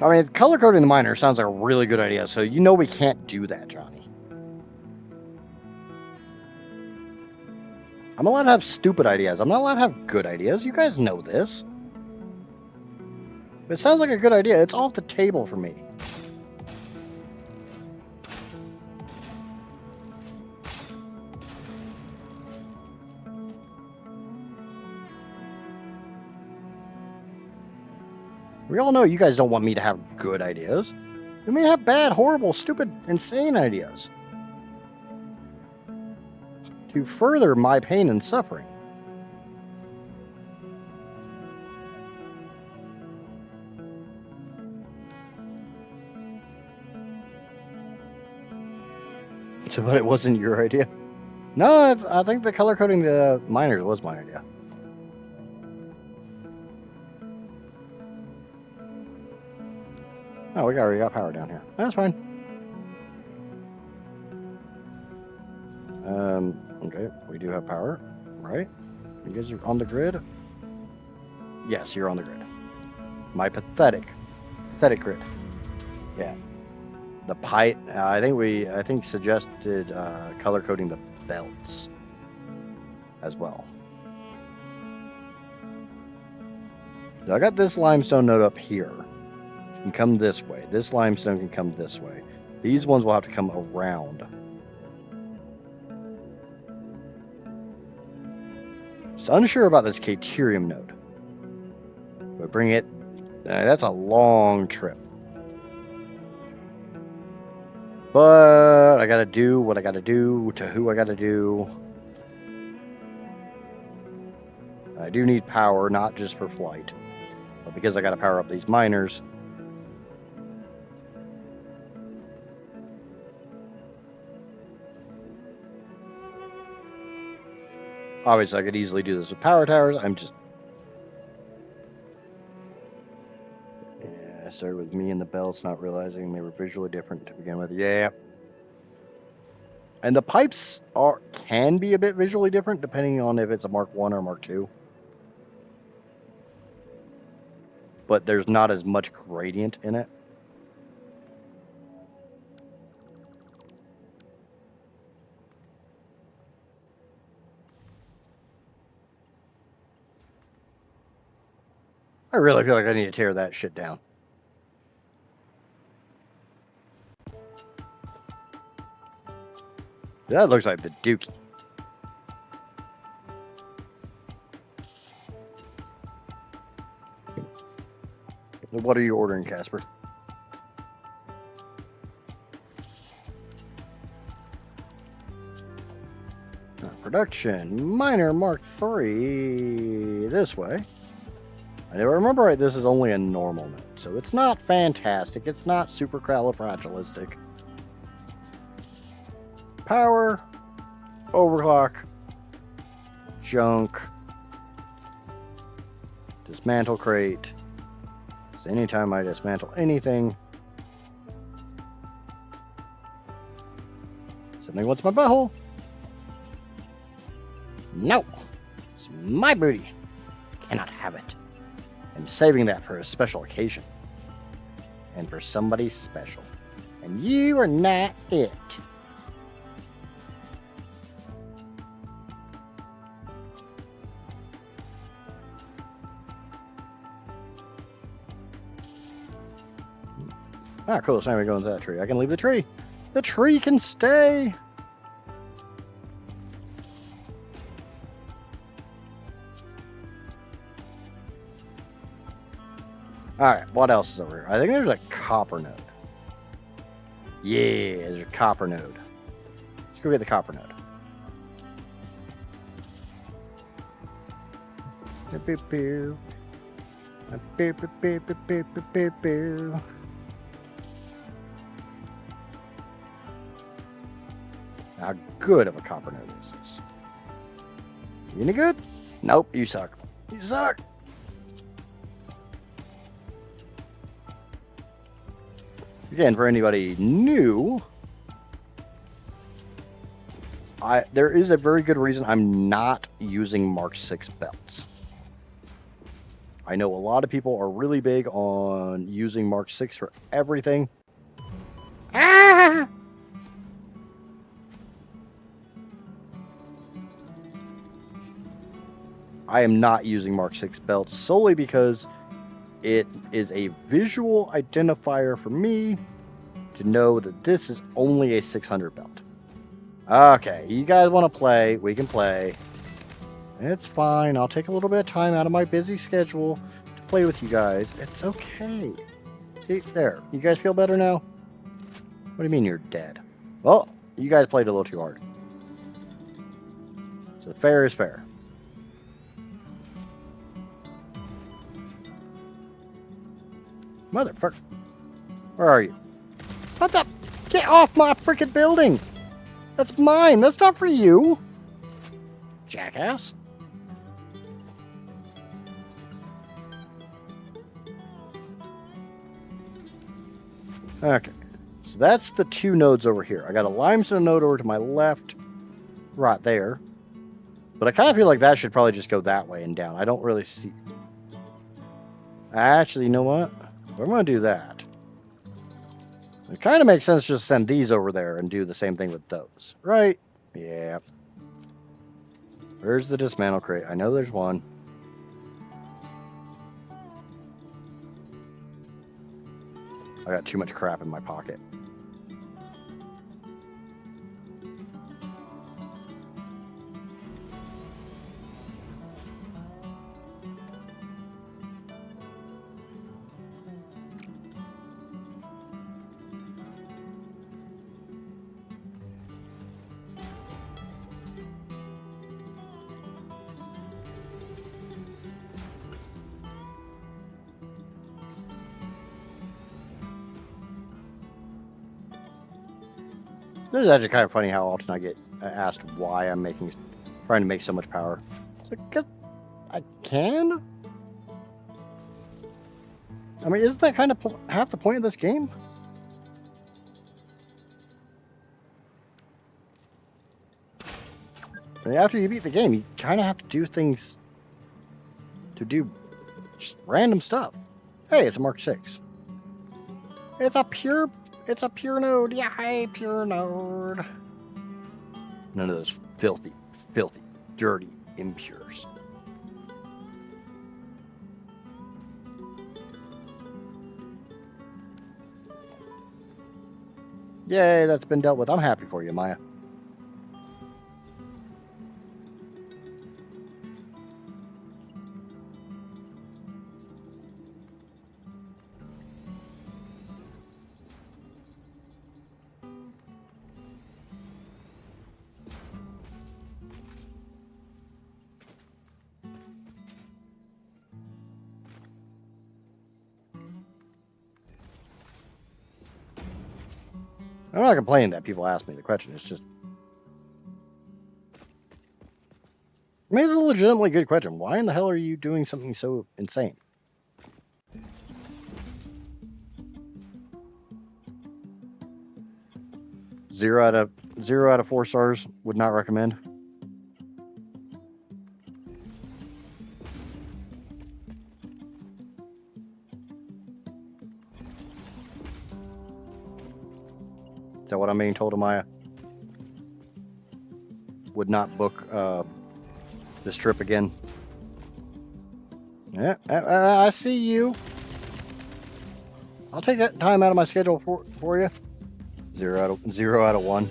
I mean, color coding the miner sounds like a really good idea, so you know we can't do that, Johnny. I'm allowed to have stupid ideas. I'm not allowed to have good ideas. You guys know this. It sounds like a good idea. It's off the table for me. We all know you guys don't want me to have good ideas. You may have bad, horrible, stupid, insane ideas. To further my pain and suffering. So, but it wasn't your idea? No, I think the color coding the miners was my idea. Oh, we already got power down here. That's fine. Okay, we do have power, right? You guys are on the grid? Yes, you're on the grid. My pathetic grid. Yeah. The pipe, I think suggested color coding the belts as well. So I got this limestone node up here. It can come this way. This limestone can come this way. These ones will have to come around. Just unsure about this Caterium node. But bring it, that's a long trip. But I gotta do what I gotta do to who I gotta do. I do need power, not just for flight, but because I gotta power up these miners. Obviously, I could easily do this with power towers. I'm just... Yeah, I started with me and the belts, not realizing they were visually different to begin with. Yeah. And the pipes can be a bit visually different, depending on if it's a Mark 1 or Mark 2. But there's not as much gradient in it. I really feel like I need to tear that shit down. That looks like the Dookie. What are you ordering, Casper? Production, miner Mark 3, this way. I never remember right, this is only a normal node, so it's not fantastic. It's not super califragilistic. Power, overclock, junk, dismantle crate. So anytime I dismantle anything, something wants my butthole. No, it's my booty. Cannot have it. I'm saving that for a special occasion. And for somebody special. And you are not it. Ah, cool. So now we go into that tree. I can leave the tree. The tree can stay. Alright, what else is over here? I think there's a copper node. Yeah, there's a copper node. Let's go get the copper node. How good of a copper node is this? You any good? Nope, you suck. You suck. Again, for anybody new, there is a very good reason I'm not using Mark 6 belts. I know a lot of people are really big on using Mark 6 for everything. Ah! I am not using Mark 6 belts solely because it is a visual identifier for me to know that this is only a 600 belt. Okay, you guys want to play, we can play. It's fine. I'll take a little bit of time out of my busy schedule to play with you guys. It's okay. See, there. You guys feel better now? What do you mean you're dead? Well, you guys played a little too hard. So fair is fair. Motherfucker. Where are you? What the? Get off my freaking building! That's mine. That's not for you. Jackass. Okay. So that's the two nodes over here. I got a limestone node over to my left. Right there. But I kind of feel like that should probably just go that way and down. I don't really see... Actually, you know what? I'm going to do that. It kind of makes sense just to send these over there and do the same thing with those. Right? Yeah. Where's the dismantle crate? I know there's one. I got too much crap in my pocket. This is actually kind of funny how often I get asked why I'm trying to make so much power. It's like, 'cause I can? I mean, isn't that kind of half the point of this game? I mean, after you beat the game, you kind of have to do things to do just random stuff. Hey, it's a Mark 6. It's a pure node. Yeah, hey, pure node. None of those filthy, dirty impures. Yay, that's been dealt with. I'm happy for you, Maya. I'm not complaining that people ask me the question. It's just... I mean, it's a legitimately good question. Why in the hell are you doing something so insane? Zero out of 4 stars. Would not recommend. Is that what I'm being told, Amaya? Would not book this trip again. Yeah, I see you. I'll take that time out of my schedule for you. 0 out of 1.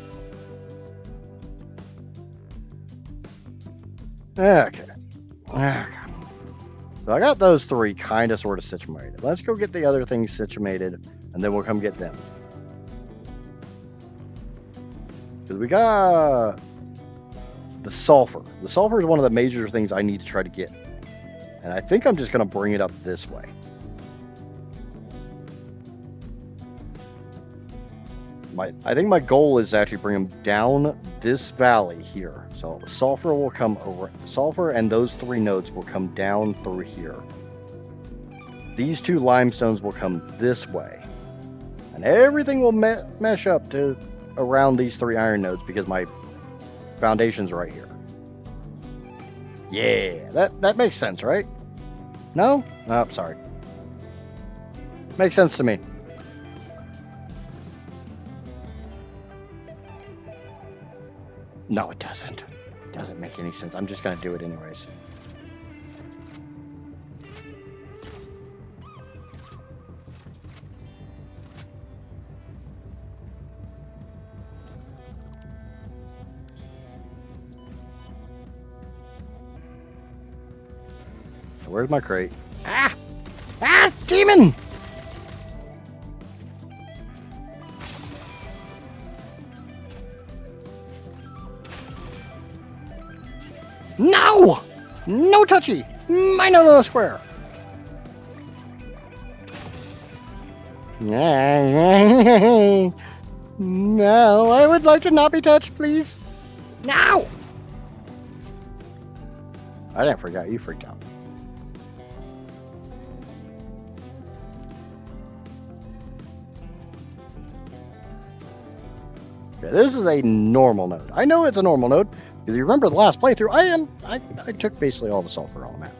Okay. So I got those 3 kind of sort of situated. Let's go get the other things situated, and then we'll come get them. Because we got the sulfur. The sulfur is one of the major things I need to try to get. And I think I'm just going to bring it up this way. I think my goal is to actually bring them down this valley here. So sulfur will come over. Sulfur and those 3 nodes will come down through here. These 2 limestones will come this way. And everything will mesh up to around these 3 iron nodes because my foundation's right here. Yeah, that makes sense, right? No? Oh, sorry. Makes sense to me. No, it doesn't. It doesn't make any sense. I'm just going to do it anyways. Where's my crate? Ah! Ah! Demon! No! No touchy! Mine on the square! No, I would like to not be touched, please. No! I didn't freak out. You freaked out. Okay, this is a normal node. I know it's a normal node because you remember the last playthrough. I took basically all the sulfur on the map.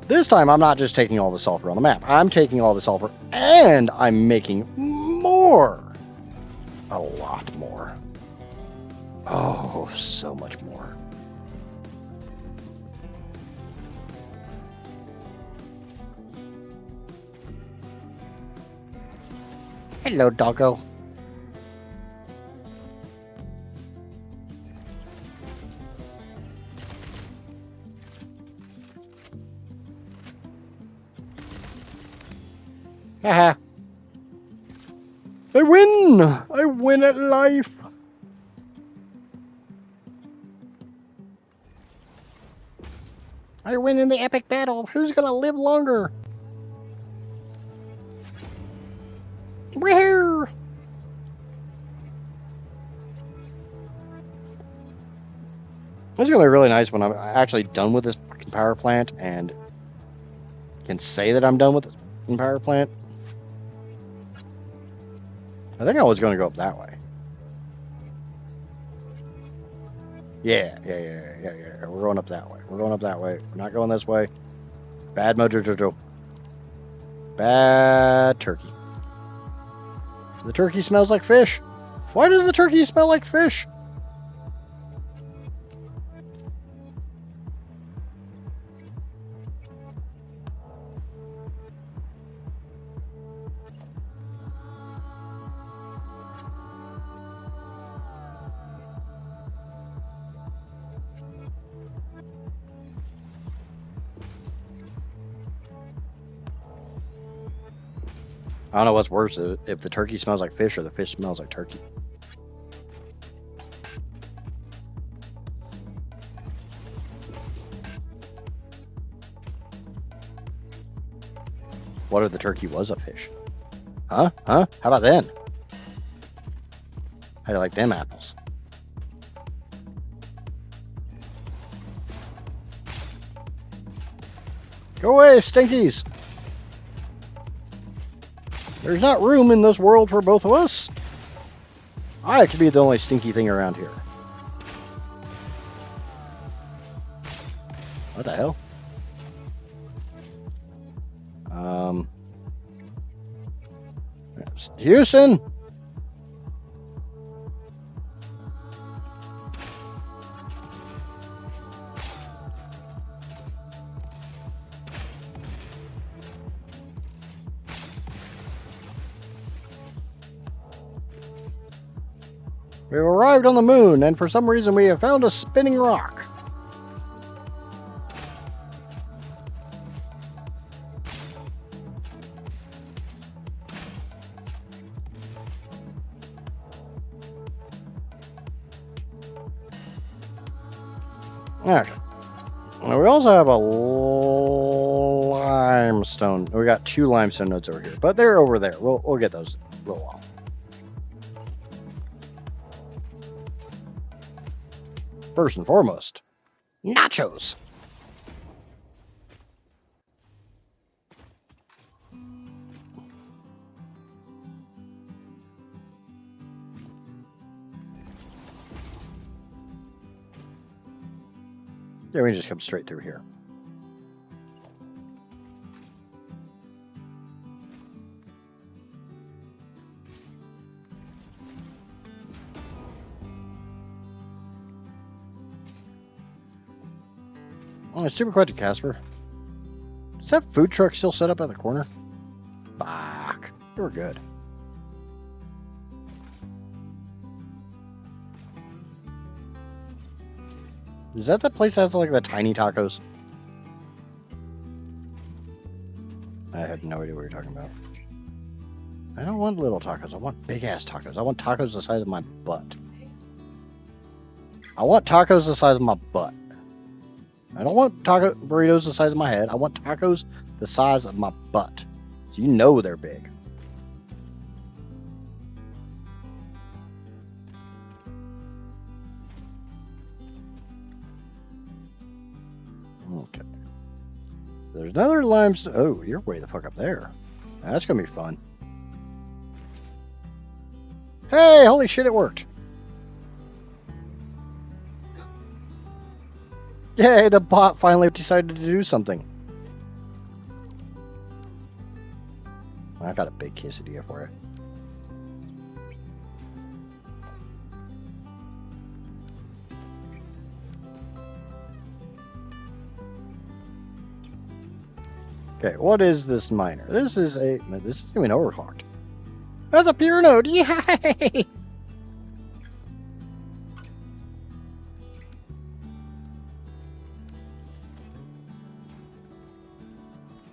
This time, I'm not just taking all the sulfur on the map. I'm taking all the sulfur and I'm making more. A lot more. Oh, so much more. Hello, doggo. Haha. I win! I win at life! I win in the epic battle. Who's gonna live longer? Woohoo! It's gonna be really nice when I'm actually done with this fucking power plant and can say that I'm done with this power plant. I think I was going to go up that way. Yeah. We're going up that way. We're going up that way. We're not going this way. Bad mojo. Bad turkey. The turkey smells like fish. Why does the turkey smell like fish? I don't know what's worse, if the turkey smells like fish or the fish smells like turkey. What if the turkey was a fish? Huh? How about then? How do you like them apples? Go away, stinkies! There's not room in this world for both of us. I could be the only stinky thing around here. What the hell? Houston! We've arrived on the moon, and for some reason we have found a spinning rock. Okay. Now we also have a limestone. We got 2 limestone nodes over here, but they're over there. We'll get those in a little while. First and foremost, nachos. Yeah, we can just come straight through here. Oh, super question, Casper. Is that food truck still set up at the corner? Fuck. We're good. Is that the place that has like the tiny tacos? I have no idea what you're talking about. I don't want little tacos. I want big ass tacos. I want tacos the size of my butt. I want tacos the size of my butt. I don't want taco burritos the size of my head. I want tacos the size of my butt. So you know they're big. Okay. There's another limestone. Oh, you're way the fuck up there. That's gonna be fun. Hey, holy shit, it worked. Yay, the bot finally decided to do something. I got a big quesadilla for it. Okay, what is this miner? This is even overclocked. That's a pure node. Yay!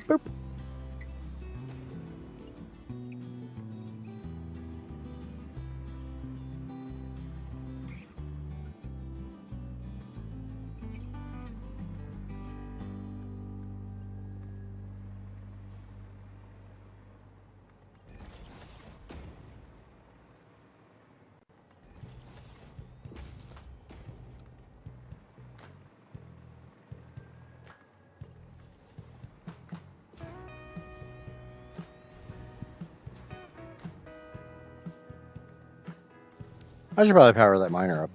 Boop. I should probably power that miner up.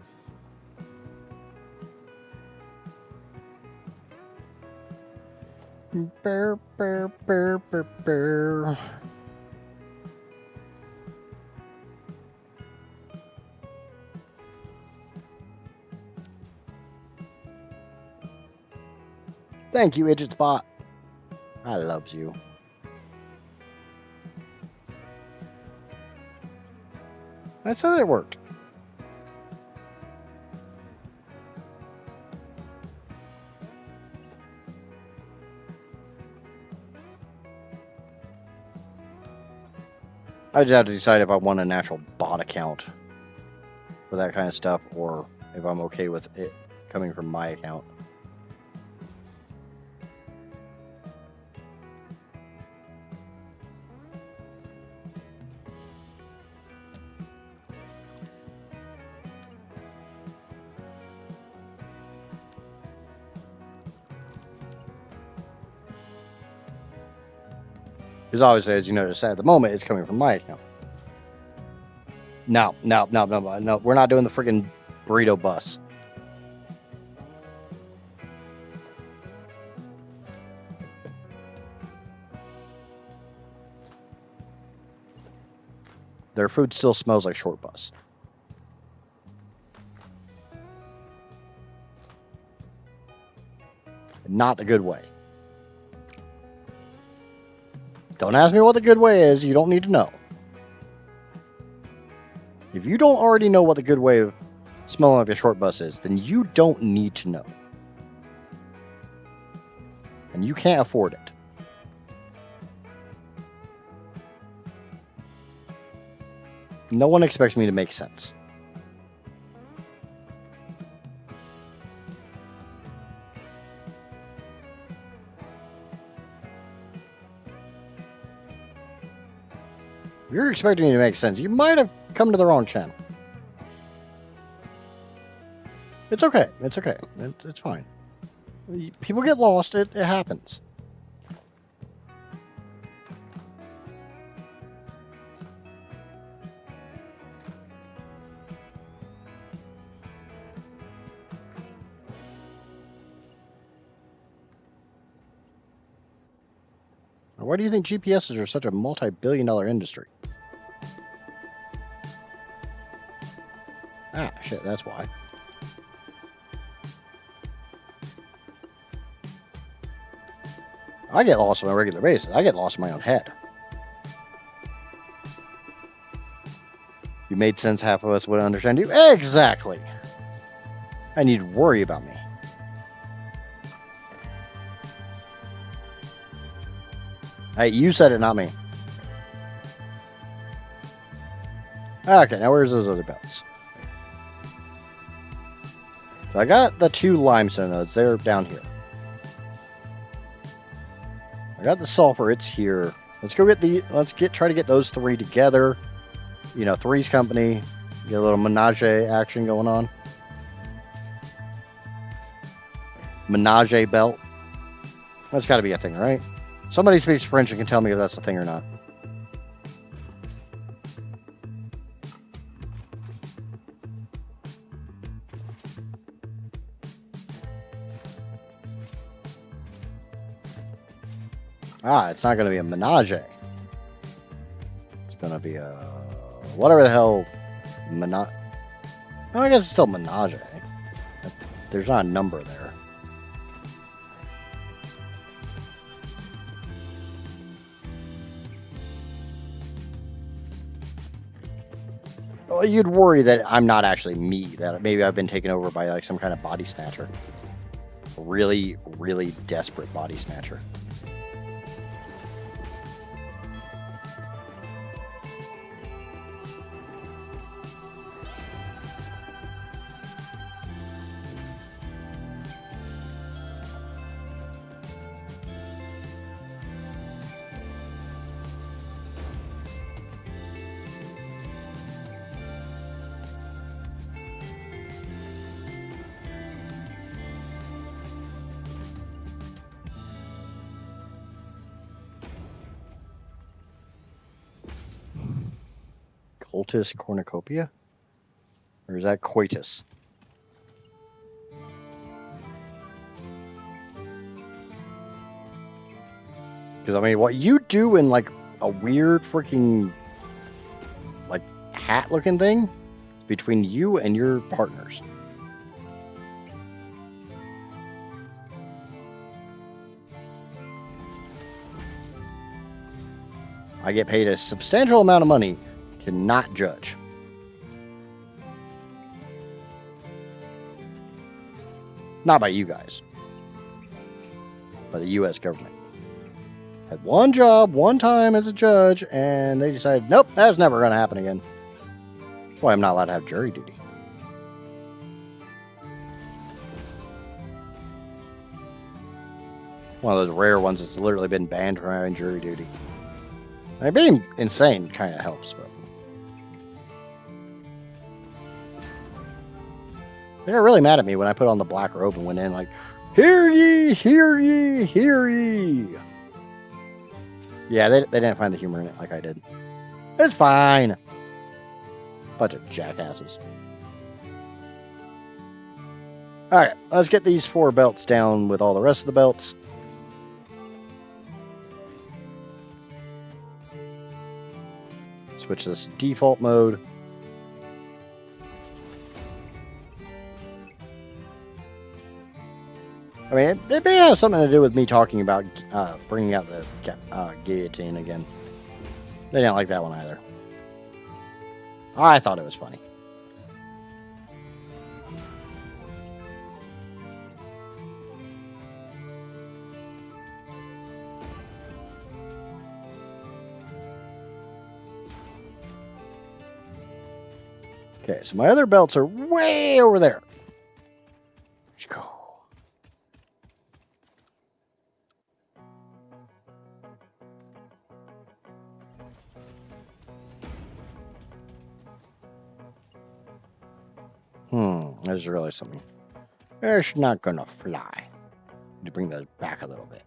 Bear, bear, bear, bear, bear. Thank you, Idget Spot. I loves you. I said it worked. I just have to decide if I want a natural bot account for that kind of stuff, or if I'm okay with it coming from my account. Because obviously, as you notice, at the moment, it's coming from my account. No, we're not doing the freaking burrito bus. Their food still smells like short bus. Not the good way. Don't ask me what the good way is. You don't need to know. If If you don't already know what the good way of smelling like a short bus is, then you don't need to know. And you can't afford it. No one expects me to make sense. If you're expecting me to make sense, you might have come to the wrong channel. It's okay. It's okay. It's fine. People get lost. It happens. Why do you think GPSs are such a multi-billion-dollar industry? Ah, shit, that's why. I get lost on a regular basis. I get lost in my own head. You made sense, half of us would understand you. Exactly. I need to worry about me. Hey, you said it, not me. Okay, now where's those other belts? So I got the 2 limestone nodes. They're down here. I got the sulfur. It's here. Let's go get the. Try to get those 3 together. You know, Three's Company. Get a little menage action going on. Menage belt. That's got to be a thing, right? Somebody speaks French and can tell me if that's a thing or not. Ah, it's not going to be a menage. It's going to be a... whatever the hell... No, I guess it's still menage. There's not a number there. Well, you'd worry that I'm not actually me. That maybe I've been taken over by like some kind of body snatcher. Really, really desperate body snatcher. Cultus cornucopia? Or is that coitus? Because, I mean, what you do in, like, a weird freaking, like, hat-looking thing is between you and your partners. I get paid a substantial amount of money to not judge. Not by you guys. By the U.S. government. Had one job, one time as a judge, and they decided, nope, that's never going to happen again. That's why I'm not allowed to have jury duty. One of those rare ones that's literally been banned from having jury duty. I mean, being insane kind of helps, but... they got really mad at me when I put on the black robe and went in like, hear ye, hear ye, hear ye. Yeah, they didn't find the humor in it like I did. It's fine. Bunch of jackasses. Alright, let's get these 4 belts down with all the rest of the belts. Switch this to default mode. I mean, it may have something to do with me talking about bringing out the guillotine again. They didn't like that one either. I thought it was funny. Okay, so my other belts are way over there. Let's go. I just realized something. It's not gonna fly. Need to bring those back a little bit.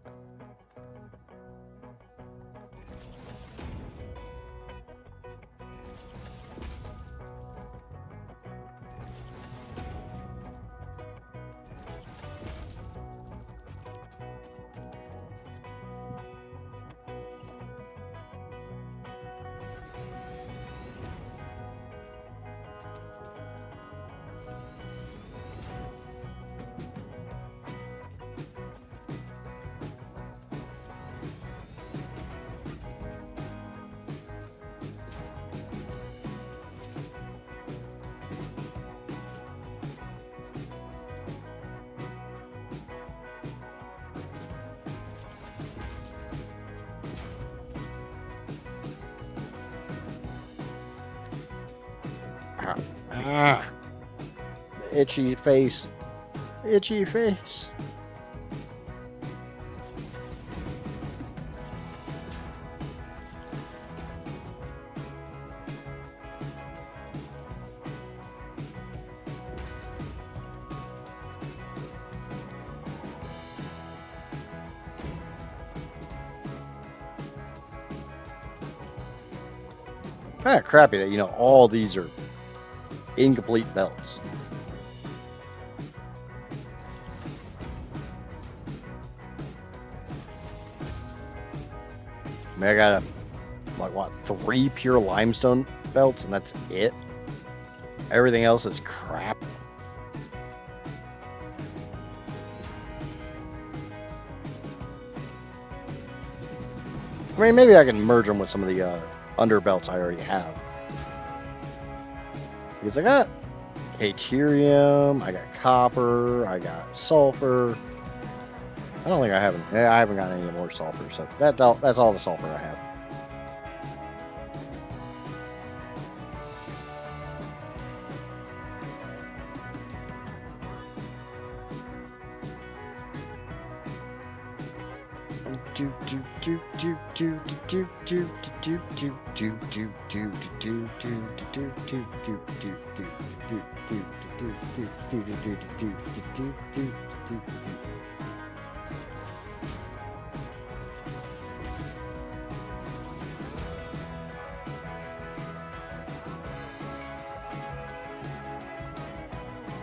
Ah, itchy face. Itchy face. Kind of crappy that, all these are incomplete belts. I mean, I got like what, 3 pure limestone belts, and that's it. Everything else is crap. I mean, maybe I can merge them with some of the under belts I already have. Because I got Caterium, I got copper, I got sulfur. I don't think I haven't. Yeah, I haven't got any more sulfur, so that's all the sulfur I have.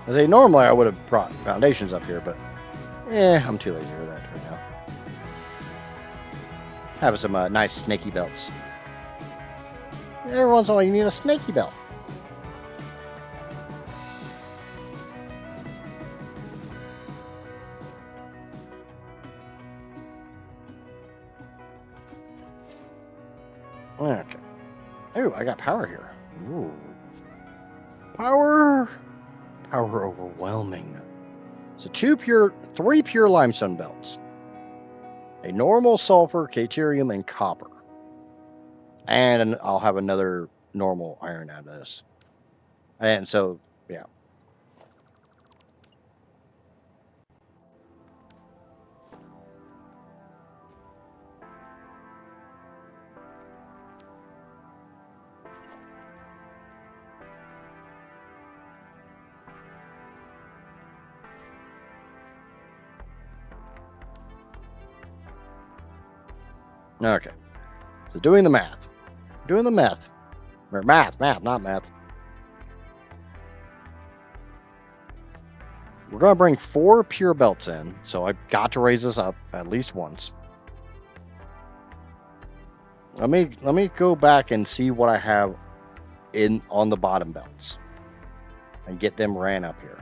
I say normally I would have brought foundations up here, but I'm too lazy for that right now. Have some nice snaky belts. Every once in a while you need a snaky belt. Okay. Ooh, I got power here. Ooh. Power. Power overwhelming. So 3 pure limestone belts. A normal sulfur, caterium, and copper. And I'll have another normal iron out of this. And so, yeah. Okay. So doing the math. Doing the math. Or math, not math. We're going to bring 4 pure belts in, so I've got to raise this up at least once. Let me go back and see what I have on the bottom belts and get them ran up here.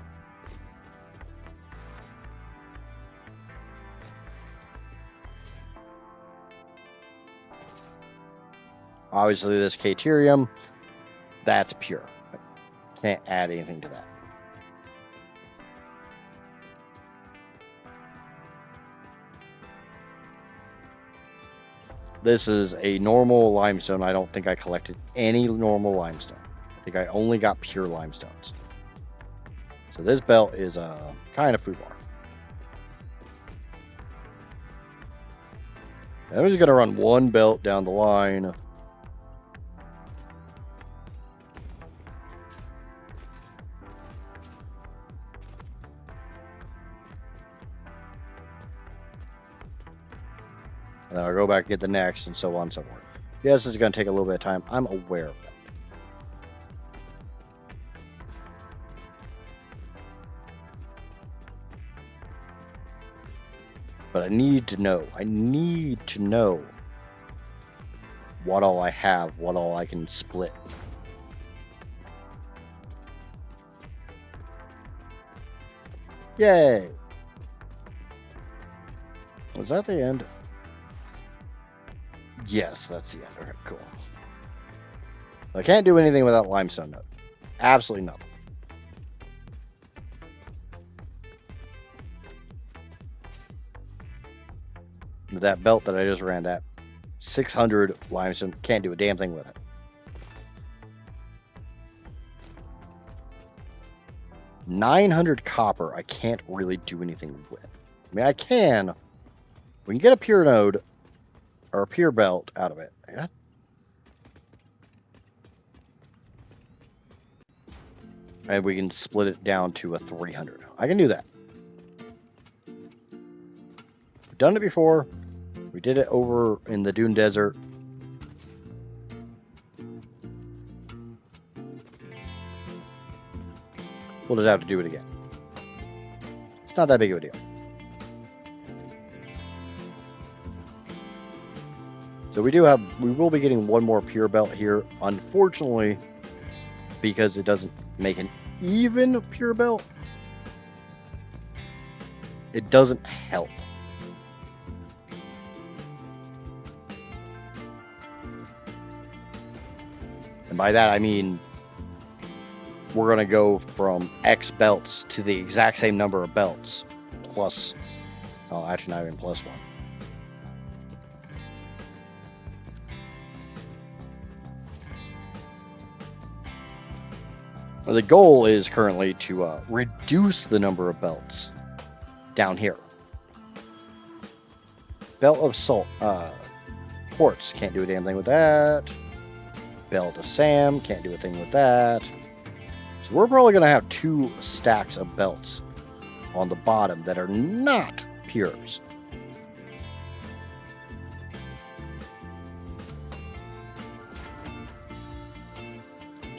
Obviously, this caterium, That's pure. I can't add anything to that. This is a normal limestone. I don't think I collected any normal limestone. I think I only got pure limestones. So this belt is a kind of food bar. I'm just going to run one belt down the line. And then I'll go back and get the next, and so on and so forth. Yes, this is going to take a little bit of time. I'm aware of that. But I need to know. I need to know what all I have, what all I can split. Yay! Was that the end? Yes, that's the end. Okay, cool. I can't do anything without limestone node. Absolutely nothing. That belt that I just ran, that 600 limestone, can't do a damn thing with it. $900 copper, I can't really do anything with. I mean, I can. We can get a pure node or a pure belt out of it. Yeah. And we can split it down to a 300. I can do that. We've done it before. We did it over in the Dune Desert. We'll just have to do it again. It's not that big of a deal. So we will be getting one more pure belt here. Unfortunately, because it doesn't make an even pure belt, it doesn't help. And by that I mean we're going to go from X belts to the exact same number of belts plus, oh, actually not even plus one. Well, the goal is currently to reduce the number of belts down here. Belt of salt, quartz, can't do a damn thing with that. Belt of Sam, can't do a thing with that. So we're probably going to have 2 stacks of belts on the bottom that are not pures.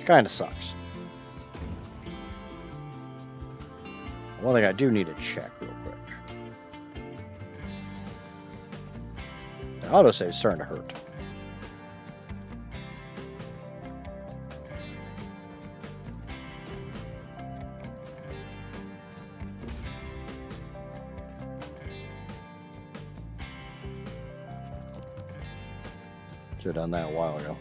Kind of sucks. One thing I do need to check real quick. The autosave is starting to hurt. Should have done that a while ago.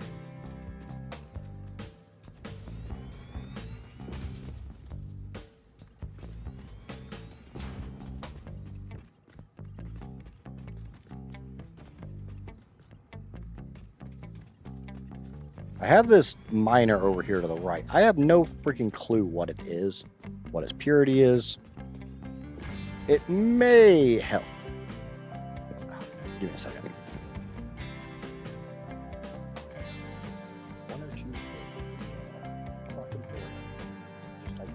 I have this miner over here to the right. I have no freaking clue what it is, what its purity is. It may help. Give me a second. 1 or 2. Fucking boy. Just like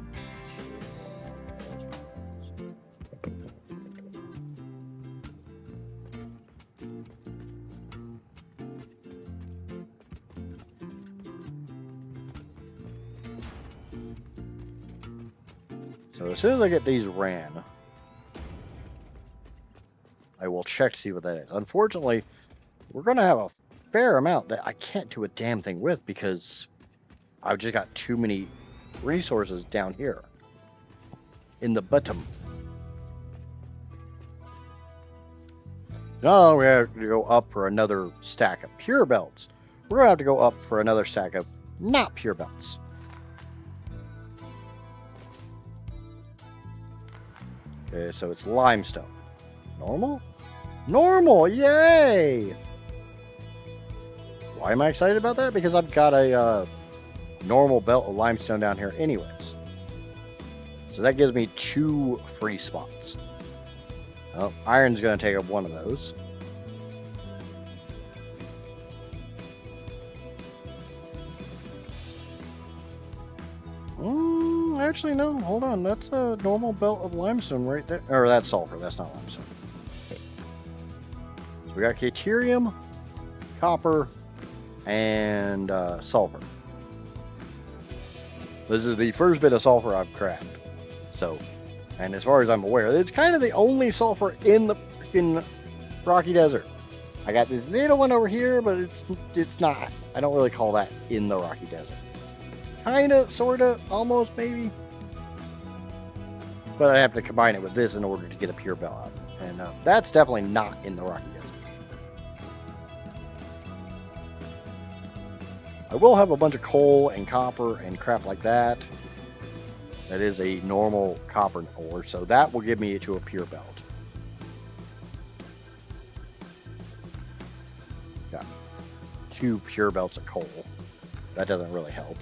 So as soon as I get these ran, I will check to see what that is. Unfortunately, we're going to have a fair amount that I can't do a damn thing with because I've just got too many resources down here in the bottom. Not only we have to go up for another stack of pure belts, we're going to have to go up for another stack of not pure belts. Okay, so it's limestone. Normal? Normal, yay! Why am I excited about that? Because I've got a normal belt of limestone down here anyways. So that gives me 2 free spots. Oh, iron's going to take up one of those. Actually, no. Hold on. That's a normal belt of limestone right there. Or that's sulfur. That's not limestone. Okay. So we got deuterium, copper, and sulfur. This is the first bit of sulfur I've cracked. So, and as far as I'm aware, it's kind of the only sulfur in the freaking Rocky Desert. I got this little one over here, but it's not. I don't really call that in the Rocky Desert. Kinda, sorta, almost, maybe. But I have to combine it with this in order to get a pure belt out. And that's definitely not in the Rocky Desert. I will have a bunch of coal and copper and crap like that. That is a normal copper ore, so that will give me to a pure belt. Got 2 pure belts of coal. That doesn't really help.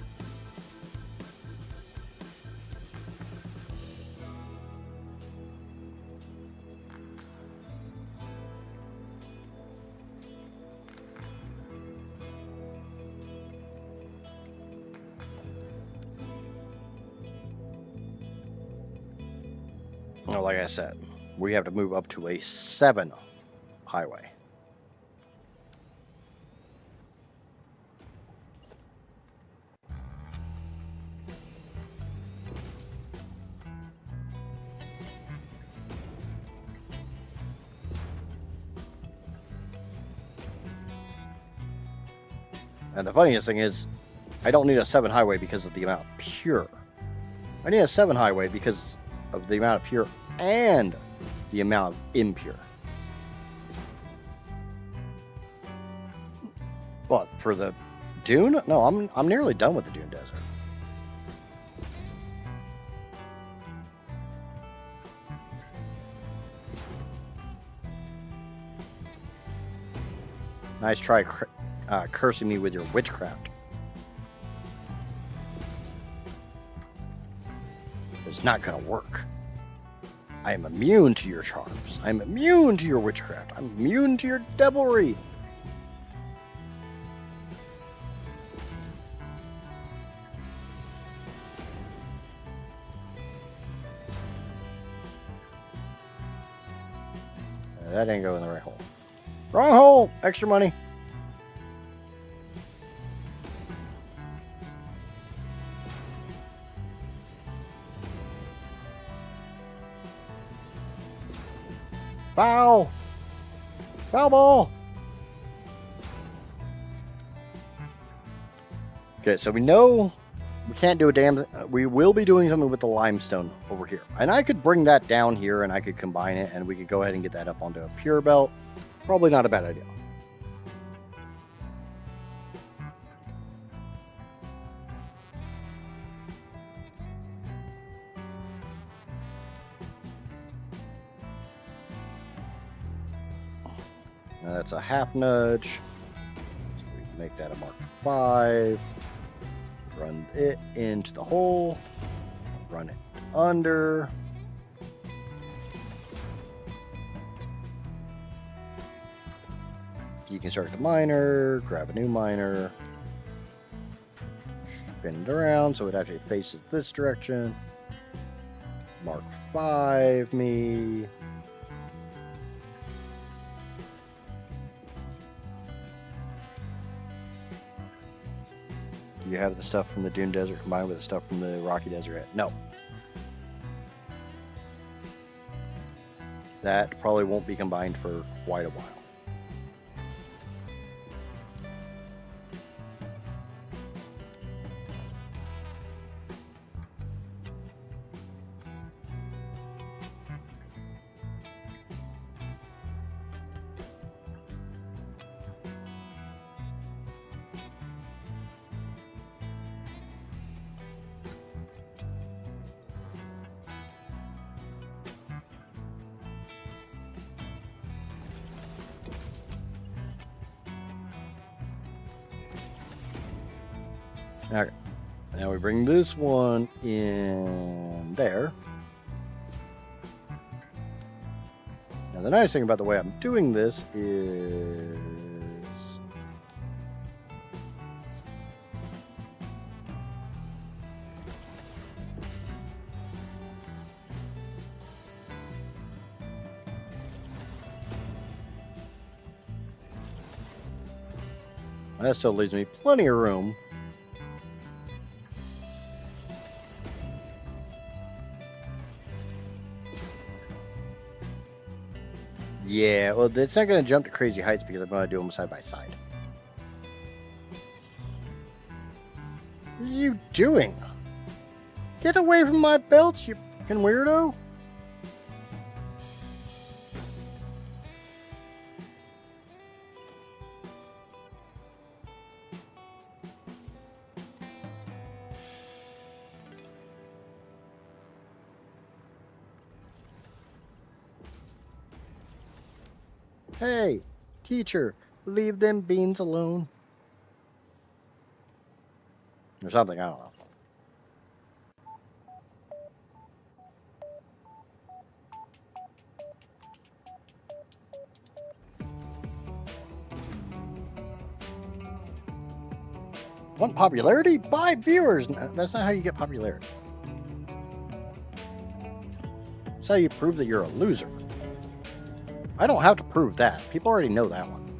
Like I said, we have to move up to a 7 highway. And the funniest thing is, I don't need a 7 highway because of the amount of pure. I need a 7 highway because of the amount of pure and the amount of impure. But for the dune? No, I'm nearly done with the dune desert. Nice try cursing me with your witchcraft. It's not gonna work. I am immune to your charms. I'm immune to your witchcraft. I'm immune to your devilry. That ain't going in the right hole. Wrong hole! Extra money. Foul! Foul ball! Okay, so we know we can't do a damn... we will be doing something with the limestone over here. And I could bring that down here and I could combine it and we could go ahead and get that up onto a pure belt. Probably not a bad idea. Now that's a half nudge. So we make that a mark 5. Run it into the hole. Run it under. You can start the miner, grab a new miner, spin it around so it actually faces this direction. Mark 5 me. Do you have the stuff from the Dune Desert combined with the stuff from the Rocky Desert yet? No. That probably won't be combined for quite a while. Okay. Now we bring this one in there. Now the nice thing about the way I'm doing this is that still leaves me plenty of room. Yeah, well, it's not going to jump to crazy heights because I'm going to do them side by side. What are you doing? Get away from my belts, you fucking weirdo! Hey, teacher, leave them beans alone. Or something, I don't know. Want popularity? Buy viewers! That's not how you get popularity. That's how you prove that you're a loser. I don't have to prove that. People already know that one.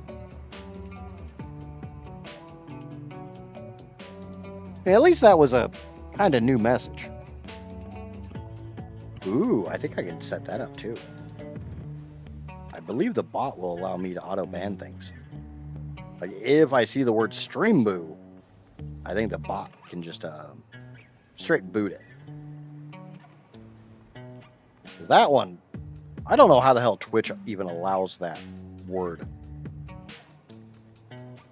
At least that was a kind of new message. Ooh, I think I can set that up too. I believe the bot will allow me to auto ban things. Like if I see the word stream boo, I think the bot can just straight boot it. Because that one, I don't know how the hell Twitch even allows that word.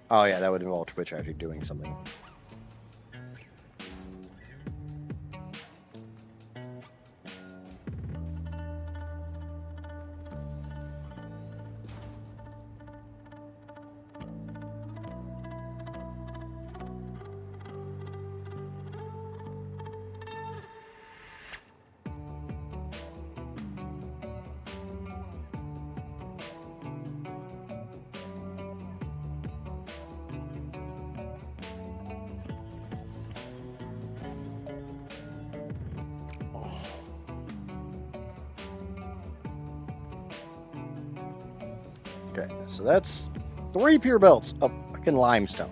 Oh yeah, that would involve Twitch actually doing something. Okay, so that's 3 pure belts of fucking limestone.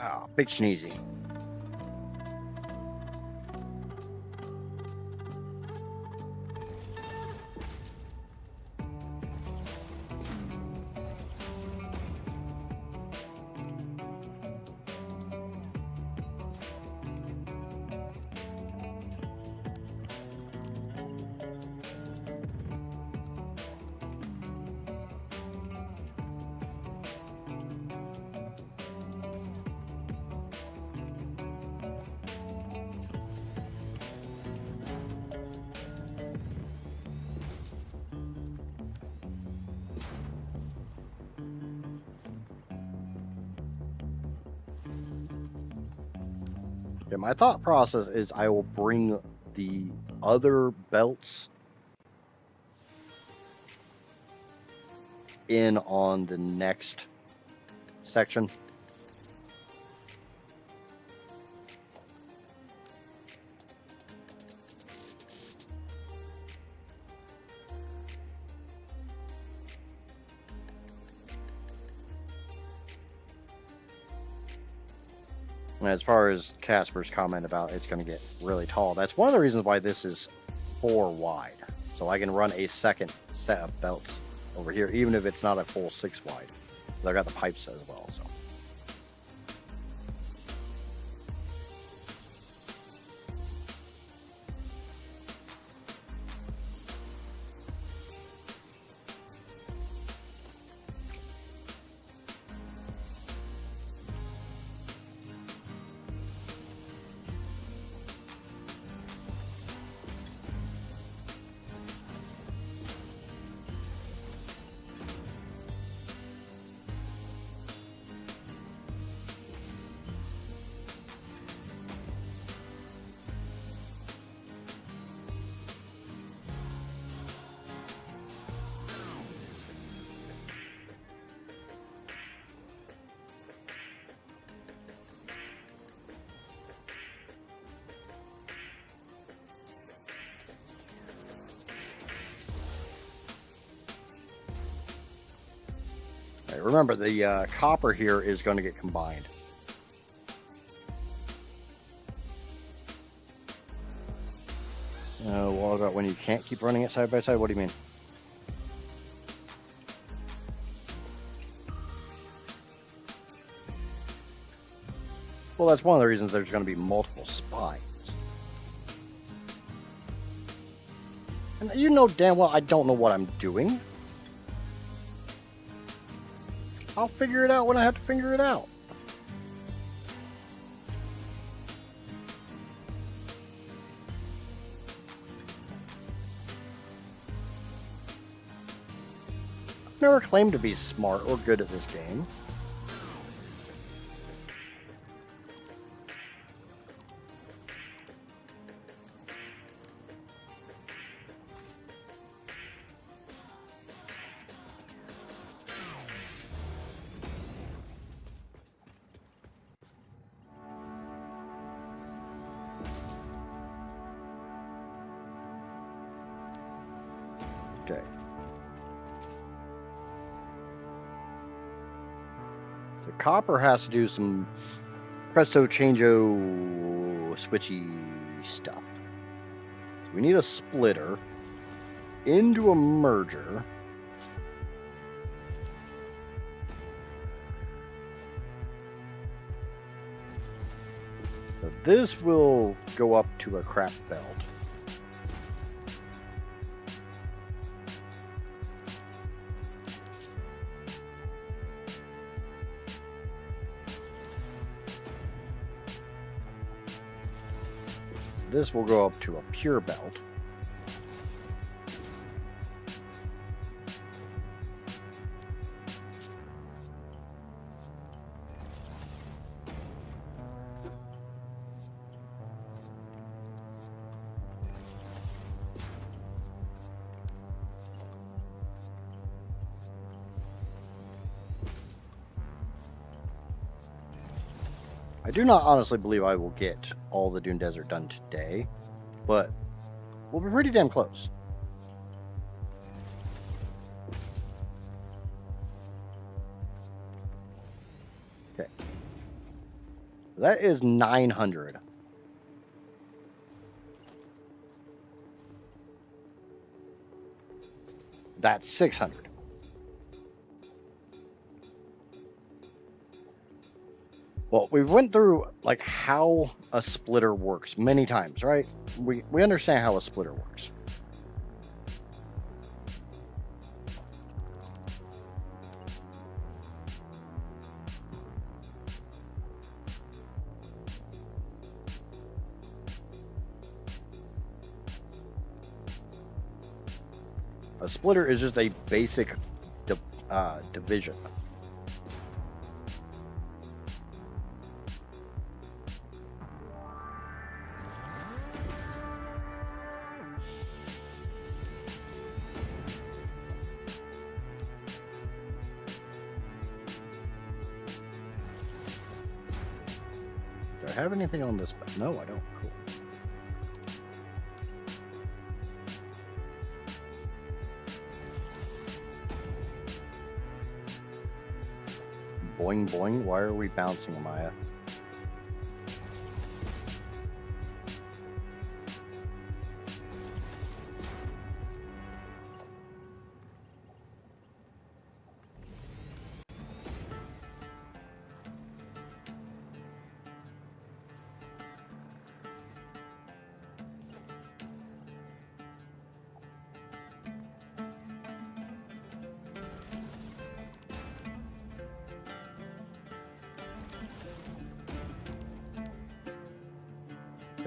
Ah, big sneezy. Okay, my thought process is I will bring the other belts in on the next section. And as far as Casper's comment about it's going to get really tall, that's one of the reasons why this is 4 wide. So I can run a second set of belts over here, even if it's not a full 6 wide. I got the pipes as well, so. Right, remember, the copper here is going to get combined. What about when you can't keep running it side by side? What do you mean? Well, that's one of the reasons there's going to be multiple spines. And you know damn well I don't know what I'm doing. I'll figure it out when I have to figure it out. I've never claimed to be smart or good at this game. Okay. So copper has to do some presto changeo switchy stuff. So we need a splitter into a merger. So this will go up to a crap belt. This will go up to a pure belt. I do not honestly believe I will get all the Dune Desert done today, but we'll be pretty damn close. Okay. That is 900. That's 600. Well, we went through like how a splitter works many times, right? We understand how a splitter works. A splitter is just a basic division. Do I have anything on this? No, I don't. Cool. Boing, boing. Why are we bouncing, Amaya?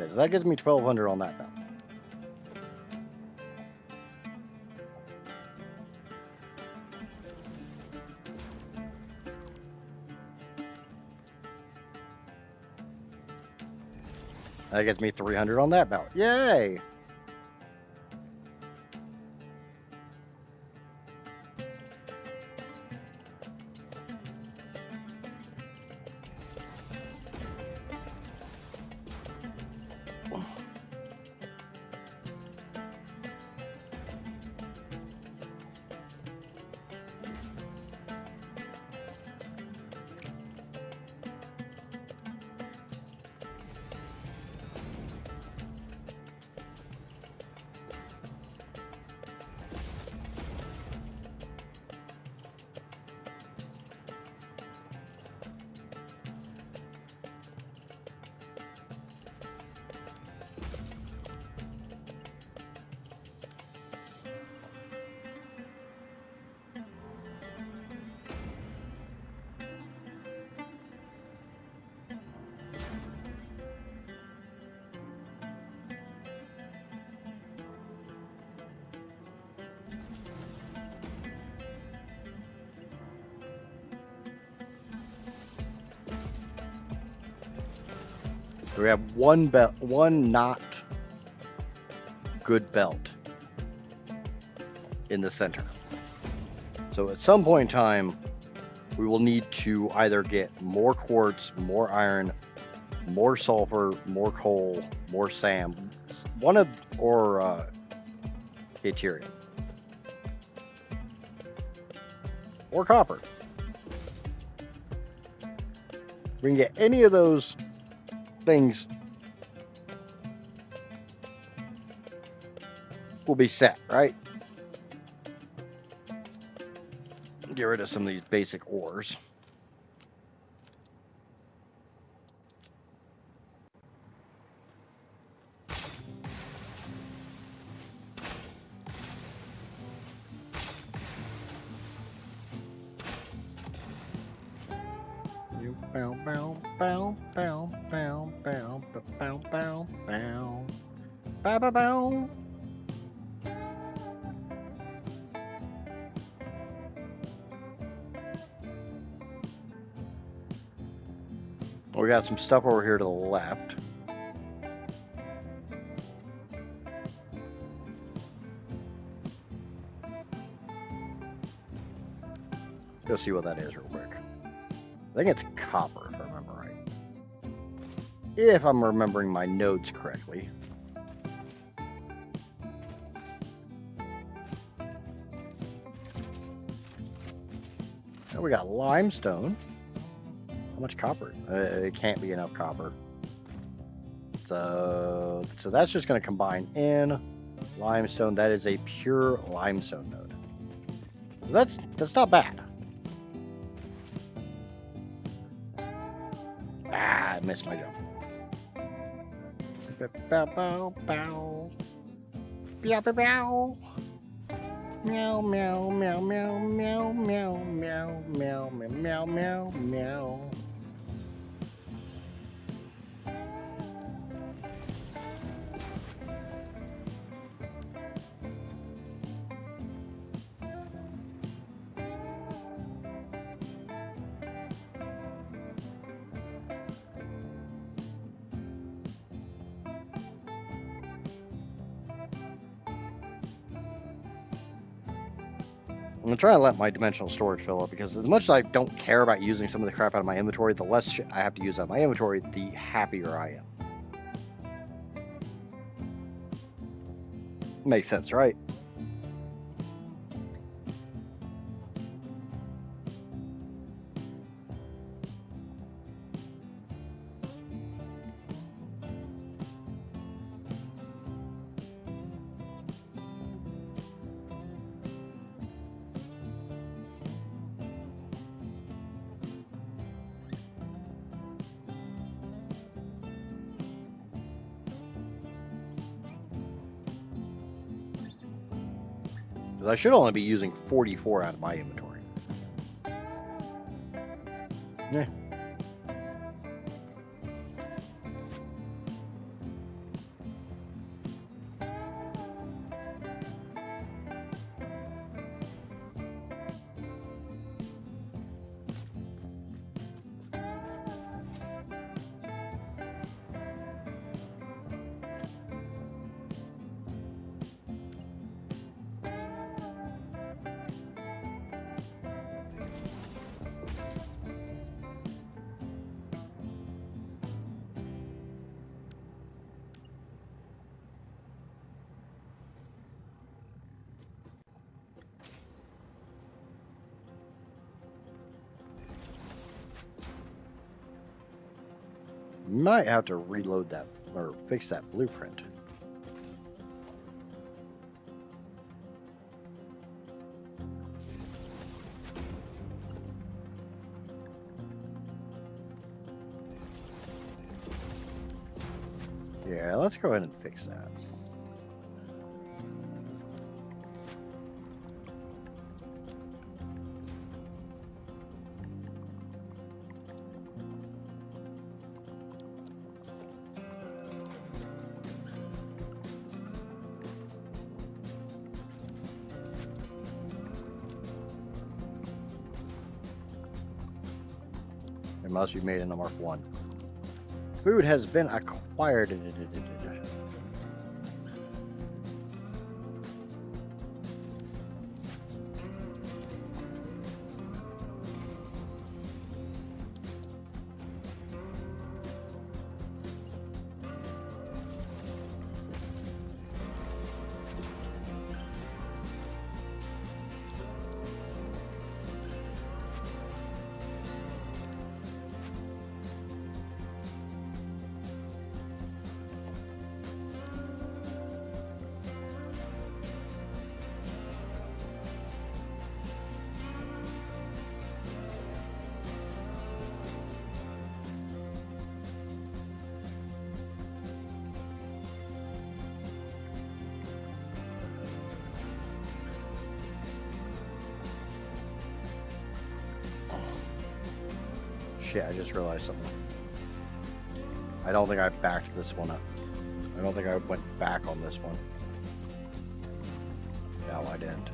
Okay, so that gives me 1,200 on that belt. That gets me 300 on that belt. Yay! So we have one belt, one not good belt in the center. So at some point in time, we will need to either get more quartz, more iron, more sulfur, more coal, more sand, or deuterium, or copper. We can get any of those things, will be set, right? Get rid of some of these basic ores. Bow, bow, bow, bow, bow, bow, bow, bow, bow, bow, bow, bow. We got some stuff over here to the left. Go see what that is real quick. I think it's copper, if I remember right. If I'm remembering my notes correctly. Now we got limestone. How much copper? It can't be enough copper. So that's just going to combine in limestone. That is a pure limestone node. So that's not bad. Ah, I missed my jump. Bow, bow, bow. Bow, bow, bow. Meow, meow, meow, meow, meow, meow, meow, meow, meow, meow, meow. I'm trying to let my dimensional storage fill up, because as much as I don't care about using some of the crap out of my inventory, the less shit I have to use out of my inventory, the happier I am. Makes sense, right? Because I should only be using 44 out of my inventory. Yeah. Might have to reload that or fix that blueprint. Yeah, let's go ahead and fix that. It must be made in the Mark 1. Food has been acquired. Shit, I just realized something. I don't think I backed this one up. I don't think I went back on this one. No, I didn't.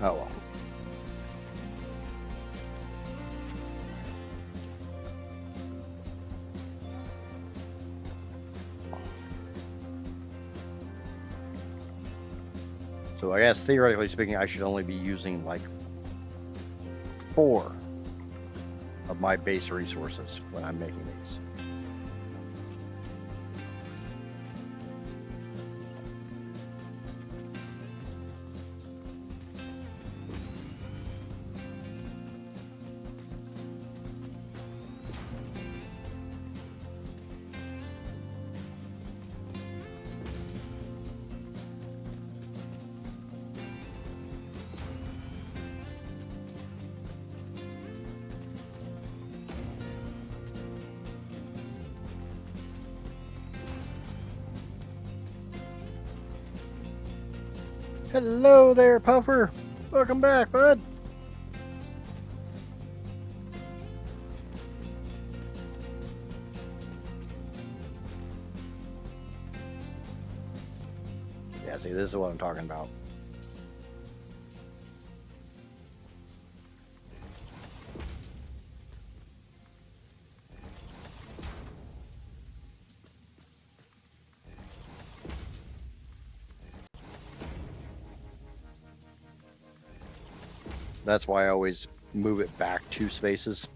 Oh well. So I guess theoretically speaking, I should only be using like 4 of my base resources when I'm making these. Hello there, Puffer. Welcome back, bud. Yeah, see, this is what I'm talking about. That's why I always move it back 2 spaces.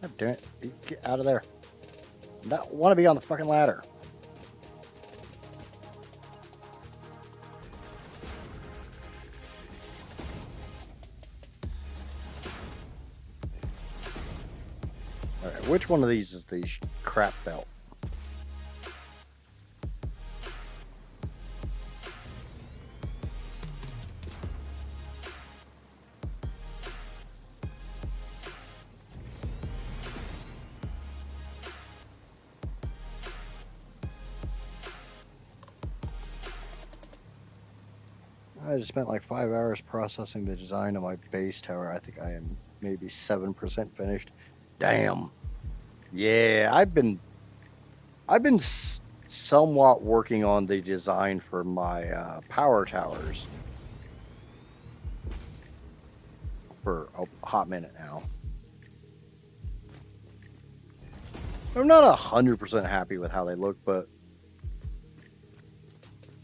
God damn it. Get out of there. I don't want to be on the fucking ladder. Alright, which one of these is the crap belt? I just spent like 5 hours processing the design of my base tower. I think I am maybe 7% finished. Damn. Yeah, I've been somewhat working on the design for my power towers. for a hot minute now. I'm not 100% happy with how they look, but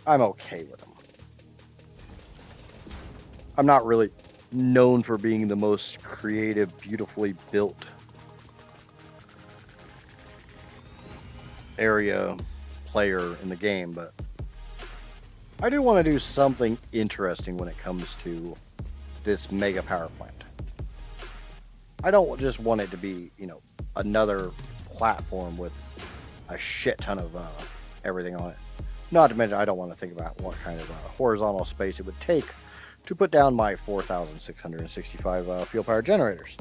I'm okay with them. I'm not really known for being the most creative, beautifully built area player in the game, but I do want to do something interesting when it comes to this mega power plant. I don't just want it to be, another platform with a shit ton of everything on it. Not to mention, I don't want to think about what kind of horizontal space it would take to put down my 4,665 fuel power generators.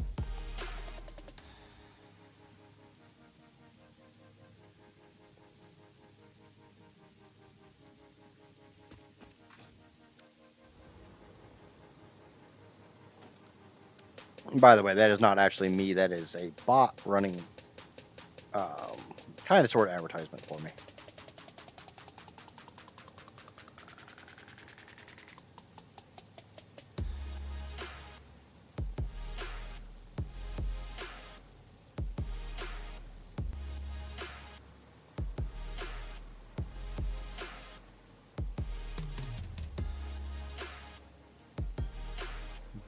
By the way, that is not actually me. That is a bot running kind of sort of advertisement for me.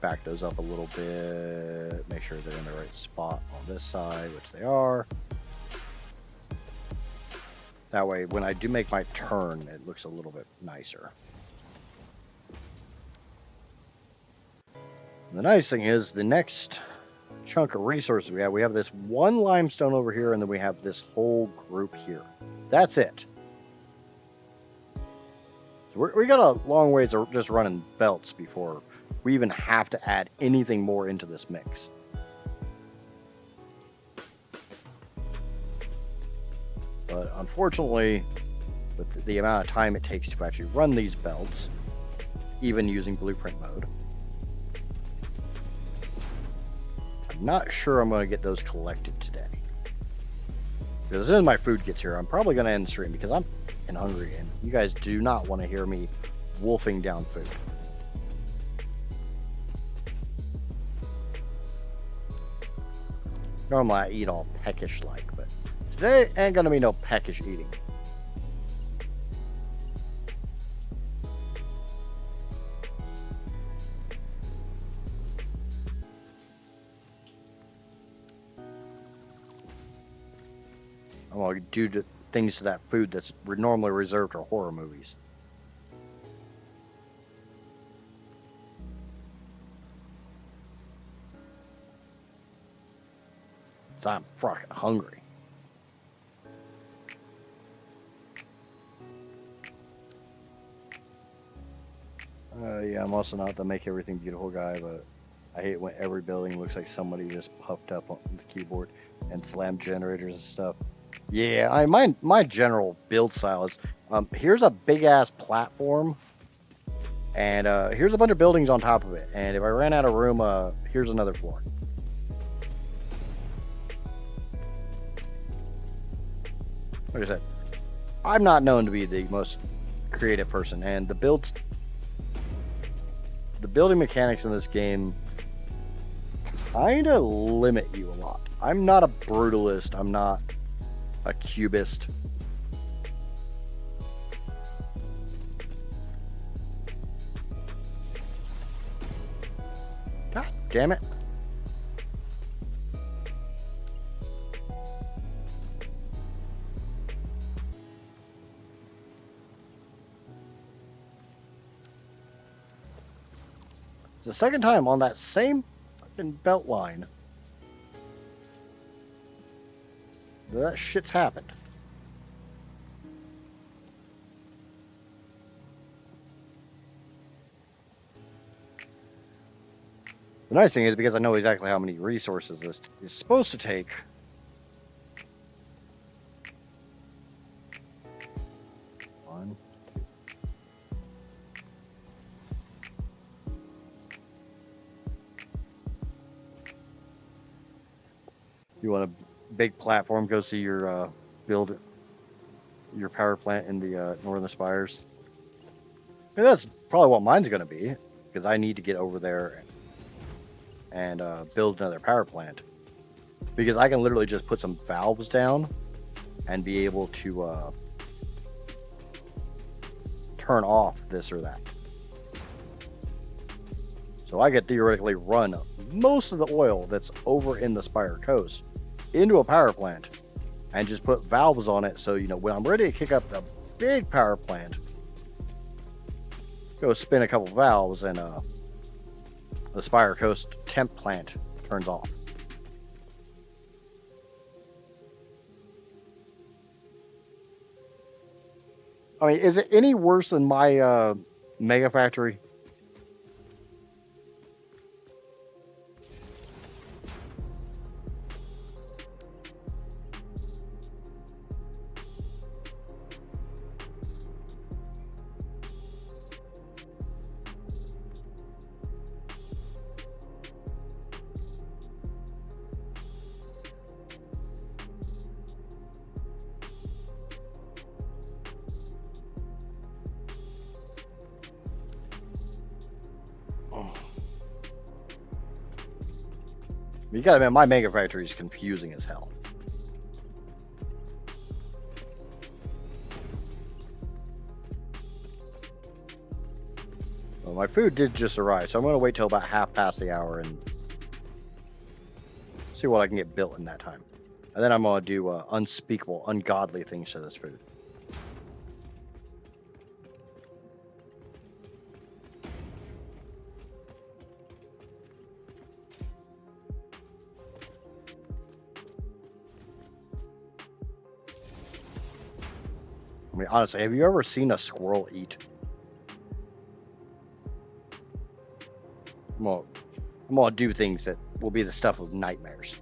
Back those up a little bit, make sure they're in the right spot on this side, which they are. That way, when I do make my turn, it looks a little bit nicer. The nice thing is, the next chunk of resources we have this one limestone over here, and then we have this whole group here. That's it. So we got a long ways of just running belts before we even have to add anything more into this mix. But unfortunately, with the amount of time it takes to actually run these belts, even using blueprint mode, I'm not sure I'm going to get those collected today. Because as soon as my food gets here, I'm probably going to end the stream because I'm hungry, and you guys do not want to hear me wolfing down food. Normally I eat all peckish-like, but today ain't going to be no peckish eating. I'm going to do things to that food that's normally reserved for horror movies. So I'm fucking hungry. Yeah, I'm also not the make everything beautiful guy, but I hate when every building looks like somebody just puffed up on the keyboard and slammed generators and stuff. Yeah, my general build style is here's a big ass platform, and here's a bunch of buildings on top of it. And if I ran out of room, here's another floor. Like I said, I'm not known to be the most creative person, and the building mechanics in this game kind of limit you a lot. I'm not a brutalist. I'm not a cubist. God damn it. It's the second time on that same fucking belt line that shit's happened. The nice thing is, because I know exactly how many resources this is supposed to take, one, you want a big platform, go see your build your power plant in the Northern Spires. And that's probably what mine's going to be, because I need to get over there and build another power plant, because I can literally just put some valves down and be able to turn off this or that. So I could theoretically run most of the oil that's over in the Spire Coast into a power plant and just put valves on it, so when I'm ready to kick up the big power plant, go spin a couple valves and the Spire Coast temp plant turns off. I mean, is it any worse than my Mega Factory? You gotta admit, my Mega Factory is confusing as hell. Well, my food did just arrive, so I'm gonna wait till about half past the hour and see what I can get built in that time. And then I'm gonna do unspeakable, ungodly things to this food. I mean, honestly, have you ever seen a squirrel eat? I'm gonna do things that will be the stuff of nightmares.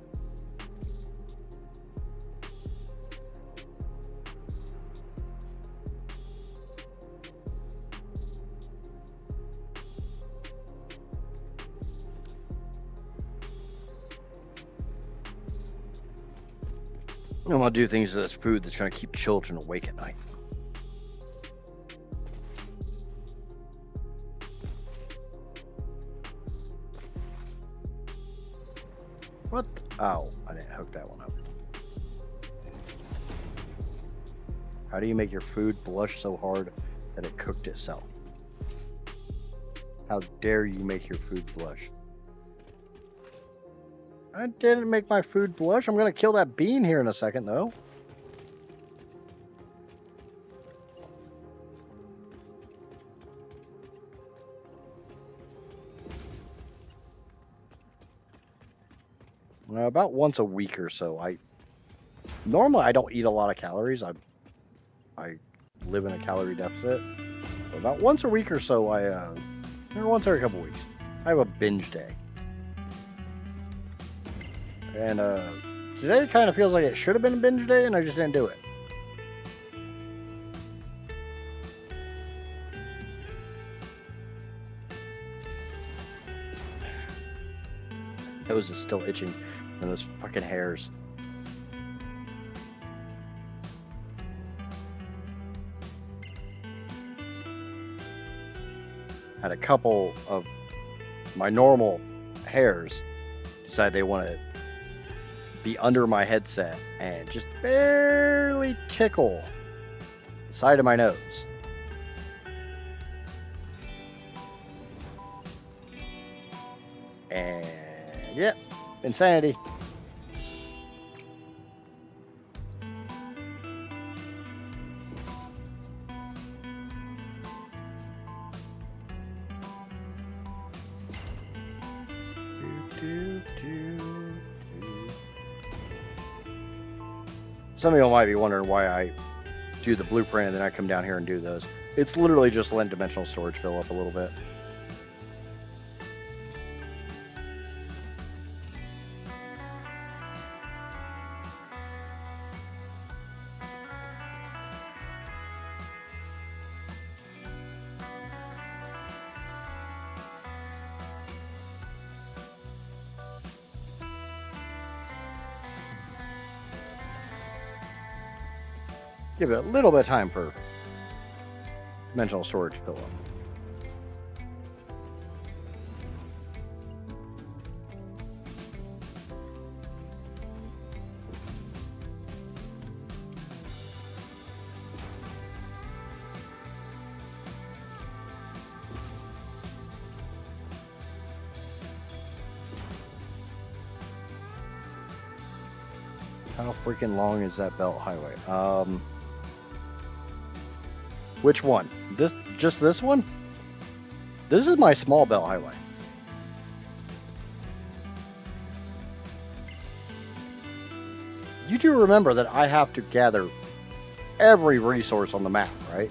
I'm gonna do things to this food that's gonna keep children awake at night. What? Oh, I didn't hook that one up. How do you make your food blush so hard that it cooked itself? How dare you make your food blush? I didn't make my food blush. I'm gonna kill that bean here in a second, though. About once a week or so. Normally I don't eat a lot of calories. I live in a calorie deficit. But about once a week or so, or once every couple weeks, I have a binge day. And today kind of feels like it should have been a binge day, and I just didn't do it. Nose is still itching from those fucking hairs. Had a couple of my normal hairs decide they want to be under my headset and just barely tickle the side of my nose. And yep, insanity. Some of you might be wondering why I do the blueprint and then I come down here and do those. It's literally just letting dimensional storage fill up a little bit. Give it a little bit of time for dimensional storage to fill up. How freaking long is that belt highway? Which one? Just this one? This is my small belt highway. You do remember that I have to gather every resource on the map, right?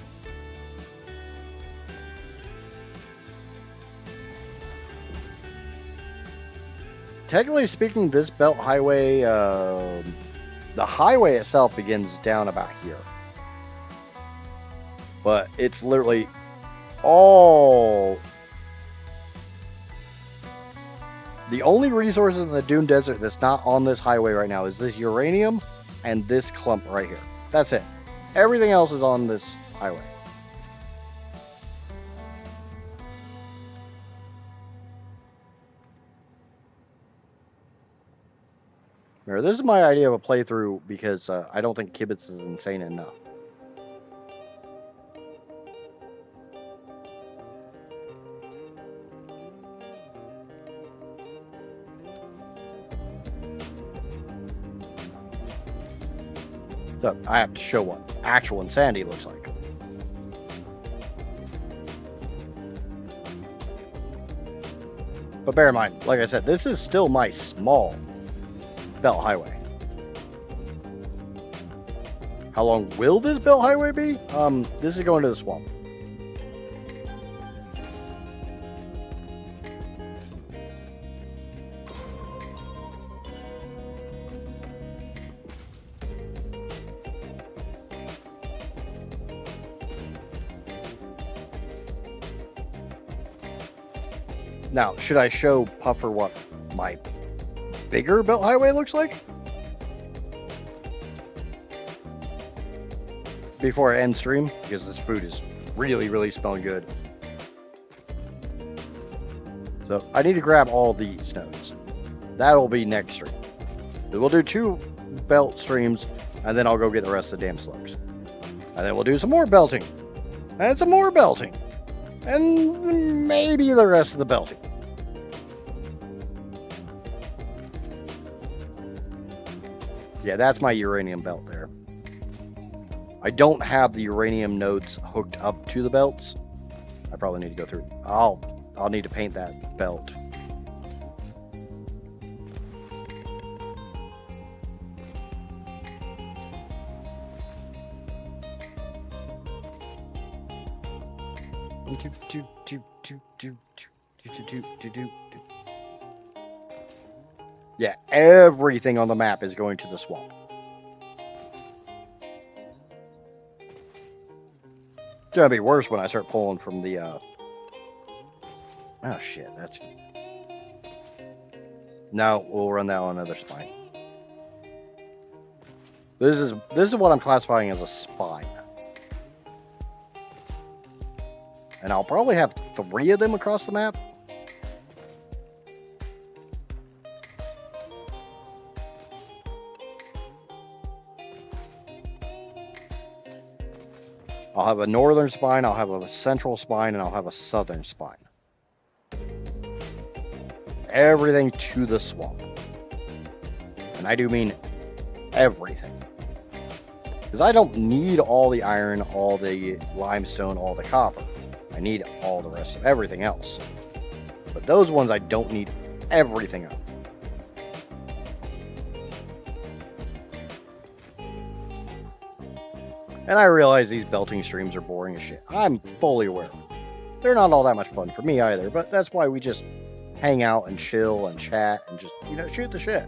Technically speaking, this belt highway, the highway itself begins down about here. But it's literally all... The only resources in the Dune Desert that's not on this highway right now is this uranium and this clump right here. That's it. Everything else is on this highway. Remember, this is my idea of a playthrough because I don't think Kibitz is insane enough. So I have to show what actual insanity looks like. But bear in mind, like I said, this is still my small belt highway. How long will this belt highway be? This is going to the swamp. Now, should I show Puffer what my bigger belt highway looks like? Before I end stream, because this food is really, really smelling good. So I need to grab all these notes. That'll be next stream. We'll do 2 belt streams, and then I'll go get the rest of the damn slugs. And then we'll do some more belting. And some more belting. And maybe the rest of the belting. Yeah, that's my uranium belt there. I don't have the uranium nodes hooked up to the belts. I probably need to go through. I'll need to paint that belt. Yeah, everything on the map is going to the swamp. It's gonna be worse when I start pulling from the oh shit, that's... No, we'll run that on another spine. This is what I'm classifying as a spine. And I'll probably have 3 of them across the map. I'll have a northern spine, I'll have a central spine, and I'll have a southern spine. Everything to the swamp. And I do mean everything. Because I don't need all the iron, all the limestone, all the copper. I need all the rest of everything else. But those ones I don't need everything of. And I realize these belting streams are boring as shit. I'm fully aware. They're not all that much fun for me either, but that's why we just hang out and chill and chat and just, shoot the shit.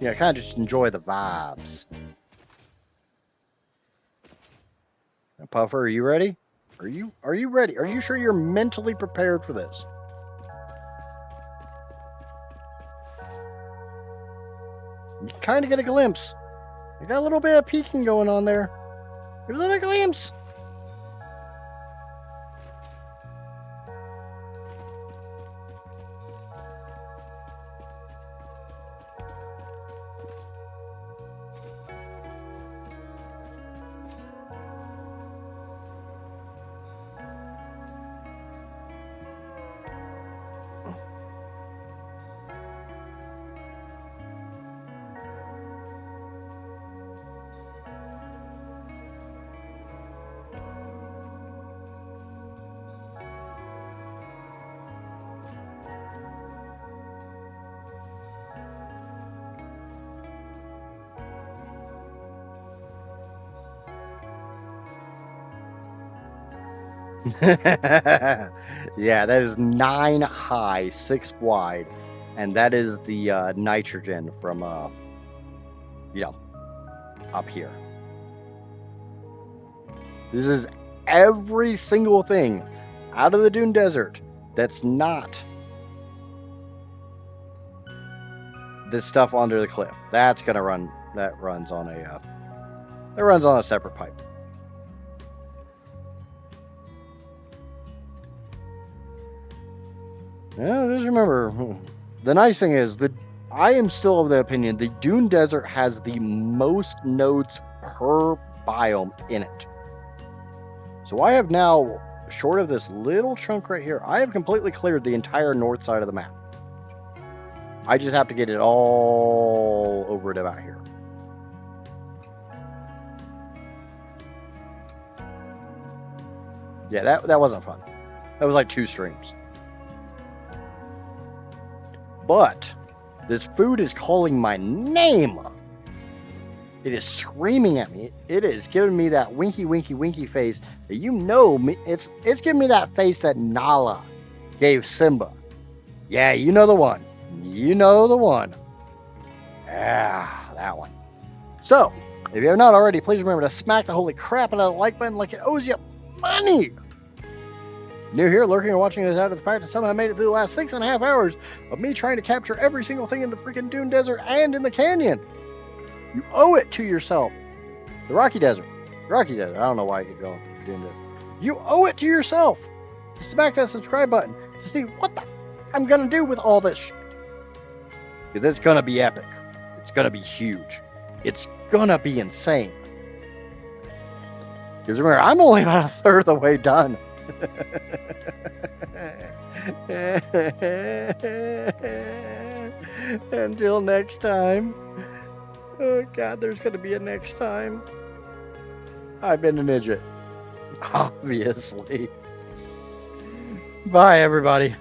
Kind of just enjoy the vibes. Now, Puffer, are you ready? Are you ready? Are you sure you're mentally prepared for this? You kind of get a glimpse. You got a little bit of peeking going on there. Give it a glimpse. Yeah, that is 9 high, 6 wide, and that is the nitrogen from you know, up here. This is every single thing out of the Dune Desert that's not this stuff under the cliff. That's gonna run. That runs on a separate pipe. Yeah, just remember, the nice thing is that I am still of the opinion the Dune Desert has the most nodes per biome in it. So I have now, short of this little chunk right here, I have completely cleared the entire north side of the map. I just have to get it all over to about here. Yeah, that wasn't fun. That was like 2 streams. But this food is calling my name. It is screaming at me. It is giving me that winky, winky, winky face that it's giving me that face that Nala gave Simba. Yeah, you know the one. You know the one. Yeah, that one. So, if you have not already, please remember to smack the holy crap out of the like button like it owes you money. New here, lurking or watching this out of the fact that somehow made it through the last 6.5 hours of me trying to capture every single thing in the freaking Dune Desert and in the canyon. You owe it to yourself. The Rocky Desert. I don't know why I keep going. Dune Desert. You owe it to yourself to smack that subscribe button to see what the I'm gonna do with all this shit. Because it's gonna be epic. It's gonna be huge. It's gonna be insane. Because remember, I'm only about 1/3 of the way done. Until next time. Oh God, there's gonna be a next time. I've been a Ninja. Obviously. Bye, everybody.